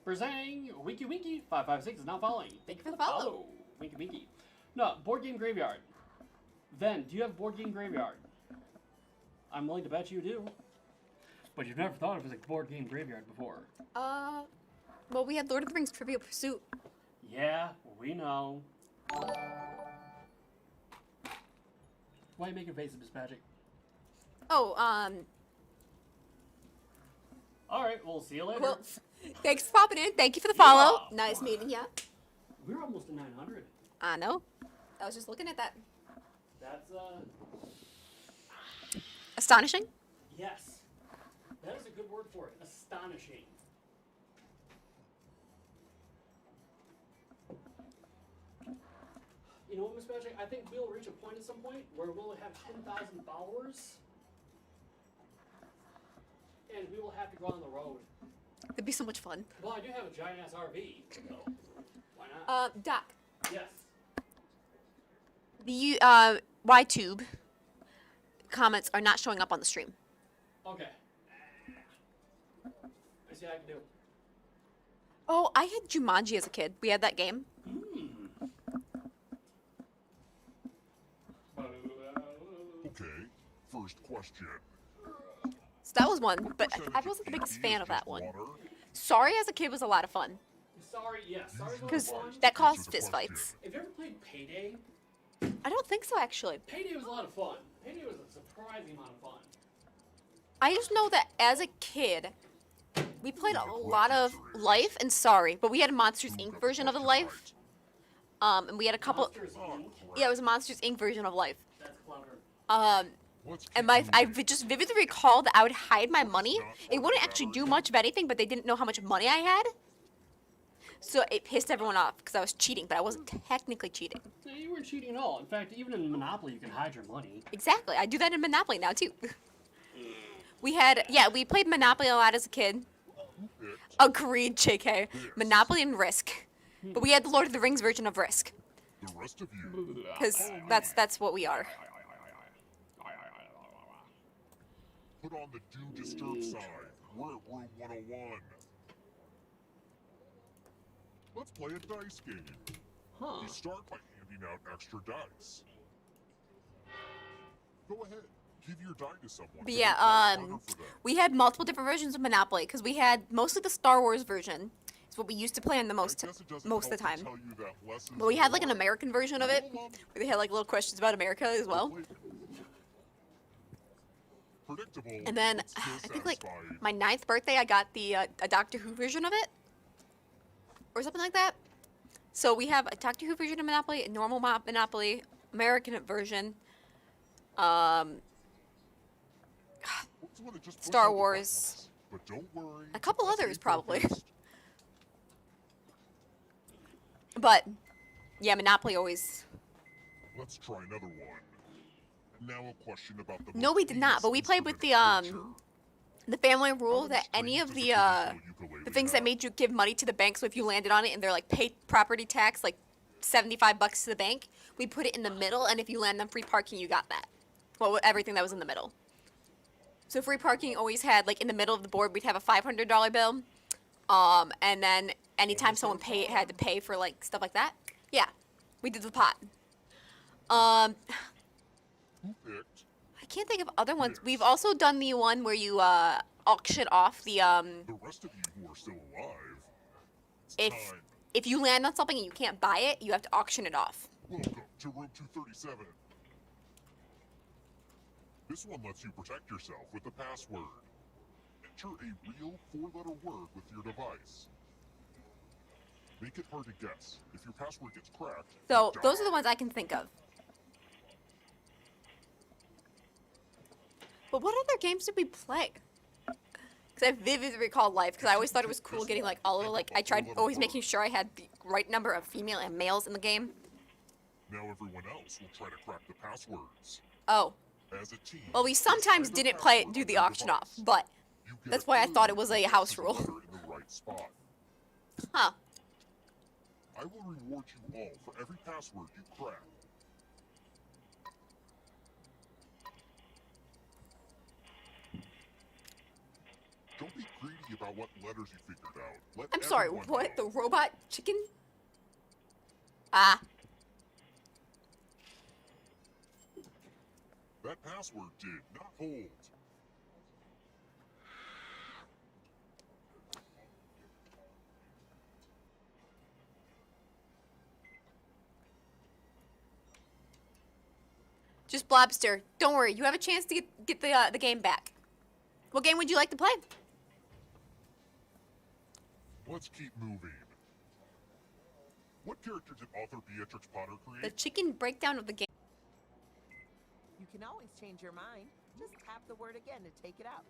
Berzang, Winky Winky 556 is now following. Thank you for the follow. Winky Winky. No, board game graveyard. Then, do you have board game graveyard? I'm willing to bet you do. But you've never thought of it as a board game graveyard before. Well, we had Lord of the Rings Trivial Pursuit. Yeah, we know. Why are you making faces, Miss Magic? Oh, Alright, we'll see you later. well, thanks for popping in. Thank you for the follow. Nice meeting ya. We're almost to 900. I know. I was just looking at that. That's, Astonishing. yes. That is a good word for it. Astonishing. You know what, Miss Magic? I think we'll reach a point at some point where we'll have 10,000 followers. And we will have to go on the road. It'd be so much fun. Well, I do have a giant ass RV, so Why not? Doc, Yes. the YTube comments are not showing up on the stream. Okay. I see how I can do. Oh, I had Jumanji as a kid. We had that game. Okay, first question. So that was one, but I wasn't the biggest fan of that one. Sorry as a kid was a lot of fun. Sorry, yes. Sorry was Because fun. that caused fistfights. Have you ever played Payday? I don't think so, actually. Payday was a lot of fun. Payday was a surprising amount of fun. I just know that as a kid, we played a lot of Life and Sorry, but we had a Monsters Inc. version of the Life. And we had a couple. Monsters, Inc. Yeah, it was a Monsters Inc. version of Life. That's clever. And I just vividly recall that I would hide my money. It wouldn't actually do much of anything, but they didn't know how much money I had. So it pissed everyone off because I was cheating, but I wasn't technically cheating. No, you weren't cheating at all. In fact, even in Monopoly, you can hide your money. Exactly. I do that in Monopoly now, too. We played Monopoly a lot as a kid. Agreed, JK. Monopoly and Risk. But we had the Lord of the Rings version of Risk. The rest of you. Because that's what we are. Put on the do disturb sign. We're at room 101. Let's play a dice game. Huh. We start by handing out extra dice. Go ahead. Give your die to someone. But yeah, we had multiple different versions of Monopoly because we had mostly the Star Wars version. It's what we used to play on the most of the time. But we had like an American version of it where they had like little questions about America as well. And then I think like my 9th birthday, I got the a Doctor Who version of it, or something like that. So we have a Doctor Who version of Monopoly, a normal Monopoly, American version, Star Wars, a couple others probably. But yeah, Monopoly always. Let's try another one. Now a question about the. No, we did not. But we played with the family rule that any of the things that made you give money to the bank. So if you landed on it and they're like pay property tax, like $75 to the bank, we put it in the middle. And if you land on free parking, you got that. Well, everything that was in the middle. So free parking always had like in the middle of the board, we'd have a $500 bill, and then anytime someone had to pay for like stuff like that. Yeah, we did the pot. I can't think of other ones. We've also done the one where you auction off the The rest of you who are still alive. if you land on something and you can't buy it, you have to auction it off. Welcome to room 237. This one lets you protect yourself with the password. Enter a real 4-letter word with your device. Make it hard to guess. If your password gets cracked, So those are the ones I can think of. But what other games did we play? Because I vividly recall Life, because I always thought it was cool getting like all of like, I tried always making sure I had the right number of female and males in the game. now everyone else will try to crack the passwords. Oh. As a team, Well, we sometimes didn't do the auction off, but that's why I thought it was a house rule. in the right spot. Huh. I will reward you all for every password you crack. Don't be greedy about what letters you figured out. Let I'm sorry, everyone what? know. The robot chicken? Ah. That password did not hold. Just Blobster. Don't worry, you have a chance to get the game back. What game would you like to play? Let's keep moving. What character did author Beatrix Potter create? The chicken breakdown of the game. You can always change your mind. Just tap the word again to take it out.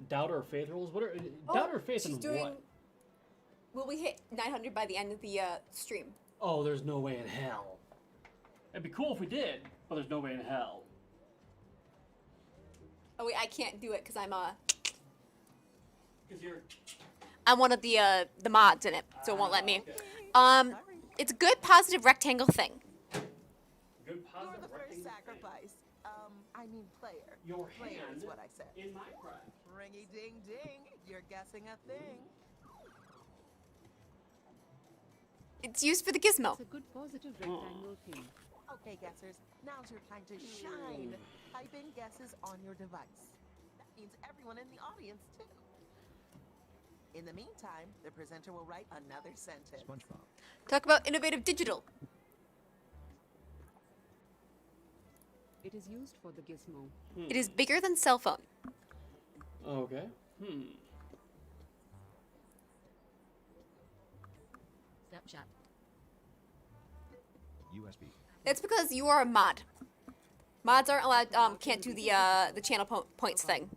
Doubt or faith rolls? What are doubt or faith and what? Will we hit 900 by the end of the stream? Oh, there's no way in hell. It'd be cool if we did, but there's no way in hell. Oh wait, I can't do it because I'm Because you're. I'm one of the mods in it, so it won't let me. Okay. It's a good positive rectangle thing. Good You're positive the first rectangle thing. sacrifice. I mean player. Your Player hand is what I said. in Minecraft. Ringy ding ding. You're guessing a thing. It's used for the gizmo. It's a good positive rectangle thing. Okay, guessers, now's your time to shine. Type in guesses on your device. That means everyone in the audience, too. In the meantime, the presenter will write another sentence. SpongeBob. Talk about innovative digital. It is used for the gizmo. It is bigger than cell phone. Okay. Snapchat. USB. It's because you are a mod. Mods aren't allowed. Can't do the channel points thing.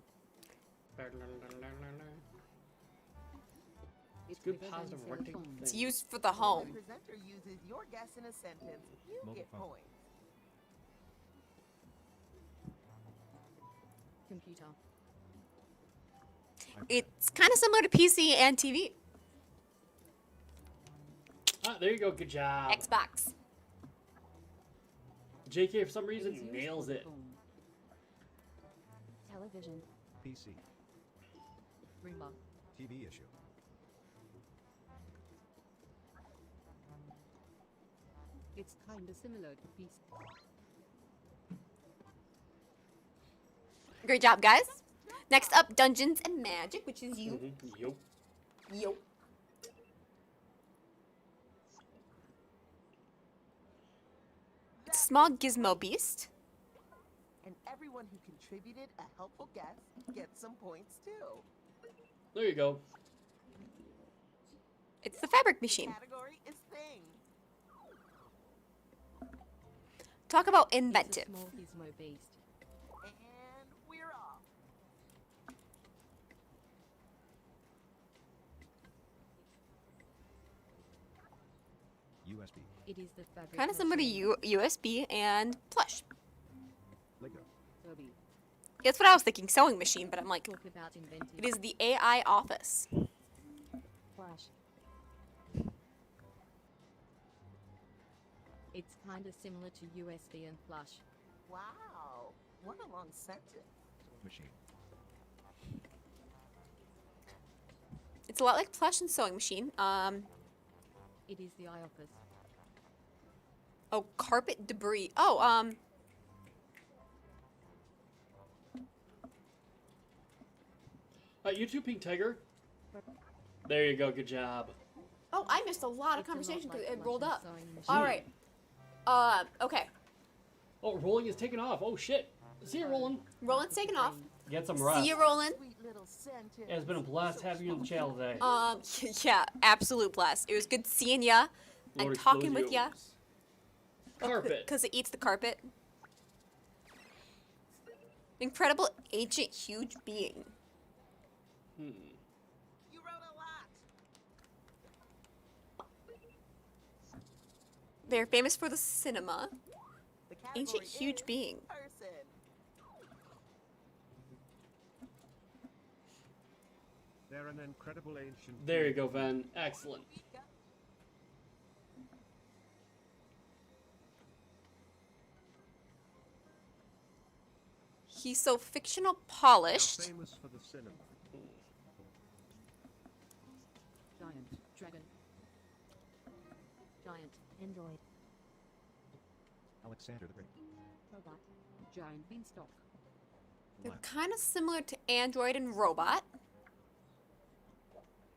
It's good positive rectangle It's thing. used for the When home. the presenter uses your guess in a sentence, you Mobile get phone. points. Computer. It's kind of similar to PC and TV. Ah, there you go. Good job. Xbox. JK, for some It is reason, used nails for the it. phone. Television. PC. Remote. TV issue. It's kind of similar to PC. Great job, guys. Next up, Dungeons and Magic, which is you. Yup. Yo. Small gizmo beast. And everyone who contributed a helpful guess gets some points, too. There you go. It's the fabric machine. Category is thing. Talk about It's a inventive. small gizmo beast. And we're off. USB. It is the fabric. Kind of similar to machine. USB and plush. Lego. Kirby. That's what I was thinking, sewing machine, but I'm like, Talk about inventive. it is the AI office. Flash. It's kind of similar to USB and flash. Wow. What a long sentence. Machine. It's a lot like plush and sewing machine. It is the iOffice. Oh, carpet debris. Oh, YouTube Pink Tiger. There you go. Good job. Oh, I missed a lot of It's a lot conversation because like it rolled flash up. and sewing machine. All right. Okay. Oh, rolling is taking off. Oh shit. See you, Roland. Roland's taking off. Get some rest. See you, Roland. Sweet little sentence. It's been a blast having you on the channel today. Yeah, absolute blast. It was good seeing ya and Lord talking with ya. Explosios. Carpet. Because it eats the carpet. Incredible, ancient, huge being. You wrote a lot. They're famous for the cinema. The category Ancient, huge is being. person. They're an incredible ancient. There you go, Ven. Excellent. He's so fictional polished. Famous for the cinema. Giant. Dragon. Giant. Android. Alexander the Great. Robot. Giant beanstalk. They're kind of similar to Android and Robot.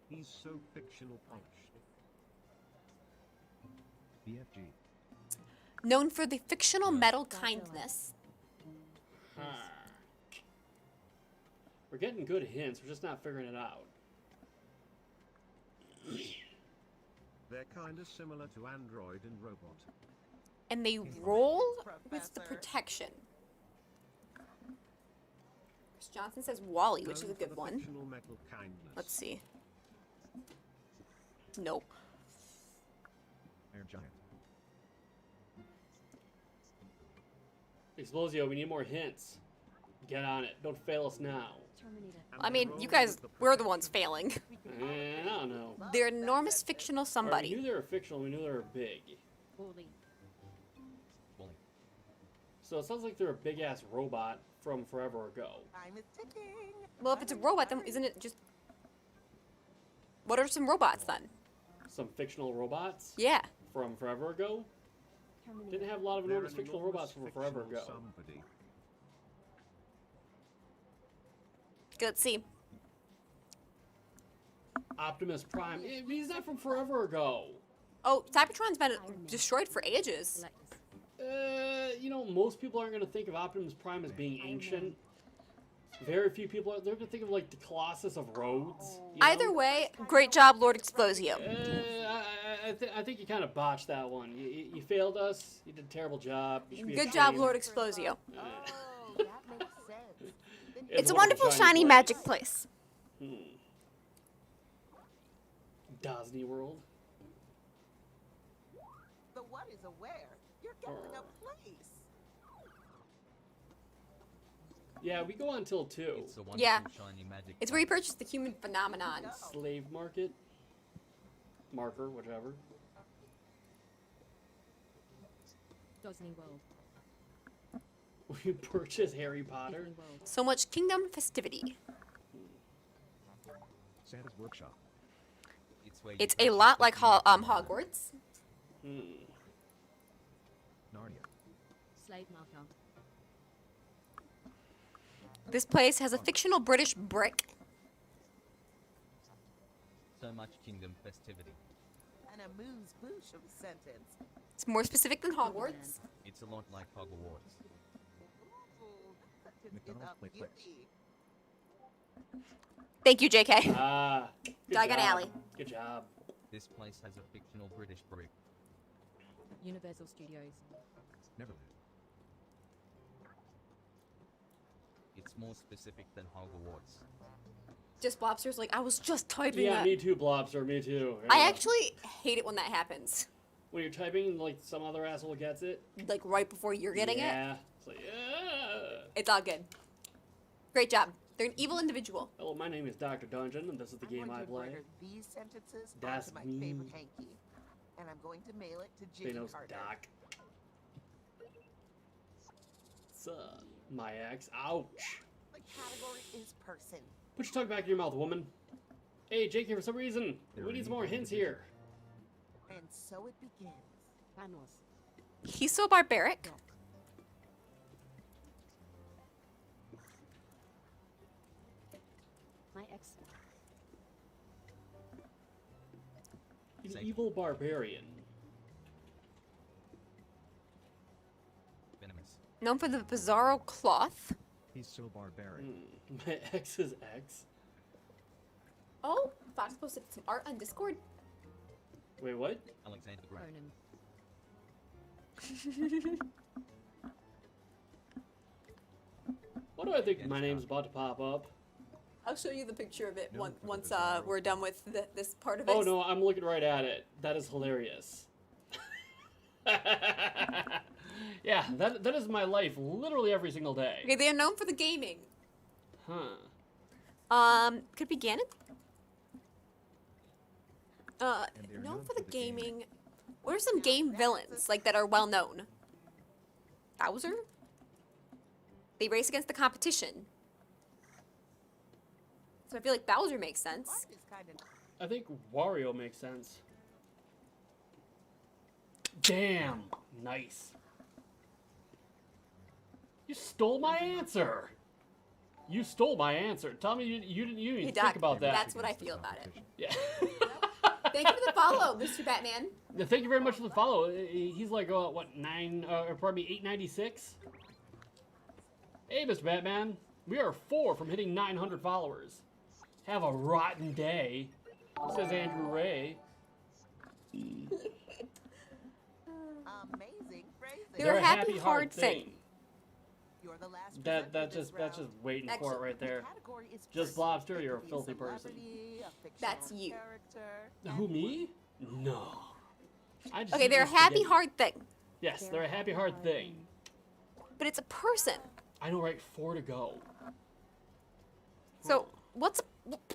He's so fictional polished. BFG. Known for the fictional metal kindness. We're getting good hints. We're just not figuring it out. They're kind of similar to Android and Robot. And they roll with the Professor. protection. Chris Johnson says Wally, which is a Known for good the one. fictional metal kindness. Let's see. Nope. Iron Giant. Explosio, we need more hints. Get on it. Don't fail us now. Terminator. I mean, you guys, we're the ones failing. I don't know. They're enormous fictional Alright, we somebody. knew they were fictional. We knew they were big. Fully. Bully. So it sounds like they're a big ass robot from forever ago. Time is ticking. Well, if it's a robot, then isn't it just... What are some robots, then? Some fictional robots Yeah. from forever ago. Terminator. Didn't have a lot of They're enormous an fictional enormous robots from forever ago. fictional somebody. Okay, let's see. Optimus Prime. He's not from forever ago. Oh, Cybertron's been destroyed for ages. Galactus. You know, most people aren't going to think of Optimus Prime as being ancient. Very few people are. They're going to think of like the Colossus of Rhodes. You know? Either way, great job, Lord Explosio. I think you kind of botched that one. You failed us. You did a terrible job. You should be Good job, ashamed. Lord Explosio. Oh, that makes sense. Then It's a wonderful, shiny, magic place. Disney World. the one is aware. You're getting a place. Yeah, we go on until 2. It's a wonderful, Yeah. shiny magic. It's where you purchase the human phenomenon. Slave market. Marker, whichever. Disney World. We purchase Harry Potter. Disney World. So much kingdom festivity. Santa's workshop. Where you It's a purchase lot the like human Hogwarts. Narnia. Slave marker. This place has a fictional British brick. So much kingdom festivity. And a moose-boosh of a sentence. It's more specific than Hogwarts. It's a lot like Hogwarts. Ooh, that sentence is McDonald's a play place. beauty. Thank you, JK. Ah. Good Diagon job. Alley. Good job. This place has a fictional British brick. Universal Studios. Neverland. It's more specific than Hogwarts. Just Blobster's like, I was just typing Yeah, that. me too, Blobster. Me too. I Yeah. actually hate it when that happens. When you're typing and like some other asshole gets it. Like right before you're getting it. Yeah. It's like, yeah. It's all good. Great job. They're an evil individual. Hello, my name is Dr. Dungeon, and this is the game I I'm going play. to embroider these sentences Das onto my me. favorite hanky. And I'm going to mail it to Jimmy Thanos Carter. Doc. My ex. Ouch. The category is person. Put your tongue back in your mouth, woman. Hey, JK, for some reason, we need some more hints here. And so it begins. Thanos. He's so barbaric. My ex. He's an Safe. evil barbarian. Venomous. Known for the bizarro cloth. He's so barbaric. My ex's ex. Oh, Fox posted some art on Discord. Wait, what? Alexander the Great. Conan. What do I think my name's about to pop up? I'll show you the picture of it No, once for the bizarro we're done with this part of it. Oh no, I'm looking right at it. That is hilarious. Yeah, that is my life literally every single day. Okay, they are known for the gaming. Huh. Could be Ganon? And they're known for the gaming. What are some game Now, villains, like, that are well known? Bowser? They race against the competition. So I feel like Bowser makes sense. Art is kind of I think Wario makes sense. Damn. Nice. You stole my answer. You stole my answer. Tell me you didn't Hey, think Doc, about that. that's what I feel about it. Yeah. Thank you for the follow, Mr. Batman. Thank you very much for the follow. He's like, what, 9, or probably 896? Hey, Mr. Batman. We are 4 from hitting 900 followers. Have a rotten day, says Andrew Ray. amazing phrasing. They're a happy, hard thing. You're the last That's presenter just this round. waiting for it Excellent. right there. The category is Just person. Blobster, It you're a could be filthy person. celebrity, a fictional That's you. character, Who, and me? No. I just Okay, eat they're a this happy, spaghetti. hard thing. Yes, they're a happy hard thing. But it's a person. I know, right? 4 to go. So, what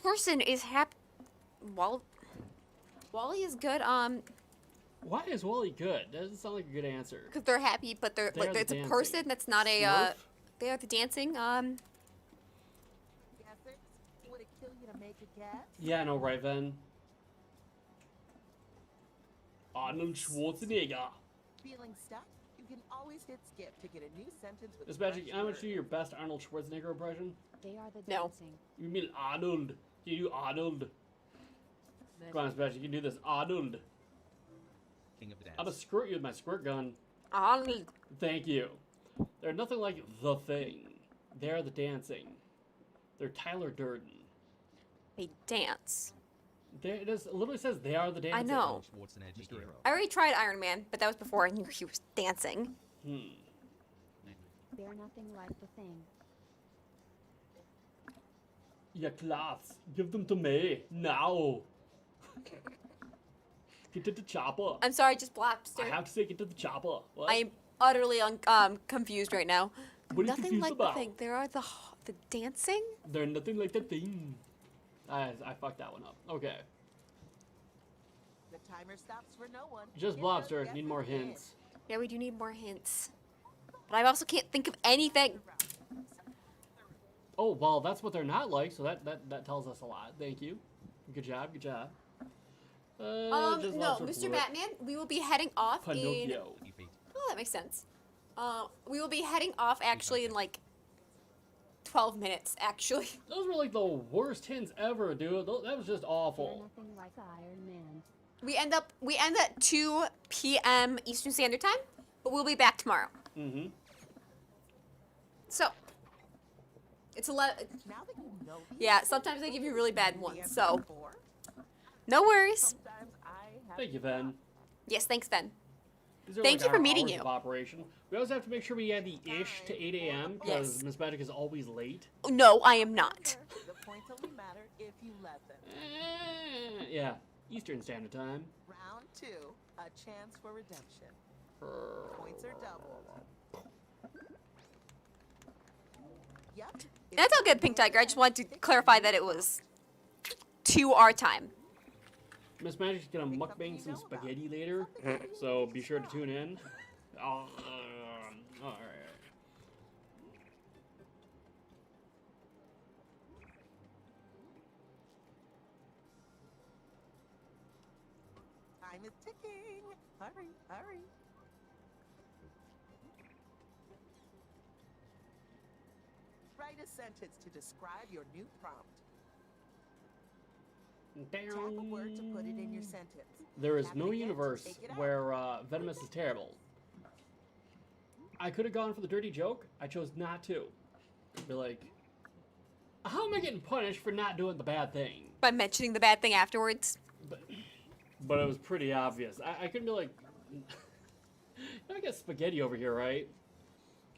person is happy? Wally is good. Why is Wally good? That doesn't sound like a good answer. Because they're happy, but they're They like are the it's a dancing. person that's not a. Smurf? They are the dancing. Guessers? Would it kill you to make a guess? Yeah, I know, right, Ven? Arnold Schwarzenegger. Feeling stuck? You can always hit skip to get a new sentence with Miss fresh Magic, I want you to do words. your best Arnold Schwarzenegger impression. They are the No. dancing. You mean Arnold. Can you do Arnold? Come on, Miss Magic, you can do this. Arnold. King of the dance. I'm gonna squirt you with my squirt gun. Arnold. Thank you. They're nothing like The Thing. They're the dancing. They're Tyler Durden. They dance. It literally says they are the dancing. I know. Schwarzenegger hero. I already tried Iron Man, but that was before I knew he was dancing. They're nothing like the thing. Yeah, class. Give them to me. Now. Get to the chopper. I'm sorry, just Blobster. I have to say get to the chopper. What? I am utterly confused right now. What are you Nothing confused like about? the thing. There are the dancing. They're nothing like the thing. I fucked that one up. Okay. The timer stops for no one. Just Get those Blobster. Need guesses more in. hints. Yeah, we do need more hints. But I also can't think of anything. Oh, well, that's what they're not like, so that tells us a lot. Thank you. Good job, good job. Just No, lots of Mr. blip. Batman, we will be heading off in. Pinocchio. Oh, that makes sense. We will be heading off actually in like 12 minutes, actually. Those were like the worst hints ever, dude. That was just They're awful. nothing like Iron Man. We end at 2 p.m. Eastern Standard Time, but we'll be back tomorrow. Mm-hmm. So, it's 11. Now that you know these Yeah, sometimes they give you really bad the ones, answer so before, no worries. sometimes I have Thank you, Ben. Yes, thanks, Ben. These are Thank like you for our meeting hours you. of operation. We always have to make sure we add the ish to 8 a.m. because Yes. Miss Magic is always late. No, I am not. the points only matter if you let them. Yeah, Eastern Standard Time. Round 2, a chance for redemption. Points are doubled. Yep. That's all good, Pink Tiger. I just wanted to clarify that it was 2 our time. Miss Magic's gonna mukbang some spaghetti later, so be sure to tune in. All right. Time is ticking. Hurry, hurry. Write a sentence to describe your new prompt. Tap a word to put it in your sentence. There is Tap it no again to universe take it out. where Venomous is terrible. I could have gone for the dirty joke. I chose not to. Be like, how am I getting punished for not doing the bad thing? By mentioning the bad thing afterwards. But it was pretty obvious. I couldn't be like, I got spaghetti over here, right?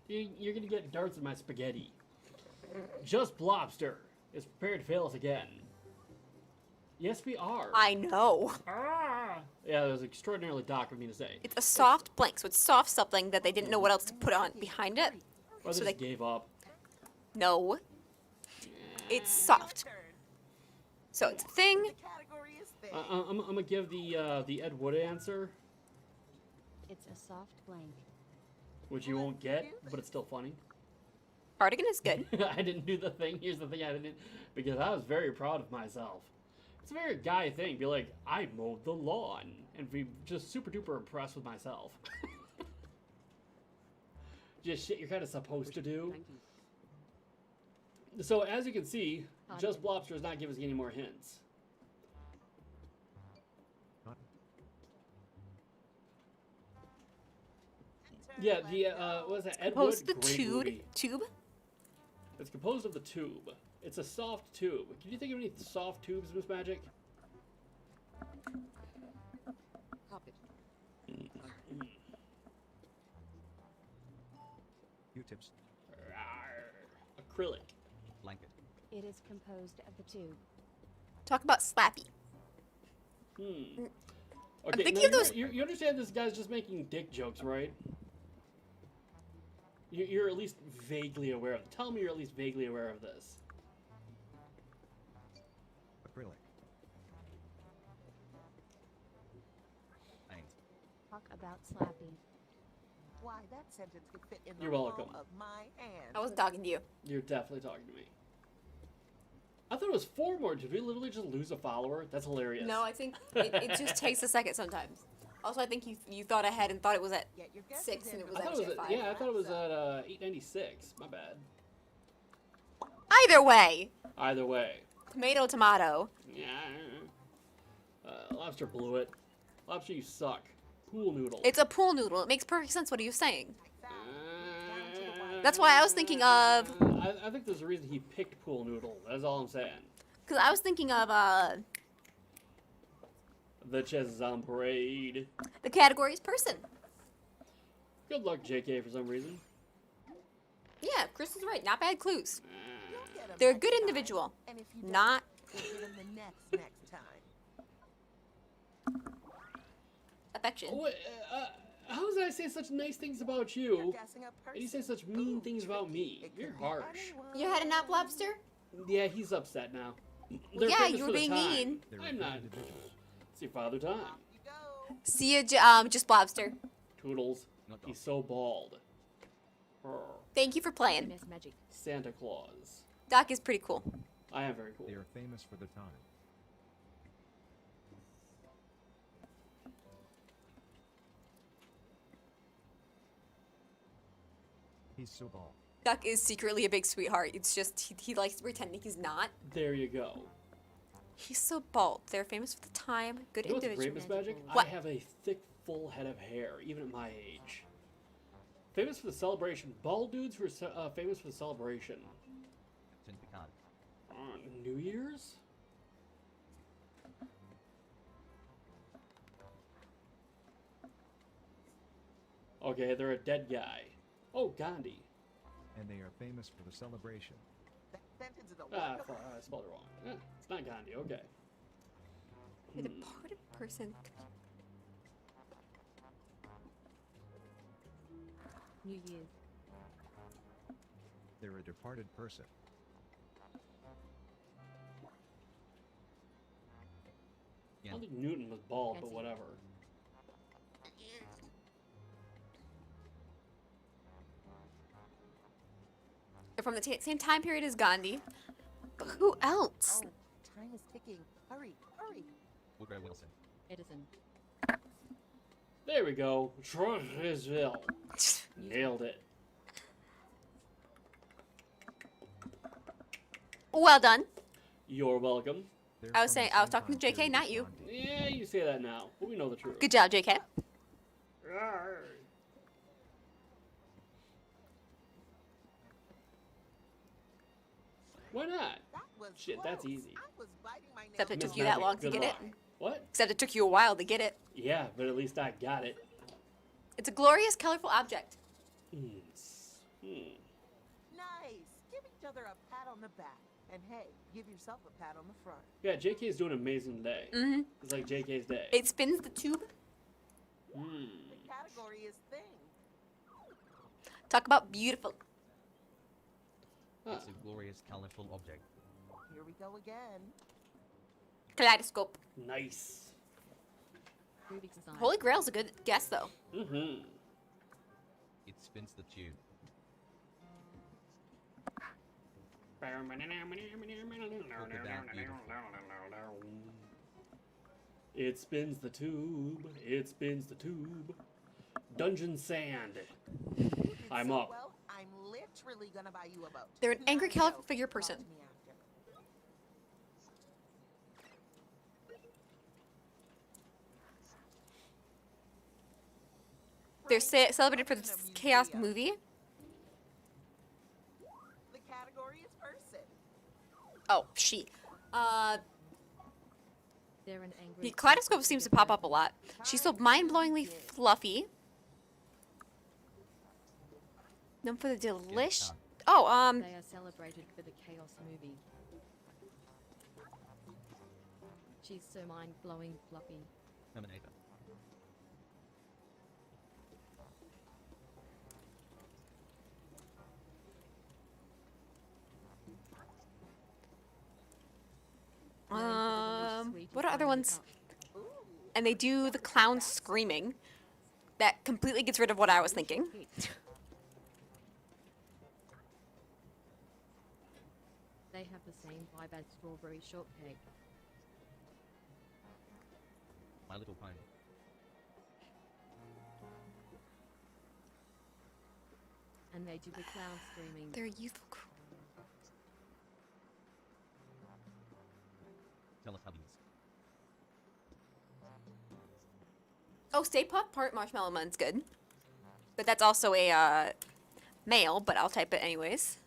You're gonna get darts in my spaghetti. Just Blobster is prepared to fail us again. Yes, we are. I know. Yeah, that was extraordinarily dark of me to say. It's a soft blank, so it's soft something that they didn't know what else to put on behind it. Or they So just they gave up. no. It's soft. So it's a thing. The category is thing. I'm gonna give the Ed Wood answer, It's a soft blank. which you won't get, but it's still funny. Cardigan is good. I didn't do the thing. Here's the thing I didn't, because I was very proud of myself. It's a very guy thing. Be like, I mowed the lawn, and be just super duper impressed with myself. Just shit you're kind of supposed to do. So as you can see, Just Blobster is not giving us any more hints. Yeah, the what is that? Ed Wood, Composed the great movie. tube. It's composed of the tube. It's a soft tube. Can you think of any soft tubes, Miss Magic? Pop it. Q-tips. Acrylic. Blanket. It is composed of the tube. Talk about Slappy. Okay, thinking now of those- you understand this guy's just making dick jokes, right? You're at least vaguely aware of. Tell me you're at least vaguely aware of this. Acrylic. Thanks. Talk about slapping. Why, that sentence could fit in the You're palm welcome. of my hand. I was talking to you. You're definitely talking to me. I thought it was 4 more. Did we literally just lose a follower? That's hilarious. No, I think it just takes a second sometimes. Also, I think you thought ahead and thought it was at Get your guesses 6 in and it was I thought it actually was at at, 5. yeah, I thought it was at 896. My bad. Either way, Either way. tomato, tomato. Yeah. Lobster blew it. Lobster, you suck. Pool noodle. It's a pool noodle. It makes perfect sense what he was saying. That's why I was thinking of... I think there's a reason he picked pool noodle. That's all I'm saying. Because I was thinking of The chess is on parade. the category is person. Good luck, JK, for some reason. Yeah, Chris is right. Not bad clues. You'll get 'em They're a next good time, individual. And if you don't, Not... you'll get 'em the next time. affection. Oh, how did I say such nice things about You're you? guessing a And you say person. such mean Ooh, things about tricky. me. It You're could be harsh. anyone. You had a nap, lobster? Yeah, he's upset now. Well, They're yeah, famous you for were the being time. mean. They're I'm a not. good individual. It's your father time. You go. See you, just lobster. Toodles. Not He's so bald. Brr. Thank you for playing. Miss Magic. Santa Claus. Doc is pretty cool. I am very cool. They are famous for the time. He's so bald. Doc is secretly a big sweetheart. It's just he likes pretending he's not. There you go. He's so bald. They're famous for the time. Good You know what's individual. great, Miss Magic? What? I have a thick, full head of hair, even at my age. Famous for the celebration. Bald dudes who are famous for the celebration. Sind bekannt. New Year's? Okay, they're a dead guy. Oh, Gandhi. And they are famous for the celebration. That sentence is a Ah, wonderful. I spelled it wrong. It's not Gandhi, okay. A departed person. New Year's. They're a departed person. I don't think Newton was bald, but Jesse. whatever. They're from the same time period as Gandhi. But who else? Oh, time is ticking. Hurry, hurry. Woodrow Wilson. Edison. There we go. Charlottesville. Nailed it. Well done. You're welcome. They're I was from the saying, I was same talking to time JK, period not as you. Gandhi. Yeah, you say that now, but we know the truth. Good job, JK. Why not? That was Shit, that's close. easy. I was biting my nails. Except it Miss took you that Magic, long to good get luck. it. What? Except it took you a while to get it. Yeah, but at least I got it. It's a glorious, colorful object. Hmm. Nice. Give each other a pat on the back. And hey, give yourself a pat on the front. Yeah, JK is doing amazing today. Mm-hmm. It's like JK's day. It spins the tube. Hmm. The category is thing. Talk about beautiful. Ah, It's a glorious, colorful object. Here we go again. Kaleidoscope. nice. Rubik's design. Holy Grail's a good guess, though. Mm-hmm. It spins the tube. It spins the tube. It spins the tube. Dungeon Sand. You did I'm so up. Well, I'm literally gonna buy you a boat. They're an Now angry, you colorful go. figure Talk person. to me after. They're celebrated for the Chaos movie. The category is person. Oh, she. They're an angry. The kaleidoscope seems to pop up a lot. She's so mind-blowingly fluffy. Known for the delish. Oh, They are celebrated for the Chaos movie. She's so mind-blowing, fluffy. of other ones, and they do the clown screaming. That completely gets rid of what I was thinking. They have the same vibe as strawberry shortcake. My Little Pony. And they do the clown screaming. They're youthful. Tell us how these. Oh, Stay Puft Part Marshmallow Man's good. But that's also a male, but I'll type it anyways.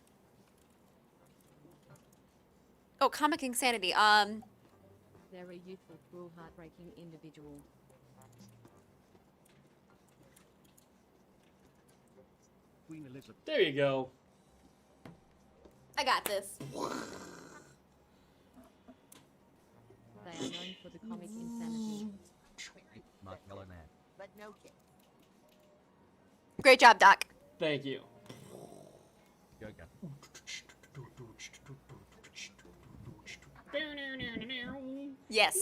Oh, Comic Insanity. They're a youthful, cruel, heartbreaking individual. Queen Elizabeth. There you go. I got this. They are known for the comic insanity. Marshmallow Man. But no kick. Great job, Doc. Thank you. Go, go. Yes.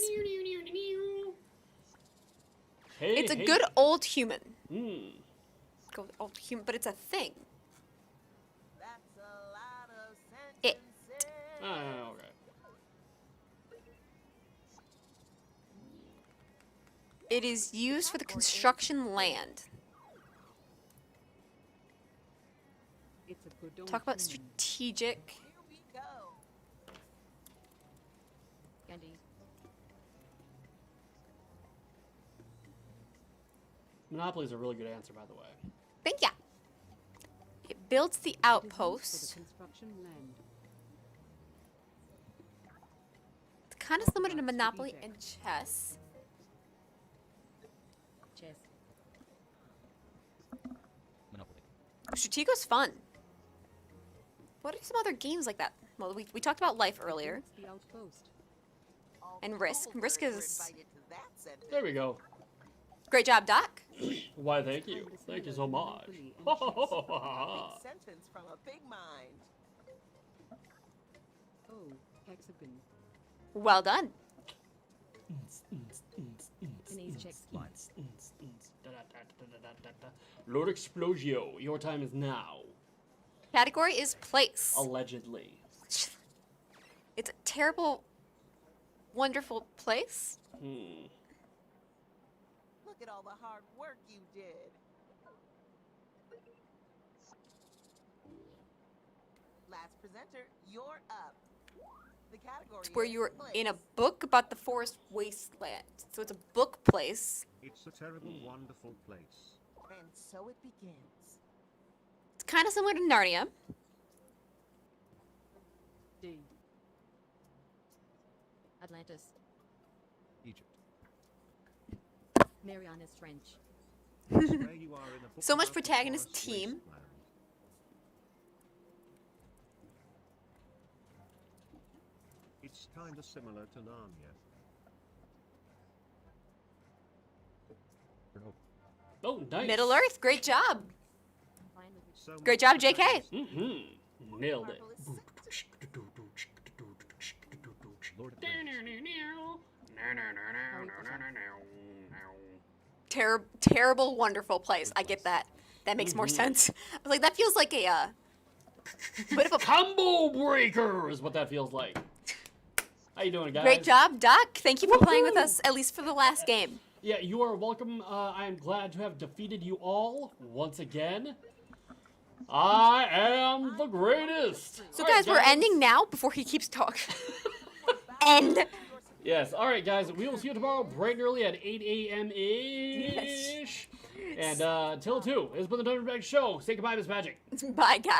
Hey, It's a hey. good old human. Hmm. Good old human, but it's a thing. That's a lot of It. sentences. Okay. It is used for the construction land. It's a good old Talk about human. strategic. Here we go. Gandhi. Monopoly is a really good answer, by the way. Thank ya. It builds the It is used for outpost. the construction land. It's kind of similar to Monopoly and chess. Chess. Monopoly. Stratego's fun. What are some other games like that? Well, we talked about Life earlier. Builds the outpost. All And the Risk. cool Risk birds were is- invited to that sentence. There we go. Great job, Doc. Why, thank you. Thank you so much. Big sentence from a big mind. Oh, hexagon. Well done. Denise checks Lines. Lord Explosio, your time is now. Category is place. Allegedly. It's a terrible, wonderful place. Hmm. Look at all the hard work you did. Last presenter, you're up. The category It's where is you were place. in a book about the forest wasteland. So it's a book place. It's a terrible, wonderful place. And so it begins. It's kind of similar to Narnia. D. Atlantis. Egypt. Mariana's Trench. It's where you are in a book So much about the protagonist forest team. wasteland. It's kind of similar to Narnia. Oh, nice. Middle Earth, great job. Finally. So Great much job, JK. protagonist. Mm-hmm. Nailed it. Marvelous Lord of the Rings. Terrible, wonderful place. I get that. That makes more sense. I was like, that feels like a bit of a Combo breaker is what that feels like. How you doing, guys? great job, Doc. Thank you for playing with us, at least for the last game. Yeah, you are welcome. I am glad to have defeated you all once again. I am the greatest. So, All right, guys, we're ending now before he keeps talking. End. Yes. All right, guys. We will see you tomorrow bright and early at 8 a.m. ish. And till 2. It's been the Dungeon Bag Show. Say goodbye, Miss Magic. Bye, guys.